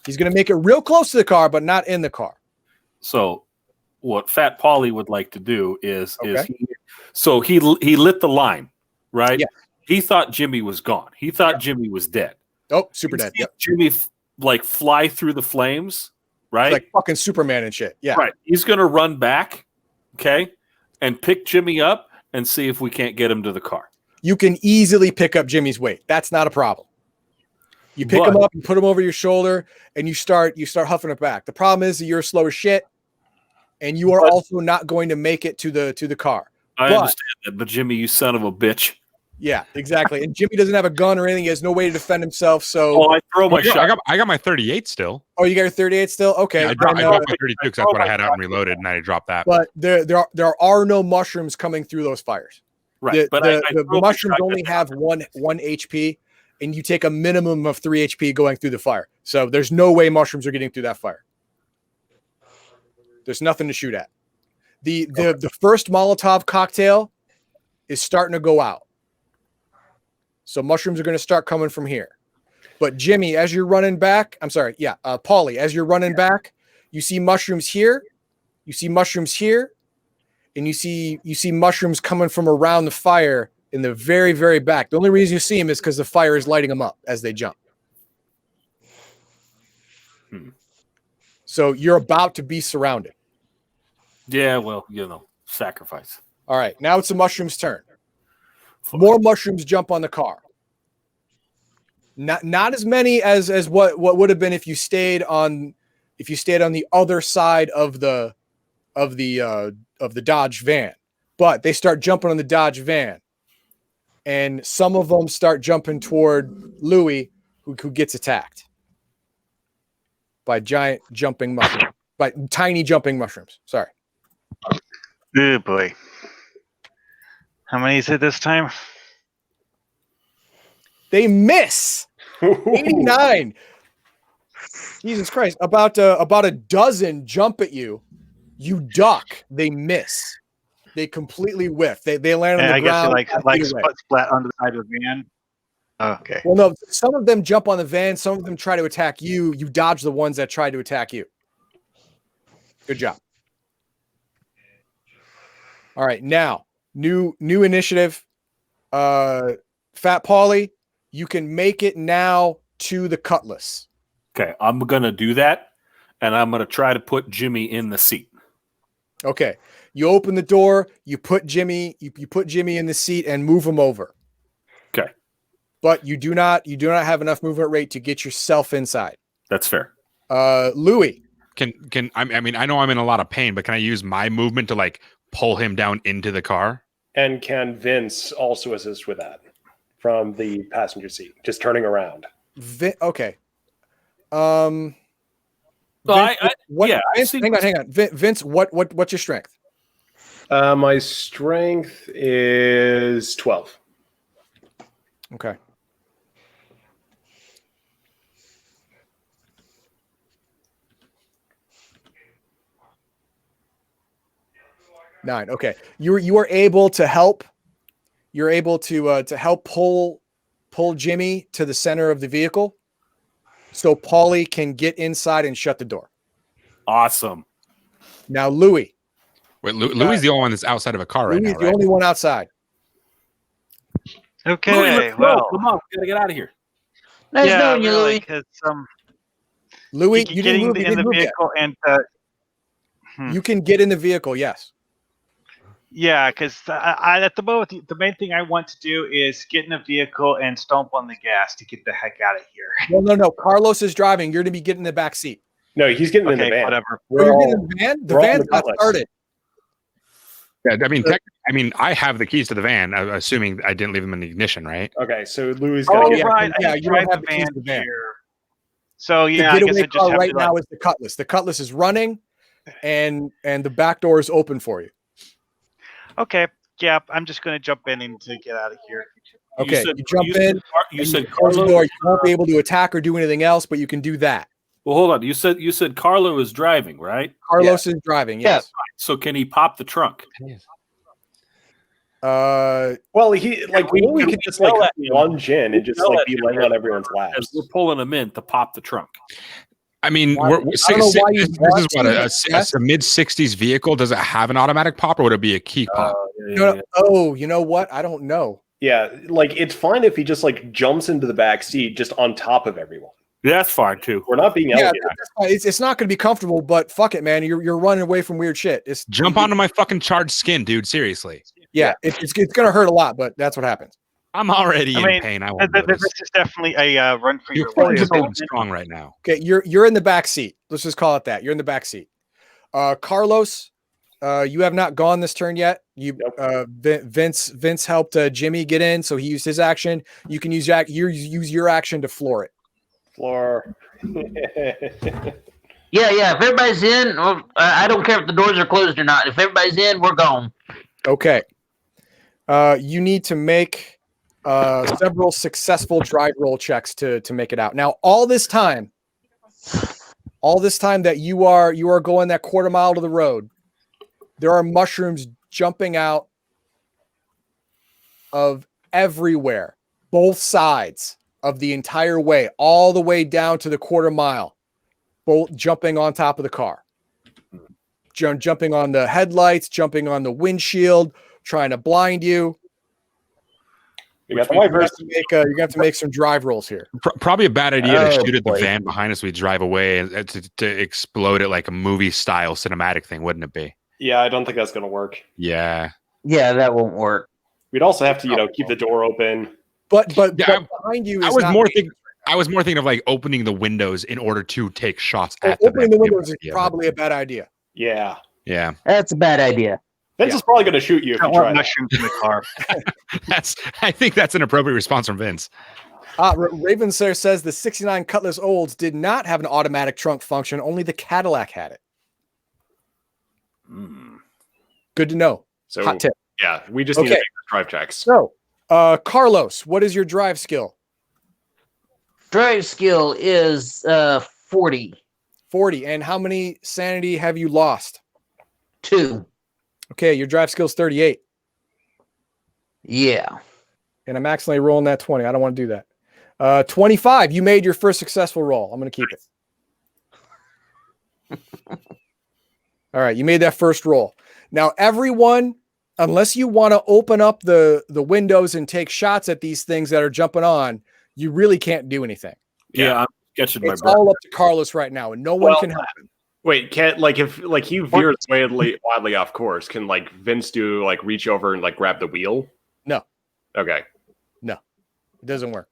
Speaker 1: He's going to make it real close to the car, but not in the car.
Speaker 4: So what Fat Paulie would like to do is
Speaker 1: Okay.
Speaker 4: he lit the line, right?
Speaker 1: Yeah.
Speaker 4: He thought Jimmy was gone. He thought Jimmy was dead.
Speaker 1: Oh, super
Speaker 4: He
Speaker 1: dead.
Speaker 4: sees
Speaker 1: Yep.
Speaker 4: Jimmy fly through the flames, right?
Speaker 1: Like fucking Superman and shit. Yeah.
Speaker 4: Right. He's going to run back, okay, and pick Jimmy up and see if we can't get him to the car.
Speaker 1: You can easily pick up Jimmy's weight. That's not a problem. You pick him up, you put him over your shoulder, and you start huffing it back. The problem is that you're slow as shit, and you are also not going to make it to the car.
Speaker 4: I understand that, but Jimmy, you son of a bitch.
Speaker 1: Yeah, exactly. And Jimmy doesn't have a gun or anything. He has no way to defend himself. So,
Speaker 4: I throw my shot.
Speaker 3: I got my 38 still.
Speaker 1: oh, you got your 38 still? Okay.
Speaker 3: Yeah, I dropped my 32 because that's what I had out and reloaded, and I dropped that.
Speaker 1: But there are no mushrooms coming through those fires.
Speaker 4: Right, but
Speaker 1: The mushrooms only have one HP, and you take a minimum of 3 HP going through the fire. So there's no way mushrooms are getting through that fire. There's nothing to shoot at. The first Molotov cocktail is starting to go out. So mushrooms are going to start coming from here. But Jimmy, as you're running back, Paulie, as you're running back, you see mushrooms here, you see mushrooms here, and you see mushrooms coming from around the fire in the very, very back. The only reason you see them is because the fire is lighting them up as they jump. So you're about to be surrounded.
Speaker 4: Yeah, well, sacrifice.
Speaker 1: All right, now it's the mushroom's turn. More mushrooms jump on the car. Not as many as what would have been if you stayed on the other side of the Dodge van, but they start jumping on the Dodge van, and some of them start jumping toward Louis, who gets attacked by tiny jumping mushrooms. Sorry.
Speaker 5: Oh boy. How many is it this time?
Speaker 1: They miss. 89. Jesus Christ. About a dozen jump at you. You duck. They miss. They completely whiff. They land on the ground.
Speaker 5: I guess they splat onto the side of the van. Okay.
Speaker 1: Well, no, some of them jump on the van. Some of them try to attack you. You dodge the ones that try to attack you. Good job. All right, now new initiative. Fat Paulie, you can make it now to the Cutlass.
Speaker 4: Okay, I'm gonna do that, and I'm gonna try to put Jimmy in the seat.
Speaker 1: Okay, You open the door, you put Jimmy in the seat and move him over.
Speaker 4: Okay.
Speaker 1: But you do not have enough movement rate to get yourself inside.
Speaker 4: That's fair.
Speaker 1: Louis.
Speaker 3: I mean, I know I'm in a lot of pain, but can I use my movement to like pull him down into the car?
Speaker 2: And can Vince also assist with that from the passenger seat, just turning around?
Speaker 1: Okay.
Speaker 4: No,
Speaker 1: Vince, hang on. Vince, what's your strength?
Speaker 2: My strength is 12.
Speaker 1: Okay. Nine. Okay. You are able to help. You're able to help pull Jimmy to the center of the vehicle, so Paulie can get inside and shut the door.
Speaker 4: Awesome.
Speaker 1: Now, Louis.
Speaker 3: Wait, Louis is the only one that's outside of a car right now,
Speaker 1: Louis is the
Speaker 3: right?
Speaker 1: only one outside.
Speaker 5: Okay,
Speaker 4: Louis, let's
Speaker 5: well,
Speaker 4: go. Come on, we gotta get out of here.
Speaker 6: Nice
Speaker 5: yeah,
Speaker 6: knowing you,
Speaker 5: really,
Speaker 6: Louis.
Speaker 5: because
Speaker 1: Louis, you didn't
Speaker 5: getting
Speaker 1: move. You
Speaker 5: in
Speaker 1: didn't
Speaker 5: the
Speaker 1: move yet.
Speaker 5: vehicle and
Speaker 1: You can get in the vehicle. Yes.
Speaker 5: yeah, because I at the moment the main thing I want to do is get in a vehicle and stomp on the gas to get the heck out of here.
Speaker 1: No. Carlos is driving. You're to be getting in the back seat.
Speaker 2: No, he's getting in the
Speaker 5: Okay,
Speaker 2: van.
Speaker 5: whatever.
Speaker 1: Oh, you're getting in the van. The
Speaker 2: we're all in
Speaker 1: van's
Speaker 2: the
Speaker 1: not
Speaker 2: Cutlass.
Speaker 1: started.
Speaker 3: Yeah, I mean, I have the keys to the van, assuming I didn't leave them in the ignition, right?
Speaker 2: Okay, so Louis
Speaker 5: Oh,
Speaker 2: got
Speaker 1: yeah,
Speaker 5: right.
Speaker 1: yeah,
Speaker 5: I
Speaker 1: you
Speaker 5: drive
Speaker 1: don't have
Speaker 5: the
Speaker 1: the keys
Speaker 5: van
Speaker 1: to the van.
Speaker 5: here. So
Speaker 1: The
Speaker 5: yeah, I guess
Speaker 1: getaway
Speaker 5: I just
Speaker 1: car
Speaker 5: have
Speaker 1: right
Speaker 5: to
Speaker 1: now is the Cutlass. The Cutlass is running, and the back door is open for you.
Speaker 5: Okay, yeah, I'm just gonna jump in and to get out of here.
Speaker 1: Okay, you jump in.
Speaker 4: You said
Speaker 1: close the
Speaker 4: Carlo.
Speaker 1: door. You won't be able to attack or do anything else, but you can do that.
Speaker 4: Well, hold on. You said Carlo is driving, right?
Speaker 1: Carlos is driving. Yes.
Speaker 4: So can he pop the trunk?
Speaker 2: Well, he like
Speaker 4: we
Speaker 2: could just like
Speaker 4: yell at him?
Speaker 2: lunge in and just
Speaker 4: Yell
Speaker 2: like
Speaker 4: at
Speaker 2: be
Speaker 4: him
Speaker 2: laying on everyone's
Speaker 4: as
Speaker 2: laps.
Speaker 4: we're pulling him in to pop the trunk.
Speaker 3: I mean,
Speaker 1: I don't know why you
Speaker 3: this is
Speaker 1: want
Speaker 3: what
Speaker 1: to,
Speaker 3: a mid '60s vehicle. Does it have an automatic pop, or would it be a key pop?
Speaker 1: Oh, you know what? I don't know.
Speaker 2: Yeah, like it's fine if he just like jumps into the back seat just on top of everyone.
Speaker 4: That's fine too.
Speaker 2: We're not being
Speaker 1: Yeah,
Speaker 2: elegant.
Speaker 1: that's fine. It's not going to be comfortable, but fuck it, man. You're running away from weird shit.
Speaker 3: Jump onto my fucking charged skin, dude. Seriously,
Speaker 1: Yeah, it's going to hurt a lot, but that's what happens.
Speaker 3: I'm already
Speaker 5: I
Speaker 3: in
Speaker 5: mean,
Speaker 3: pain. I won't
Speaker 5: This
Speaker 3: notice.
Speaker 5: is definitely a run for
Speaker 3: Your
Speaker 5: your
Speaker 3: phone's
Speaker 5: life.
Speaker 3: going strong right now.
Speaker 1: Okay, you're in the back seat. Let's just call it that. You're in the back seat. Carlos, you have not gone this turn yet. Vince helped Jimmy get in, so he used his action. You can use your action to floor it.
Speaker 2: Floor.
Speaker 6: Yeah. If everybody's in, well, I don't care if the doors are closed or not. If everybody's in, we're gone.
Speaker 1: Okay. You need to make several successful drive roll checks to make it out. Now, all this time that you are going that quarter mile to the road, there are mushrooms jumping out of everywhere, both sides of the entire way, all the way down to the quarter mile, both jumping on top of the car, jumping on the headlights, jumping on the windshield, trying to blind you.
Speaker 2: We got the
Speaker 1: You're gonna
Speaker 2: wipers.
Speaker 1: have to make some drive rolls here.
Speaker 3: Probably a bad idea to
Speaker 6: Oh,
Speaker 3: shoot at the
Speaker 6: boy.
Speaker 3: van behind us. We drive away and to explode it like a movie style cinematic thing, wouldn't it be?
Speaker 2: Yeah, I don't think that's gonna work.
Speaker 3: Yeah.
Speaker 6: Yeah, that won't work.
Speaker 2: We'd also have to, keep the door open.
Speaker 1: But
Speaker 3: Yeah,
Speaker 1: behind you is
Speaker 3: I was
Speaker 1: not
Speaker 3: more thinking of like opening the windows in order to take shots at
Speaker 1: opening the windows is
Speaker 3: Yeah,
Speaker 1: probably a bad idea.
Speaker 2: Yeah.
Speaker 3: Yeah.
Speaker 6: That's a bad idea.
Speaker 2: Vince
Speaker 1: Yeah.
Speaker 2: is probably gonna shoot you if
Speaker 5: I
Speaker 2: you
Speaker 5: want
Speaker 2: try that.
Speaker 5: mushrooms in the car.
Speaker 3: I think that's an appropriate response from Vince.
Speaker 1: Raven Sir says the 69 Cutlass Olds did not have an automatic trunk function. Only the Cadillac had it. Good to know.
Speaker 7: So
Speaker 1: Hot tip.
Speaker 7: yeah, we just need to
Speaker 1: Okay.
Speaker 7: make the drive checks.
Speaker 1: So, Carlos, what is your drive skill?
Speaker 6: Drive skill is 40.
Speaker 1: 40. And how many sanity have you lost?
Speaker 6: 2.
Speaker 1: Okay, your drive skill is 38.
Speaker 6: Yeah.
Speaker 1: And I'm accidentally rolling that 20. I don't want to do that. 25. You made your first successful roll. I'm going to keep it. All right, you made that first roll. Now, everyone, unless you want to open up the windows and take shots at these things that are jumping on, you really can't do anything.
Speaker 4: Yeah, I'm catching my
Speaker 1: It's
Speaker 4: breath.
Speaker 1: all up to Carlos right now, and no one
Speaker 2: Well,
Speaker 1: can help him.
Speaker 7: Wait, can't like if like he veers wildly off course, can like Vince do like reach over and like grab the wheel?
Speaker 1: No.
Speaker 7: Okay.
Speaker 1: It doesn't work.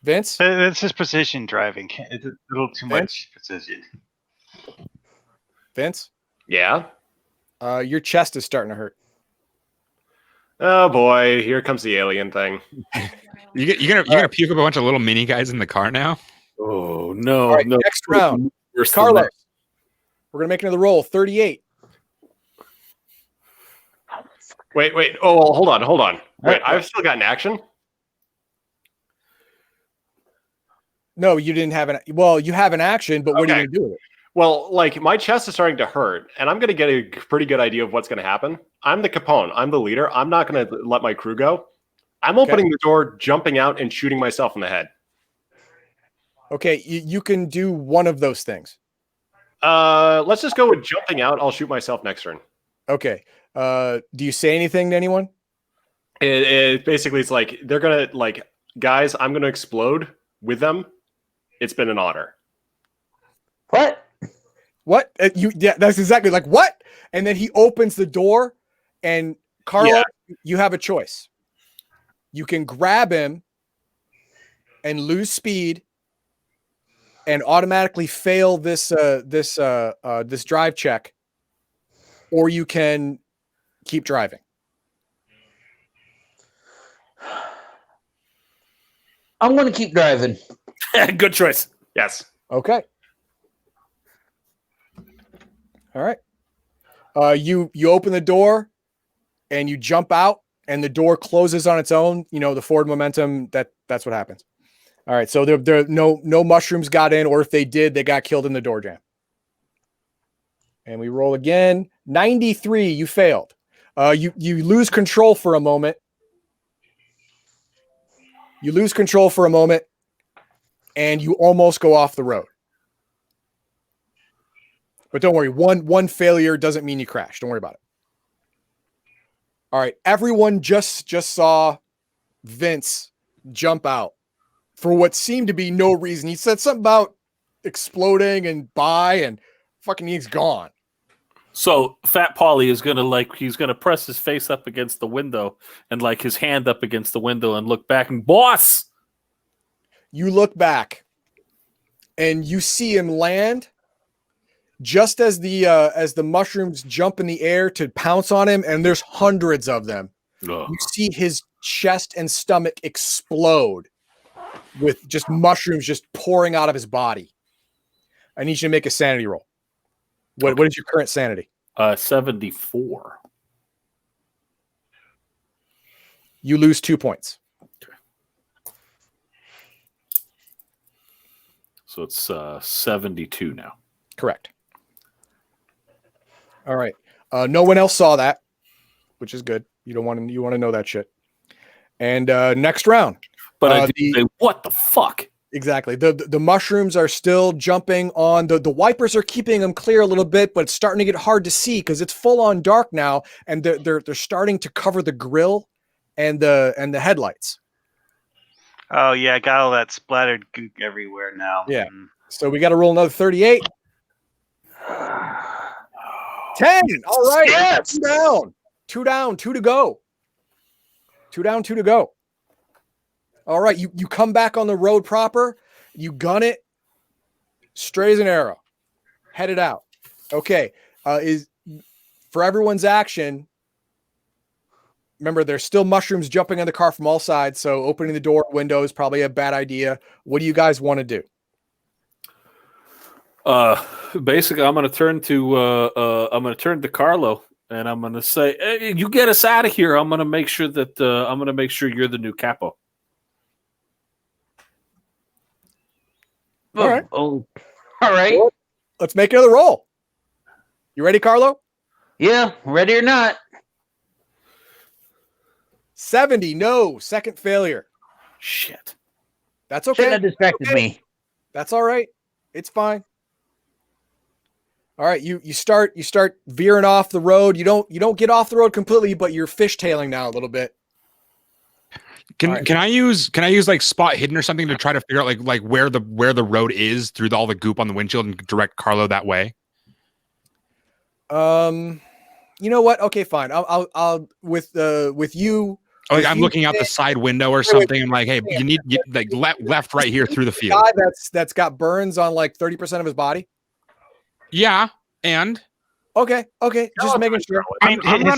Speaker 1: Vince?
Speaker 5: That's just precision driving. It's a little too much precision.
Speaker 1: Vince?
Speaker 7: Yeah.
Speaker 1: Your chest is starting to hurt.
Speaker 7: Oh boy, here comes the alien thing.
Speaker 3: You're gonna puke up a bunch of little mini guys in the car now.
Speaker 4: Oh no!
Speaker 1: All right,
Speaker 4: no.
Speaker 1: next round.
Speaker 4: Worse than
Speaker 1: Carlos.
Speaker 4: that.
Speaker 1: We're gonna make another roll. 38.
Speaker 7: Wait. Oh, well, hold on. Wait, I've still got an action.
Speaker 1: No, you didn't have an. Well, you have an action, but what are you
Speaker 7: Okay.
Speaker 1: gonna do with it?
Speaker 7: Well, like my chest is starting to hurt, and I'm gonna get a pretty good idea of what's gonna happen. I'm the Capone. I'm the leader. I'm not gonna let my crew go. I'm opening the door, jumping out, and shooting myself in the head.
Speaker 1: Okay, you can do one of those things.
Speaker 7: Let's just go with jumping out. I'll shoot myself next turn.
Speaker 1: Okay. Do you say anything to anyone?
Speaker 7: It basically it's like they're gonna like guys. I'm gonna explode with them. It's been an honor.
Speaker 6: What?
Speaker 1: What? Yeah, that's exactly like what? And then he opens the door, and Carlo, you have a choice. You can grab him and lose speed, and automatically fail this drive check, or you can keep driving.
Speaker 6: I'm going to keep driving.
Speaker 4: Good choice.
Speaker 7: Yes.
Speaker 1: Okay. All right. You open the door and you jump out, and the door closes on its own. You know, the forward momentum, that's what happens. All right. So there no mushrooms got in, or if they did, they got killed in the door jam. And we roll again. 93, you failed. You lose control for a moment. You lose control for a moment, and you almost go off the road. But don't worry, one failure doesn't mean you crash. Don't worry about it. All right, everyone just saw Vince jump out for what seemed to be no reason. He said something about exploding and fucking he's gone.
Speaker 4: So Fat Paulie is he's gonna press his face up against the window and like his hand up against the window and look back and boss.
Speaker 1: You look back and you see him land just as the mushrooms jump in the air to pounce on him, and there's hundreds of them.
Speaker 4: Ugh.
Speaker 1: You see his chest and stomach explode with just mushrooms just pouring out of his body. I need you to make a sanity roll. What is your current sanity?
Speaker 4: 74.
Speaker 1: You lose 2 points.
Speaker 4: So it's 72 now.
Speaker 1: Correct. All right. No one else saw that, which is good. You want to know that shit. And next round.
Speaker 4: But I did say, what the fuck?
Speaker 1: Exactly. The mushrooms are still jumping on the wipers are keeping them clear a little bit, but it's starting to get hard to see because it's full on dark now, and they're starting to cover the grill and the headlights.
Speaker 5: Oh yeah, I got all that splattered gook everywhere now.
Speaker 1: Yeah. So we got to roll another 38. 10. All right.
Speaker 6: Yes!
Speaker 1: 2 down. 2 down. 2 to go. 2 down. 2 to go. All right. You come back on the road proper. You gun it straight as an arrow. Headed out. Okay. Is for everyone's action. Remember, there's still mushrooms jumping on the car from all sides. So opening the door window is probably a bad idea. What do you guys want to do?
Speaker 4: Basically, I'm going to turn to Carlo, and I'm going to say, hey, "You get us out of here. I'm going to make sure that you're the new capo."
Speaker 1: All right.
Speaker 6: Oh, all right.
Speaker 1: Let's make another roll. You ready, Carlo?
Speaker 6: Yeah, ready or not.
Speaker 1: 70. No. Second failure.
Speaker 4: Shit.
Speaker 1: That's
Speaker 6: Shouldn't
Speaker 1: okay.
Speaker 6: have distracted me.
Speaker 1: That's all right. It's fine. All right, you start veering off the road. You don't get off the road completely, but you're fishtailing now a little bit.
Speaker 3: Can I use like spot hidden or something to try to figure out like where the road is through all the goop on the windshield and direct Carlo that way?
Speaker 1: You know what? Okay, fine. I'll with you.
Speaker 3: Like
Speaker 1: with
Speaker 3: I'm
Speaker 1: you
Speaker 3: looking out the side window or something. I'm like, hey, you need like left right here through the field.
Speaker 1: Guy that's got burns on like 30% of his body.
Speaker 3: Yeah, and
Speaker 1: Okay, just making sure.
Speaker 3: I'm running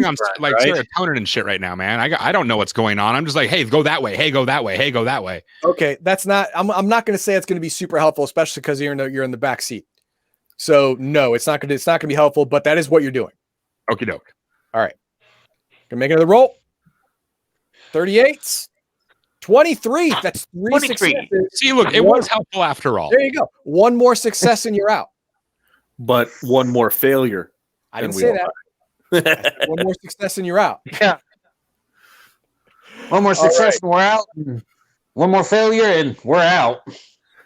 Speaker 3: on like
Speaker 5: right?
Speaker 3: serotonin and shit right now, man. I don't know what's going on. I'm just like, hey, go that way. Hey, go that way. Hey, go that way.
Speaker 1: Okay, that's not. I'm not going to say it's going to be super helpful, especially because you're in the back seat. So no, it's not going to be helpful. But that is what you're doing.
Speaker 3: Okie doke.
Speaker 1: All right, gonna make another roll. 38s, 23. That's 3 successes.
Speaker 3: See, look, it was helpful after all.
Speaker 1: There you go. One more success and you're out.
Speaker 4: But one more failure.
Speaker 1: I didn't say that. One more success and you're out.
Speaker 6: Yeah. One more success and we're out. One more failure and we're out.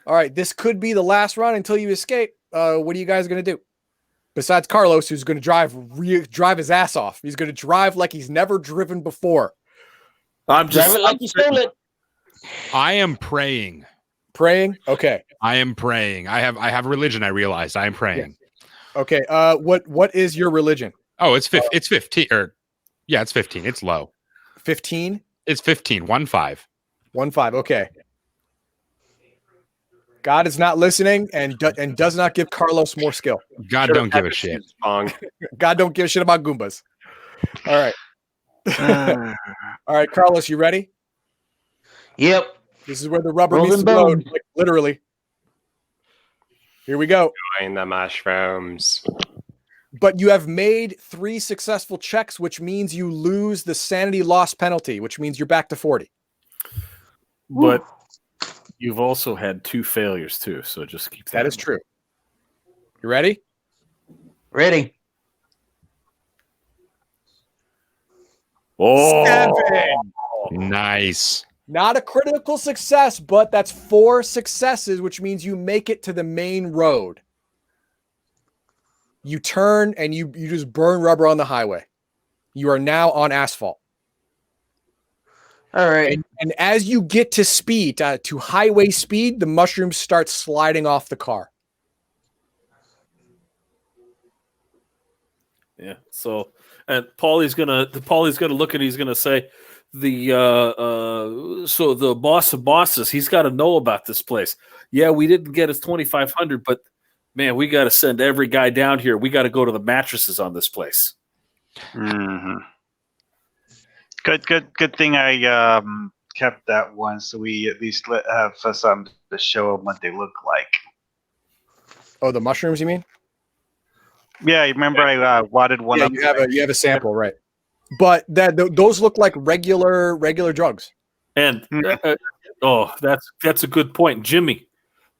Speaker 1: All right, this could be the last run until you escape. What are you guys going to do? Besides Carlos, who's going to drive his ass off. He's going to drive like he's never driven before.
Speaker 4: I'm just
Speaker 6: Drive it like you stole it.
Speaker 3: I am praying.
Speaker 1: Praying? Okay.
Speaker 3: I am praying. I have religion, I realized. I am praying.
Speaker 1: Yes. Okay. What is your religion?
Speaker 3: Oh, it's 15 it's 15. It's low.
Speaker 1: 15?
Speaker 3: It's 15. 1-5.
Speaker 1: 1-5. Okay. God is not listening and does not give Carlos more skill.
Speaker 3: God don't give a shit.
Speaker 1: God don't give a shit about Goombas. All right. All right, Carlos, you ready?
Speaker 6: Yep.
Speaker 1: This is where the rubber
Speaker 6: Rolling
Speaker 1: meets the road,
Speaker 6: bone.
Speaker 1: like, literally. Here we go.
Speaker 7: Join the mushrooms.
Speaker 1: But you have made 3 successful checks, which means you lose the sanity loss penalty, which means you're back to 40.
Speaker 4: But you've also had 2 failures too, so just keep that.
Speaker 1: That is true. You ready?
Speaker 6: Ready.
Speaker 4: Oh,
Speaker 1: 7.
Speaker 3: Nice.
Speaker 1: Not a critical success, but that's 4 successes, which means you make it to the main road. You turn and you just burn rubber on the highway. You are now on asphalt.
Speaker 6: All right.
Speaker 1: And as you get to speed, to highway speed, the mushrooms start sliding off the car.
Speaker 4: yeah. So, and Paulie's gonna look and he's gonna say, so the boss of bosses, he's got to know about this place. Yeah, we didn't get his 2,500, but man, we got to send every guy down here. We got to go to the mattresses on this place.
Speaker 5: Mm-hmm. Good thing I kept that one, so we at least have something to show them what they look like.
Speaker 1: Oh, the mushrooms, you mean?
Speaker 5: Yeah, you remember I wadded one up.
Speaker 1: You have a sample, right? But those look like regular drugs.
Speaker 4: And that's a good point, Jimmy.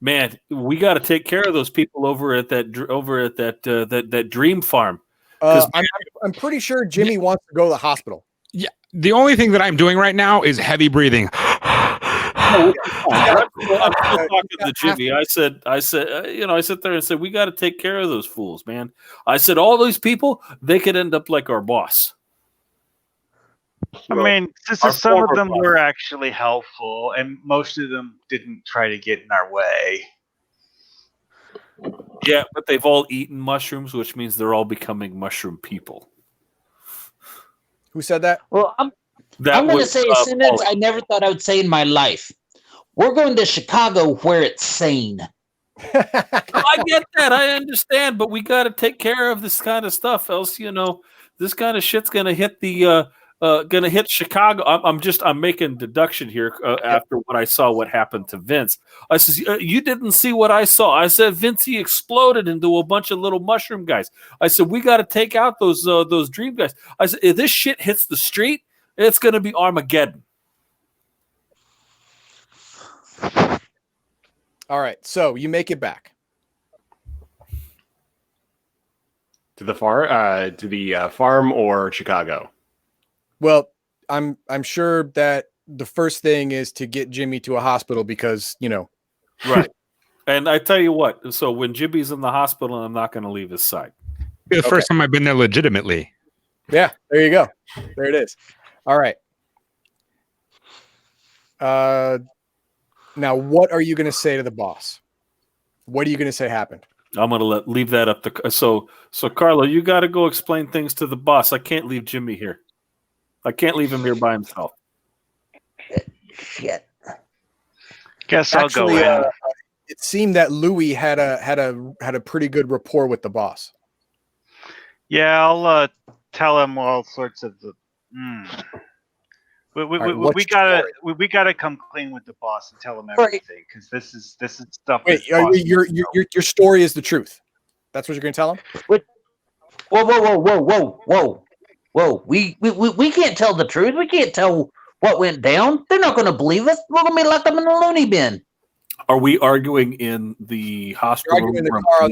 Speaker 4: Man, we got to take care of those people over at that dream farm.
Speaker 1: I'm pretty sure Jimmy wants to go to the hospital.
Speaker 3: Yeah. The only thing that I'm doing right now is heavy breathing.
Speaker 4: I'm still talking to Jimmy. I said, I sit there and said, we got to take care of those fools, man. I said, all these people, they could end up like our boss.
Speaker 5: I mean, some of them were actually helpful, and most of them didn't try to get in our way.
Speaker 4: Yeah, but they've all eaten mushrooms, which means they're all becoming mushroom people.
Speaker 1: Who said that?
Speaker 6: Well, I'm going to say a sentence I never thought I would say in my life. We're going to Chicago where it's sane.
Speaker 4: I get that. I understand, but we got to take care of this kind of stuff. Else, this kind of shit's going to hit hit Chicago. I'm making deduction here after what I saw what happened to Vince. I says, you didn't see what I saw. I said, Vince, he exploded into a bunch of little mushroom guys. I said, we got to take out those dream guys. I said, if this shit hits the street, it's going to be Armageddon.
Speaker 1: All right, so you make it back
Speaker 7: To the farm or Chicago?
Speaker 1: Well, I'm sure that the first thing is to get Jimmy to a hospital because,
Speaker 4: Right. And I tell you what, so when Jimmy's in the hospital, I'm not going to leave his side.
Speaker 3: The first time I've been there legitimately.
Speaker 1: Yeah, there you go. There it is. All right. Now, what are you going to say to the boss? What are you going to say happened?
Speaker 4: I'm going to leave that up to so Carlo, you got to go explain things to the boss. I can't leave Jimmy here. I can't leave him here by himself.
Speaker 6: Shit.
Speaker 5: Guess
Speaker 1: Actually,
Speaker 5: I'll go in.
Speaker 1: it seemed that Louis had a pretty good rapport with the boss.
Speaker 5: Yeah, I'll tell him all sorts of the. We gotta come clean with the boss and tell him everything because this is stuff.
Speaker 1: Wait, your story is the truth. That's what you're gonna tell him?
Speaker 6: Whoa. We can't tell the truth. We can't tell what went down. They're not going to believe us. We're going to be locked up in the loony bin.
Speaker 4: Are we arguing in the hospital?
Speaker 1: You're arguing in the car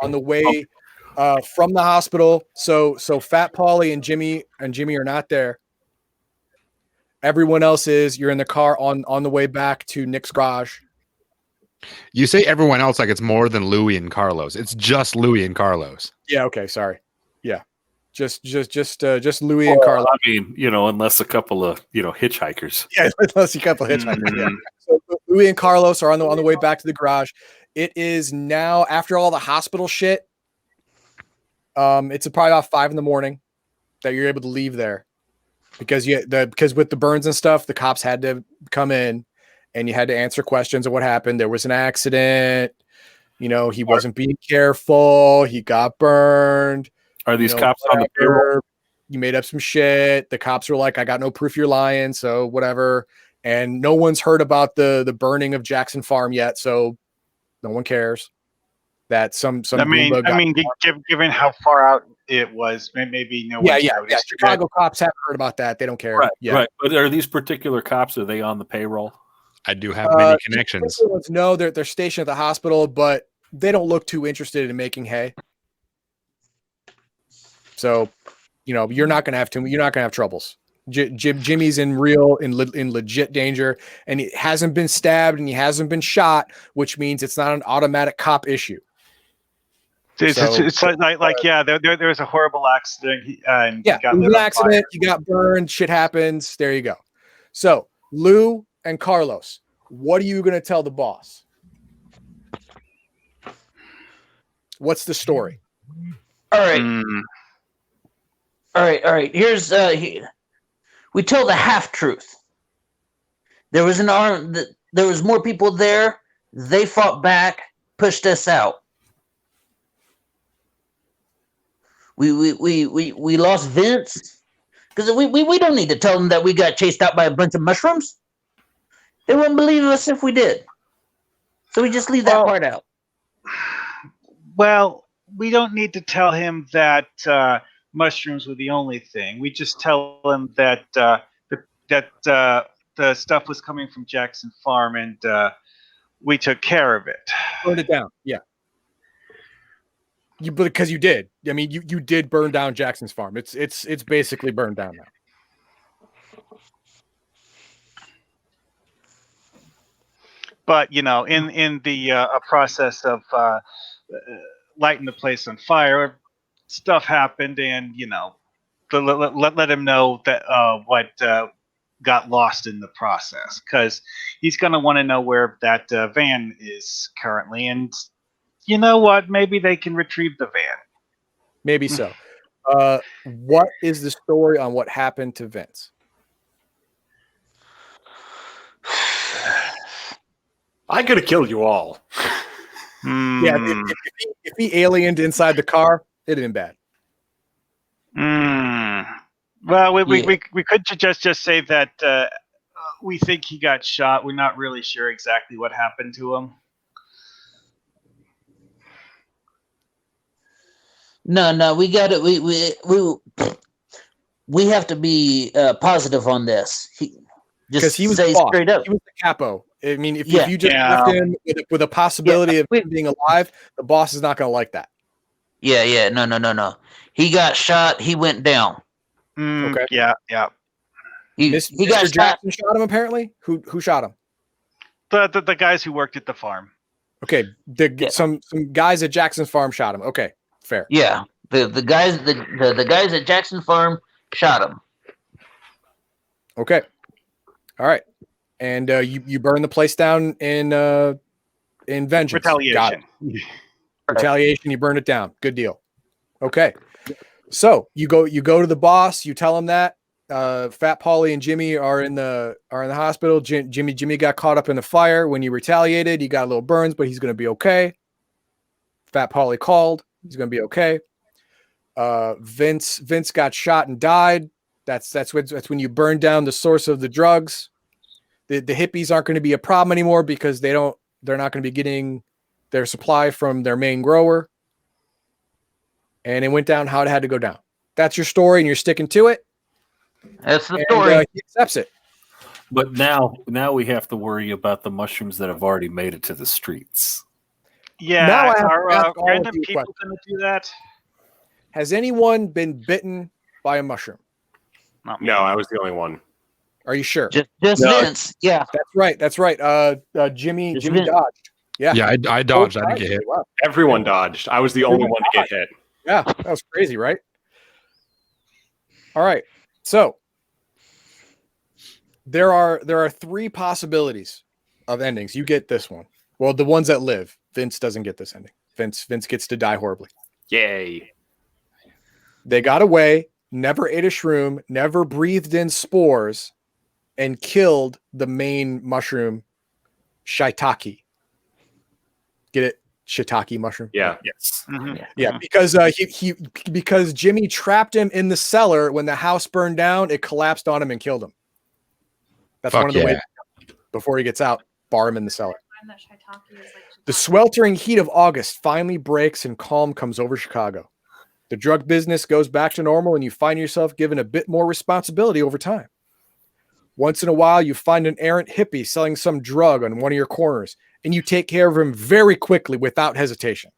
Speaker 1: on the way from the hospital. So Fat Paulie and Jimmy are not there. Everyone else is. You're in the car on the way back to Nick's garage.
Speaker 3: You say everyone else like it's more than Louis and Carlos. It's just Louis and Carlos.
Speaker 1: Yeah. Okay. Sorry. Yeah. Just Louis and Carlos.
Speaker 4: I mean, unless a couple of hitchhikers.
Speaker 1: Yeah, unless a couple of hitchhikers. Yeah. So Louis and Carlos are on the way back to the garage. It is now after all the hospital shit. It's probably about 5 a.m. that you're able to leave there because with the burns and stuff, the cops had to come in. And you had to answer questions of what happened. There was an accident. He wasn't being careful. He got burned.
Speaker 4: Are these cops on the payroll?
Speaker 1: You made up some shit. The cops were like, I got no proof you're lying. So whatever. And no one's heard about the burning of Jackson Farm yet. So no one cares that some.
Speaker 5: Given how far out it was, maybe no one.
Speaker 1: Yeah. Chicago cops haven't heard about that. They don't care.
Speaker 4: Right. But are these particular cops, are they on the payroll?
Speaker 3: I do have many connections.
Speaker 1: No, they're stationed at the hospital, but they don't look too interested in making hay. So, you're not gonna have troubles. Jimmy's in legit danger, and he hasn't been stabbed and he hasn't been shot, which means it's not an automatic cop issue.
Speaker 5: It's like there was a horrible accident. He got
Speaker 1: an accident. He got burned. Shit happens. There you go. So Lou and Carlos, what are you going to tell the boss? What's the story?
Speaker 6: All right. Here's we tell the half truth. There was there was more people there. They fought back, pushed us out. We lost Vince because we don't need to tell them that we got chased out by a bunch of mushrooms. They wouldn't believe us if we did. So we just leave that part out.
Speaker 5: Well, we don't need to tell him that mushrooms were the only thing. We just tell him that the stuff was coming from Jackson Farm and we took care of it.
Speaker 1: Burned it down. Yeah. Because you did. I mean, you did burn down Jackson's Farm. It's basically burned down now.
Speaker 5: But in the process of lighting the place on fire, stuff happened, and let him know that what got lost in the process, because he's going to want to know where that van is currently, and you know what? Maybe they can retrieve the van.
Speaker 1: Maybe so. What is the story on what happened to Vince?
Speaker 7: I could have killed you all.
Speaker 1: Yeah, if he aliened inside the car, it'd have been bad.
Speaker 5: Well, we could just say that we think he got shot. We're not really sure exactly what happened to him.
Speaker 6: No, we got it. We have to be positive on this.
Speaker 1: Because he was
Speaker 6: straight up.
Speaker 1: He was the capo. I mean, if you just left him with a possibility of him being alive, the boss is not going to like that.
Speaker 6: Yeah. No. He got shot. He went down.
Speaker 1: Okay.
Speaker 5: Yeah.
Speaker 6: He got
Speaker 1: Mr. Jackson shot him. Apparently, who shot him?
Speaker 5: The guys who worked at the farm.
Speaker 1: Okay, some guys at Jackson's Farm shot him. Okay, fair.
Speaker 6: Yeah, the guys at Jackson Farm shot him.
Speaker 1: Okay, all right. and you burn the place down in vengeance.
Speaker 5: Retaliation.
Speaker 1: Retaliation. You burn it down. Good deal. Okay. So you go to the boss. You tell him that Fat Paulie and Jimmy are in the hospital. Jimmy got caught up in the fire when you retaliated. He got a little burns, but he's going to be okay. Fat Paulie called. He's going to be okay. Vince got shot and died. That's when you burn down the source of the drugs. The hippies aren't going to be a problem anymore because they're not going to be getting their supply from their main grower. And it went down how it had to go down. That's your story, and you're sticking to it.
Speaker 6: That's the story.
Speaker 1: He accepts it.
Speaker 4: But now we have to worry about the mushrooms that have already made it to the streets.
Speaker 5: Yeah,
Speaker 1: Now I have to
Speaker 5: are
Speaker 1: ask all of
Speaker 5: random
Speaker 1: you a
Speaker 5: people
Speaker 1: question.
Speaker 5: going to do that?
Speaker 1: Has anyone been bitten by a mushroom?
Speaker 5: Not me.
Speaker 7: No, I was the only one.
Speaker 1: Are you sure?
Speaker 6: Just
Speaker 7: No.
Speaker 6: Vince. Yeah.
Speaker 1: That's right. Jimmy
Speaker 6: Just
Speaker 1: Jimmy
Speaker 6: Vince.
Speaker 1: dodged. Yeah.
Speaker 3: Yeah, I dodged. I didn't get hit.
Speaker 1: Wow.
Speaker 7: Everyone dodged. I was the only one to get hit.
Speaker 1: Yeah, that was crazy, right? All right. So there are 3 possibilities of endings. You get this one. Well, the ones that live. Vince doesn't get this ending. Vince gets to die horribly.
Speaker 7: Yay.
Speaker 1: They got away, never ate a shroom, never breathed in spores, and killed the main mushroom, shiitake. Get it? Shiitake mushroom.
Speaker 7: Yeah.
Speaker 4: Yes.
Speaker 5: Mhm.
Speaker 1: Yeah, because because Jimmy trapped him in the cellar when the house burned down, it collapsed on him and killed him. That's
Speaker 3: Fuck
Speaker 1: one of the
Speaker 3: yeah.
Speaker 1: ways before he gets out, bar him in the cellar.
Speaker 8: Find that shiitake is like
Speaker 1: The
Speaker 8: shiitake.
Speaker 1: sweltering heat of August finally breaks and calm comes over Chicago. The drug business goes back to normal and you find yourself given a bit more responsibility over time. Once in a while, you find an errant hippie selling some drug on one of your corners, and you take care of him very quickly without hesitation.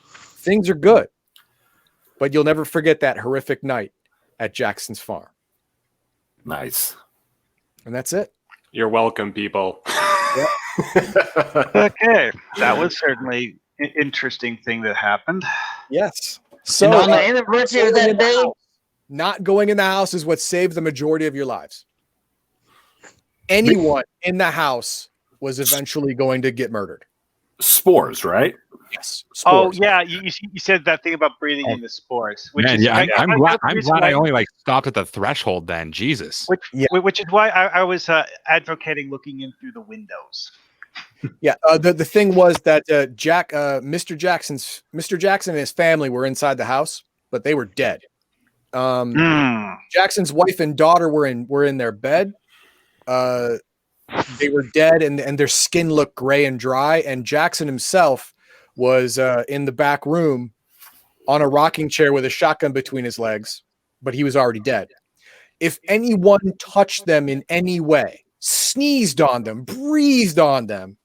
Speaker 1: Things are good, but you'll never forget that horrific night at Jackson's farm.
Speaker 4: Nice.
Speaker 1: And that's it.
Speaker 7: You're welcome, people.
Speaker 5: Okay, that was certainly an interesting thing that happened.
Speaker 1: Yes.
Speaker 6: And
Speaker 1: So
Speaker 6: on the anniversary of that day,
Speaker 1: not going in the house is what saved the majority of your lives. Anyone in the house was eventually going to get murdered.
Speaker 4: Spores, right?
Speaker 1: Yes.
Speaker 5: Oh
Speaker 1: Spores.
Speaker 5: yeah, you said that thing about breathing in the spores, which
Speaker 3: Man,
Speaker 5: is
Speaker 3: yeah, I'm
Speaker 5: I-
Speaker 3: glad.
Speaker 5: the
Speaker 3: I'm
Speaker 5: reason
Speaker 3: glad I
Speaker 5: why-
Speaker 3: only stopped at the threshold. Then Jesus.
Speaker 5: which is why I was advocating looking in through the windows.
Speaker 1: Yeah. The thing was that Mr. Jackson and his family were inside the house, but they were dead. Jackson's wife and daughter were in their bed. They were dead, and their skin looked gray and dry. And Jackson himself was in the back room on a rocking chair with a shotgun between his legs, but he was already dead. If anyone touched them in any way, sneezed on them, breathed on them,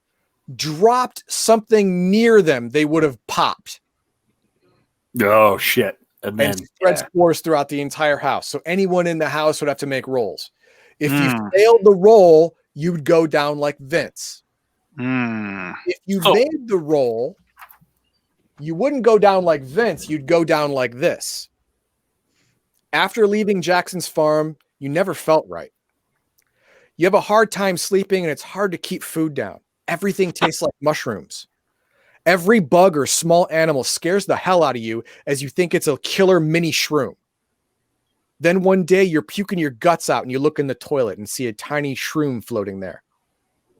Speaker 1: dropped something near them, they would have popped
Speaker 4: Oh shit! And then
Speaker 1: and spread spores throughout the entire house. So anyone in the house would have to make rolls. If you failed the roll, you'd go down like Vince. If you made the roll, you wouldn't go down like Vince, you'd go down like this. After leaving Jackson's farm, you never felt right. You have a hard time sleeping and it's hard to keep food down. Everything tastes like mushrooms. Every bug or small animal scares the hell out of you as you think it's a killer mini shroom. Then one day you're puking your guts out and you look in the toilet and see a tiny shroom floating there.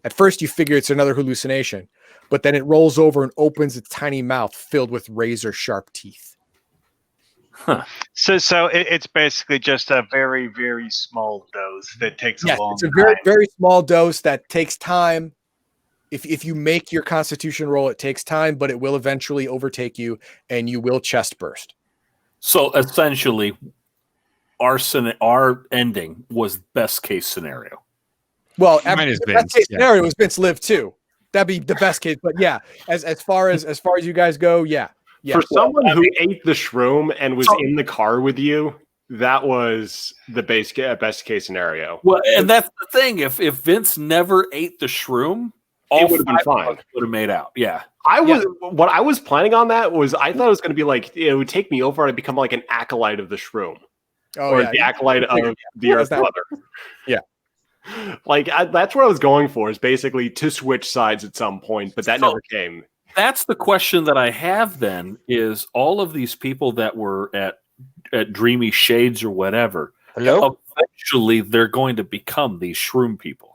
Speaker 1: At first you figure it's another hallucination, but then it rolls over and opens its tiny mouth filled with razor sharp teeth.
Speaker 5: So it's basically just a very, very small dose that takes a
Speaker 1: Yes,
Speaker 5: long
Speaker 1: it's a
Speaker 5: time.
Speaker 1: very, very small dose that takes time. If you make your constitution roll, it takes time, but it will eventually overtake you and you will chest burst.
Speaker 4: So essentially, our ending was best case scenario.
Speaker 1: Well,
Speaker 3: Mine is
Speaker 1: the best
Speaker 3: Vince,
Speaker 1: case
Speaker 3: yeah.
Speaker 1: scenario is Vince lived too. That'd be the best case. But yeah, as far as you guys go, yeah.
Speaker 7: For someone who ate the shroom and was in the car with you, that was the best case scenario.
Speaker 4: Well, and that's the thing. If Vince never ate the shroom,
Speaker 7: It would have been fine.
Speaker 4: Would have made out. Yeah.
Speaker 7: What I was planning on that was I thought it was going to be like it would take me over and I'd become like an acolyte of the shroom,
Speaker 1: Oh,
Speaker 7: or
Speaker 1: yeah.
Speaker 7: the acolyte of the Earth
Speaker 1: that-
Speaker 7: Mother.
Speaker 1: Yeah.
Speaker 7: Like that's what I was going for, is basically to switch sides at some point, but that never came.
Speaker 4: That's the question that I have then, is all of these people that were at Dreamy Shades or whatever,
Speaker 6: Hello?
Speaker 4: eventually they're going to become these shroom people.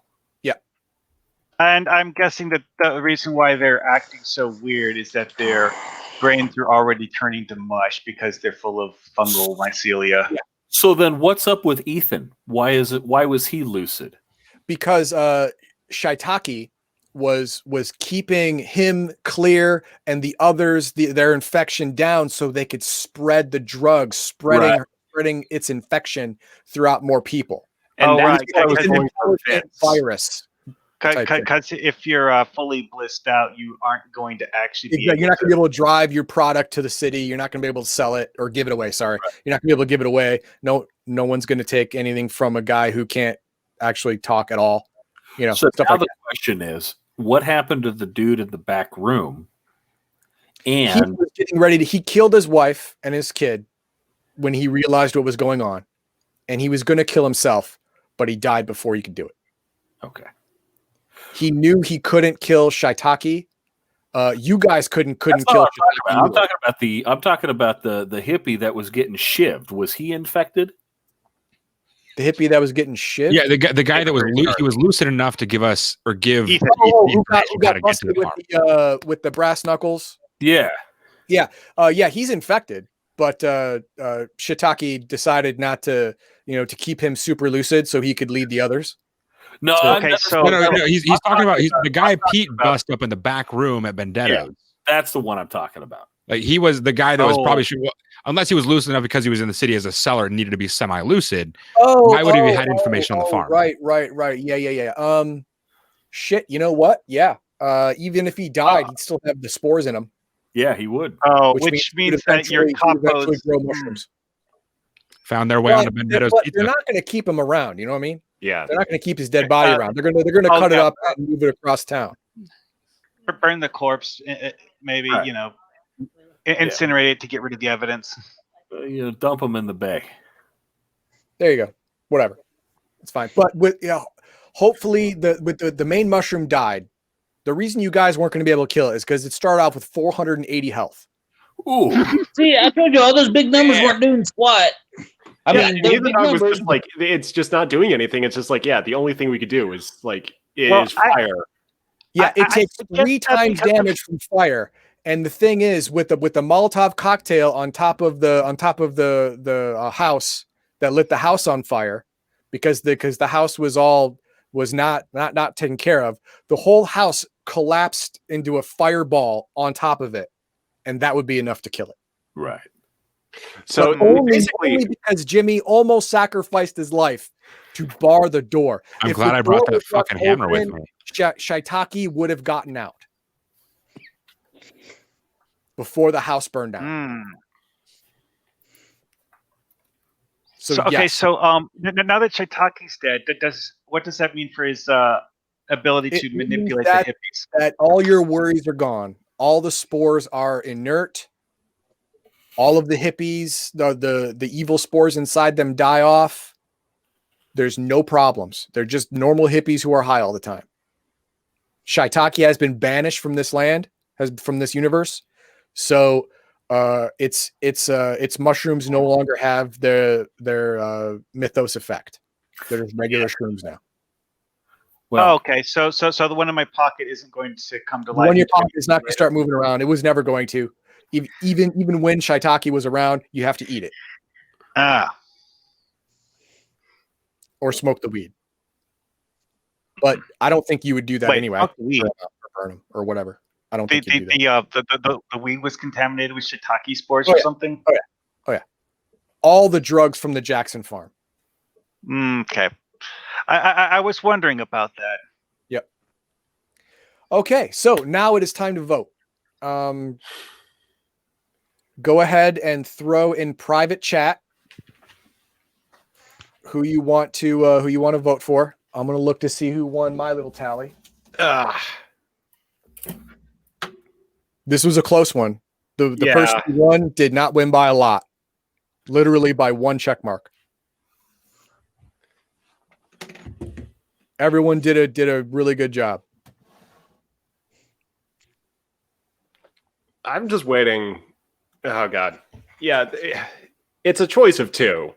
Speaker 5: And I'm guessing that the reason why they're acting so weird is that their brains are already turning to mush because they're full of fungal mycelia.
Speaker 4: Yeah. So then what's up with Ethan? Why was he lucid?
Speaker 1: Because Shiitake was keeping him clear and the others their infection down so they could spread the drug, spreading its infection throughout more people.
Speaker 7: And that's what I was
Speaker 1: It's an
Speaker 7: going for
Speaker 1: intelligent virus.
Speaker 5: Because if you're fully blissed out, you aren't going to actually be.
Speaker 1: You're not going to be able to drive your product to the city. You're not going to be able to sell it or give it away. Sorry, you're not going to be able to give it away. No one's going to take anything from a guy who can't actually talk at all. You know.
Speaker 4: So
Speaker 1: stuff
Speaker 4: now
Speaker 1: like
Speaker 4: the
Speaker 1: that.
Speaker 4: question is, what happened to the dude in the back room?
Speaker 1: He
Speaker 4: And
Speaker 1: was getting ready to. He killed his wife and his kid when he realized what was going on, and he was going to kill himself, but he died before he could do it.
Speaker 4: okay.
Speaker 1: He knew he couldn't kill Shiitake. You guys couldn't
Speaker 4: That's
Speaker 1: kill
Speaker 4: not what
Speaker 1: Shiitake.
Speaker 4: I'm talking about the hippie that was getting shivved. Was he infected?
Speaker 1: The hippie that was getting shit.
Speaker 3: Yeah, the guy that was he was lucid enough to give us or give
Speaker 5: Ethan.
Speaker 1: Who got
Speaker 3: how to get to
Speaker 1: busted
Speaker 3: the
Speaker 1: with the brass knuckles?
Speaker 4: Yeah.
Speaker 1: Yeah, he's infected, but Shiitake decided not to, to keep him super lucid so he could lead the others.
Speaker 4: No,
Speaker 5: Okay, so
Speaker 3: No, he's talking about the guy Pete bust up in the back room at Vendetto's.
Speaker 4: Yeah. That's the one I'm talking about.
Speaker 3: Like he was the guy that was probably unless he was lucid enough because he was in the city as a seller and needed to be semi-lucid. Why would he have had information on the farm?
Speaker 1: Right. Yeah. Shit. You know what? Yeah. Even if he died, he'd still have the spores in him.
Speaker 4: Yeah, he would.
Speaker 5: Oh, which means that your capos
Speaker 1: grow mushrooms.
Speaker 3: Found their way onto Vendetto's
Speaker 1: But
Speaker 3: pizza.
Speaker 1: they're not going to keep him around. You know what I mean?
Speaker 7: Yeah.
Speaker 1: They're not going to keep his dead body around. They're going to cut it up and move it across town.
Speaker 5: burn the corpse, maybe
Speaker 4: Right.
Speaker 5: incinerate it to get rid of the evidence.
Speaker 4: Dump him in the bay.
Speaker 1: There you go. Whatever. It's fine. But hopefully the main mushroom died. The reason you guys weren't going to be able to kill it is because it started off with 480 health.
Speaker 4: Ooh.
Speaker 6: See, I told you all those big numbers weren't doing squat. I mean, they're
Speaker 7: Neither
Speaker 6: big
Speaker 7: dog was
Speaker 6: numbers.
Speaker 7: just like, it's just not doing anything. It's just like, the only thing we could do is fire.
Speaker 1: Yeah, it
Speaker 5: I
Speaker 1: takes
Speaker 5: suggest
Speaker 1: 3
Speaker 5: that
Speaker 1: times
Speaker 5: because
Speaker 1: damage from fire. And the thing is, with the Molotov cocktail on top of the house that lit the house on fire, because the house was not taken care of, the whole house collapsed into a fireball on top of it, and that would be enough to kill it.
Speaker 4: Right.
Speaker 7: So
Speaker 1: only because Jimmy almost sacrificed his life to bar the door.
Speaker 3: I'm
Speaker 1: If
Speaker 3: glad
Speaker 1: the
Speaker 3: I brought
Speaker 1: door
Speaker 3: that
Speaker 1: was left
Speaker 3: fucking hammer with
Speaker 1: open,
Speaker 3: me.
Speaker 1: Shiitake would have gotten out before the house burned down. So
Speaker 5: now that Shiitake's dead, what does that mean for his ability to
Speaker 1: It
Speaker 5: manipulate
Speaker 1: means
Speaker 5: the hippies?
Speaker 1: that all your worries are gone. All the spores are inert. All of the hippies, the evil spores inside them die off. There's no problems. They're just normal hippies who are high all the time. Shiitake has been banished from this land, from this universe. So its mushrooms no longer have their mythos effect. They're just regular shrooms now.
Speaker 4: Well,
Speaker 5: okay. So the one in my pocket isn't going to come to
Speaker 1: The
Speaker 5: life.
Speaker 1: one in your pocket is not going to start moving around. It was never going to. Even when Shiitake was around, you have to eat it or smoke the weed. But I don't think you would do that anyway.
Speaker 5: Smoke the weed.
Speaker 1: Or burn them or whatever. I don't think you do that.
Speaker 5: The weed was contaminated with shiitake spores or something.
Speaker 1: Oh yeah. All the drugs from the Jackson farm.
Speaker 5: Okay. I was wondering about that.
Speaker 1: Yep. Okay, so now it is time to vote. Go ahead and throw in private chat who you want to vote for. I'm gonna look to see who won my little tally. This was a close one. The person who won did not win by a lot. Literally by 1 check mark. Everyone did a really good job.
Speaker 7: I'm just waiting. Oh God, yeah, it's a choice of two.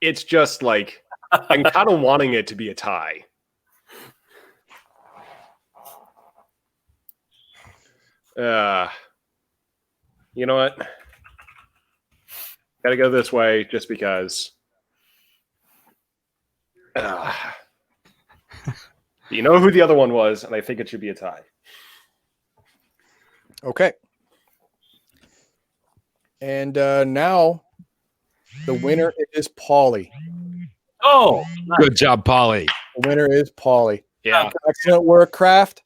Speaker 7: It's just like I'm kind of wanting it to be a tie. You know what? Gotta go this way just because. You know who the other one was, and I think it should be a tie.
Speaker 1: Okay. And now the winner is Paulie.
Speaker 4: Oh,
Speaker 3: Good job, Polly.
Speaker 1: The winner is Paulie.
Speaker 7: Yeah.
Speaker 1: Excellent work, Craft.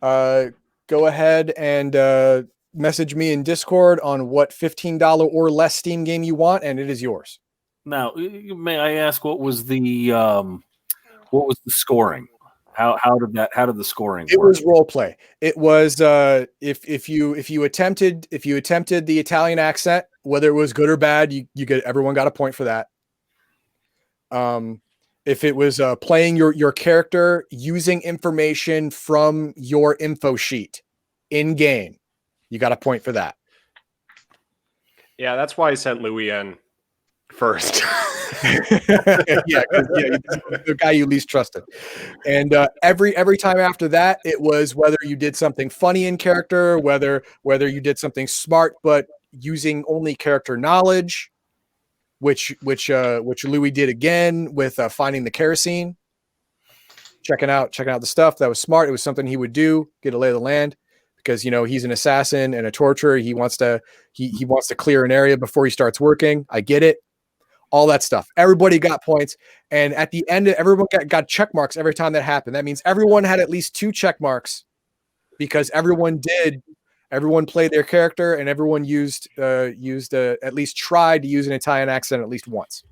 Speaker 1: Go ahead and message me in Discord on what $15 or less Steam game you want, and it is yours.
Speaker 4: now may I ask what was the scoring? How did the scoring
Speaker 1: It
Speaker 4: work?
Speaker 1: was role play. It was if you attempted the Italian accent, whether it was good or bad, everyone got a point for that. If it was playing your character using information from your info sheet in game, you got a point for that.
Speaker 7: Yeah, that's why I sent Louis in first.
Speaker 1: The guy you least trusted. And every time after that, it was whether you did something funny in character, whether you did something smart but using only character knowledge, which Louis did again with finding the kerosene, checking out the stuff that was smart. It was something he would do, get a lay of the land, because he's an assassin and a torturer. He wants to clear an area before he starts working. I get it. All that stuff. Everybody got points, and at the end, everyone got check marks every time that happened. That means everyone had at least 2 check marks because everyone played their character, and everyone used at least tried to use an Italian accent at least once.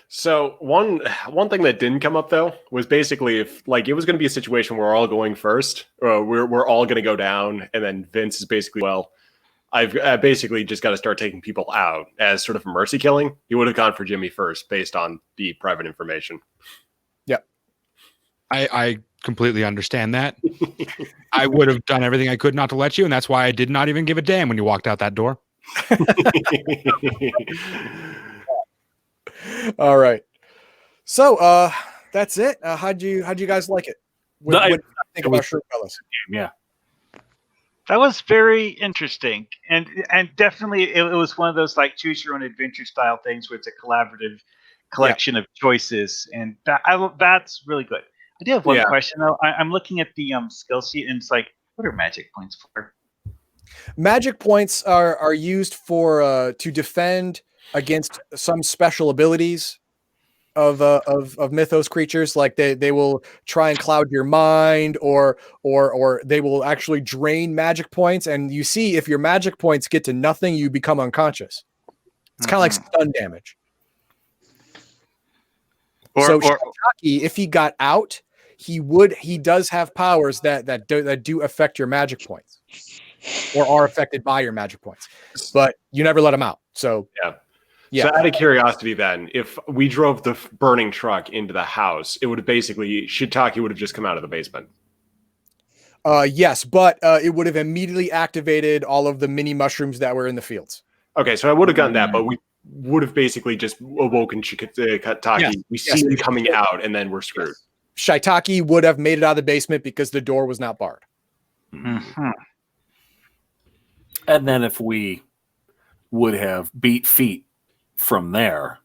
Speaker 7: So one thing that didn't come up though was basically if it was going to be a situation where we're all going first, or we're all going to go down, and then Vince is basically I've basically just got to start taking people out as sort of a mercy killing. He would have gone for Jimmy first based on the private information.
Speaker 1: Yep.
Speaker 3: I completely understand that. I would have done everything I could not to let you, and that's why I did not even give a damn when you walked out that door.
Speaker 1: All right. So that's it. How'd you guys like it? What do you think about Shroomfellas?
Speaker 4: Yeah.
Speaker 5: That was very interesting, and definitely it was one of those choose your own adventure style things where it's a collaborative collection of choices, and that's really good. I do have one question though. I'm looking at the skill sheet, and it's what are magic points for?
Speaker 1: Magic points are used for to defend against some special abilities of mythos creatures. Like they will try and cloud your mind, or they will actually drain magic points. And you see, if your magic points get to nothing, you become unconscious. It's kind of like stun damage. Shiitake, if he got out, he does have powers that do affect your magic points, or are affected by your magic points, but you never let him out. So
Speaker 7: So out of curiosity then, if we drove the burning truck into the house, it would have basically, Shiitake would have just come out of the basement.
Speaker 1: Yes, but it would have immediately activated all of the mini mushrooms that were in the fields.
Speaker 7: Okay, so I would have gotten that, but we would have basically just awoken Shiitake.
Speaker 1: Yes.
Speaker 7: We see him coming out, and then we're screwed.
Speaker 1: Shiitake would have made it out of the basement because the door was not barred.
Speaker 4: Mm-hmm. And then if we would have beat feet from there,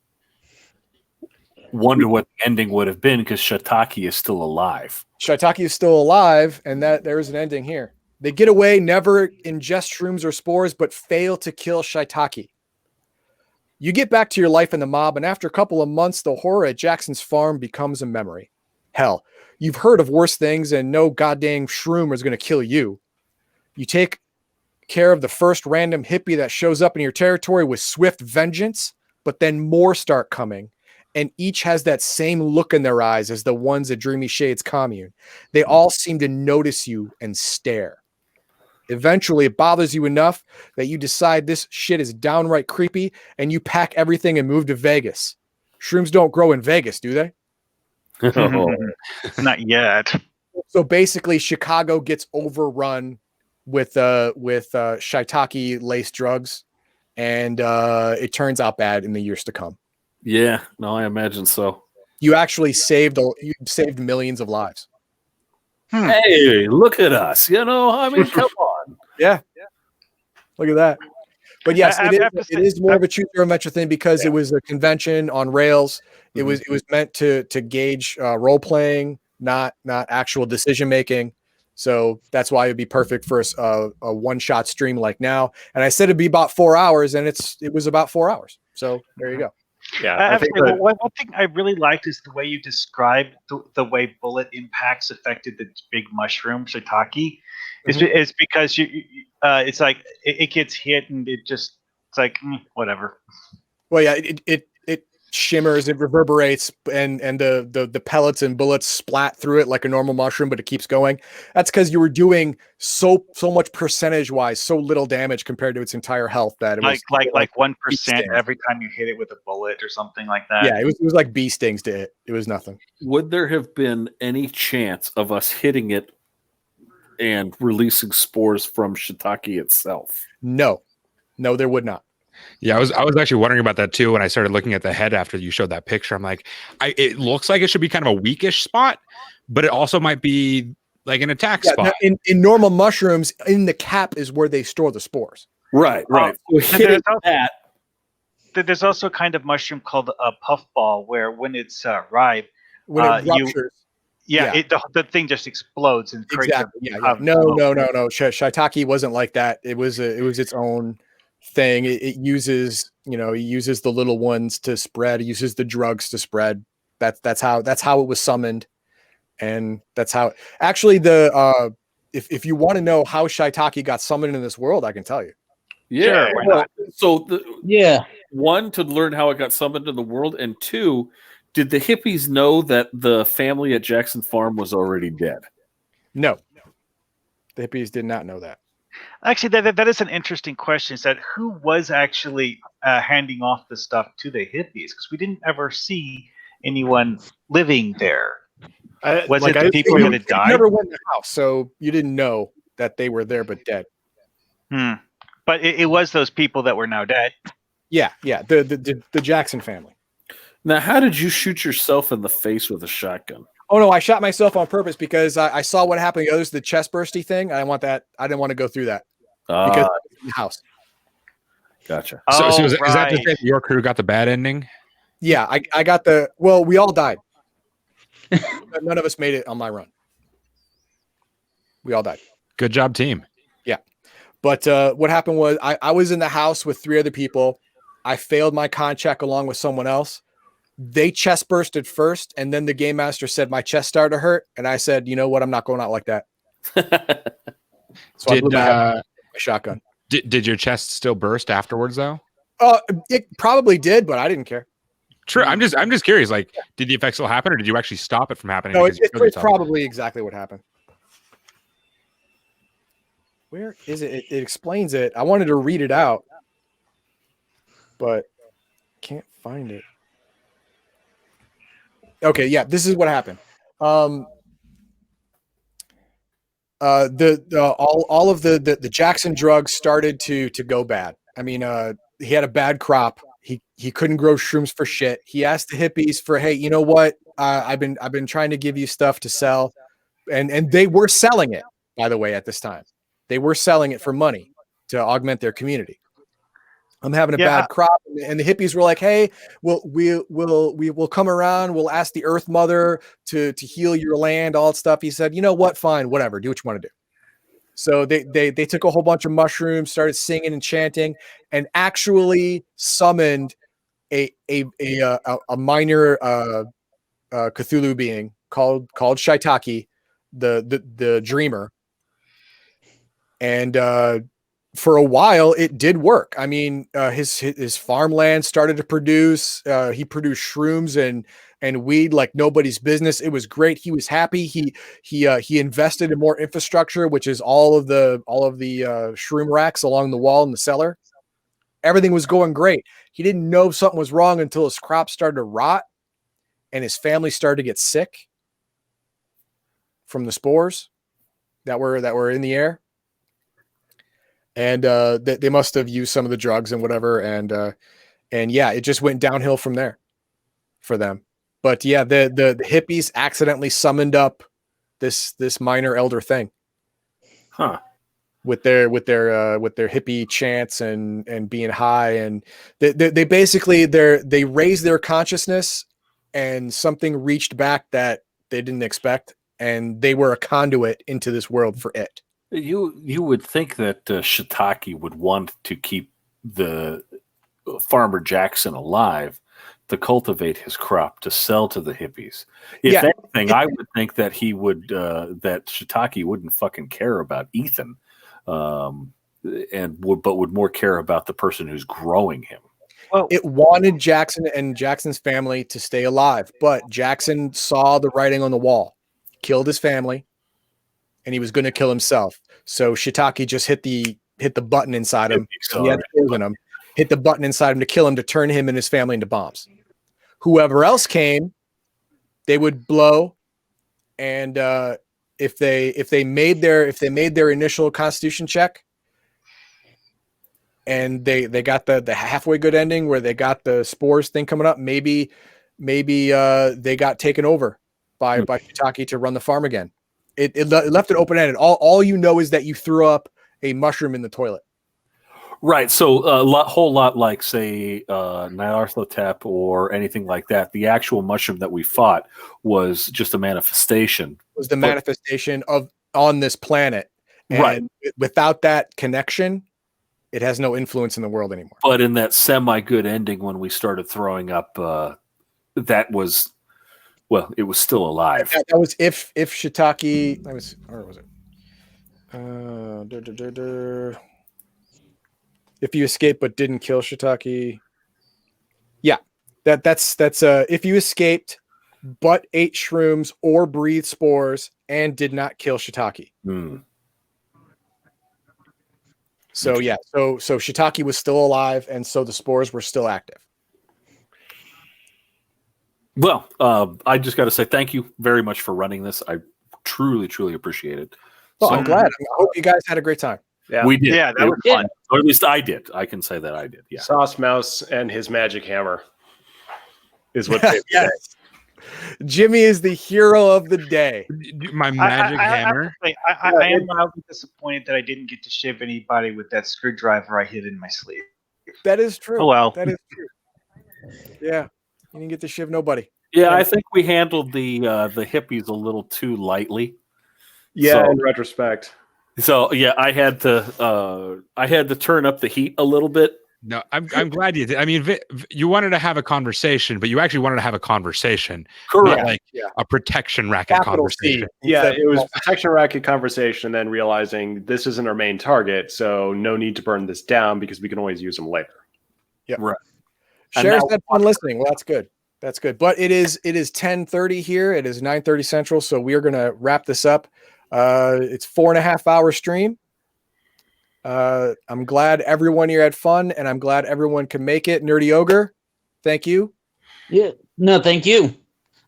Speaker 4: wonder what the ending would have been, because Shiitake is still alive.
Speaker 1: Shiitake is still alive, and that there is an ending here. They get away, never ingest shrooms or spores, but fail to kill Shiitake. You get back to your life in the mob, and after a couple of months, the horror at Jackson's farm becomes a memory. Hell, you've heard of worse things, and no goddamn shroom is going to kill you. You take care of the first random hippie that shows up in your territory with swift vengeance, but then more start coming, and each has that same look in their eyes as the ones at Dreamy Shades commune. They all seem to notice you and stare. Eventually, it bothers you enough that you decide this shit is downright creepy, and you pack everything and move to Vegas. Shrooms don't grow in Vegas, do they?
Speaker 4: Oh.
Speaker 5: Not yet.
Speaker 1: So basically, Chicago gets overrun with shiitake laced drugs, and it turns out bad in the years to come.
Speaker 4: Yeah, no, I imagine so.
Speaker 1: You actually saved millions of lives.
Speaker 4: Hey, look at us. You know, I mean, come on.
Speaker 1: Yeah, look at that. But yes,
Speaker 5: I have to
Speaker 1: it
Speaker 5: say-
Speaker 1: is more of a choose your own adventure thing because it was a convention on rails. It was meant to gauge role playing, not actual decision making. So that's why it'd be perfect for a one shot stream like now. And I said it'd be about 4 hours, and it was about 4 hours. So there you go.
Speaker 7: Yeah,
Speaker 5: I
Speaker 7: I
Speaker 5: have to
Speaker 7: think
Speaker 5: say,
Speaker 7: that,
Speaker 5: one thing I really liked is the way you described the way bullet impacts affected the big mushroom shiitake. It's because it's like it gets hit and it's like whatever.
Speaker 1: Well, yeah, it shimmers, it reverberates, and the pellets and bullets splat through it like a normal mushroom, but it keeps going. That's because you were doing so much percentage wise, so little damage compared to its entire health that it was
Speaker 5: like 1%
Speaker 1: stings.
Speaker 5: every time you hit it with a bullet or something like that.
Speaker 1: Yeah, it was like bee stings to it. It was nothing.
Speaker 4: Would there have been any chance of us hitting it and releasing spores from shiitake itself?
Speaker 1: No, there would not.
Speaker 3: Yeah, I was actually wondering about that too when I started looking at the head after you showed that picture. I'm like, it looks like it should be kind of a weakish spot, but it also might be like an attack spot.
Speaker 1: Now, in normal mushrooms, in the cap is where they store the spores.
Speaker 4: Right. So hitting that.
Speaker 5: There's also a kind of mushroom called a puffball where when it's ripe,
Speaker 1: When it ruptures.
Speaker 5: the thing just explodes and creates
Speaker 1: Exactly. No. Shiitake wasn't like that. It was its own thing. It uses the little ones to spread. It uses the drugs to spread. That's how it was summoned, and that's how actually if you want to know how shiitake got summoned in this world, I can tell you.
Speaker 4: Yeah.
Speaker 5: Sure, why
Speaker 4: well,
Speaker 5: not?
Speaker 4: so
Speaker 6: Yeah.
Speaker 4: one, to learn how it got summoned in the world, and two, did the hippies know that the family at Jackson Farm was already dead?
Speaker 1: No, the hippies did not know that.
Speaker 5: Actually, that is an interesting question. Is that who was actually handing off the stuff to the hippies? Because we didn't ever see anyone living there. Was it the people that had died?
Speaker 1: You never went in the house, so you didn't know that they were there but dead.
Speaker 5: But it was those people that were now dead.
Speaker 1: Yeah, the Jackson family.
Speaker 4: Now, how did you shoot yourself in the face with a shotgun?
Speaker 1: Oh no, I shot myself on purpose because I saw what happened. It was the chest bursty thing. I didn't want to go through that because it's in the house.
Speaker 4: Gotcha.
Speaker 3: So is that to
Speaker 5: right.
Speaker 3: say that your crew got the bad ending?
Speaker 1: Yeah, I got we all died. None of us made it on my run. We all died.
Speaker 3: Good job, team.
Speaker 1: Yeah. But what happened was I was in the house with 3 other people. I failed my con check along with someone else. They chest bursted first, and then the game master said my chest started to hurt, and I said, you know what, I'm not going out like that. So I blew my head with my shotgun.
Speaker 3: Did your chest still burst afterwards though?
Speaker 1: It probably did, but I didn't care.
Speaker 3: True. I'm just curious. Like, did the effect still happen, or did you actually stop it from happening?
Speaker 1: No,
Speaker 3: because you killed
Speaker 1: it's
Speaker 3: yourself?
Speaker 1: probably exactly what happened. Where is it? It explains it. I wanted to read it out, but can't find it. Okay, yeah, this is what happened. All of the Jackson drugs started to go bad. I mean, he had a bad crop. He couldn't grow shrooms for shit. He asked the hippies for, hey, you know what? I've been trying to give you stuff to sell, and they were selling it, by the way, at this time. They were selling it for money to augment their community. I'm having a bad crop, and the hippies were like, "Hey, we'll come around. We'll ask the Earth Mother to heal your land, all that stuff." He said, "You know what? Fine, whatever. Do what you want to do." So they took a whole bunch of mushrooms, started singing and chanting, and actually summoned a minor Cthulhu being called Shiitake, the dreamer, and for a while it did work. I mean, his farmland started to produce. He produced shrooms and weed like nobody's business. It was great. He was happy. He invested in more infrastructure, which is all of the shroom racks along the wall in the cellar. Everything was going great. He didn't know something was wrong until his crops started to rot, and his family started to get sick from the spores that were in the air. And they must have used some of the drugs and whatever, and yeah, it just went downhill from there for them. But yeah, the hippies accidentally summoned up this minor elder thing, with their hippie chants and being high, and they basically they raised their consciousness, and something reached back that they didn't expect, and they were a conduit into this world for it.
Speaker 4: You would think that Shiitake would want to keep the Farmer Jackson alive to cultivate his crop to sell to the hippies. If anything, I would think that he would that Shiitake wouldn't fucking care about Ethan, but would more care about the person who's growing him.
Speaker 1: Well, it wanted Jackson and Jackson's family to stay alive, but Jackson saw the writing on the wall, killed his family, and he was going to kill himself. So Shiitake just hit the button inside him. He had kills in him. Hit the button inside him to kill him, to turn him and his family into bombs. Whoever else came, they would blow. And if they made their initial Constitution check, and they got the halfway good ending where they got the spores thing coming up, maybe they got taken over by Shiitake to run the farm again. It left it open ended. All you know is that you threw up a mushroom in the toilet.
Speaker 4: Right. So whole lot like, say, Nyarlathotep or anything like that. The actual mushroom that we fought was just a manifestation. It was
Speaker 1: the manifestation on this planet. And
Speaker 4: right.
Speaker 1: Without that connection, it has no influence in the world anymore.
Speaker 4: But in that semi-good ending when we started throwing up, that was, well, it was still alive.
Speaker 1: That was if Shiitake, where was it? If you escaped but didn't kill Shiitake. Yeah. That's if you escaped but ate shrooms or breathed spores and did not kill Shiitake. So yeah, so Shiitake was still alive, and so the spores were still active.
Speaker 4: Well, I just got to say thank you very much for running this. I truly, truly appreciate it.
Speaker 1: Well, I'm glad. I hope you guys had a great time.
Speaker 7: Yeah,
Speaker 4: we did.
Speaker 5: Yeah, that was fun.
Speaker 4: Or at least I did. I can say that I did. Yeah.
Speaker 7: Sauce Mouse and his magic hammer is what saved the day.
Speaker 1: Jimmy is the hero of the day.
Speaker 3: My magic hammer.
Speaker 5: I am mildly disappointed that I didn't get to shiv anybody with that screwdriver I hid in my sleeve.
Speaker 1: That is true.
Speaker 5: Oh, well.
Speaker 1: That is true. Yeah, you didn't get to shiv nobody.
Speaker 4: Yeah, I think we handled the hippies a little too lightly.
Speaker 7: Yeah, in retrospect.
Speaker 4: So yeah, I had to turn up the heat a little bit.
Speaker 3: No, I'm glad you did. I mean, you wanted to have a conversation, but you actually wanted to have a conversation.
Speaker 4: Correct.
Speaker 3: Not like a protection racket conversation.
Speaker 7: Yeah, it was protection racket conversation, and then realizing this isn't our main target, so no need to burn this down because we can always use them later.
Speaker 1: Yeah.
Speaker 4: Right.
Speaker 1: Sherry's had fun listening. Well, that's good. That's good. But it is 10:30 here. It is 9:30 Central, so we are going to wrap this up. It's 4.5 hour stream. I'm glad everyone here had fun, and I'm glad everyone can make it. Nerdy Ogre, thank you.
Speaker 6: Yeah, no, thank you.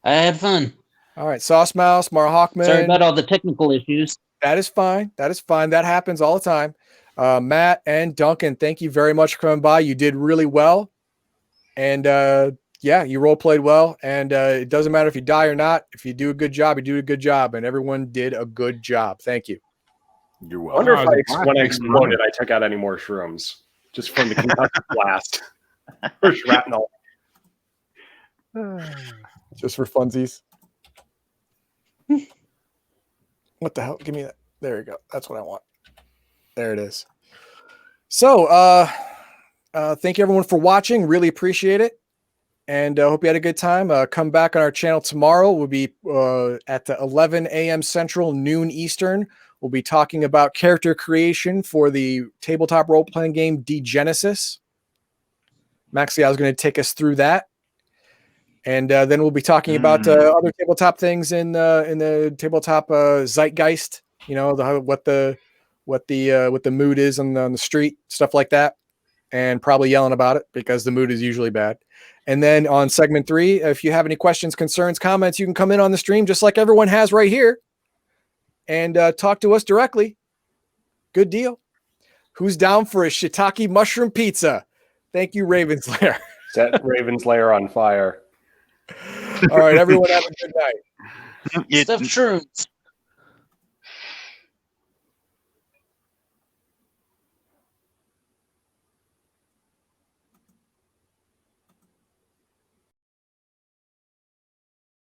Speaker 6: I had fun.
Speaker 1: All right, Sauce Mouse, Mara Hawkman.
Speaker 6: Sorry about all the technical issues.
Speaker 1: That is fine. That is fine. That happens all the time. Matt and Duncan, thank you very much for coming by. You did really well, and yeah, you role played well. And it doesn't matter if you die or not. If you do a good job, you do a good job, and everyone did a good job. Thank you.
Speaker 4: You're
Speaker 7: I wonder
Speaker 4: welcome.
Speaker 7: if when I exploded, I took out any more shrooms just from the concussive blast or shrapnel.
Speaker 1: Just for funsies. What the hell? Give me that. There you go. That's what I want. There it is. So, thank you everyone for watching. Really appreciate it. And hope you had a good time. Come back on our channel tomorrow. We'll be at 11 a.m. Central, noon Eastern. We'll be talking about character creation for the tabletop role-playing game Degenesis. Maxie, I was going to take us through that. And then we'll be talking about other tabletop things in the tabletop zeitgeist. You know, what the mood is on the street, stuff like that. and probably yelling about it because the mood is usually bad. And then on segment 3, if you have any questions, concerns, comments, you can come in on the stream just like everyone has right here and talk to us directly. Good deal. Who's down for a shiitake mushroom pizza? Thank you, Raven's Lair.
Speaker 7: Set Raven's Lair on fire.
Speaker 1: All right, everyone have a good night.
Speaker 6: Stuffed shrooms.